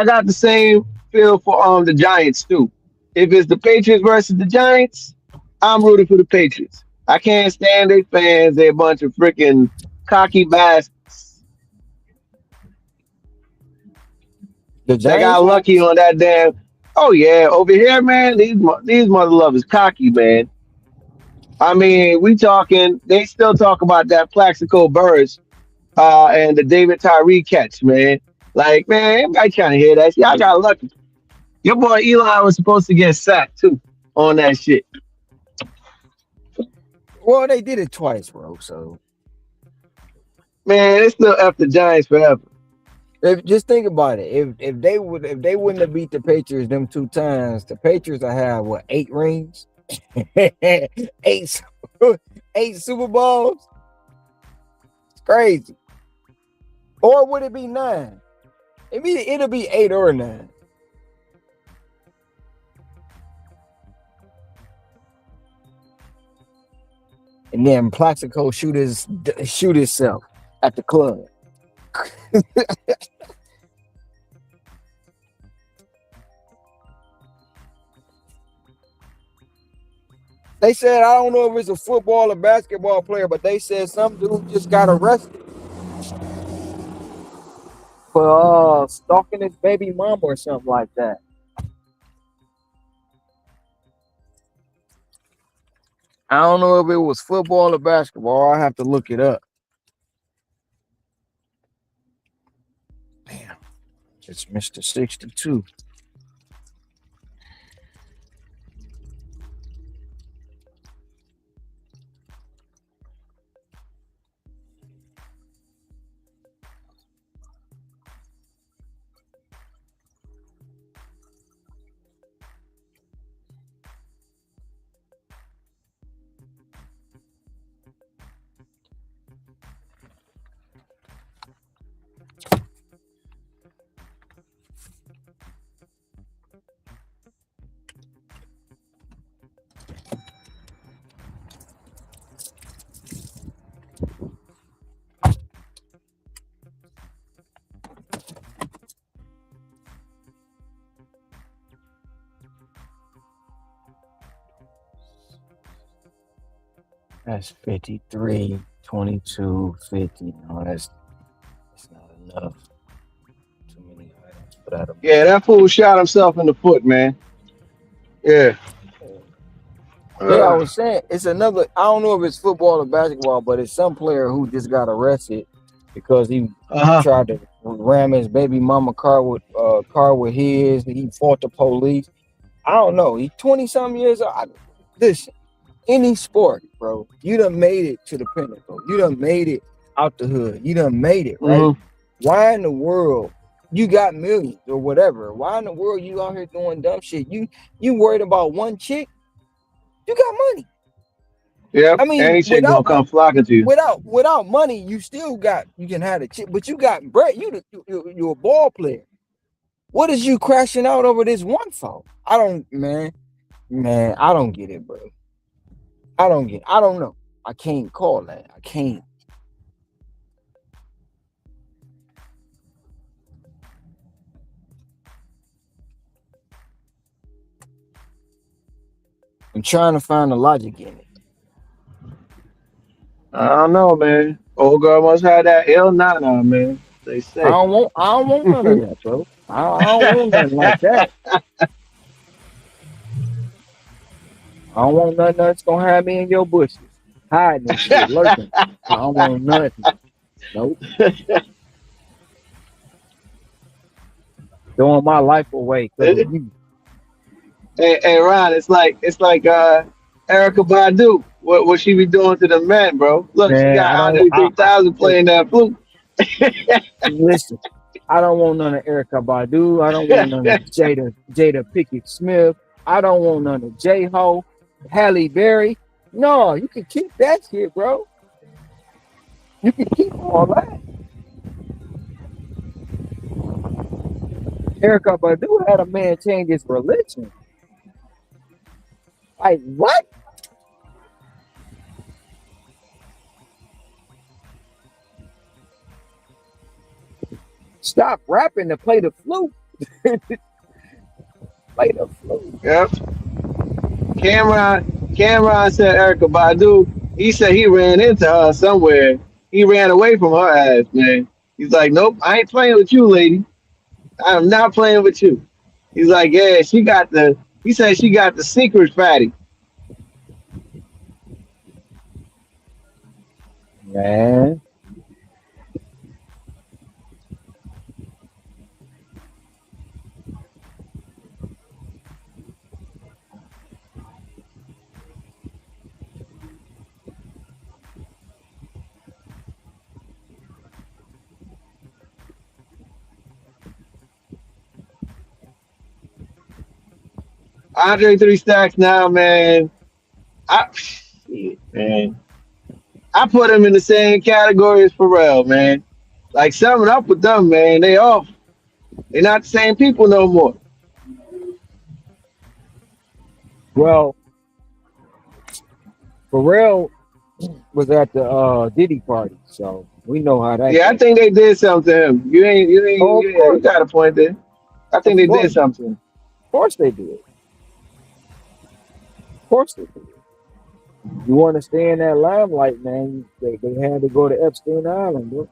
got the same feel for the Giants too. If it's the Patriots versus the Giants, I'm rooting for the Patriots. I can't stand their fans. They're a bunch of freaking cocky bastards. They got lucky on that damn. Oh yeah, over here, man. These mother lovers cocky, man. I mean, they still talk about that Plaxico Burress and the David Tyree catch, man. Like, man, everybody trying to hear that. Y'all got lucky. Your boy Eli was supposed to get sacked too on that shit. Well, they did it twice, bro. So, man, it's still F the Giants forever. Just think about it. If they wouldn't have beat the Patriots them 2 times, the Patriots would have what, 8 rings, 8 Super Bowls. It's crazy. Or would it be 9? It'll be 8 or 9. And then Plaxico shoot himself at the club. They said, I don't know if it's a football or basketball player, but they said some dude just got arrested for stalking his baby mama or something like that. I don't know if it was football or basketball. I'll have to look it up. Damn. It's Mr. 62. That's 53, 22, 50. No, that's not enough. Too many items for that. Yeah, that fool shot himself in the foot, man. Yeah. Yeah, I was saying it's another. I don't know if it's football or basketball, but it's some player who just got arrested because he tried to ram his baby mama car with his. He fought the police. I don't know. He's 20 something years old. Listen, any sport, bro, you done made it to the pinnacle. You done made it out the hood. You done made it, right? Mhm. Why in the world you got millions or whatever? Why in the world you out here doing dumb shit? You worried about one chick? You got money. Yep. I mean, Any chick gonna come flocking to you. without money, you can have a chick, but you got bread. You a ball player. What is you crashing out over this one for? I don't, man, I don't get it, bro. I don't know. I can't call that. I can't. I'm trying to find the logic in it. I don't know, man. Old girl must have that L9 man. They say. I don't want none of that, bro. I don't want nothing like that. I don't want nothing that's gonna have me in your bushes, hiding and shit, lurking. I don't want nothing. Nope. Throwing my life away because of you. Hey, Ron, it's like Erica Badu. What she be doing to the men, bro? Look, Man, she got Andre 3000 playing that flute. Listen, I don't want none of Erica Badu. I don't want none of Jada Pickett Smith. I don't want none of J-Ho, Halle Berry. No, you can keep that shit, bro. You can keep all that. Erica Badu had a man change his religion. Like, what? Stop rapping to play the flute. Play the flute. Yep. Cameron said Erica Badu. He said he ran into her somewhere. He ran away from her ass, man. He's like, nope, I ain't playing with you, lady. I am not playing with you. He's like, yeah, he said she got the secret fatty. Man. Andre 3 Stacks now, man. I put him in the same category as Pharrell, man. Like, summing up with them, man. They off. They're not the same people no more. Well, Pharrell was at the Diddy party, so we know how that. Yeah, I think they did something to him. You got a point there. I think they did something. Of course they did. Of course they did. You want to stay in that limelight, man? They had to go to Epstein Island, bro.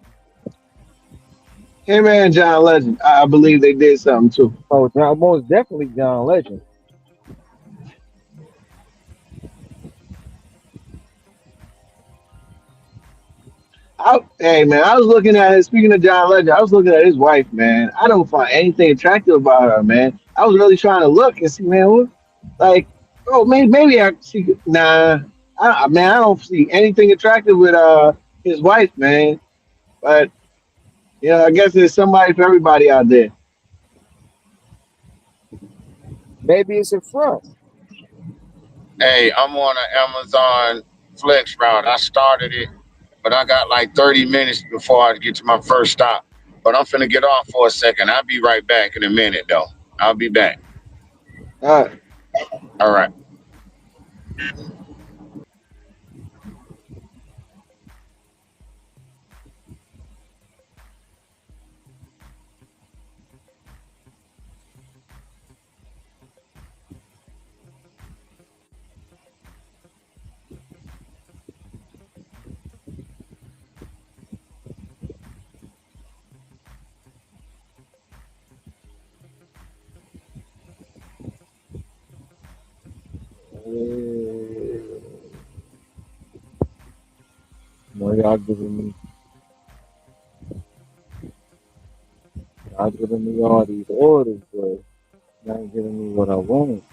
Him and John Legend, I believe they did something too. Oh, most definitely John Legend. Hey man, I was looking at speaking of John Legend, I was looking at his wife, man. I don't find anything attractive about her, man. I was really trying to look and see, man, what, like, oh, maybe I see. Nah, I don't see anything attractive with his wife, man. But I guess there's somebody for everybody out there. Maybe it's a front. Hey, I'm on an Amazon Flex route. I started it, but I got like 30 minutes before I get to my first stop. But I'm finna get off for a second. I'll be right back in a minute, though. I'll be back. All right. All right. No, y'all giving me all these orders, but not giving me what I want.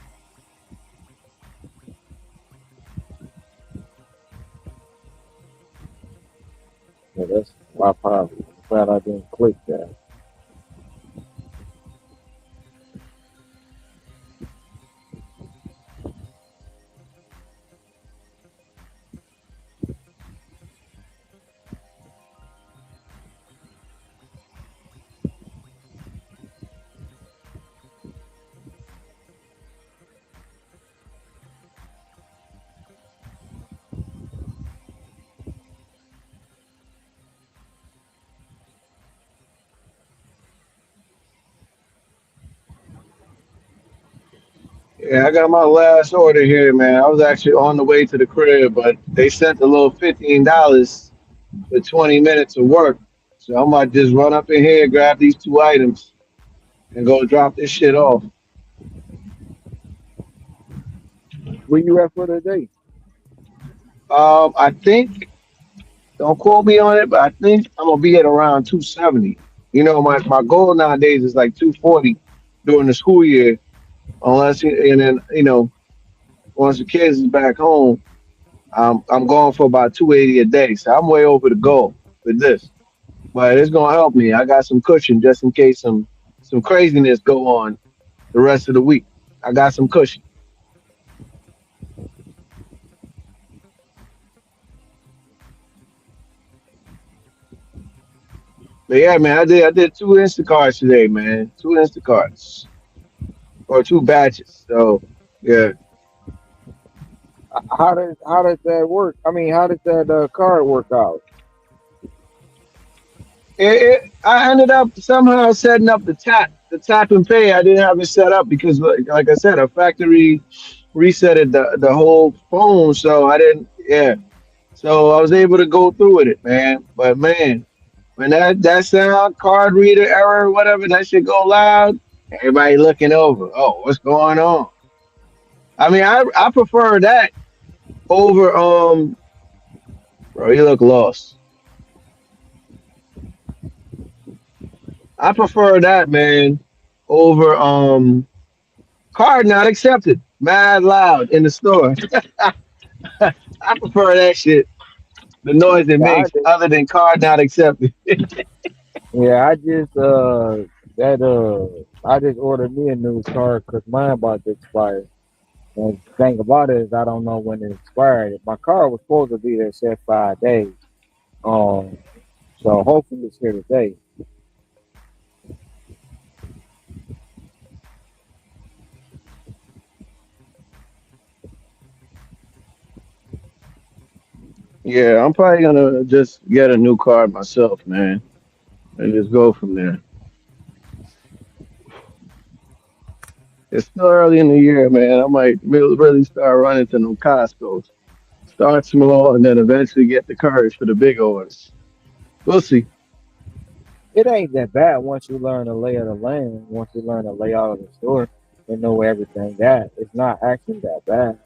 Yeah, that's my problem. Glad I didn't click that. Yeah, I got my last order here, man. I was actually on the way to the crib, but they sent a little $15 for 20 minutes of work. So I might just run up in here, grab these two items, and go drop this shit off. Where you at for the day? I think, don't quote me on it, but I think I'm gonna be at around 270. You know, my goal nowadays is like 240 during the school year, and then once the kids is back home, I'm going for about 280 a day. So I'm way over the goal with this, but it's gonna help me. I got some cushion just in case some craziness go on the rest of the week. I got some cushion. But yeah, man, I did two Instacarts today, man. Two Instacarts or two batches. So yeah, How does that work? I mean, how did that card work out? I ended up somehow setting up the tap and pay. I didn't have it set up because, like I said, a factory resetted the whole phone, so I didn't. Yeah, so I was able to go through with it, man. But man, when that sound card reader error, whatever that shit go loud, everybody looking over. Oh, what's going on? I mean, I prefer that over bro. You look lost. I prefer that, man, over card not accepted. Mad loud in the store. I prefer that shit. The noise it Yeah, makes, other than card not accepted. yeah, I just ordered me a new card because mine about to expire. And the thing about it is I don't know when it expired. My car was supposed to be there said 5 days. Um, so hopefully it's here today. Yeah, I'm probably gonna just get a new card myself, man, and just go from there. It's still early in the year, man. I might really start running to them Costco's. Start small and then eventually get the courage for the big orders. We'll see. It ain't that bad once you learn the lay of the land, once you learn the layout of the store and know where everything at. It's not actually that bad.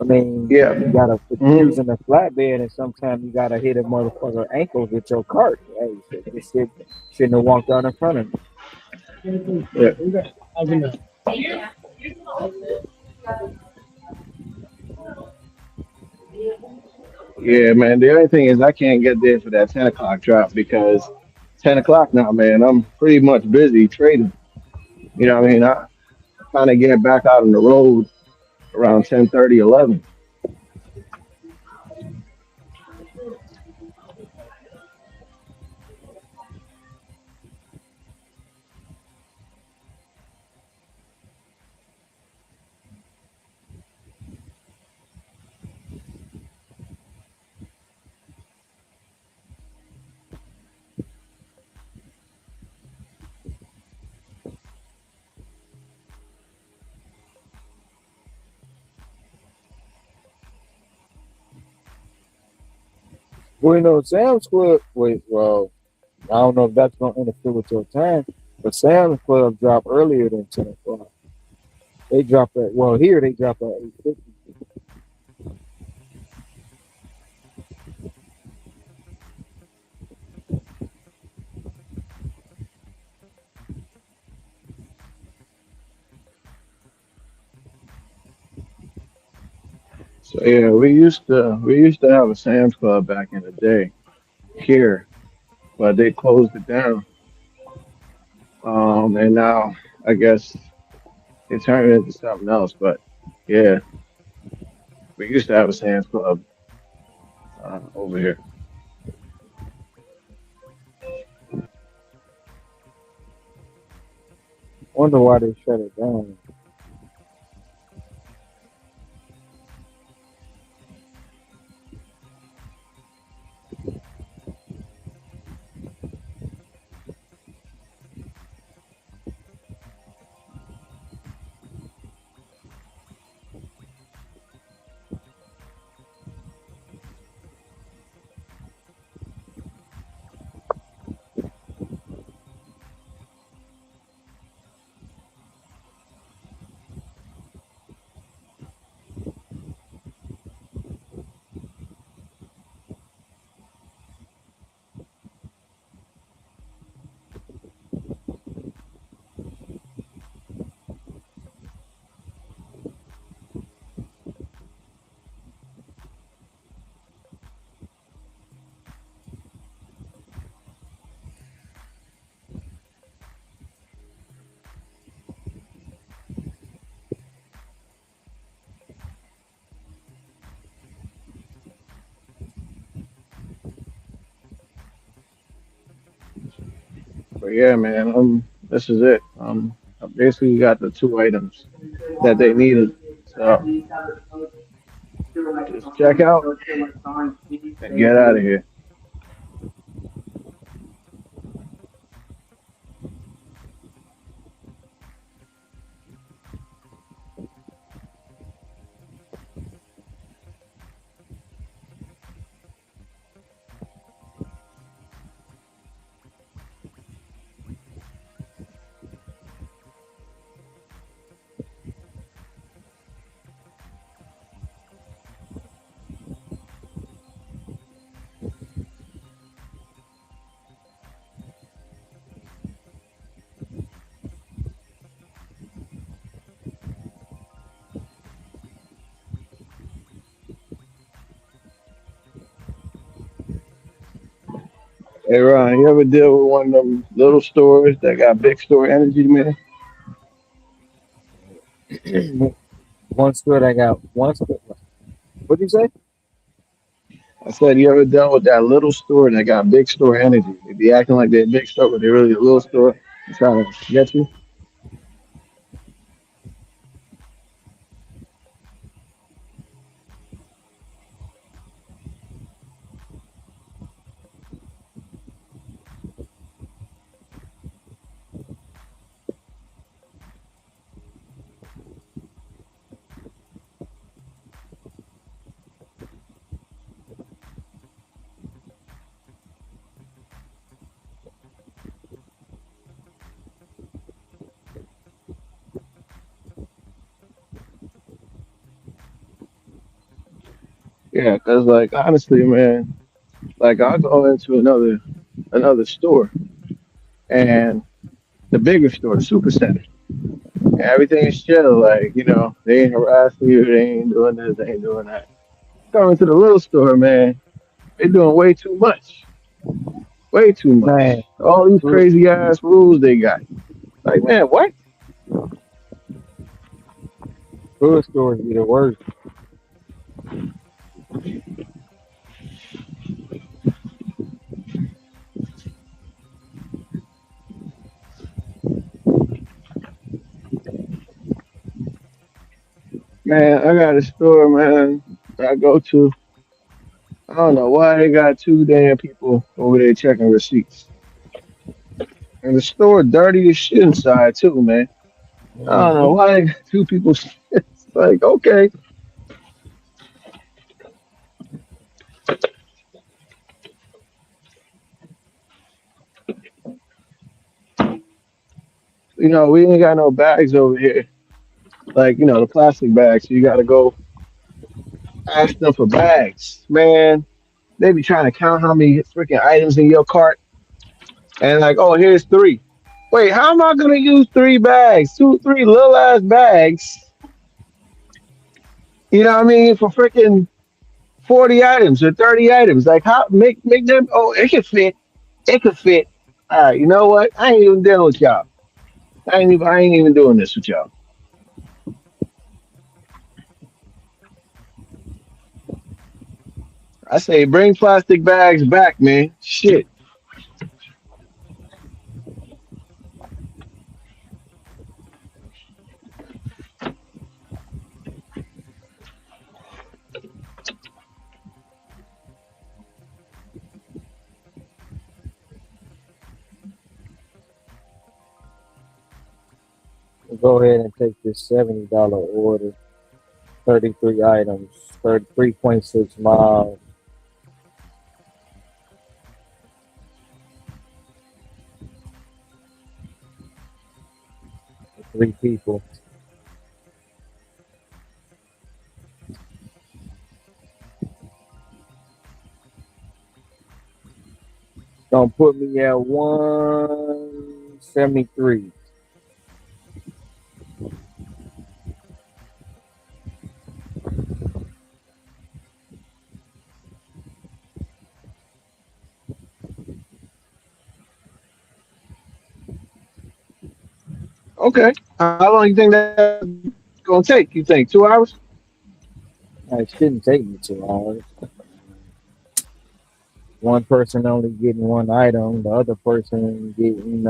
I mean, Yeah. you gotta put Mhm. using a flatbed, and sometimes you gotta hit a motherfucker ankles with your cart. Hey, this shit shouldn't have walked out in front of me. Yeah. Yeah, man. The only thing is I can't get there for that 10 o'clock drop because 10 o'clock now, man. I'm pretty much busy trading. You know what I mean? I kind of get back out on the road around 10:30, 11. Well, you know, Sam's Club. Wait, well, I don't know if that's gonna interfere with your time, but Sam's Club dropped earlier than 10 o'clock. They drop at here they drop at 8:50. So yeah, we used to have a Sam's Club back in the day. here, but they closed it down. And now I guess they turned it into something else. But yeah, we used to have a Sam's Club over here. Wonder why they shut it down. But yeah, man, this is it. I basically got the two items that they needed. So just check out and get out of here. Hey Ron, you ever deal with one of them little stores that got big store energy, man? One store that got one store. What'd you say? I said, you ever dealt with that little store that got big store energy? They be acting like they're a big store, but they're really a little store. They're trying to get you. Yeah, because like honestly, man, like I'll go into another store and the bigger store, the super center. And everything's chill, like, they ain't harassing you, they ain't doing this, they ain't doing that. Going to the little store, man, they doing way too much. Way too much. Man, All these crazy ass rules they got. Like, man, what? food stores be the worst. Man, I got a store, man, that I go to. I don't know why they got two damn people over there checking receipts. And the store dirty as shit inside too, man. I don't know why they got two people. It's like, okay. We ain't got no bags over here. Like, the plastic bags. So you gotta go ask them for bags. Man, they be trying to count how many freaking items in your cart. And like, oh, here's three. Wait, how am I gonna use three bags? Three little ass bags. You know what I mean? For freaking 40 items or 30 items. Like how make them oh it can fit. It could fit. All right, you know what? I ain't even dealing with y'all. I ain't even doing this with y'all. I say bring plastic bags back, man. Shit. Go ahead and take this $70 order, 33 items, 33.6 miles. Three people. Gonna put me at 173. Okay. How long you think that's gonna take? You think 2 hours? It shouldn't take me 2 hours. One person only getting one item, the other person getting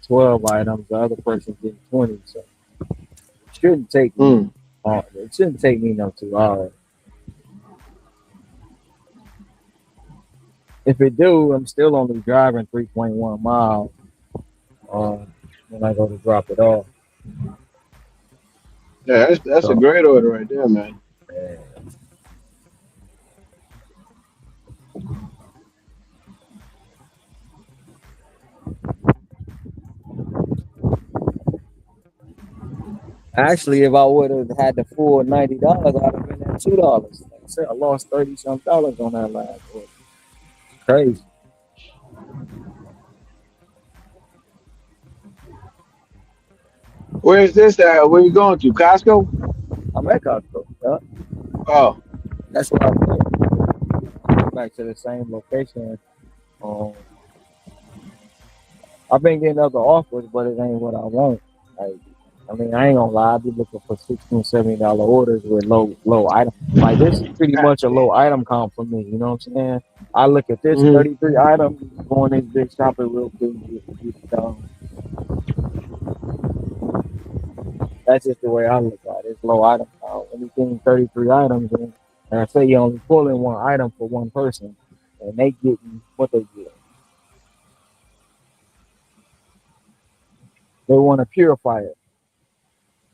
12 items, the other person getting 20. So it shouldn't take me. It shouldn't take me no 2 hours. If it do, I'm still only driving 3.1 miles when I go to drop it off. Yeah, that's a So, great order right there, man. yeah. Actually, if I would have had the full $90, I'd have been at $2. Like I said, I lost 30-some dollars on that last order. Crazy. Where's this at? Where you going to? Costco? I'm at Costco. Yeah. Oh. That's what I'm doing. Back to the same location. I've been getting other offers, but it ain't what I want. Like, I mean, I ain't gonna lie. I be looking for $16, $70 orders with low item. Like this is pretty much a low item count for me. You know what I'm saying? I look at this 33 items, go in this big shopping real quick, get it done. That's just the way I look at it. It's low item count. Anything 33 items, and I say you only pulling one item for one person, and they getting what they get. They want a purifier.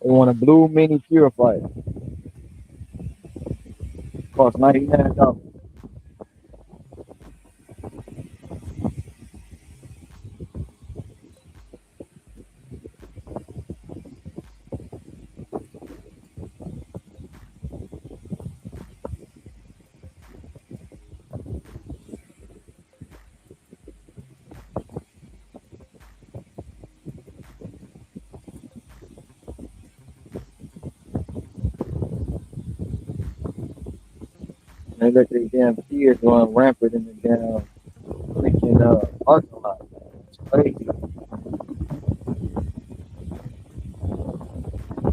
They want a blue mini purifier. Costs $99. They let their damn kids run rampant in the damn freaking parking lot. It's crazy.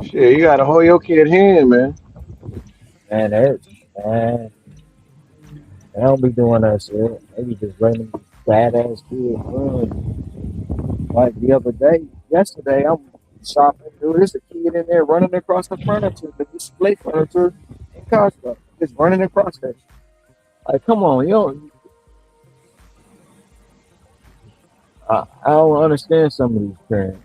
Shit, you gotta hold your kid hand, man. Man, they don't be doing that shit. They be just letting these badass kids run. Like the other day, yesterday, I'm shopping, dude. There's a kid in there running across the furniture, the display furniture in Costco. Just running across that. Like, come on, I don't understand some of these parents.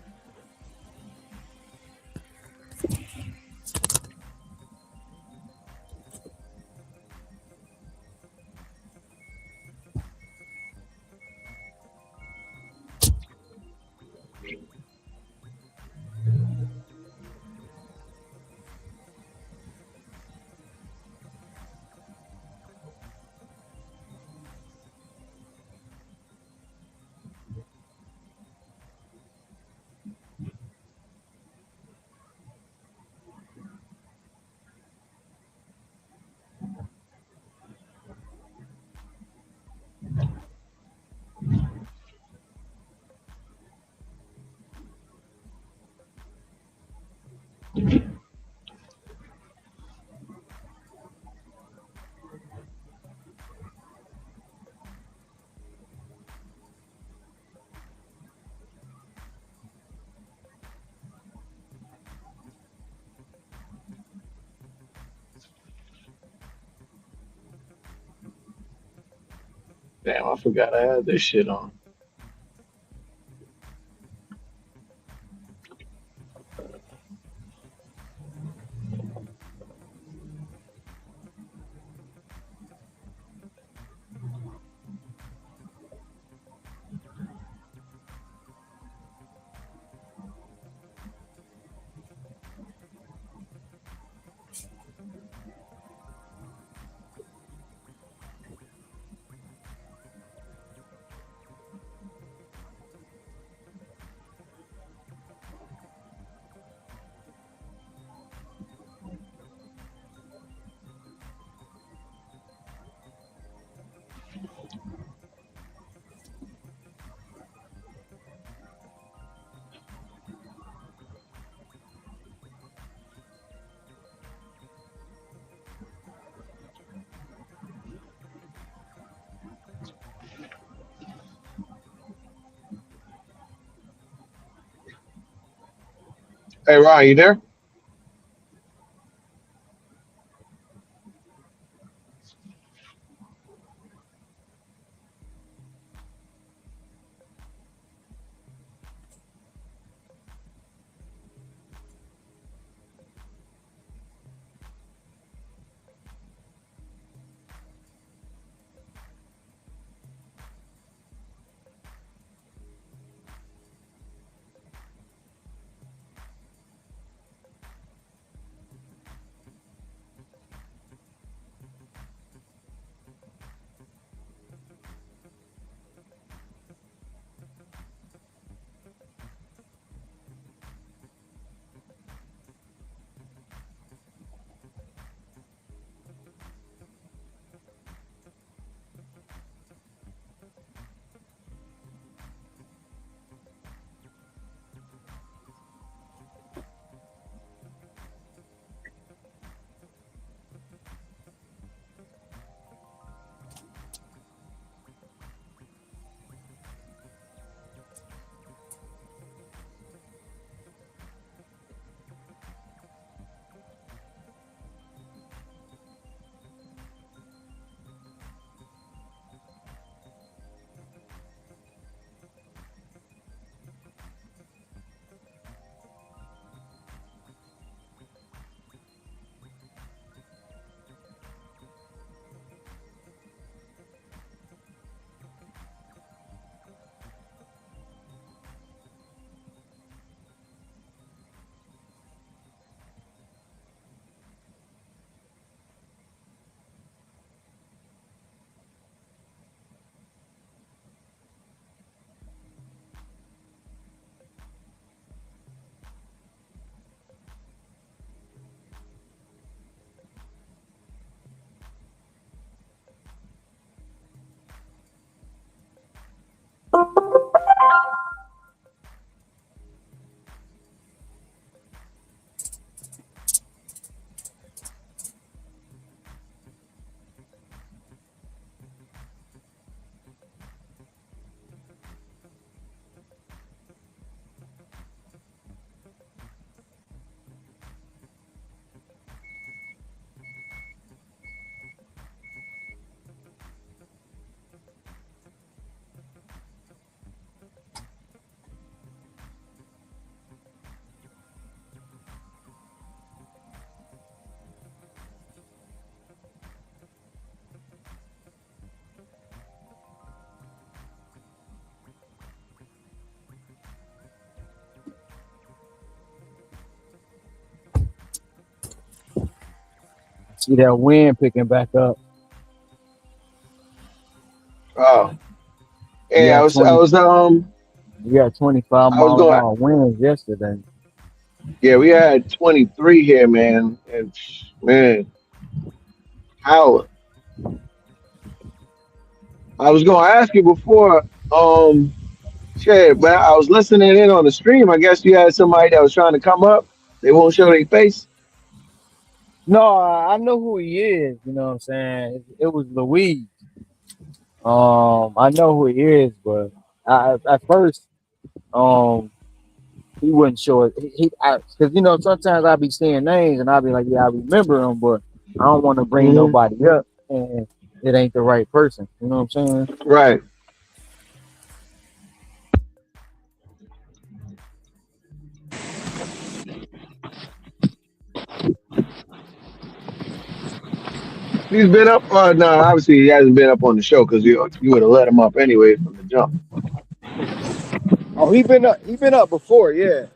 Damn, I forgot I had this shit on. Hey, Ryan, you there? See that wind picking back up. Oh, We yeah. I got was, 20. We got 25 I was mile an going. hour winds yesterday. Yeah, we had 23 here, man, and man, how I was gonna ask you before, shit, but I was listening in on the stream. I guess you had somebody that was trying to come up They won't show their face. No, I know who he is. You know what I'm saying? It was Louise. I know who he is, but at first, he wouldn't show it. Because you know sometimes I be seeing names and I be like, yeah, I remember him, but I don't want to bring nobody up and it ain't the right person. You know what I'm saying? Right. He's been up. No, obviously he hasn't been up on the show because you would have let him up anyway from the jump. Oh, he been up before, yeah.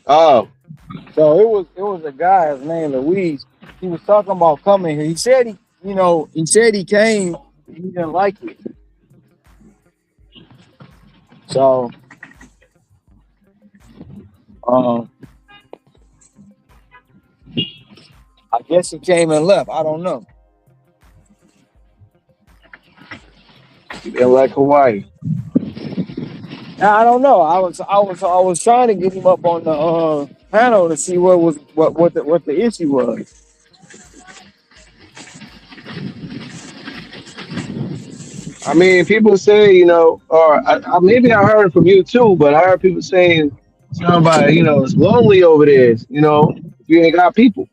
Oh, so it was a guy. His name Louise. He was talking about coming here. He said he came. And he didn't like it. So, I guess he came and left. I don't know. he didn't like Hawaii. I don't know. I was trying to get him up on the panel to see what the issue was. I mean, people say, you know, or maybe I heard from you too, but I heard people saying something about, you know, it's lonely over there. You know, if you ain't got people.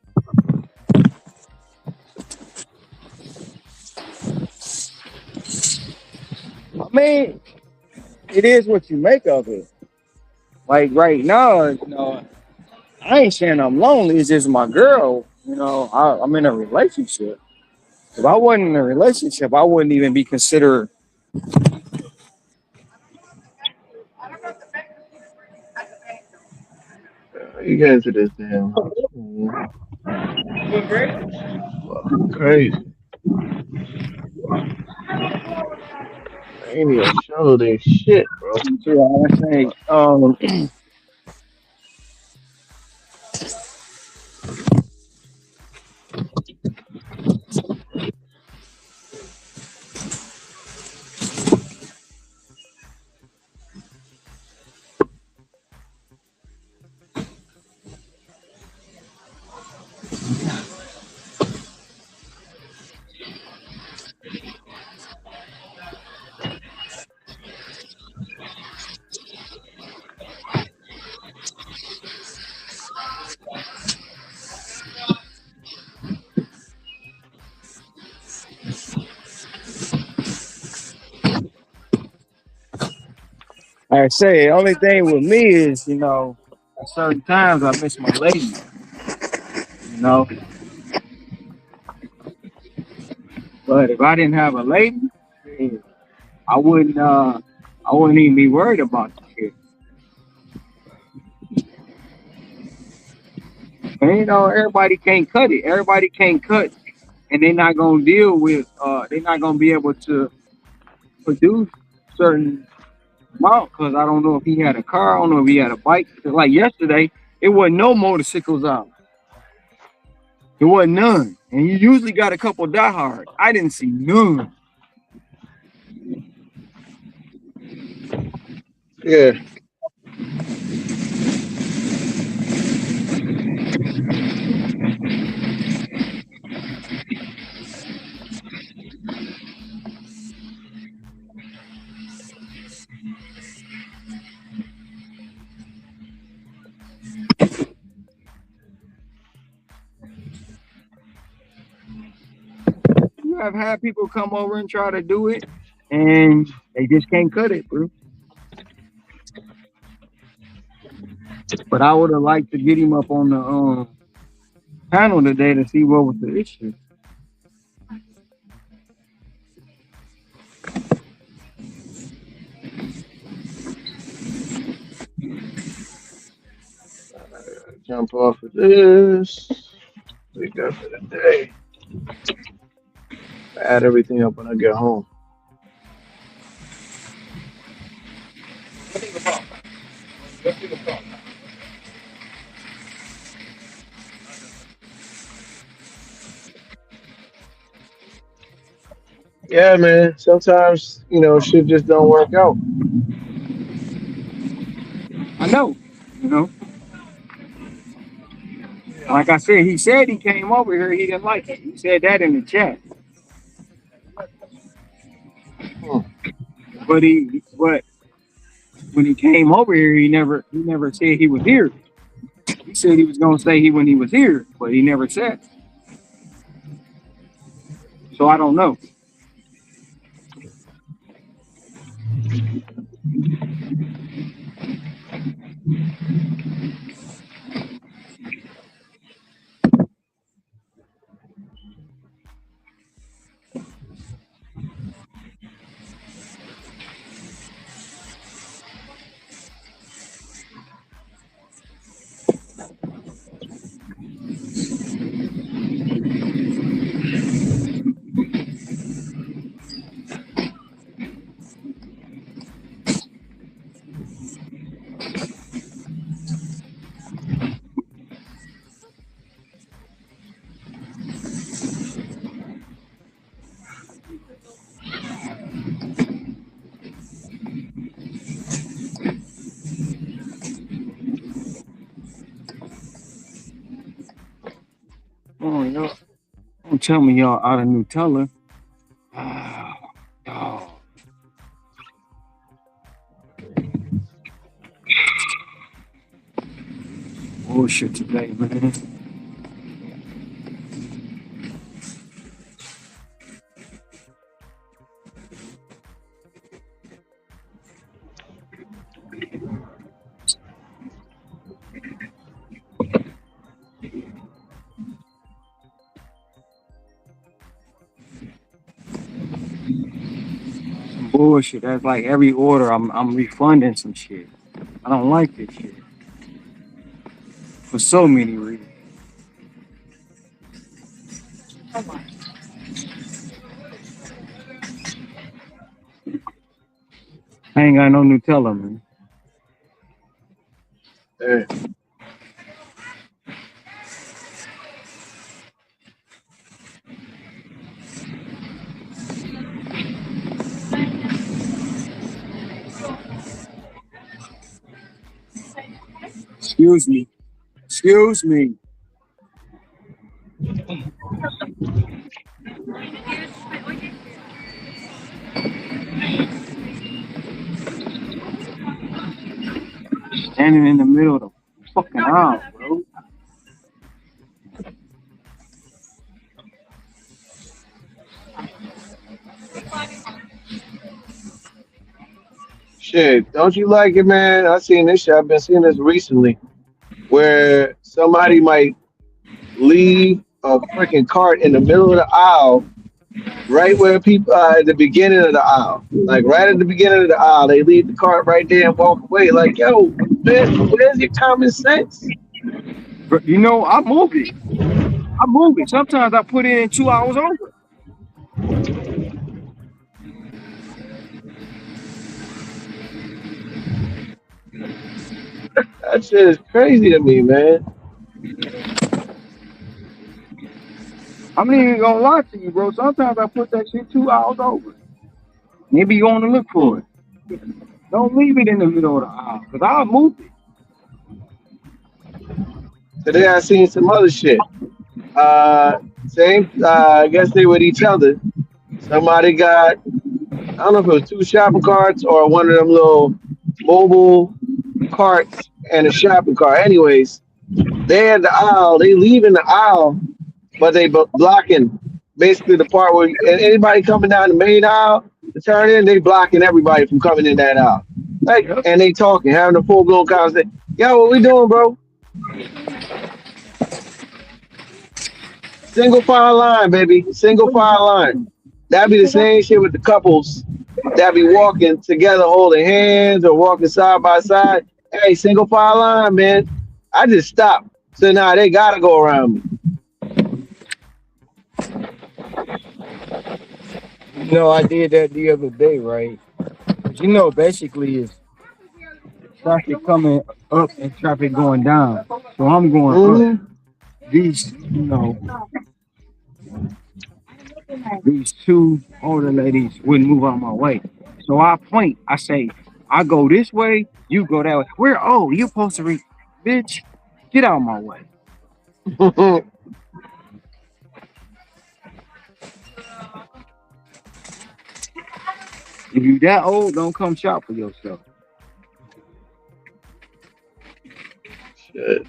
I mean, it is what you make of it. Like right now, you know, I ain't saying I'm lonely. It's just my girl. You know, I'm in a relationship. If I wasn't in a relationship, I wouldn't even be considered. You get into this damn crazy. Ain't even show their shit, bro. Yeah, I say, the only thing with me is, you know, at certain times I miss my lady. You know, but if I didn't have a lady, I wouldn't even be worried about the kid. And you know, everybody can't cut it. Everybody can't cut, and they're not gonna deal with. They're not gonna be able to produce certain amount because I don't know if he had a car. I don't know if he had a bike. Like yesterday, it wasn't no motorcycles out. There wasn't none, and you usually got a couple diehards. I didn't see none. Yeah. You have had people come over and try to do it, and they just can't cut it, bro. But I would have liked to get him up on the panel today to see what was the issue. Jump off of this. We got for the day. Add everything up when I get home. Yeah, man. Sometimes, you know, shit just don't work out. I know, you know. Like I said, he said he came over here. He didn't like it. He said that in the chat. But when he came over here, he never said he was here. He said he was gonna say he when he was here, but he never said. So I don't know. Oh, y'all, don't tell me y'all out of Nutella. Oh. Bullshit today, man. Bullshit. That's like every order I'm refunding some shit. I don't like this shit. For so many reasons. I ain't got no Nutella, man. Hey. Excuse me. Excuse me. Standing in the middle of the fucking aisle, bro. Shit, don't you like it, man? I seen this shit. I've been seeing this recently, where somebody might leave a freaking cart in the middle of the aisle, right where people at the beginning of the aisle, like right at the beginning of the aisle, they leave the cart right there and walk away. Like, yo, man, where's your common sense? But you know, I move it. I move it. Sometimes I put it in 2 hours over. That shit is crazy to me, man. I'm not even gonna lie to you, bro. Sometimes I put that shit 2 hours over. Maybe you want to look for it. Don't leave it in the middle of the aisle, because I'll move it. Today I seen some other shit. I guess they with each other. Somebody got, I don't know if it was 2 shopping carts or one of them little mobile carts and a shopping cart. Anyways, they in the aisle, they leaving the aisle, but they blocking basically the part where anybody coming down the main aisle to turn in, they blocking everybody from coming in that aisle. Like, and they talking, having a full blown conversation. Yo, what we doing, bro? Single file line, baby. Single file line. That'd be the same shit with the couples that be walking together, holding hands or walking side by side. Hey, single file line, man. I just stopped. So now they gotta go around me. You know, I did that the other day, right? You know, basically it's traffic coming up and traffic going down. So I'm going up. These, you know, these 2 older ladies wouldn't move out my way. So I point, I say, I go this way, you go that way. Where? Oh, you're supposed to reach. Bitch, get out of my way. If you that old, don't come shop for yourself. Shit.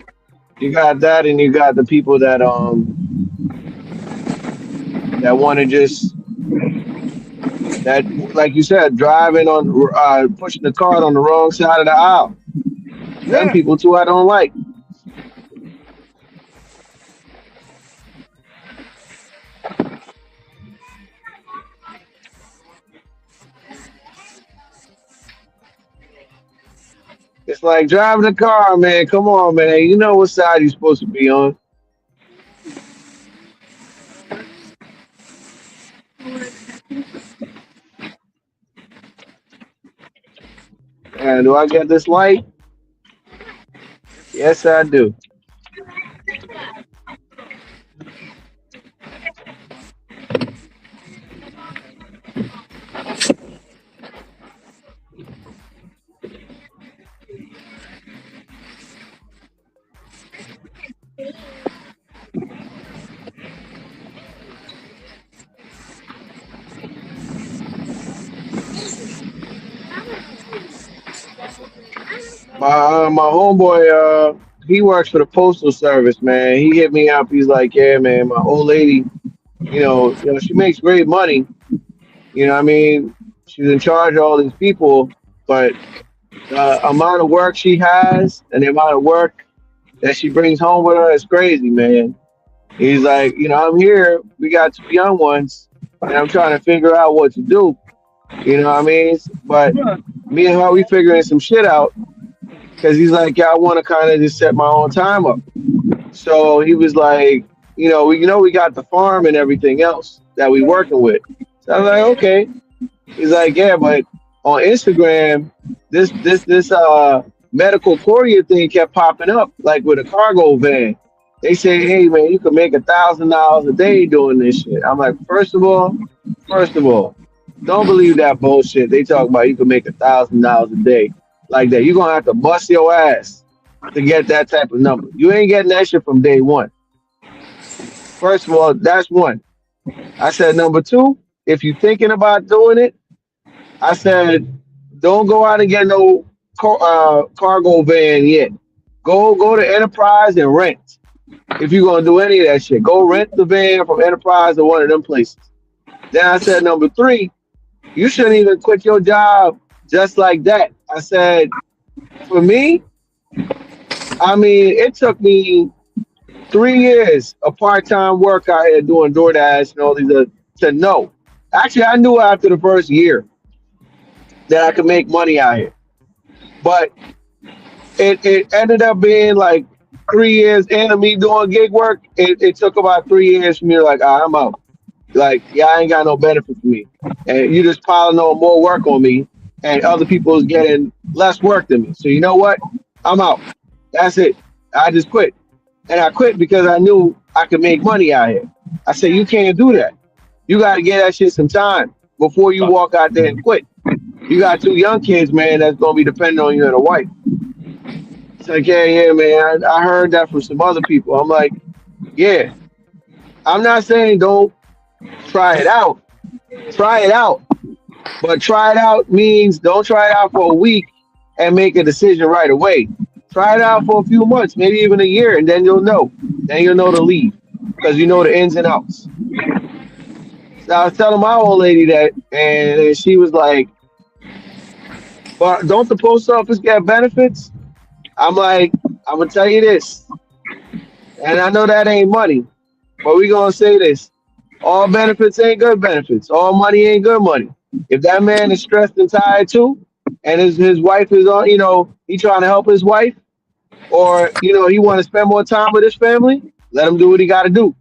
You got that, and you got the people that want to just that, like you said, driving on pushing the cart on the wrong side of the aisle. Them Yeah. people too, I don't like. It's like driving a car, man. Come on, man. You know what side you're supposed to be on. And do I get this light? Yes, I do. My homeboy, he works for the postal service, man. He hit me up. He's like, "Yeah, man, my old lady, she makes great money. You know what I mean? She's in charge of all these people, but the amount of work she has and the amount of work that she brings home with her is crazy, man." He's like, "I'm here. We got two young ones, and I'm trying to figure out what to do. You know what I mean? But me and her, we figuring some shit out." Because he's like, "Yeah, I want to kind of just set my own time up." So he was like, we got the farm and everything else that we working with. So I was like, okay. He's like, "Yeah, but on Instagram, this medical courier thing kept popping up, like with a cargo van. They say, hey, man, you can make $1,000 a day doing this shit." I'm like, first of all, don't believe that bullshit. They talk about you can make $1,000 a day like that. You're gonna have to bust your ass to get that type of number. You ain't getting that shit from day one. First of all, that's one. I said, number two, if you're thinking about doing it, I said, don't go out and get no cargo van yet. Go to Enterprise and rent. If you're gonna do any of that shit, go rent the van from Enterprise or one of them places. Then I said, number three, you shouldn't even quit your job just like that. I said, for me, I mean, it took me 3 years of part-time work out here doing DoorDash and all these to know. Actually, I knew after the first year that I could make money out here. But it ended up being like 3 years into me doing gig work. It took about 3 years for me to like, I'm out. Like, yeah, I ain't got no benefit for me. And you just piling on more work on me, and other people's getting less work than me. So you know what? I'm out. That's it. I just quit. And I quit because I knew I could make money out here. I said, you can't do that. You got to get that shit some time before you walk out there and quit. You got two young kids, man, that's going to be dependent on you and a wife. It's like, yeah, man, I heard that from some other people. I'm like, yeah. I'm not saying don't try it out. Try it out. But try it out means don't try it out for a week and make a decision right away. Try it out for a few months, maybe even a year, and then you'll know. Then you'll know to leave because you know the ins and outs. So I was telling my old lady that, and she was like, "But don't the post office get benefits?" I'm like, "I'm gonna tell you this, and I know that ain't money, but we gonna say this: all benefits ain't good benefits. All money ain't good money. If that man is stressed and tired too, and his wife is on, he trying to help his wife, or he want to spend more time with his family, let him do what he got to do.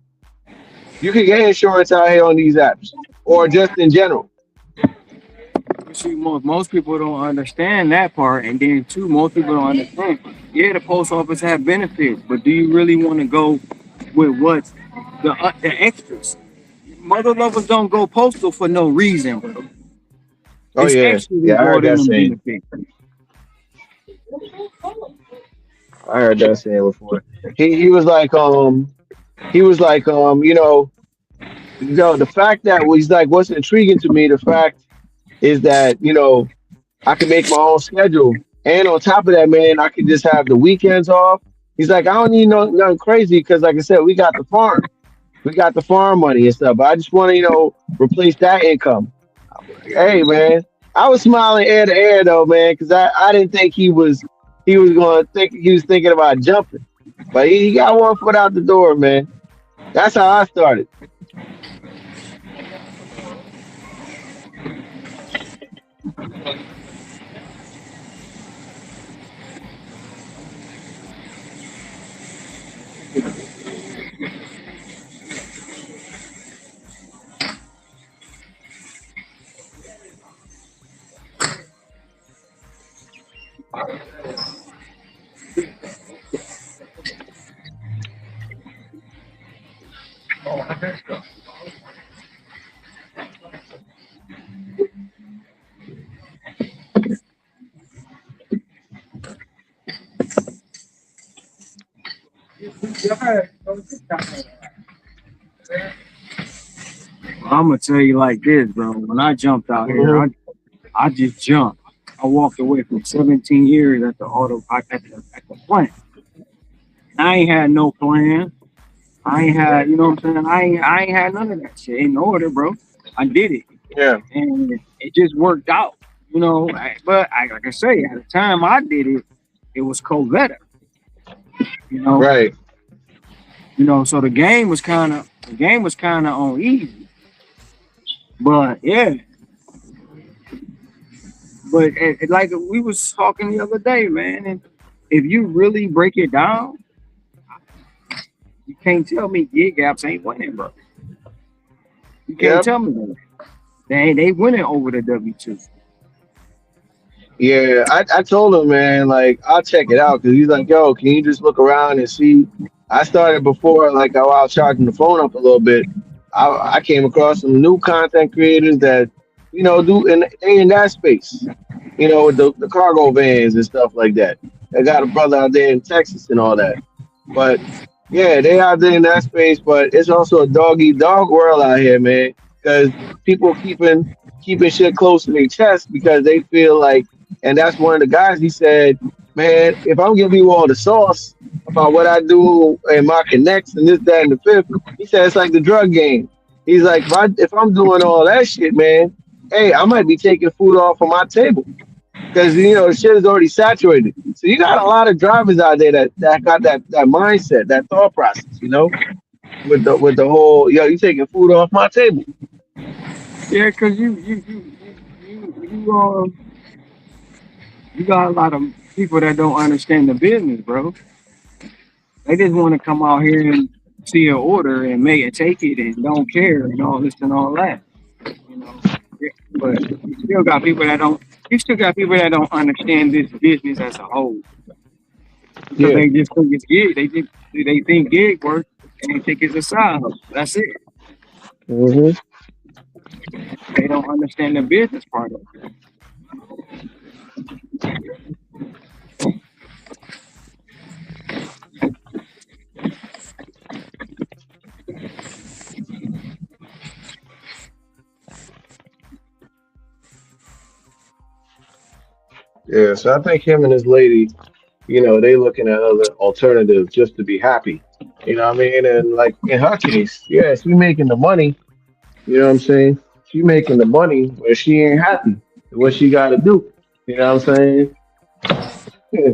You can get insurance out here on these apps, or just in general." See, most people don't understand that part, and then too, most people don't understand. Yeah, the post office have benefits, but do you really want to go with what's the extras? Mother lovers don't go postal for no reason, bro. Oh, It's yeah. extra Yeah, I heard reward in that them saying. benefits. I heard that saying before. He was like the fact that was like what's intriguing to me. The fact is that I can make my own schedule, and on top of that, man, I can just have the weekends off. He's like, I don't need nothing crazy because, like I said, we got the farm money and stuff. But I just want to replace that income. Hey, man, I was smiling ear to ear though, man, because I didn't think he was going to think he was thinking about jumping, but he got one foot out the door, man. That's how I started. I'm gonna tell you like this, bro. When I jumped out here, I just jumped. I walked away from 17 years at the at the plant. I ain't had no plan. I ain't had, you know what I'm saying? I ain't had none of that shit in order, bro. I did it. Yeah. And it just worked out, But like I say, at the time I did it, it was Covetta. Right. So the game was kind of on easy. But yeah. But like we was talking the other day, man, and if you really break it down, you can't tell me gig apps ain't winning, bro. You can't tell me that. They winning over the W2. Yeah, I told him, man, like I'll check it out because he's like, yo, can you just look around and see? I started before, like while I was charging the phone up a little bit. I came across some new content creators that do in that space, with the cargo vans and stuff like that. I got a brother out there in Texas and all that. But yeah, they out there in that space, but it's also a dog eat dog world out here, man. Because people keeping shit close to their chest because they feel like, and that's one of the guys. He said, "Man, if I'm giving you all the sauce about what I do and my connects and this, that, and the fifth," he said it's like the drug game. He's like, if I'm doing all that shit, man, hey, I might be taking food off of my table because the shit is already saturated. So you got a lot of drivers out there that got that mindset, that thought process, with the whole you taking food off my table. Yeah, because you got a lot of people that don't understand the business, bro. They just want to come out here and see an order and take it and don't care and all this and all that. Yeah, but you still got people that don't understand this business as a whole. Because they just think it's gig. They think gig work and they think it's a side hustle. That's it. Mm-hmm. They don't understand the business part of it. Yeah, so I think him and his lady, they looking at other alternatives just to be happy. You know what I mean? And like in her case, yeah, she making the money. You know what I'm saying? She making the money, but she ain't happy. What she got to do? You know what I'm saying? Yeah.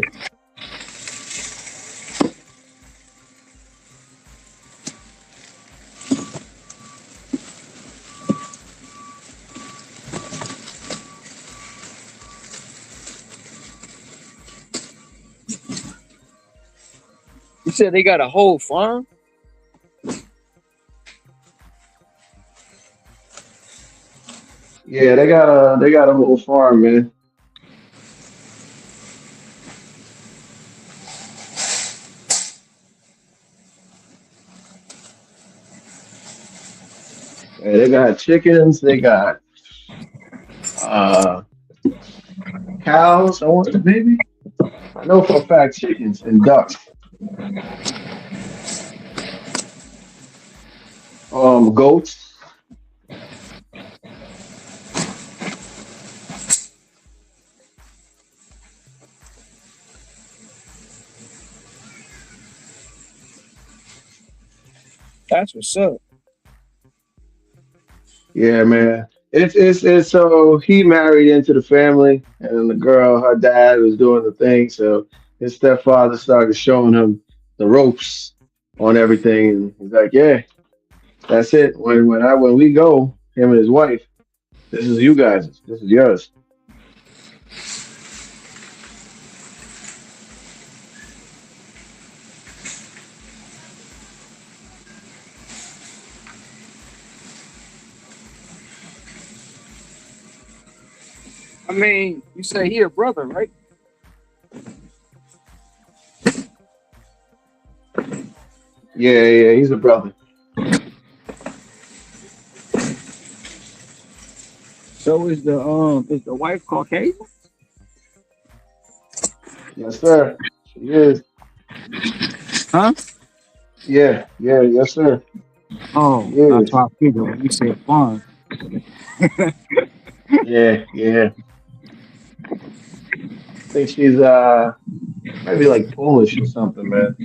You said they got a whole farm? Yeah, they got a whole farm, man. Yeah, they got chickens, they got cows, maybe. I know for a fact chickens and ducks. Goats. That's what's up. Yeah, man. It's so he married into the family, and the girl, her dad was doing the thing. So his stepfather started showing him the ropes on everything, and he's like, "Yeah, that's it. When we go, him and his wife, this is you guys. This is yours." I mean, you say he a brother, right? Yeah, he's a brother. So is the wife Caucasian? Yes, sir. She is. Huh? Yeah, yes, sir. Oh, She that's is. why I figured when you said fun. Yeah. I think she's maybe like Polish or something, man.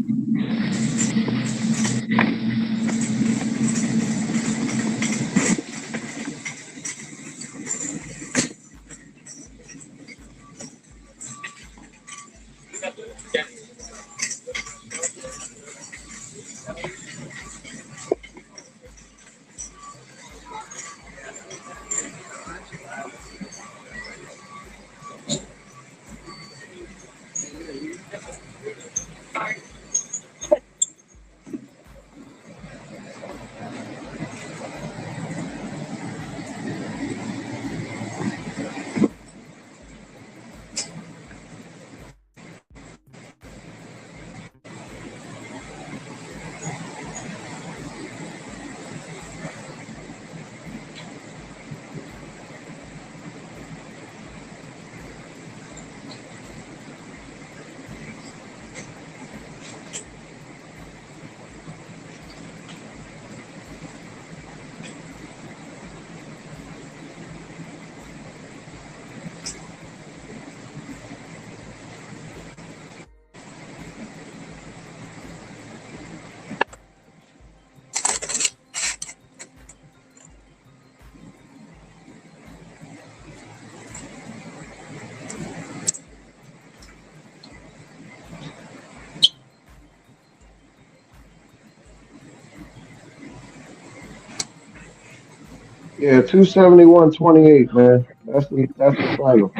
Yeah, 271.28, man. That's the final.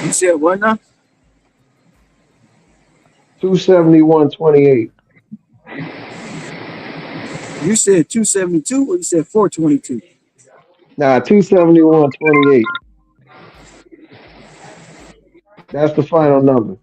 You said what now? 271.28. You said 272 or you said 422? Nah, 271.28. That's the final number.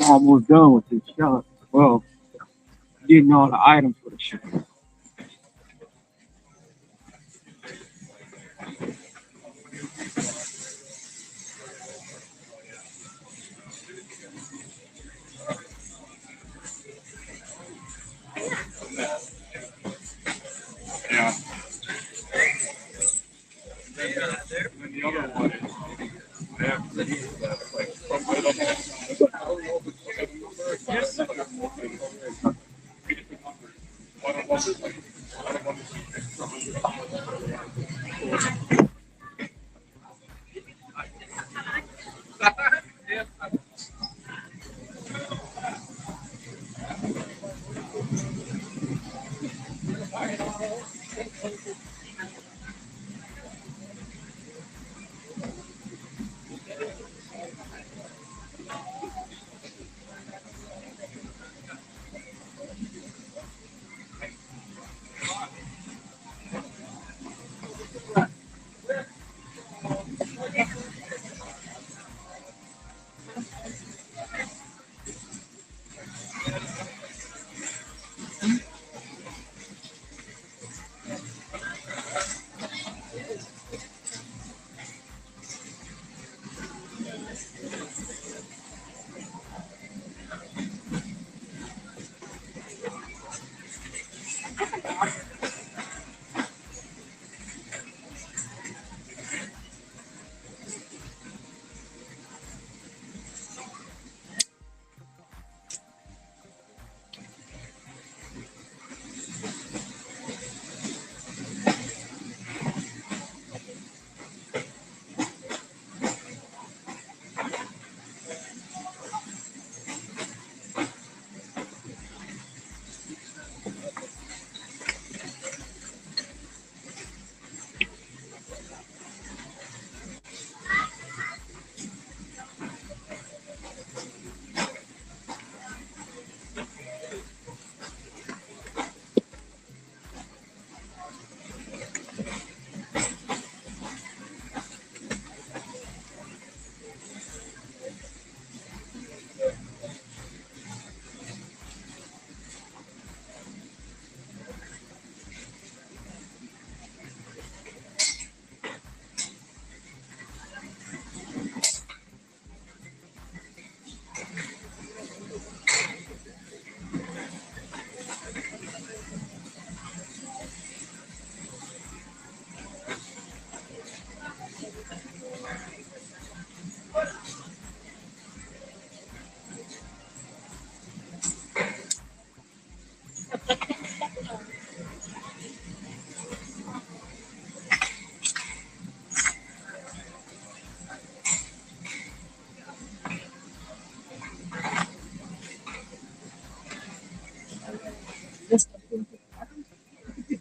Come almost done with this shop. Well, getting all the items for the shop. Yeah. And the other one is they have to use that, like, from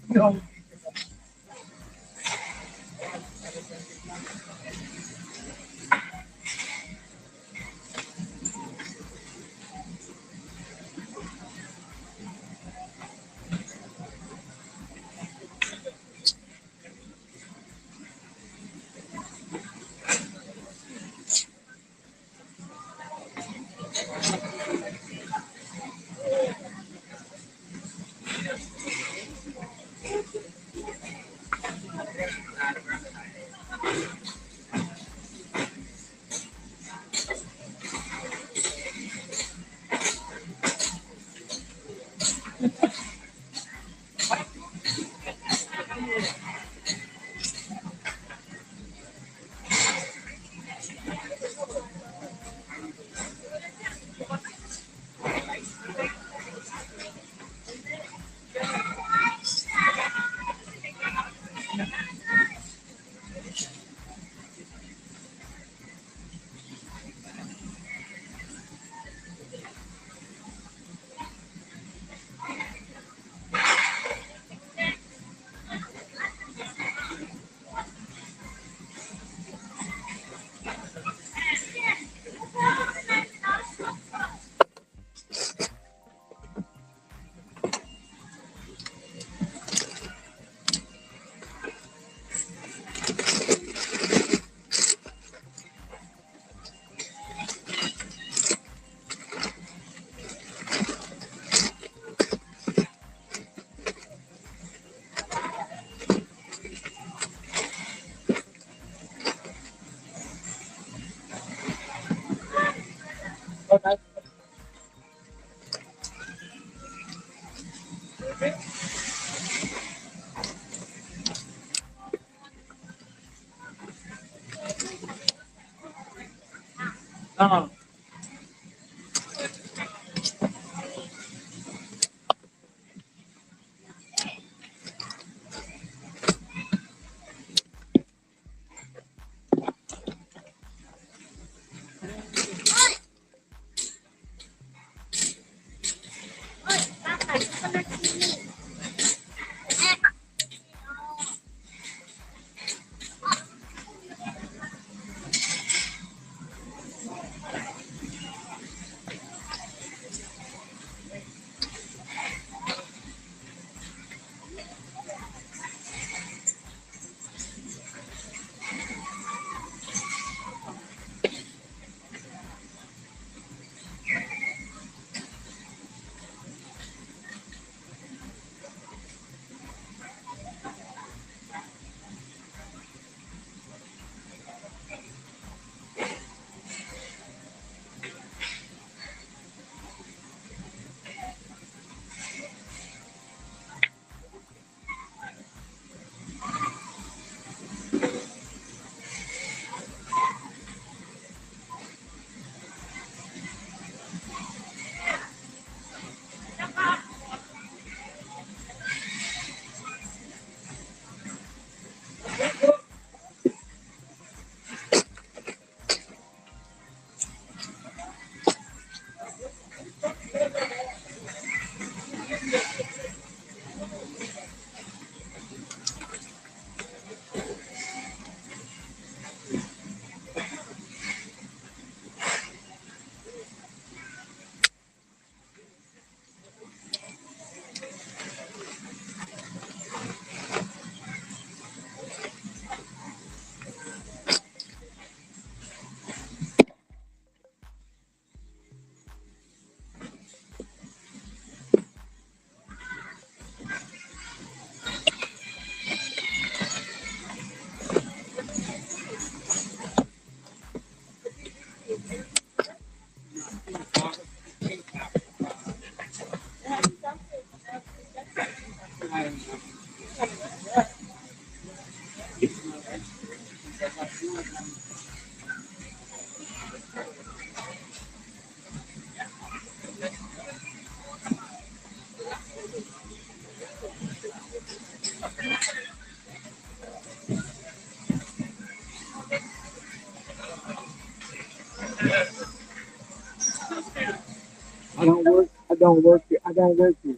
No. I don't work. I don't work. I don't work here.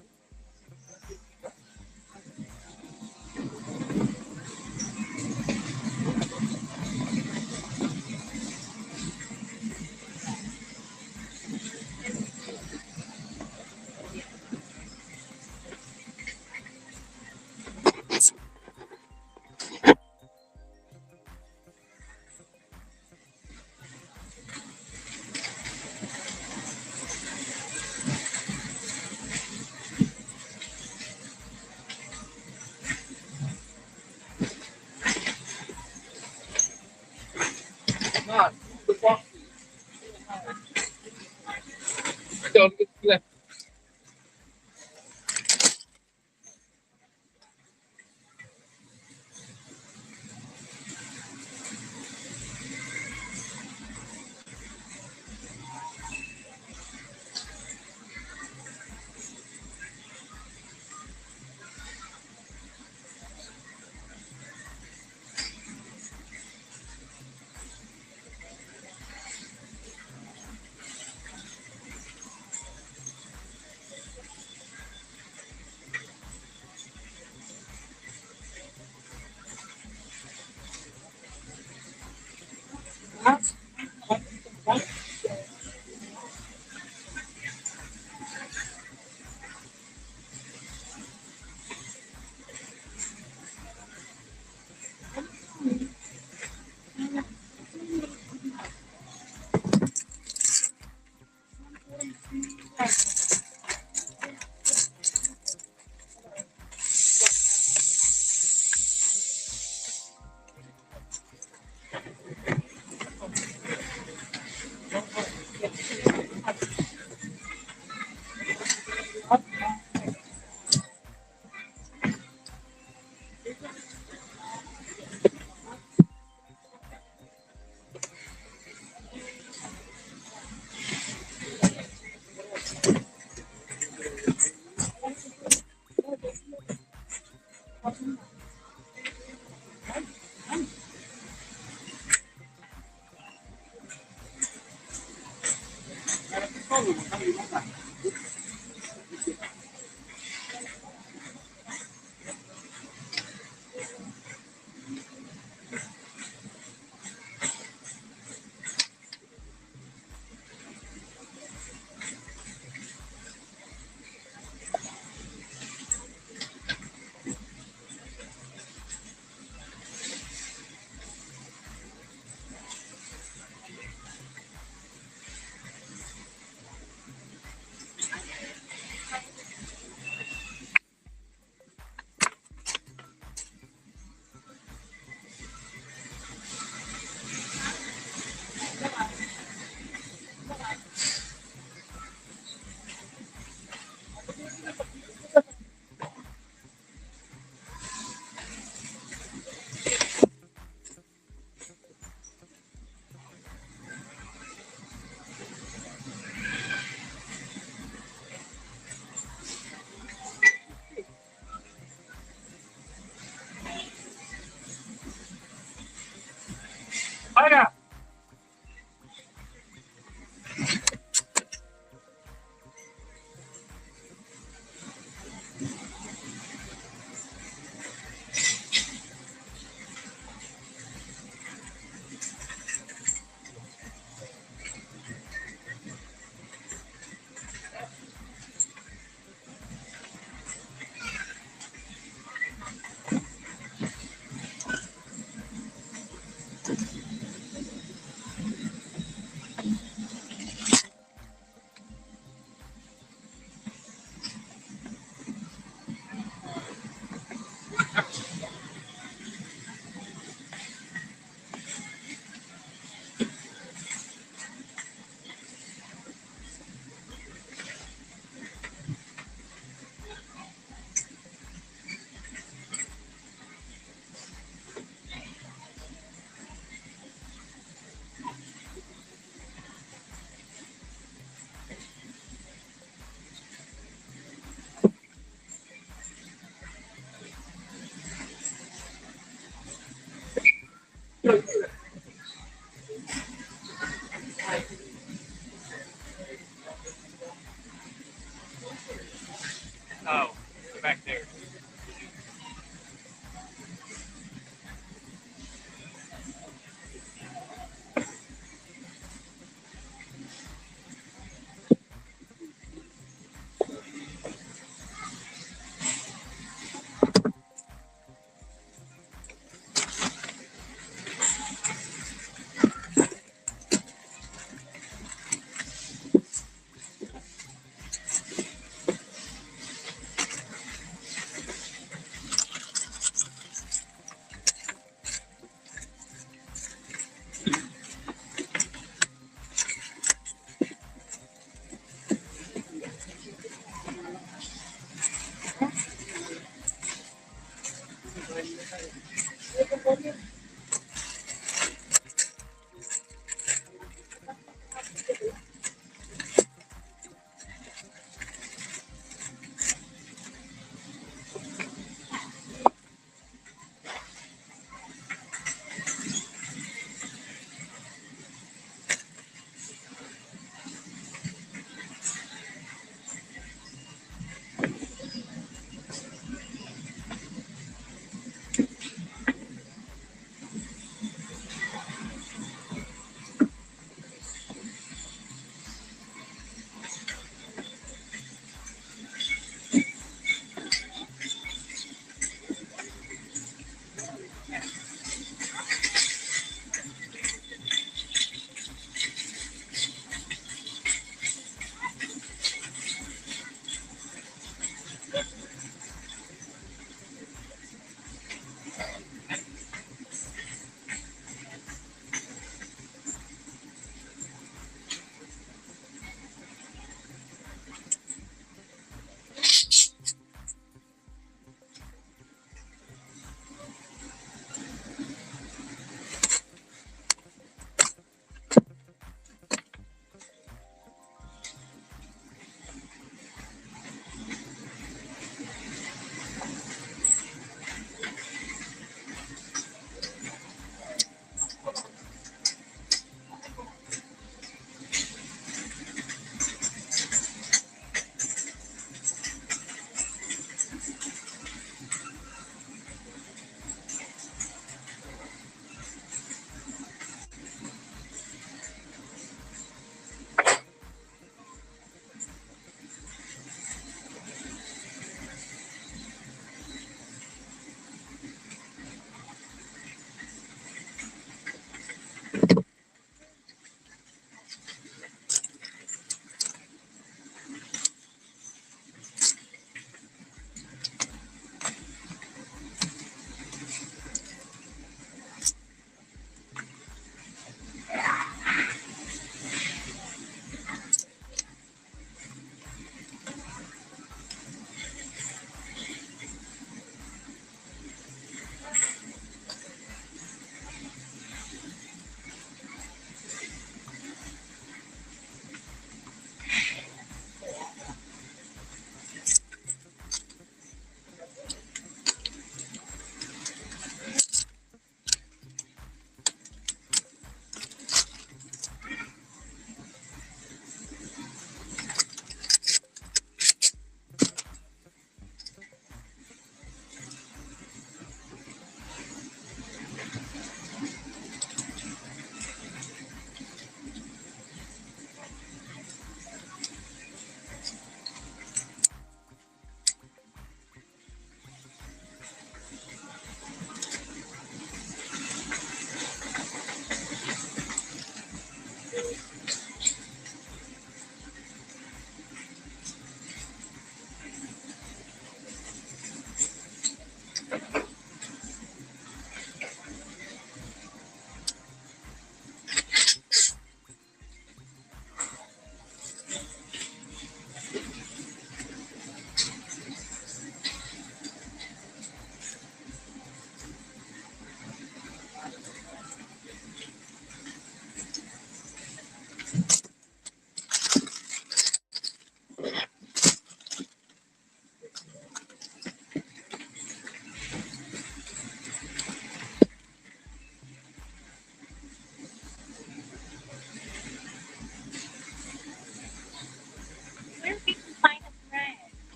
back there.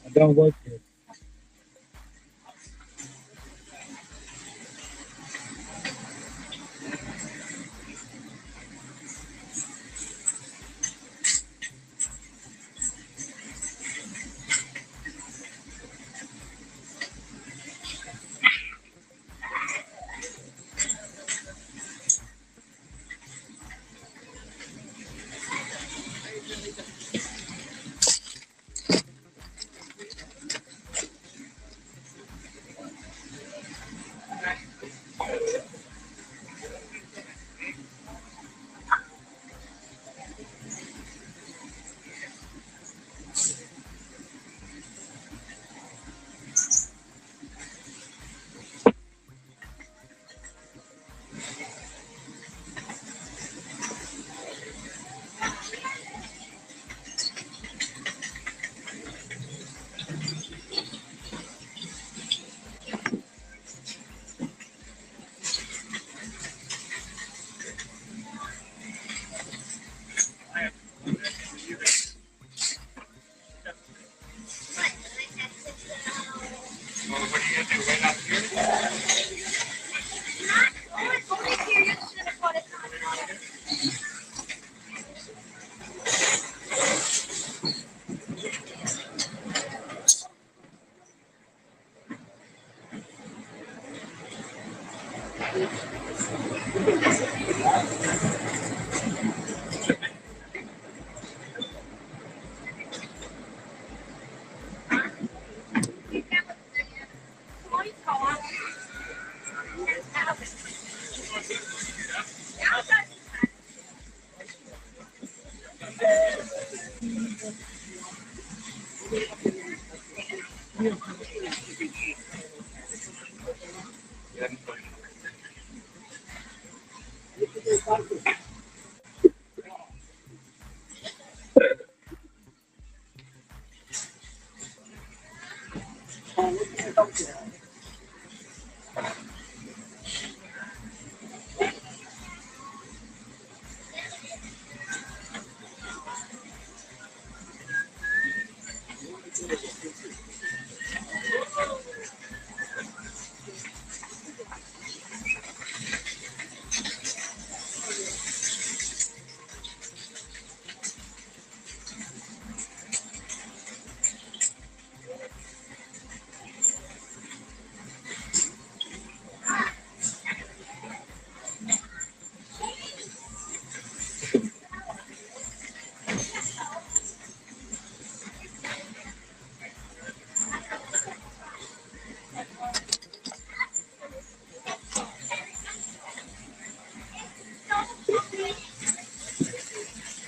I don't work here.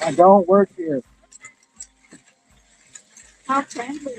I don't work here. How friendly.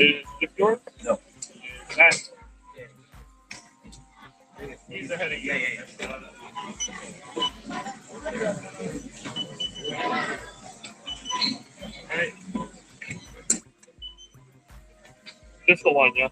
Is it yours? No. That's. He's ahead of you. Hey. Just the one, yeah.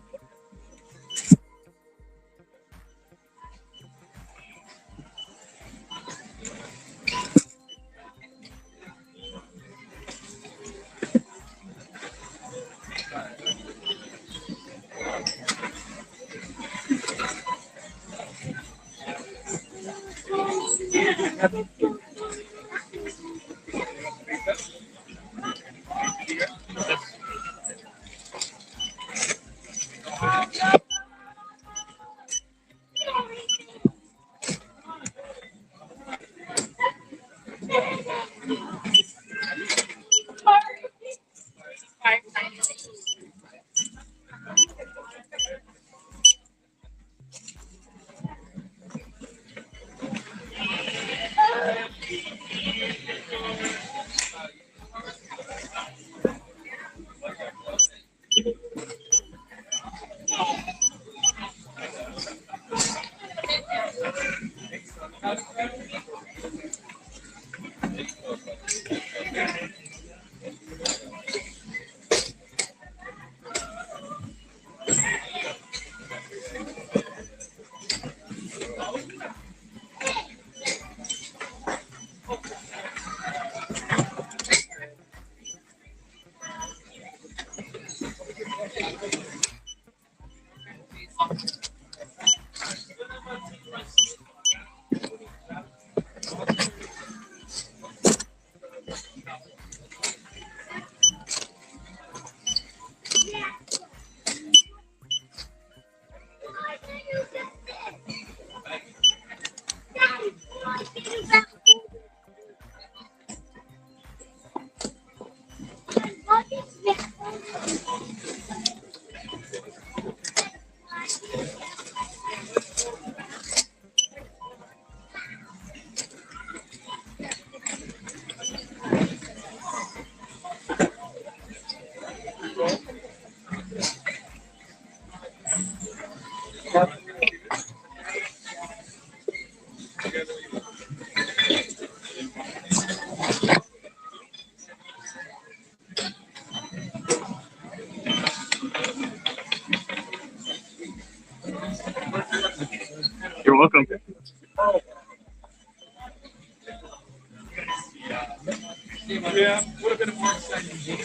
You're welcome. Yeah, would have been a more exciting.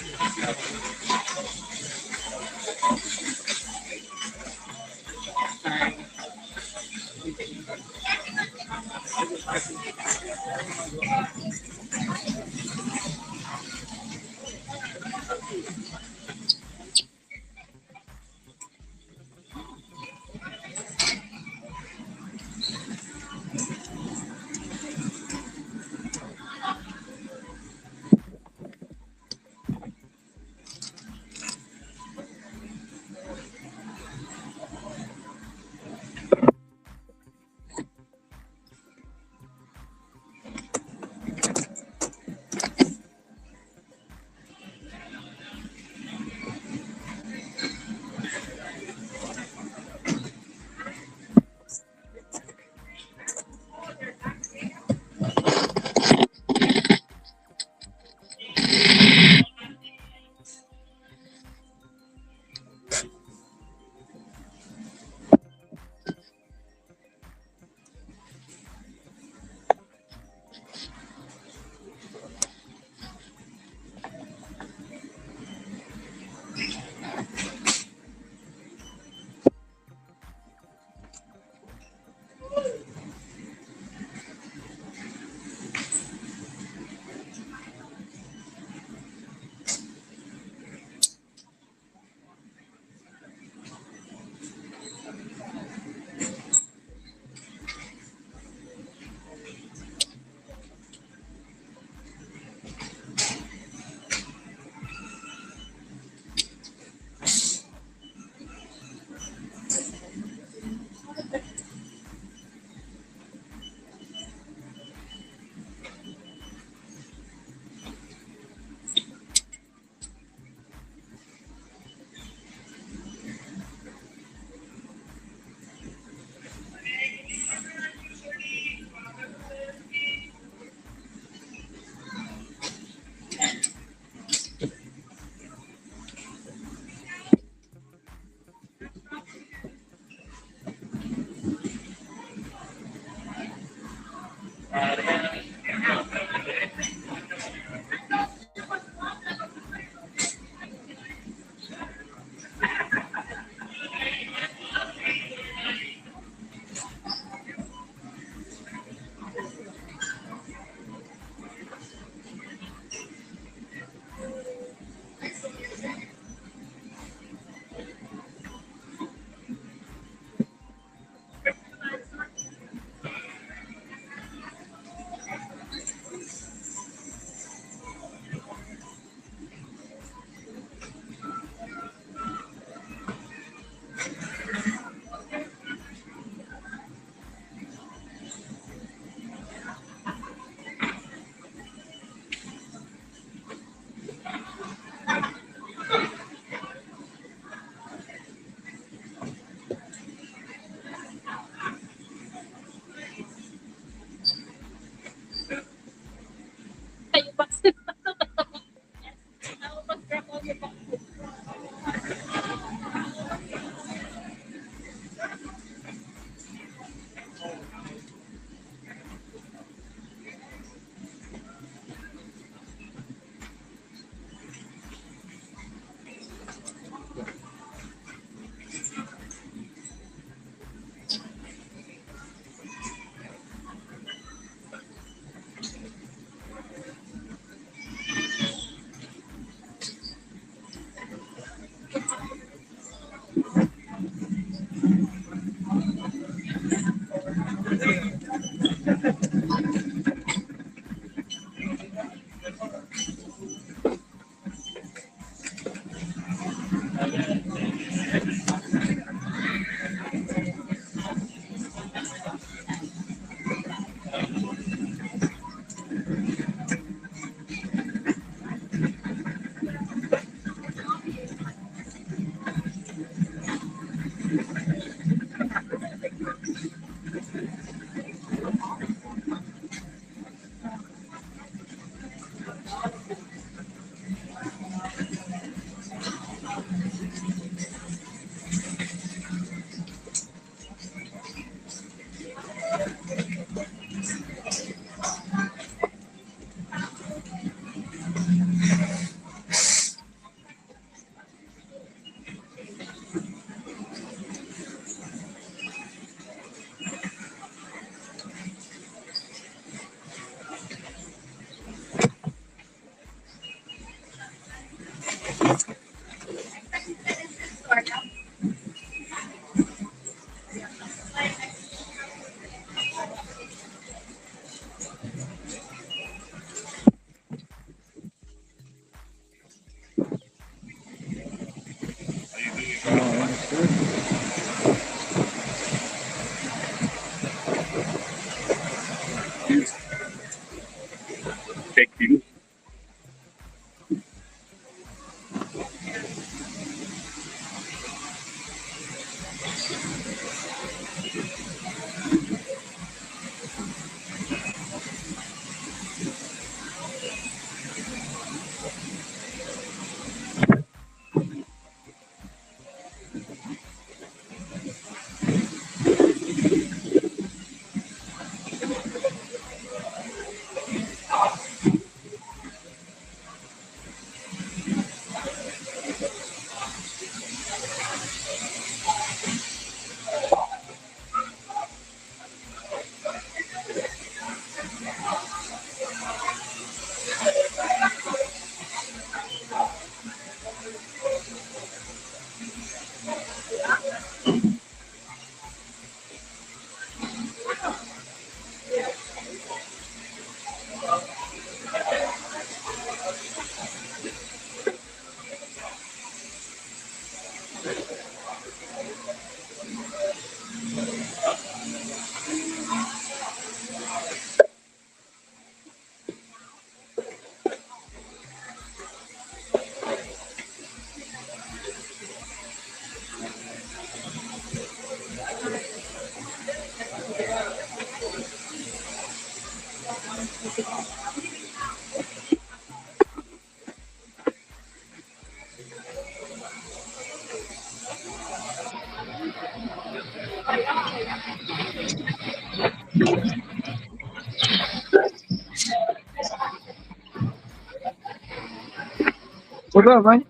What's up, man?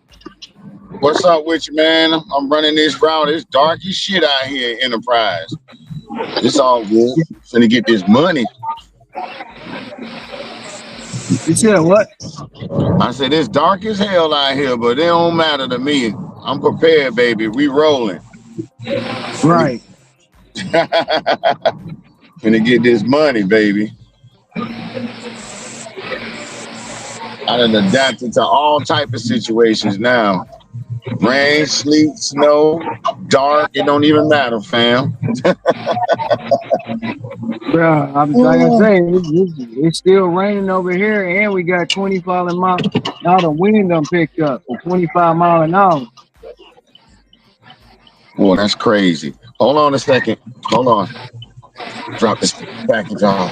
What's up with you, man? I'm running this route. It's dark as shit out here in Enterprise. It's all good. Finna get this money. You said what? I said it's dark as hell out here, but it don't matter to me. I'm prepared, baby. We rolling. Right. Finna get this money, baby. I done adapted to all type of situations now. Rain, sleet, snow, dark, it don't even matter, fam. Bro, I'm like I say, it's still raining over here, and we got 25 miles. Now the wind done picked up to 25 miles an hour. Boy, that's crazy. Hold on a second. Hold on. Drop this package off.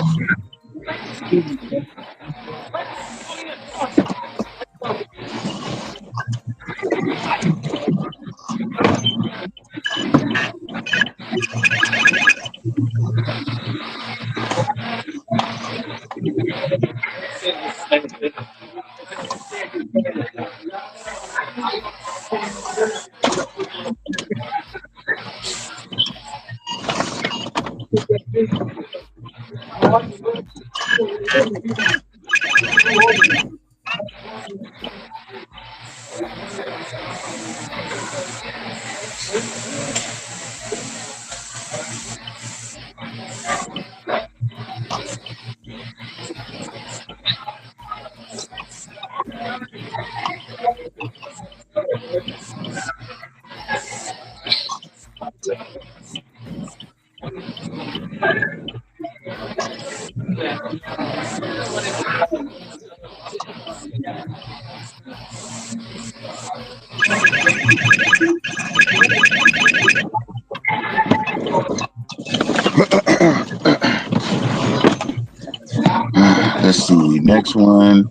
Let's see. Next one.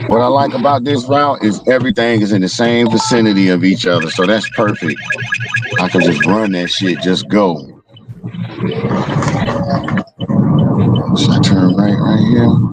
What I like about this route is everything is in the same vicinity of each other, so that's perfect. I can just run that shit, just go. Should I turn right here?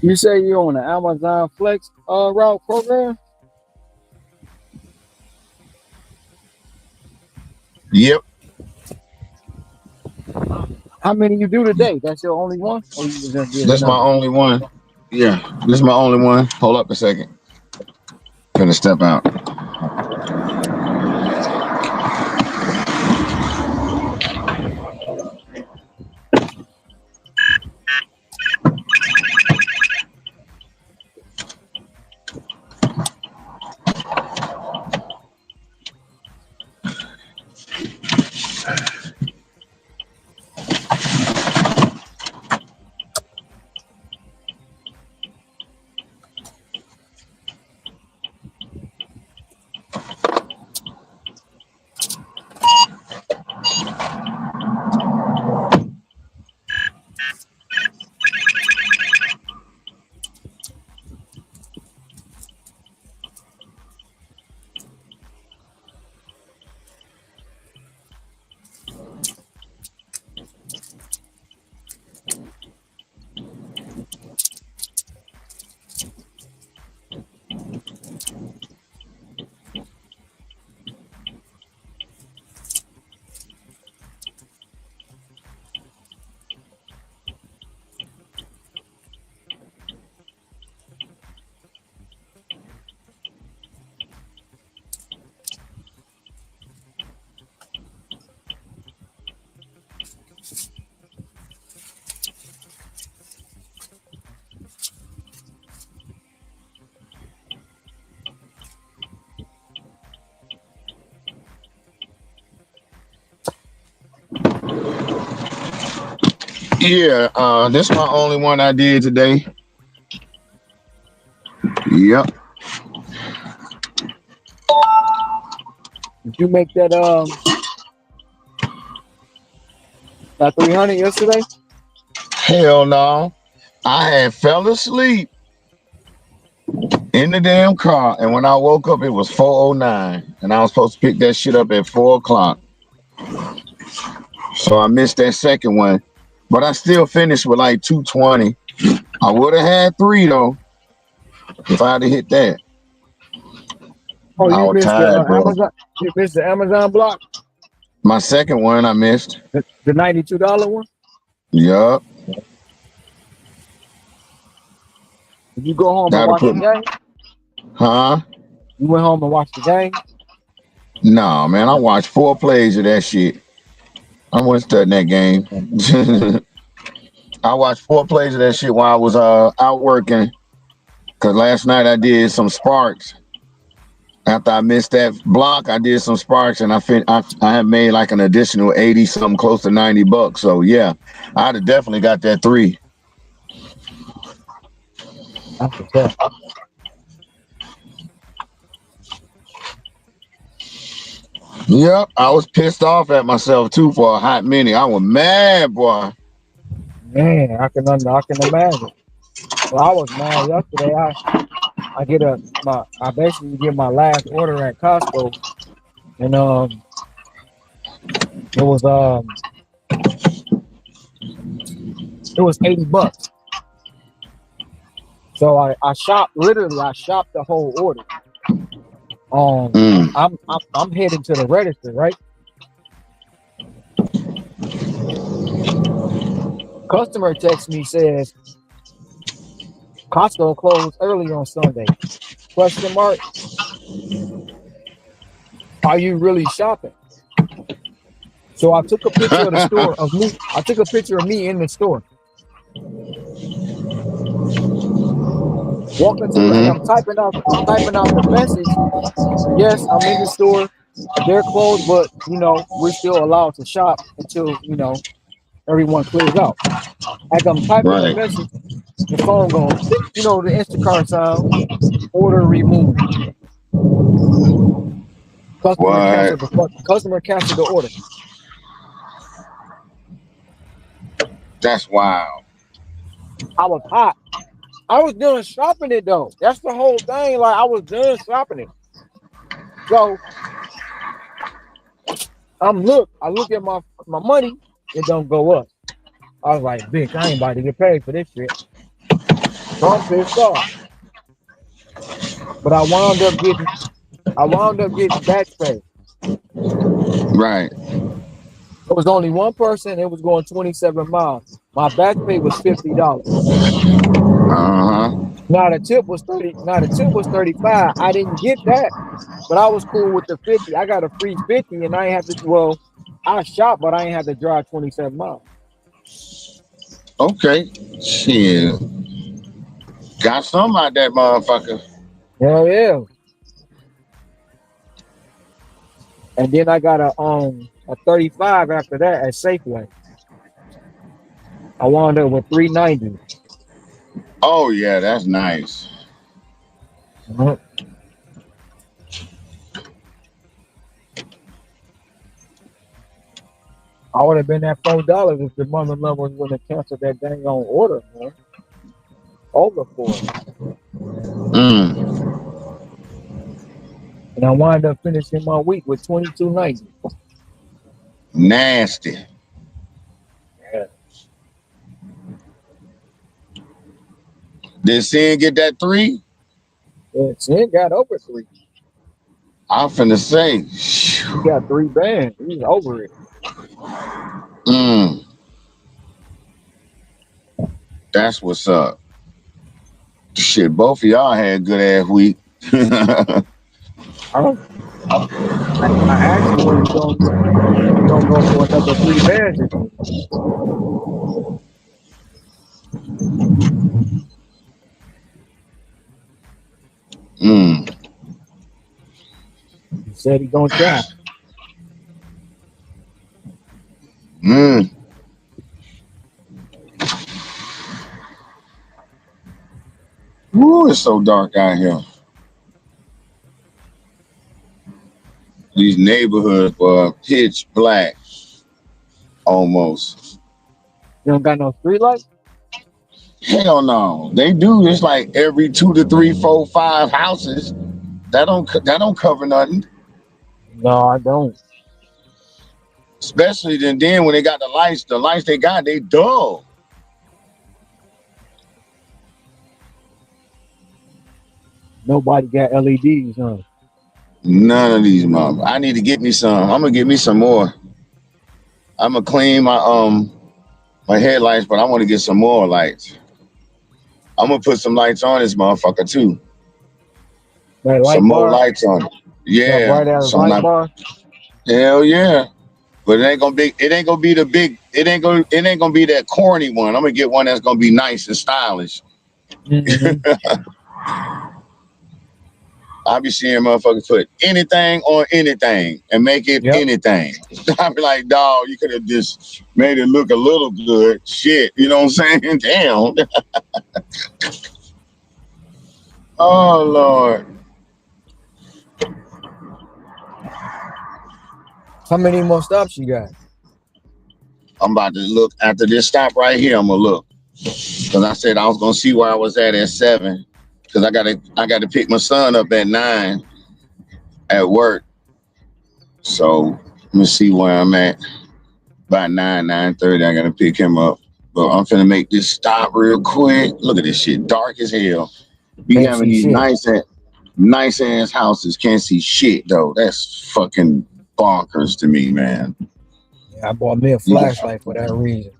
You say you're on the Amazon Flex route program? Yep. How many you do today? That's your only one? Or you just did That's my another? only one. Yeah, this is my only one. Hold up a second. Gonna step out. Yeah, this is my only one I did today. Yep. Did you make that 300 yesterday? Hell no. I had fell asleep in the damn car, and when I woke up, it was 4:09, and I was supposed to pick that shit up at 4 o'clock. So I missed that second one, but I still finished with like 220. I would have had 3 though if I had hit that. Oh, I you was missed tired, the bro. Amazon. You missed the Amazon block, My second one I missed. the $92 one. Yup. Did you go home and Gotta watch the put. game? Huh? You went home and watched the game. No, man. I watched 4 plays of that shit. I wasn't studying that game. I watched 4 plays of that shit while I was out working. Cause last night I did some sparks. After I missed that block, I did some sparks, and I had made like an additional 80 something, close to $90. So yeah, I'd have definitely got that 3. That's what's up. Yep, I was pissed off at myself too for a hot minute. I was mad, boy. Man, I can imagine. Well, I was mad yesterday. I basically get my last order at Costco, and it was $80. So I shopped the whole order. I'm heading to the register, right? Customer texts me, says Costco closed early on Sunday. Question mark. Are you really shopping? So I took a picture of the store of me. I took a picture of me in the store. Walking to and I'm typing out the message. Yes, I'm in the store. They're closed, but we're still allowed to shop until everyone clears out. As I'm typing the message, the phone goes, the Instacart sound, order removed. Customer canceled the order. That's wild. I was hot. I was done shopping it though. That's the whole thing. Like I was done shopping it. So I look at my money, it don't go up. I was like, bitch, I ain't about to get paid for this shit. So I'm pissed off. But I wound up getting batch pay. Right. It was only one person, it was going 27 miles. My batch pay was $50. Now the tip was 35. I didn't get that, but I was cool with the 50. I got a free 50 and I ain't have to I shop, but I ain't have to drive 27 miles. Okay. Shit. Got some out that motherfucker. Hell yeah. And then I got a 35 after that at Safeway. I wound up with $3.90. Oh yeah, that's nice. I would have been at $4 if the mother lovers wouldn't have canceled that dang on order, man. Over for it. And I wound up finishing my week with $22.90. Nasty. Yeah. Did Sin get that 3? Yeah, Sin got over 3. I'm finna say. He got 3 bands. He's over it. That's what's up. Shit, both of y'all had good ass week. I actually was gonna go for another 3 bands. He said he's gonna try. it's so dark out here. These neighborhoods were pitch black, almost. You don't got no street lights? Hell no, they do. It's like every 2 to 3, 4, 5 houses. That don't cover nothing. No, I don't. Especially then when they got the lights they got, they dull. Nobody got LEDs, huh? None of these mom. I need to get me some. I'm gonna get me some more. I'm gonna clean my headlights, but I want to get some more lights. I'm gonna put some lights on this motherfucker too. That light Some more bar? lights on it. That Yeah. bright ass Some light bar? Hell yeah. But it ain't gonna be the big, it ain't gonna be that corny one. I'm gonna get one that's gonna be nice and stylish. I be seeing motherfuckers put anything on anything and make it anything. I be like, dog, you could have just made it look a little good. Shit, you know what I'm saying? Damn. Oh Lord. How many more stops you got? I'm about to look after this stop right here. I'm gonna look. Cause I said I was gonna see where I was at 7. Cause I gotta pick my son up at 9 at work. So let me see where I'm at. About 9:30, I gotta pick him up. But I'm finna make this stop real quick. Look at this shit, dark as hell. Be Can't having see these shit. nice ass houses, can't see shit though. That's fucking bonkers to me, man. Yeah, I bought me a flashlight for that reason.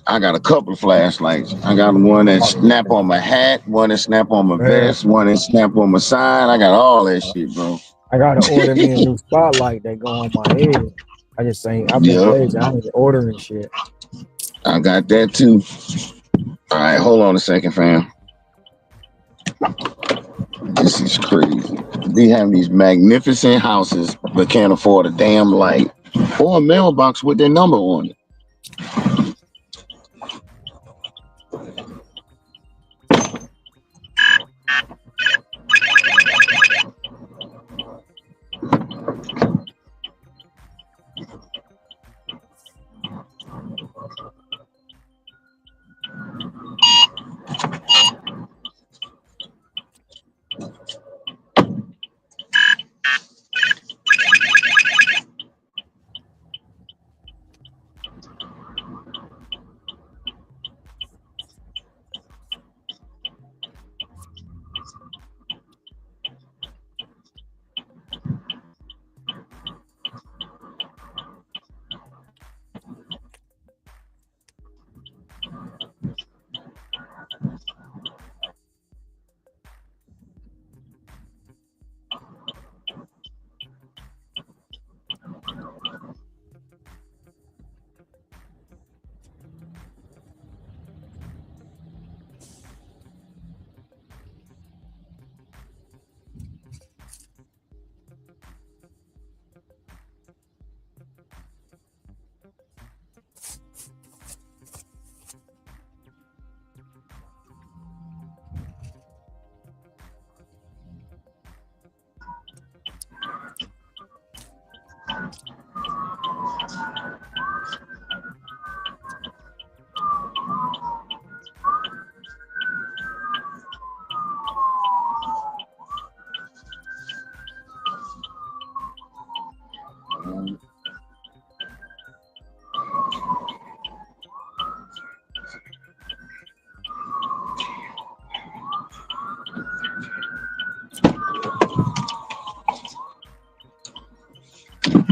I got a couple of flashlights. I got one that snap on my hat, one that snap on my vest, one that snap on my side. I got all that shit, bro. I gotta order me a new spotlight that go on my head. I just saying I've been lazy. I ain't ordering shit. I got that too. All right, hold on a second, fam. This is crazy. They have these magnificent houses but can't afford a damn light or a mailbox with their number on it.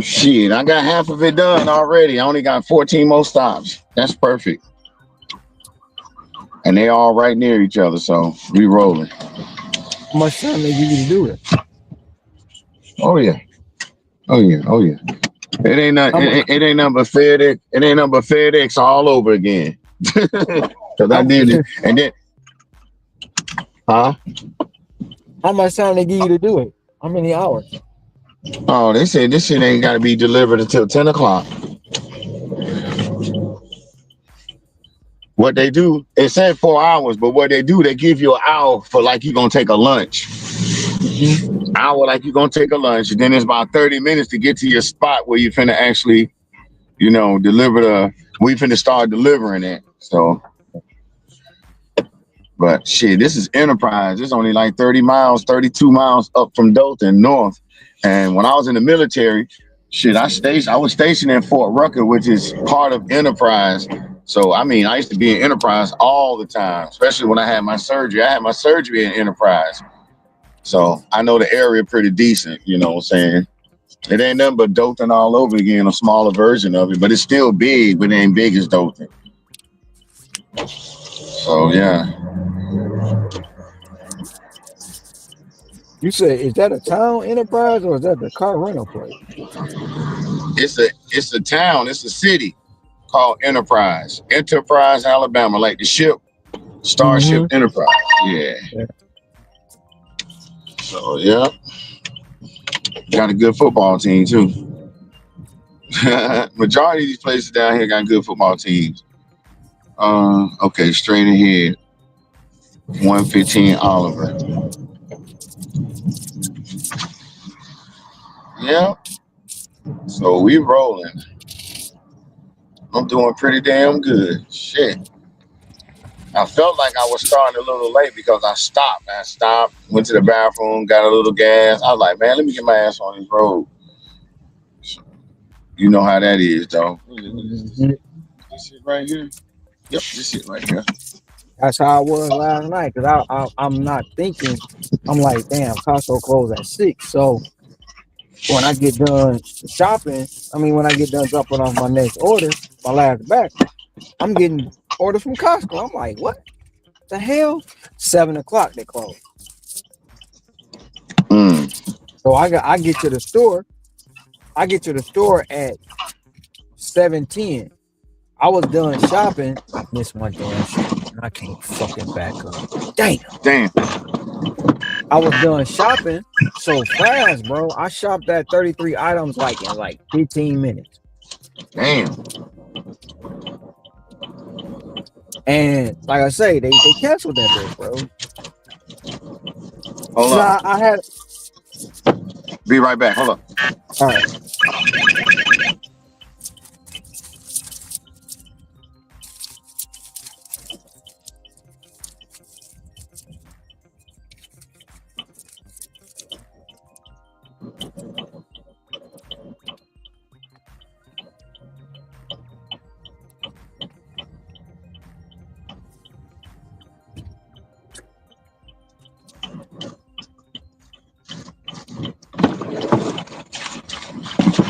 Shit, I got half of it done already. I only got 14 more stops. That's perfect. And they all right near each other, so we rolling. How much time they give you to do it? Oh yeah. Oh yeah. Oh yeah. It ain't nothing. It ain't nothing but FedEx. It ain't nothing but FedEx all over again. Cause I did it, and then, huh? How much time they give you to do it? How many hours? Oh, they said this shit ain't got to be delivered until 10 o'clock. what they do, it said 4 hours, but what they do, they give you an hour for like you're gonna take a lunch. Hour like you're gonna take a lunch, and then it's about 30 minutes to get to your spot where you're finna actually, deliver we finna start delivering it. So, but shit, this is Enterprise. It's only like 30 miles, 32 miles up from Dothan north. And when I was in the military, shit, I was stationed in Fort Rucker, which is part of Enterprise. So, I mean, I used to be in Enterprise all the time, especially when I had my surgery. I had my surgery in Enterprise. So I know the area pretty decent, you know what I'm saying? It ain't nothing but Dothan all over again, a smaller version of it, but it's still big, but it ain't big as Dothan. So, yeah. You said, is that a town, Enterprise, or is that the car rental place? It's a town, it's a city called Enterprise, Alabama, like the ship, Starship Enterprise. Yeah. So, yeah. Got a good football team, too. Majority of these places down here got good football teams. Okay, straight ahead. 115 Oliver. Yeah. So we rolling. I'm doing pretty damn good. Shit. I felt like I was starting a little late because I stopped. Went to the bathroom, got a little gas. I was like, man, let me get my ass on this road. You know how that is, though. This shit right here. Yep, this shit right here. That's how I was last night, because I'm not thinking. I'm like, damn, Costco closed at 6. So when I get done shopping, when I get done dropping off my next order, my last batch, I'm getting orders from Costco. I'm like, what the hell? 7 o'clock they close. So I get to the store. I get to the store at 7:10. I was done shopping. I missed my damn shit. I can't fucking back up. Damn. I was done shopping so fast, bro. I shopped that 33 items in like 15 minutes. Damn. And like I say, they canceled that bitch, bro. Hold on. I had. Be right back. Hold on. All right.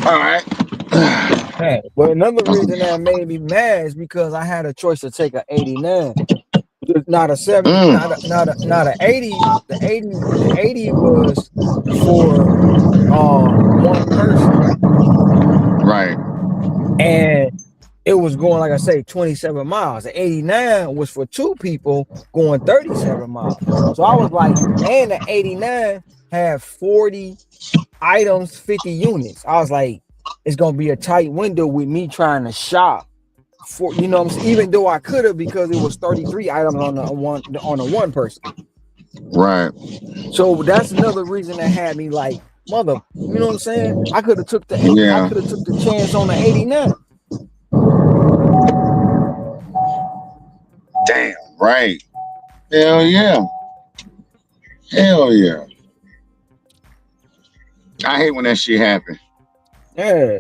All right. Hey, well, another reason that made me mad is because I had a choice to take an 89, not a 70, not a 80. The 80 was for one person, right? And it was going, like I say, 27 miles. The 89 was for two people going 37 miles. So I was like, and the 89 had 40 items, 50 units. I was like, it's gonna be a tight window with me trying to shop for, you know what I'm saying? Even though I could have, because it was 33 items on a one person. Right. So that's another reason that had me like, mother, you know what I'm saying? I could have took the chance on the 89. Damn right. Hell yeah. Hell yeah. I hate when that shit happens. Yeah.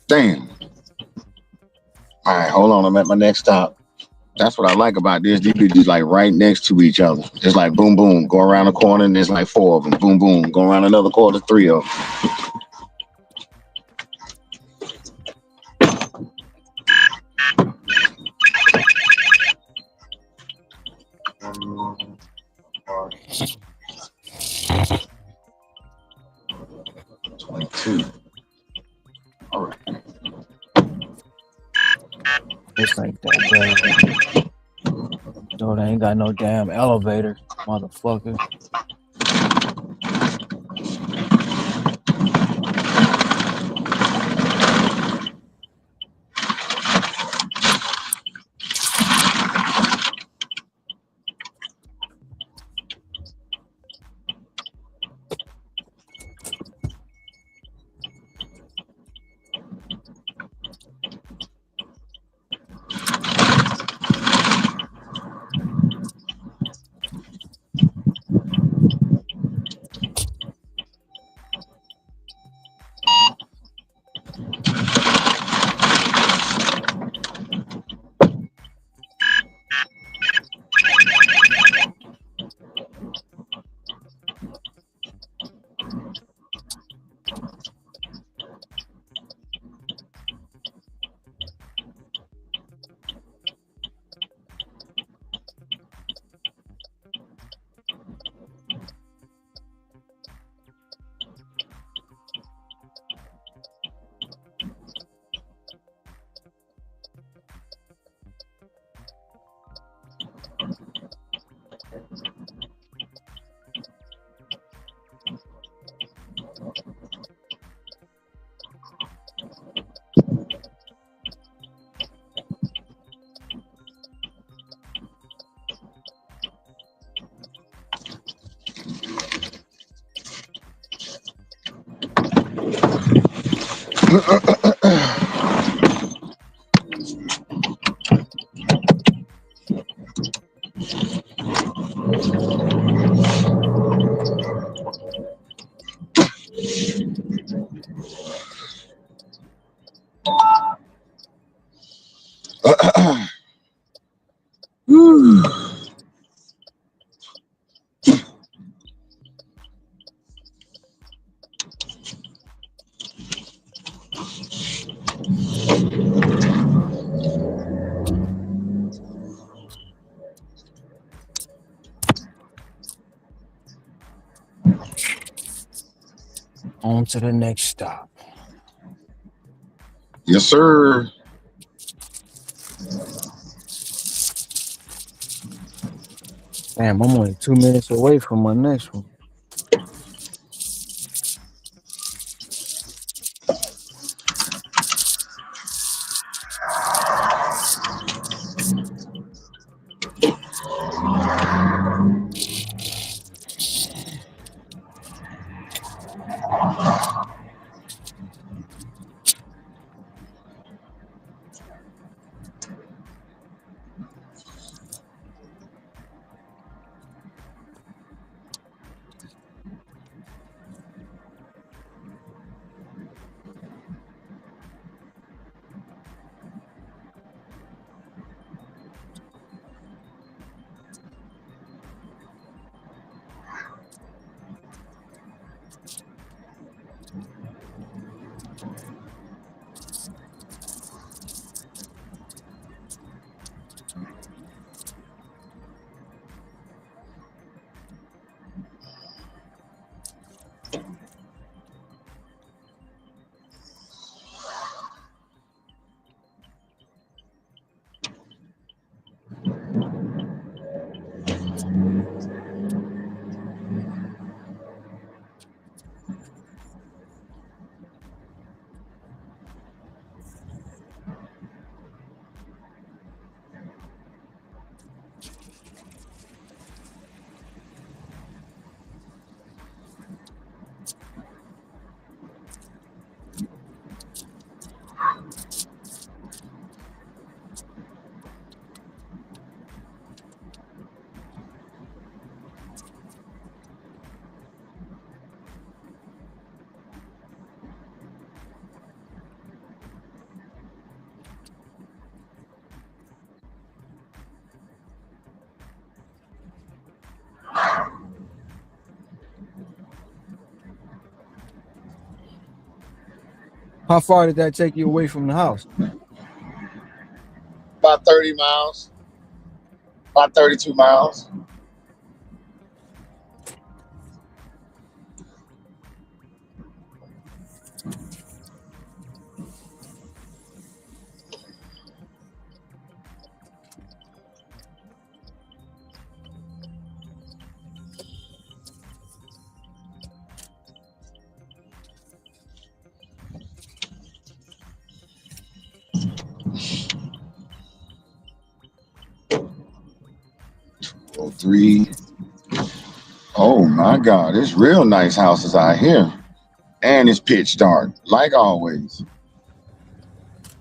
Damn. All right, hold on. I'm at my next stop. That's what I like about this. These bitches like right next to each other. It's like boom, boom, go around the corner, and there's like 4 of them. Boom, boom, go around another corner, 3 of them. All right. It's like that, bro. They ain't got no damn elevator, motherfucker. On to the next stop. Yes, sir. Damn, I'm only 2 minutes away from my next one. How far did that take you away from the house? About 30 miles. About 32 miles. Three. Oh my God, it's real nice houses out here. And it's pitch dark, like always.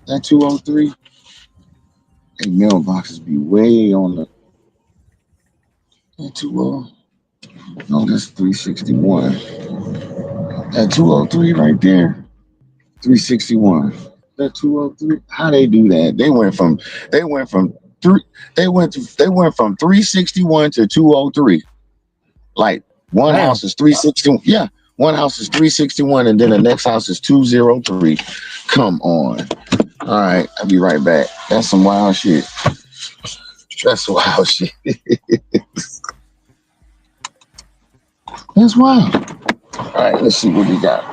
That 203. Hey, mailboxes be way on the. That 20. No, that's 361. That 203 right there. 361. That 203. How they do that? They went from 361 to 203. Like one house is 361. Yeah, one house is 361, and then the next house is 203. Come on. All right, I'll be right back. That's some wild shit. That's wild shit. That's wild. All right, let's see what we got.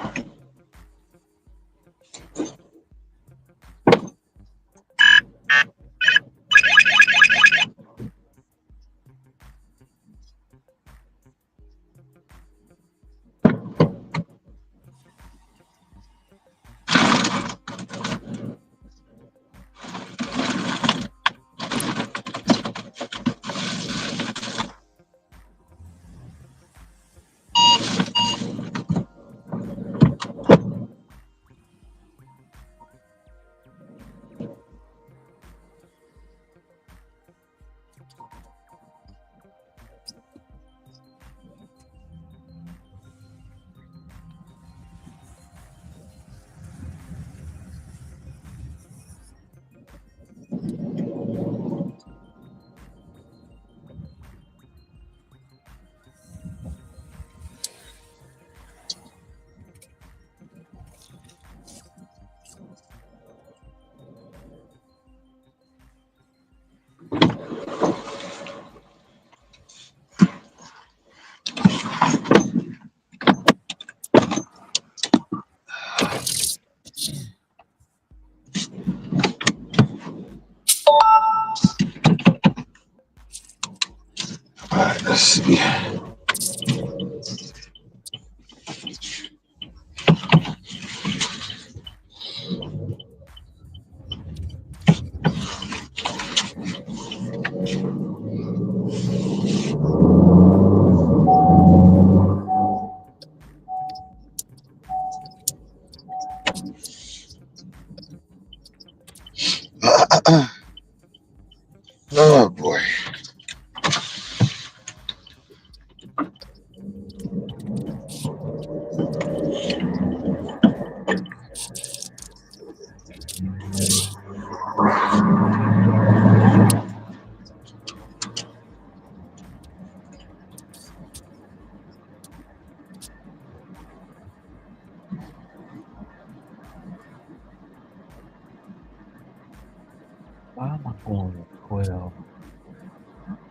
I'm going to 12.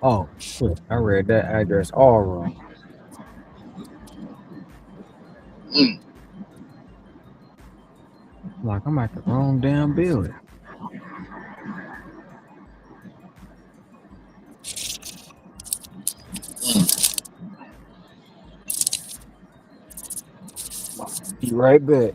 Oh, shit. I read that address all wrong. Like, I'm at the wrong damn building. Be right back.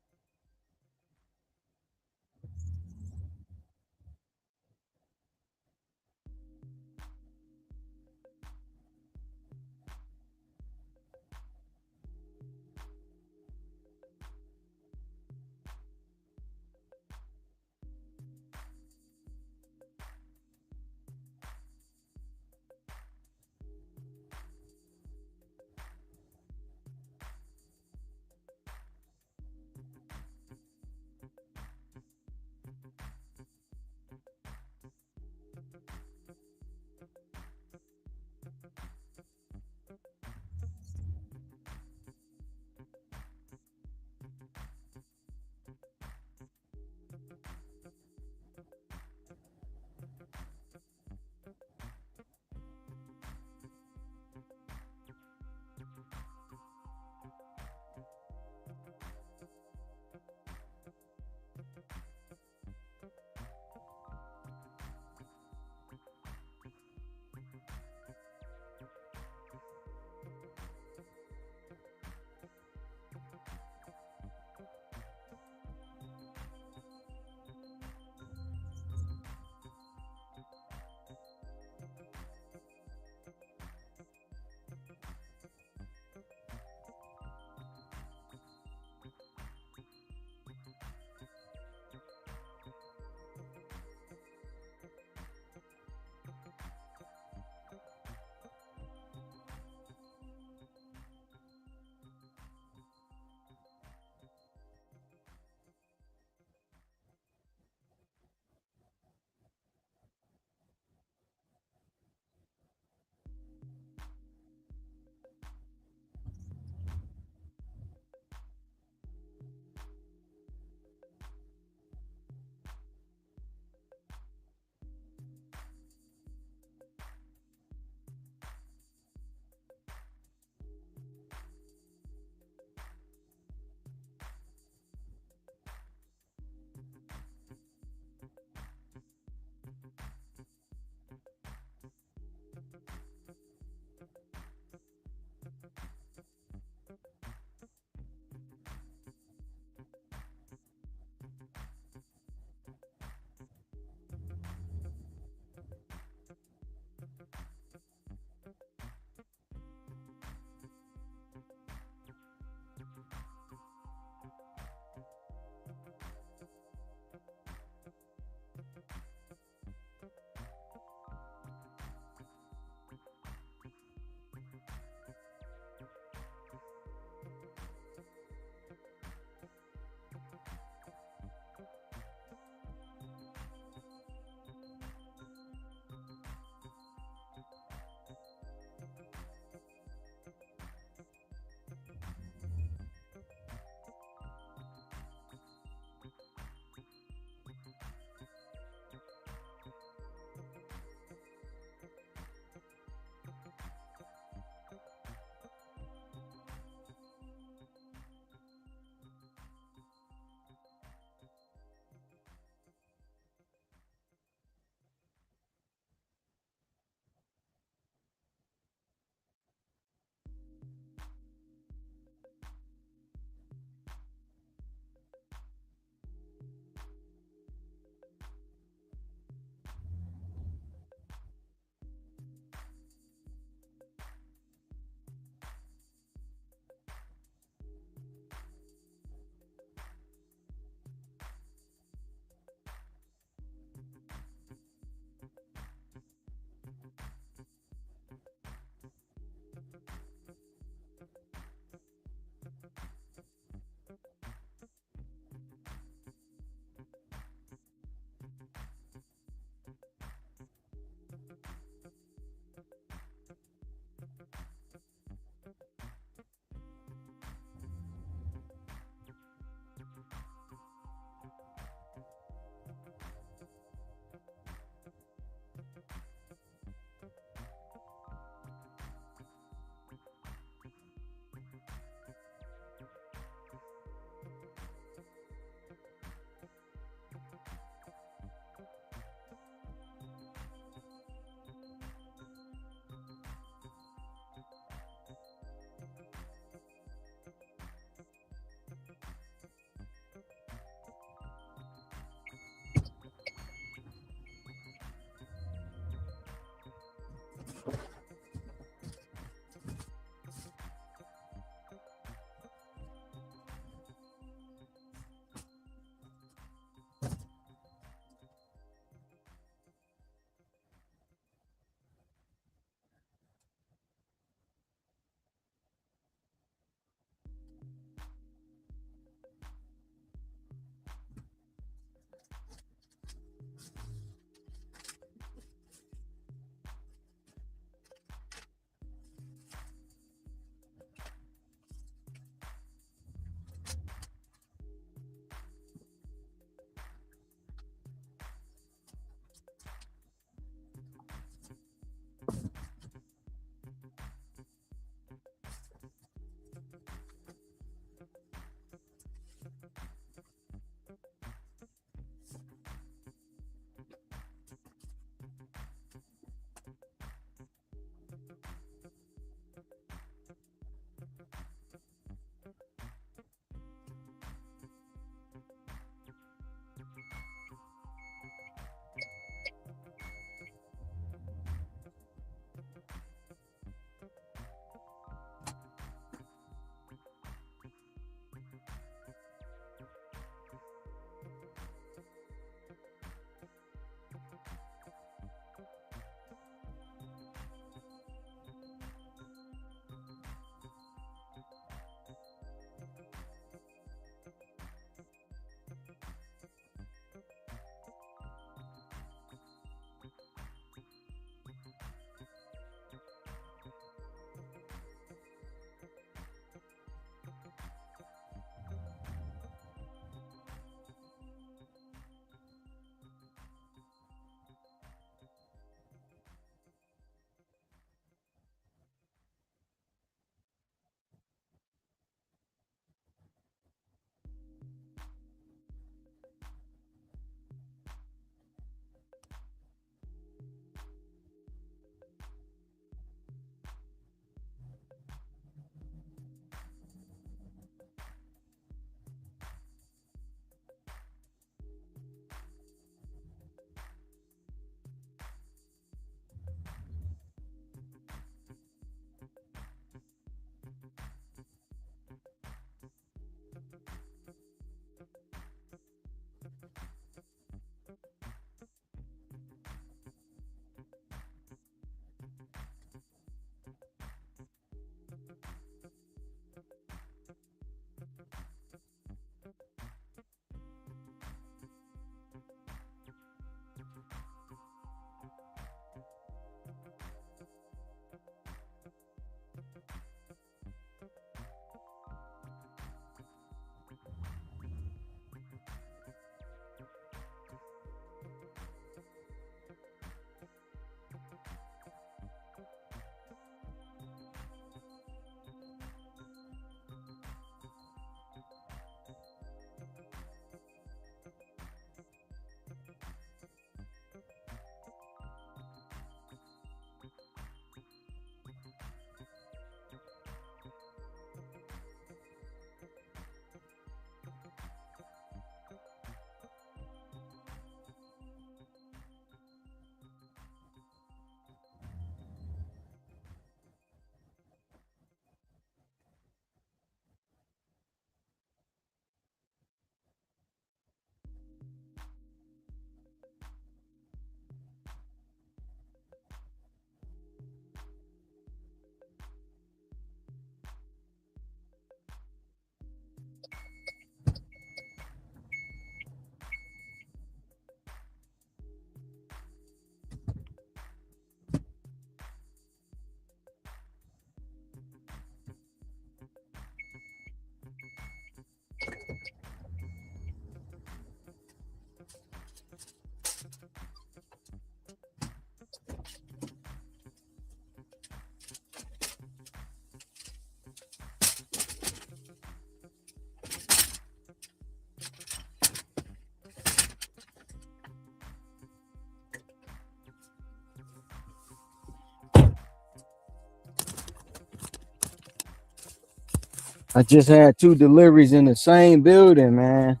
I just had 2 deliveries in the same building, man,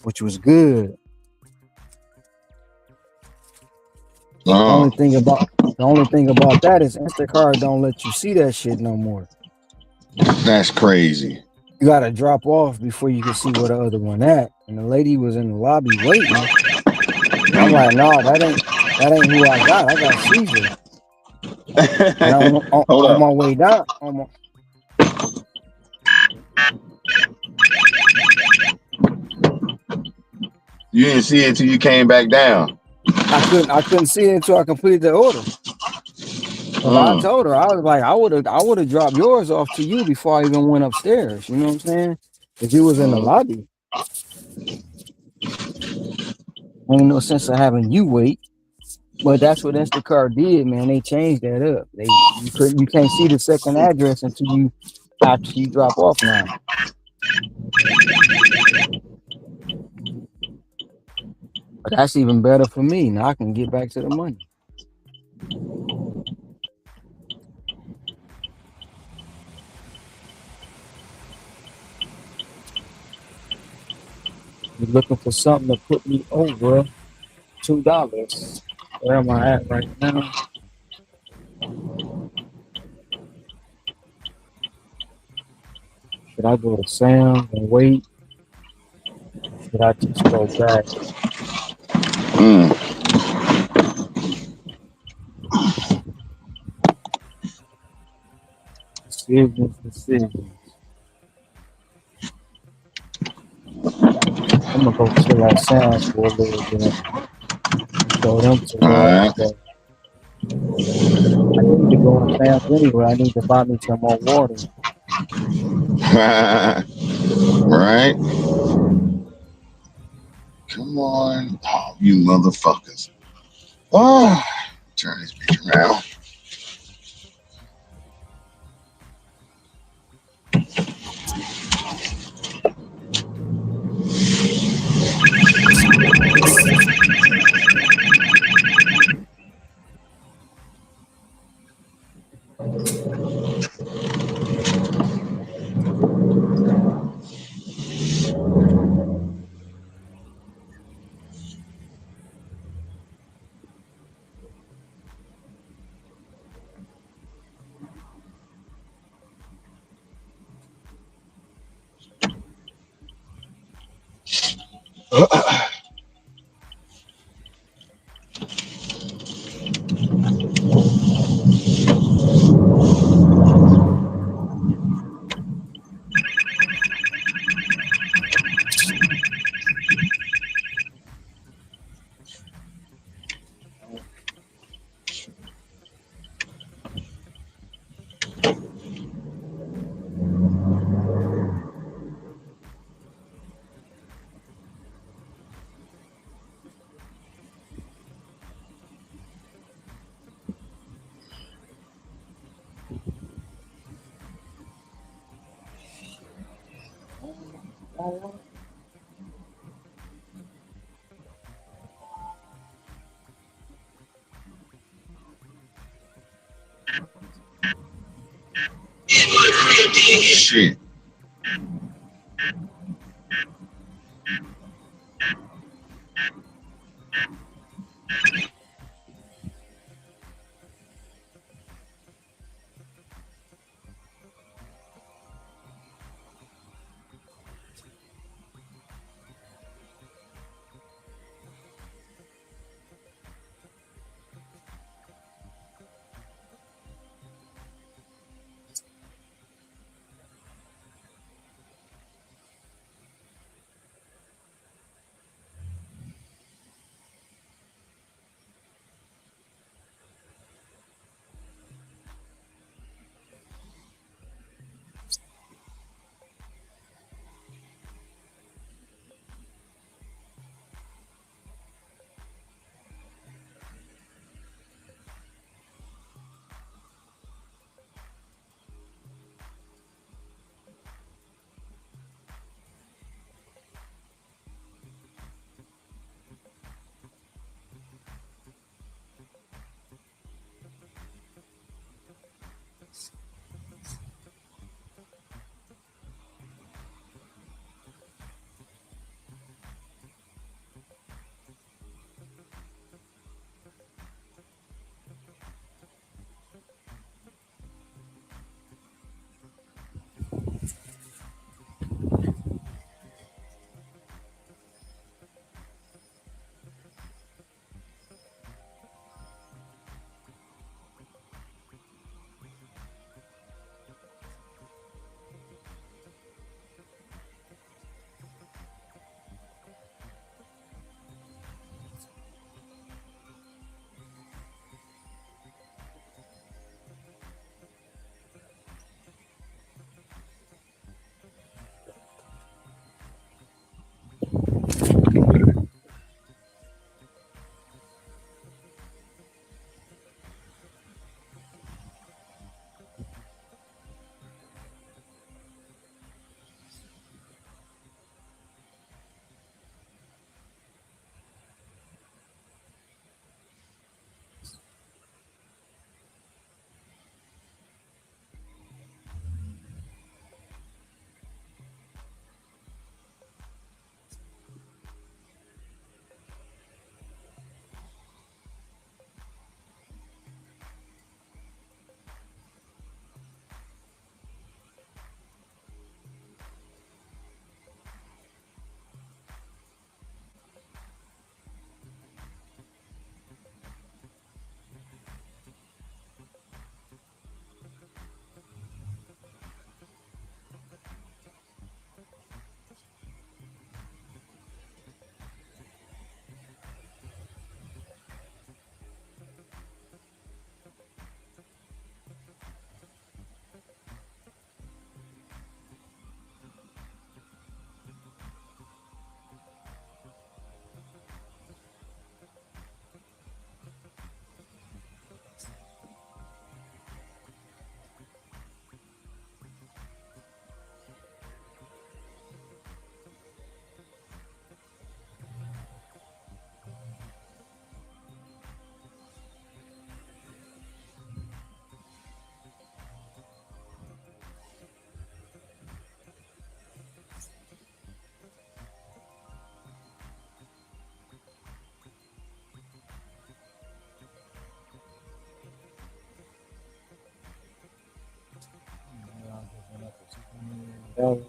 which was good. The only thing about that is Instacart don't let you see that shit no more. That's crazy. You gotta drop off before you can see where the other one at. And the lady was in the lobby waiting. I'm like, no, that ain't who I got. I got Caesar. And on my way down, You didn't see it until you came back down. I couldn't see it until I completed the order. I told her, I was like, I would have dropped yours off to you before I even went upstairs. You know what I'm saying? If you was in the lobby. Ain't no sense of having you wait. But that's what Instacart did, man. They changed that up. You can't see the second address until you actually drop off now. But that's even better for me. Now I can get back to the money. You're looking for something to put me over $2. Where am I at right now? Should I go to Sam's and wait? Should I just go back? Decisions. I'm gonna go chill at Sam's for a little bit. Show them to I need to go to Sam's anyway. I need to buy me some more water. Right? Come on. Oh, you motherfuckers. Oh, turn this bitch around. Shit. know?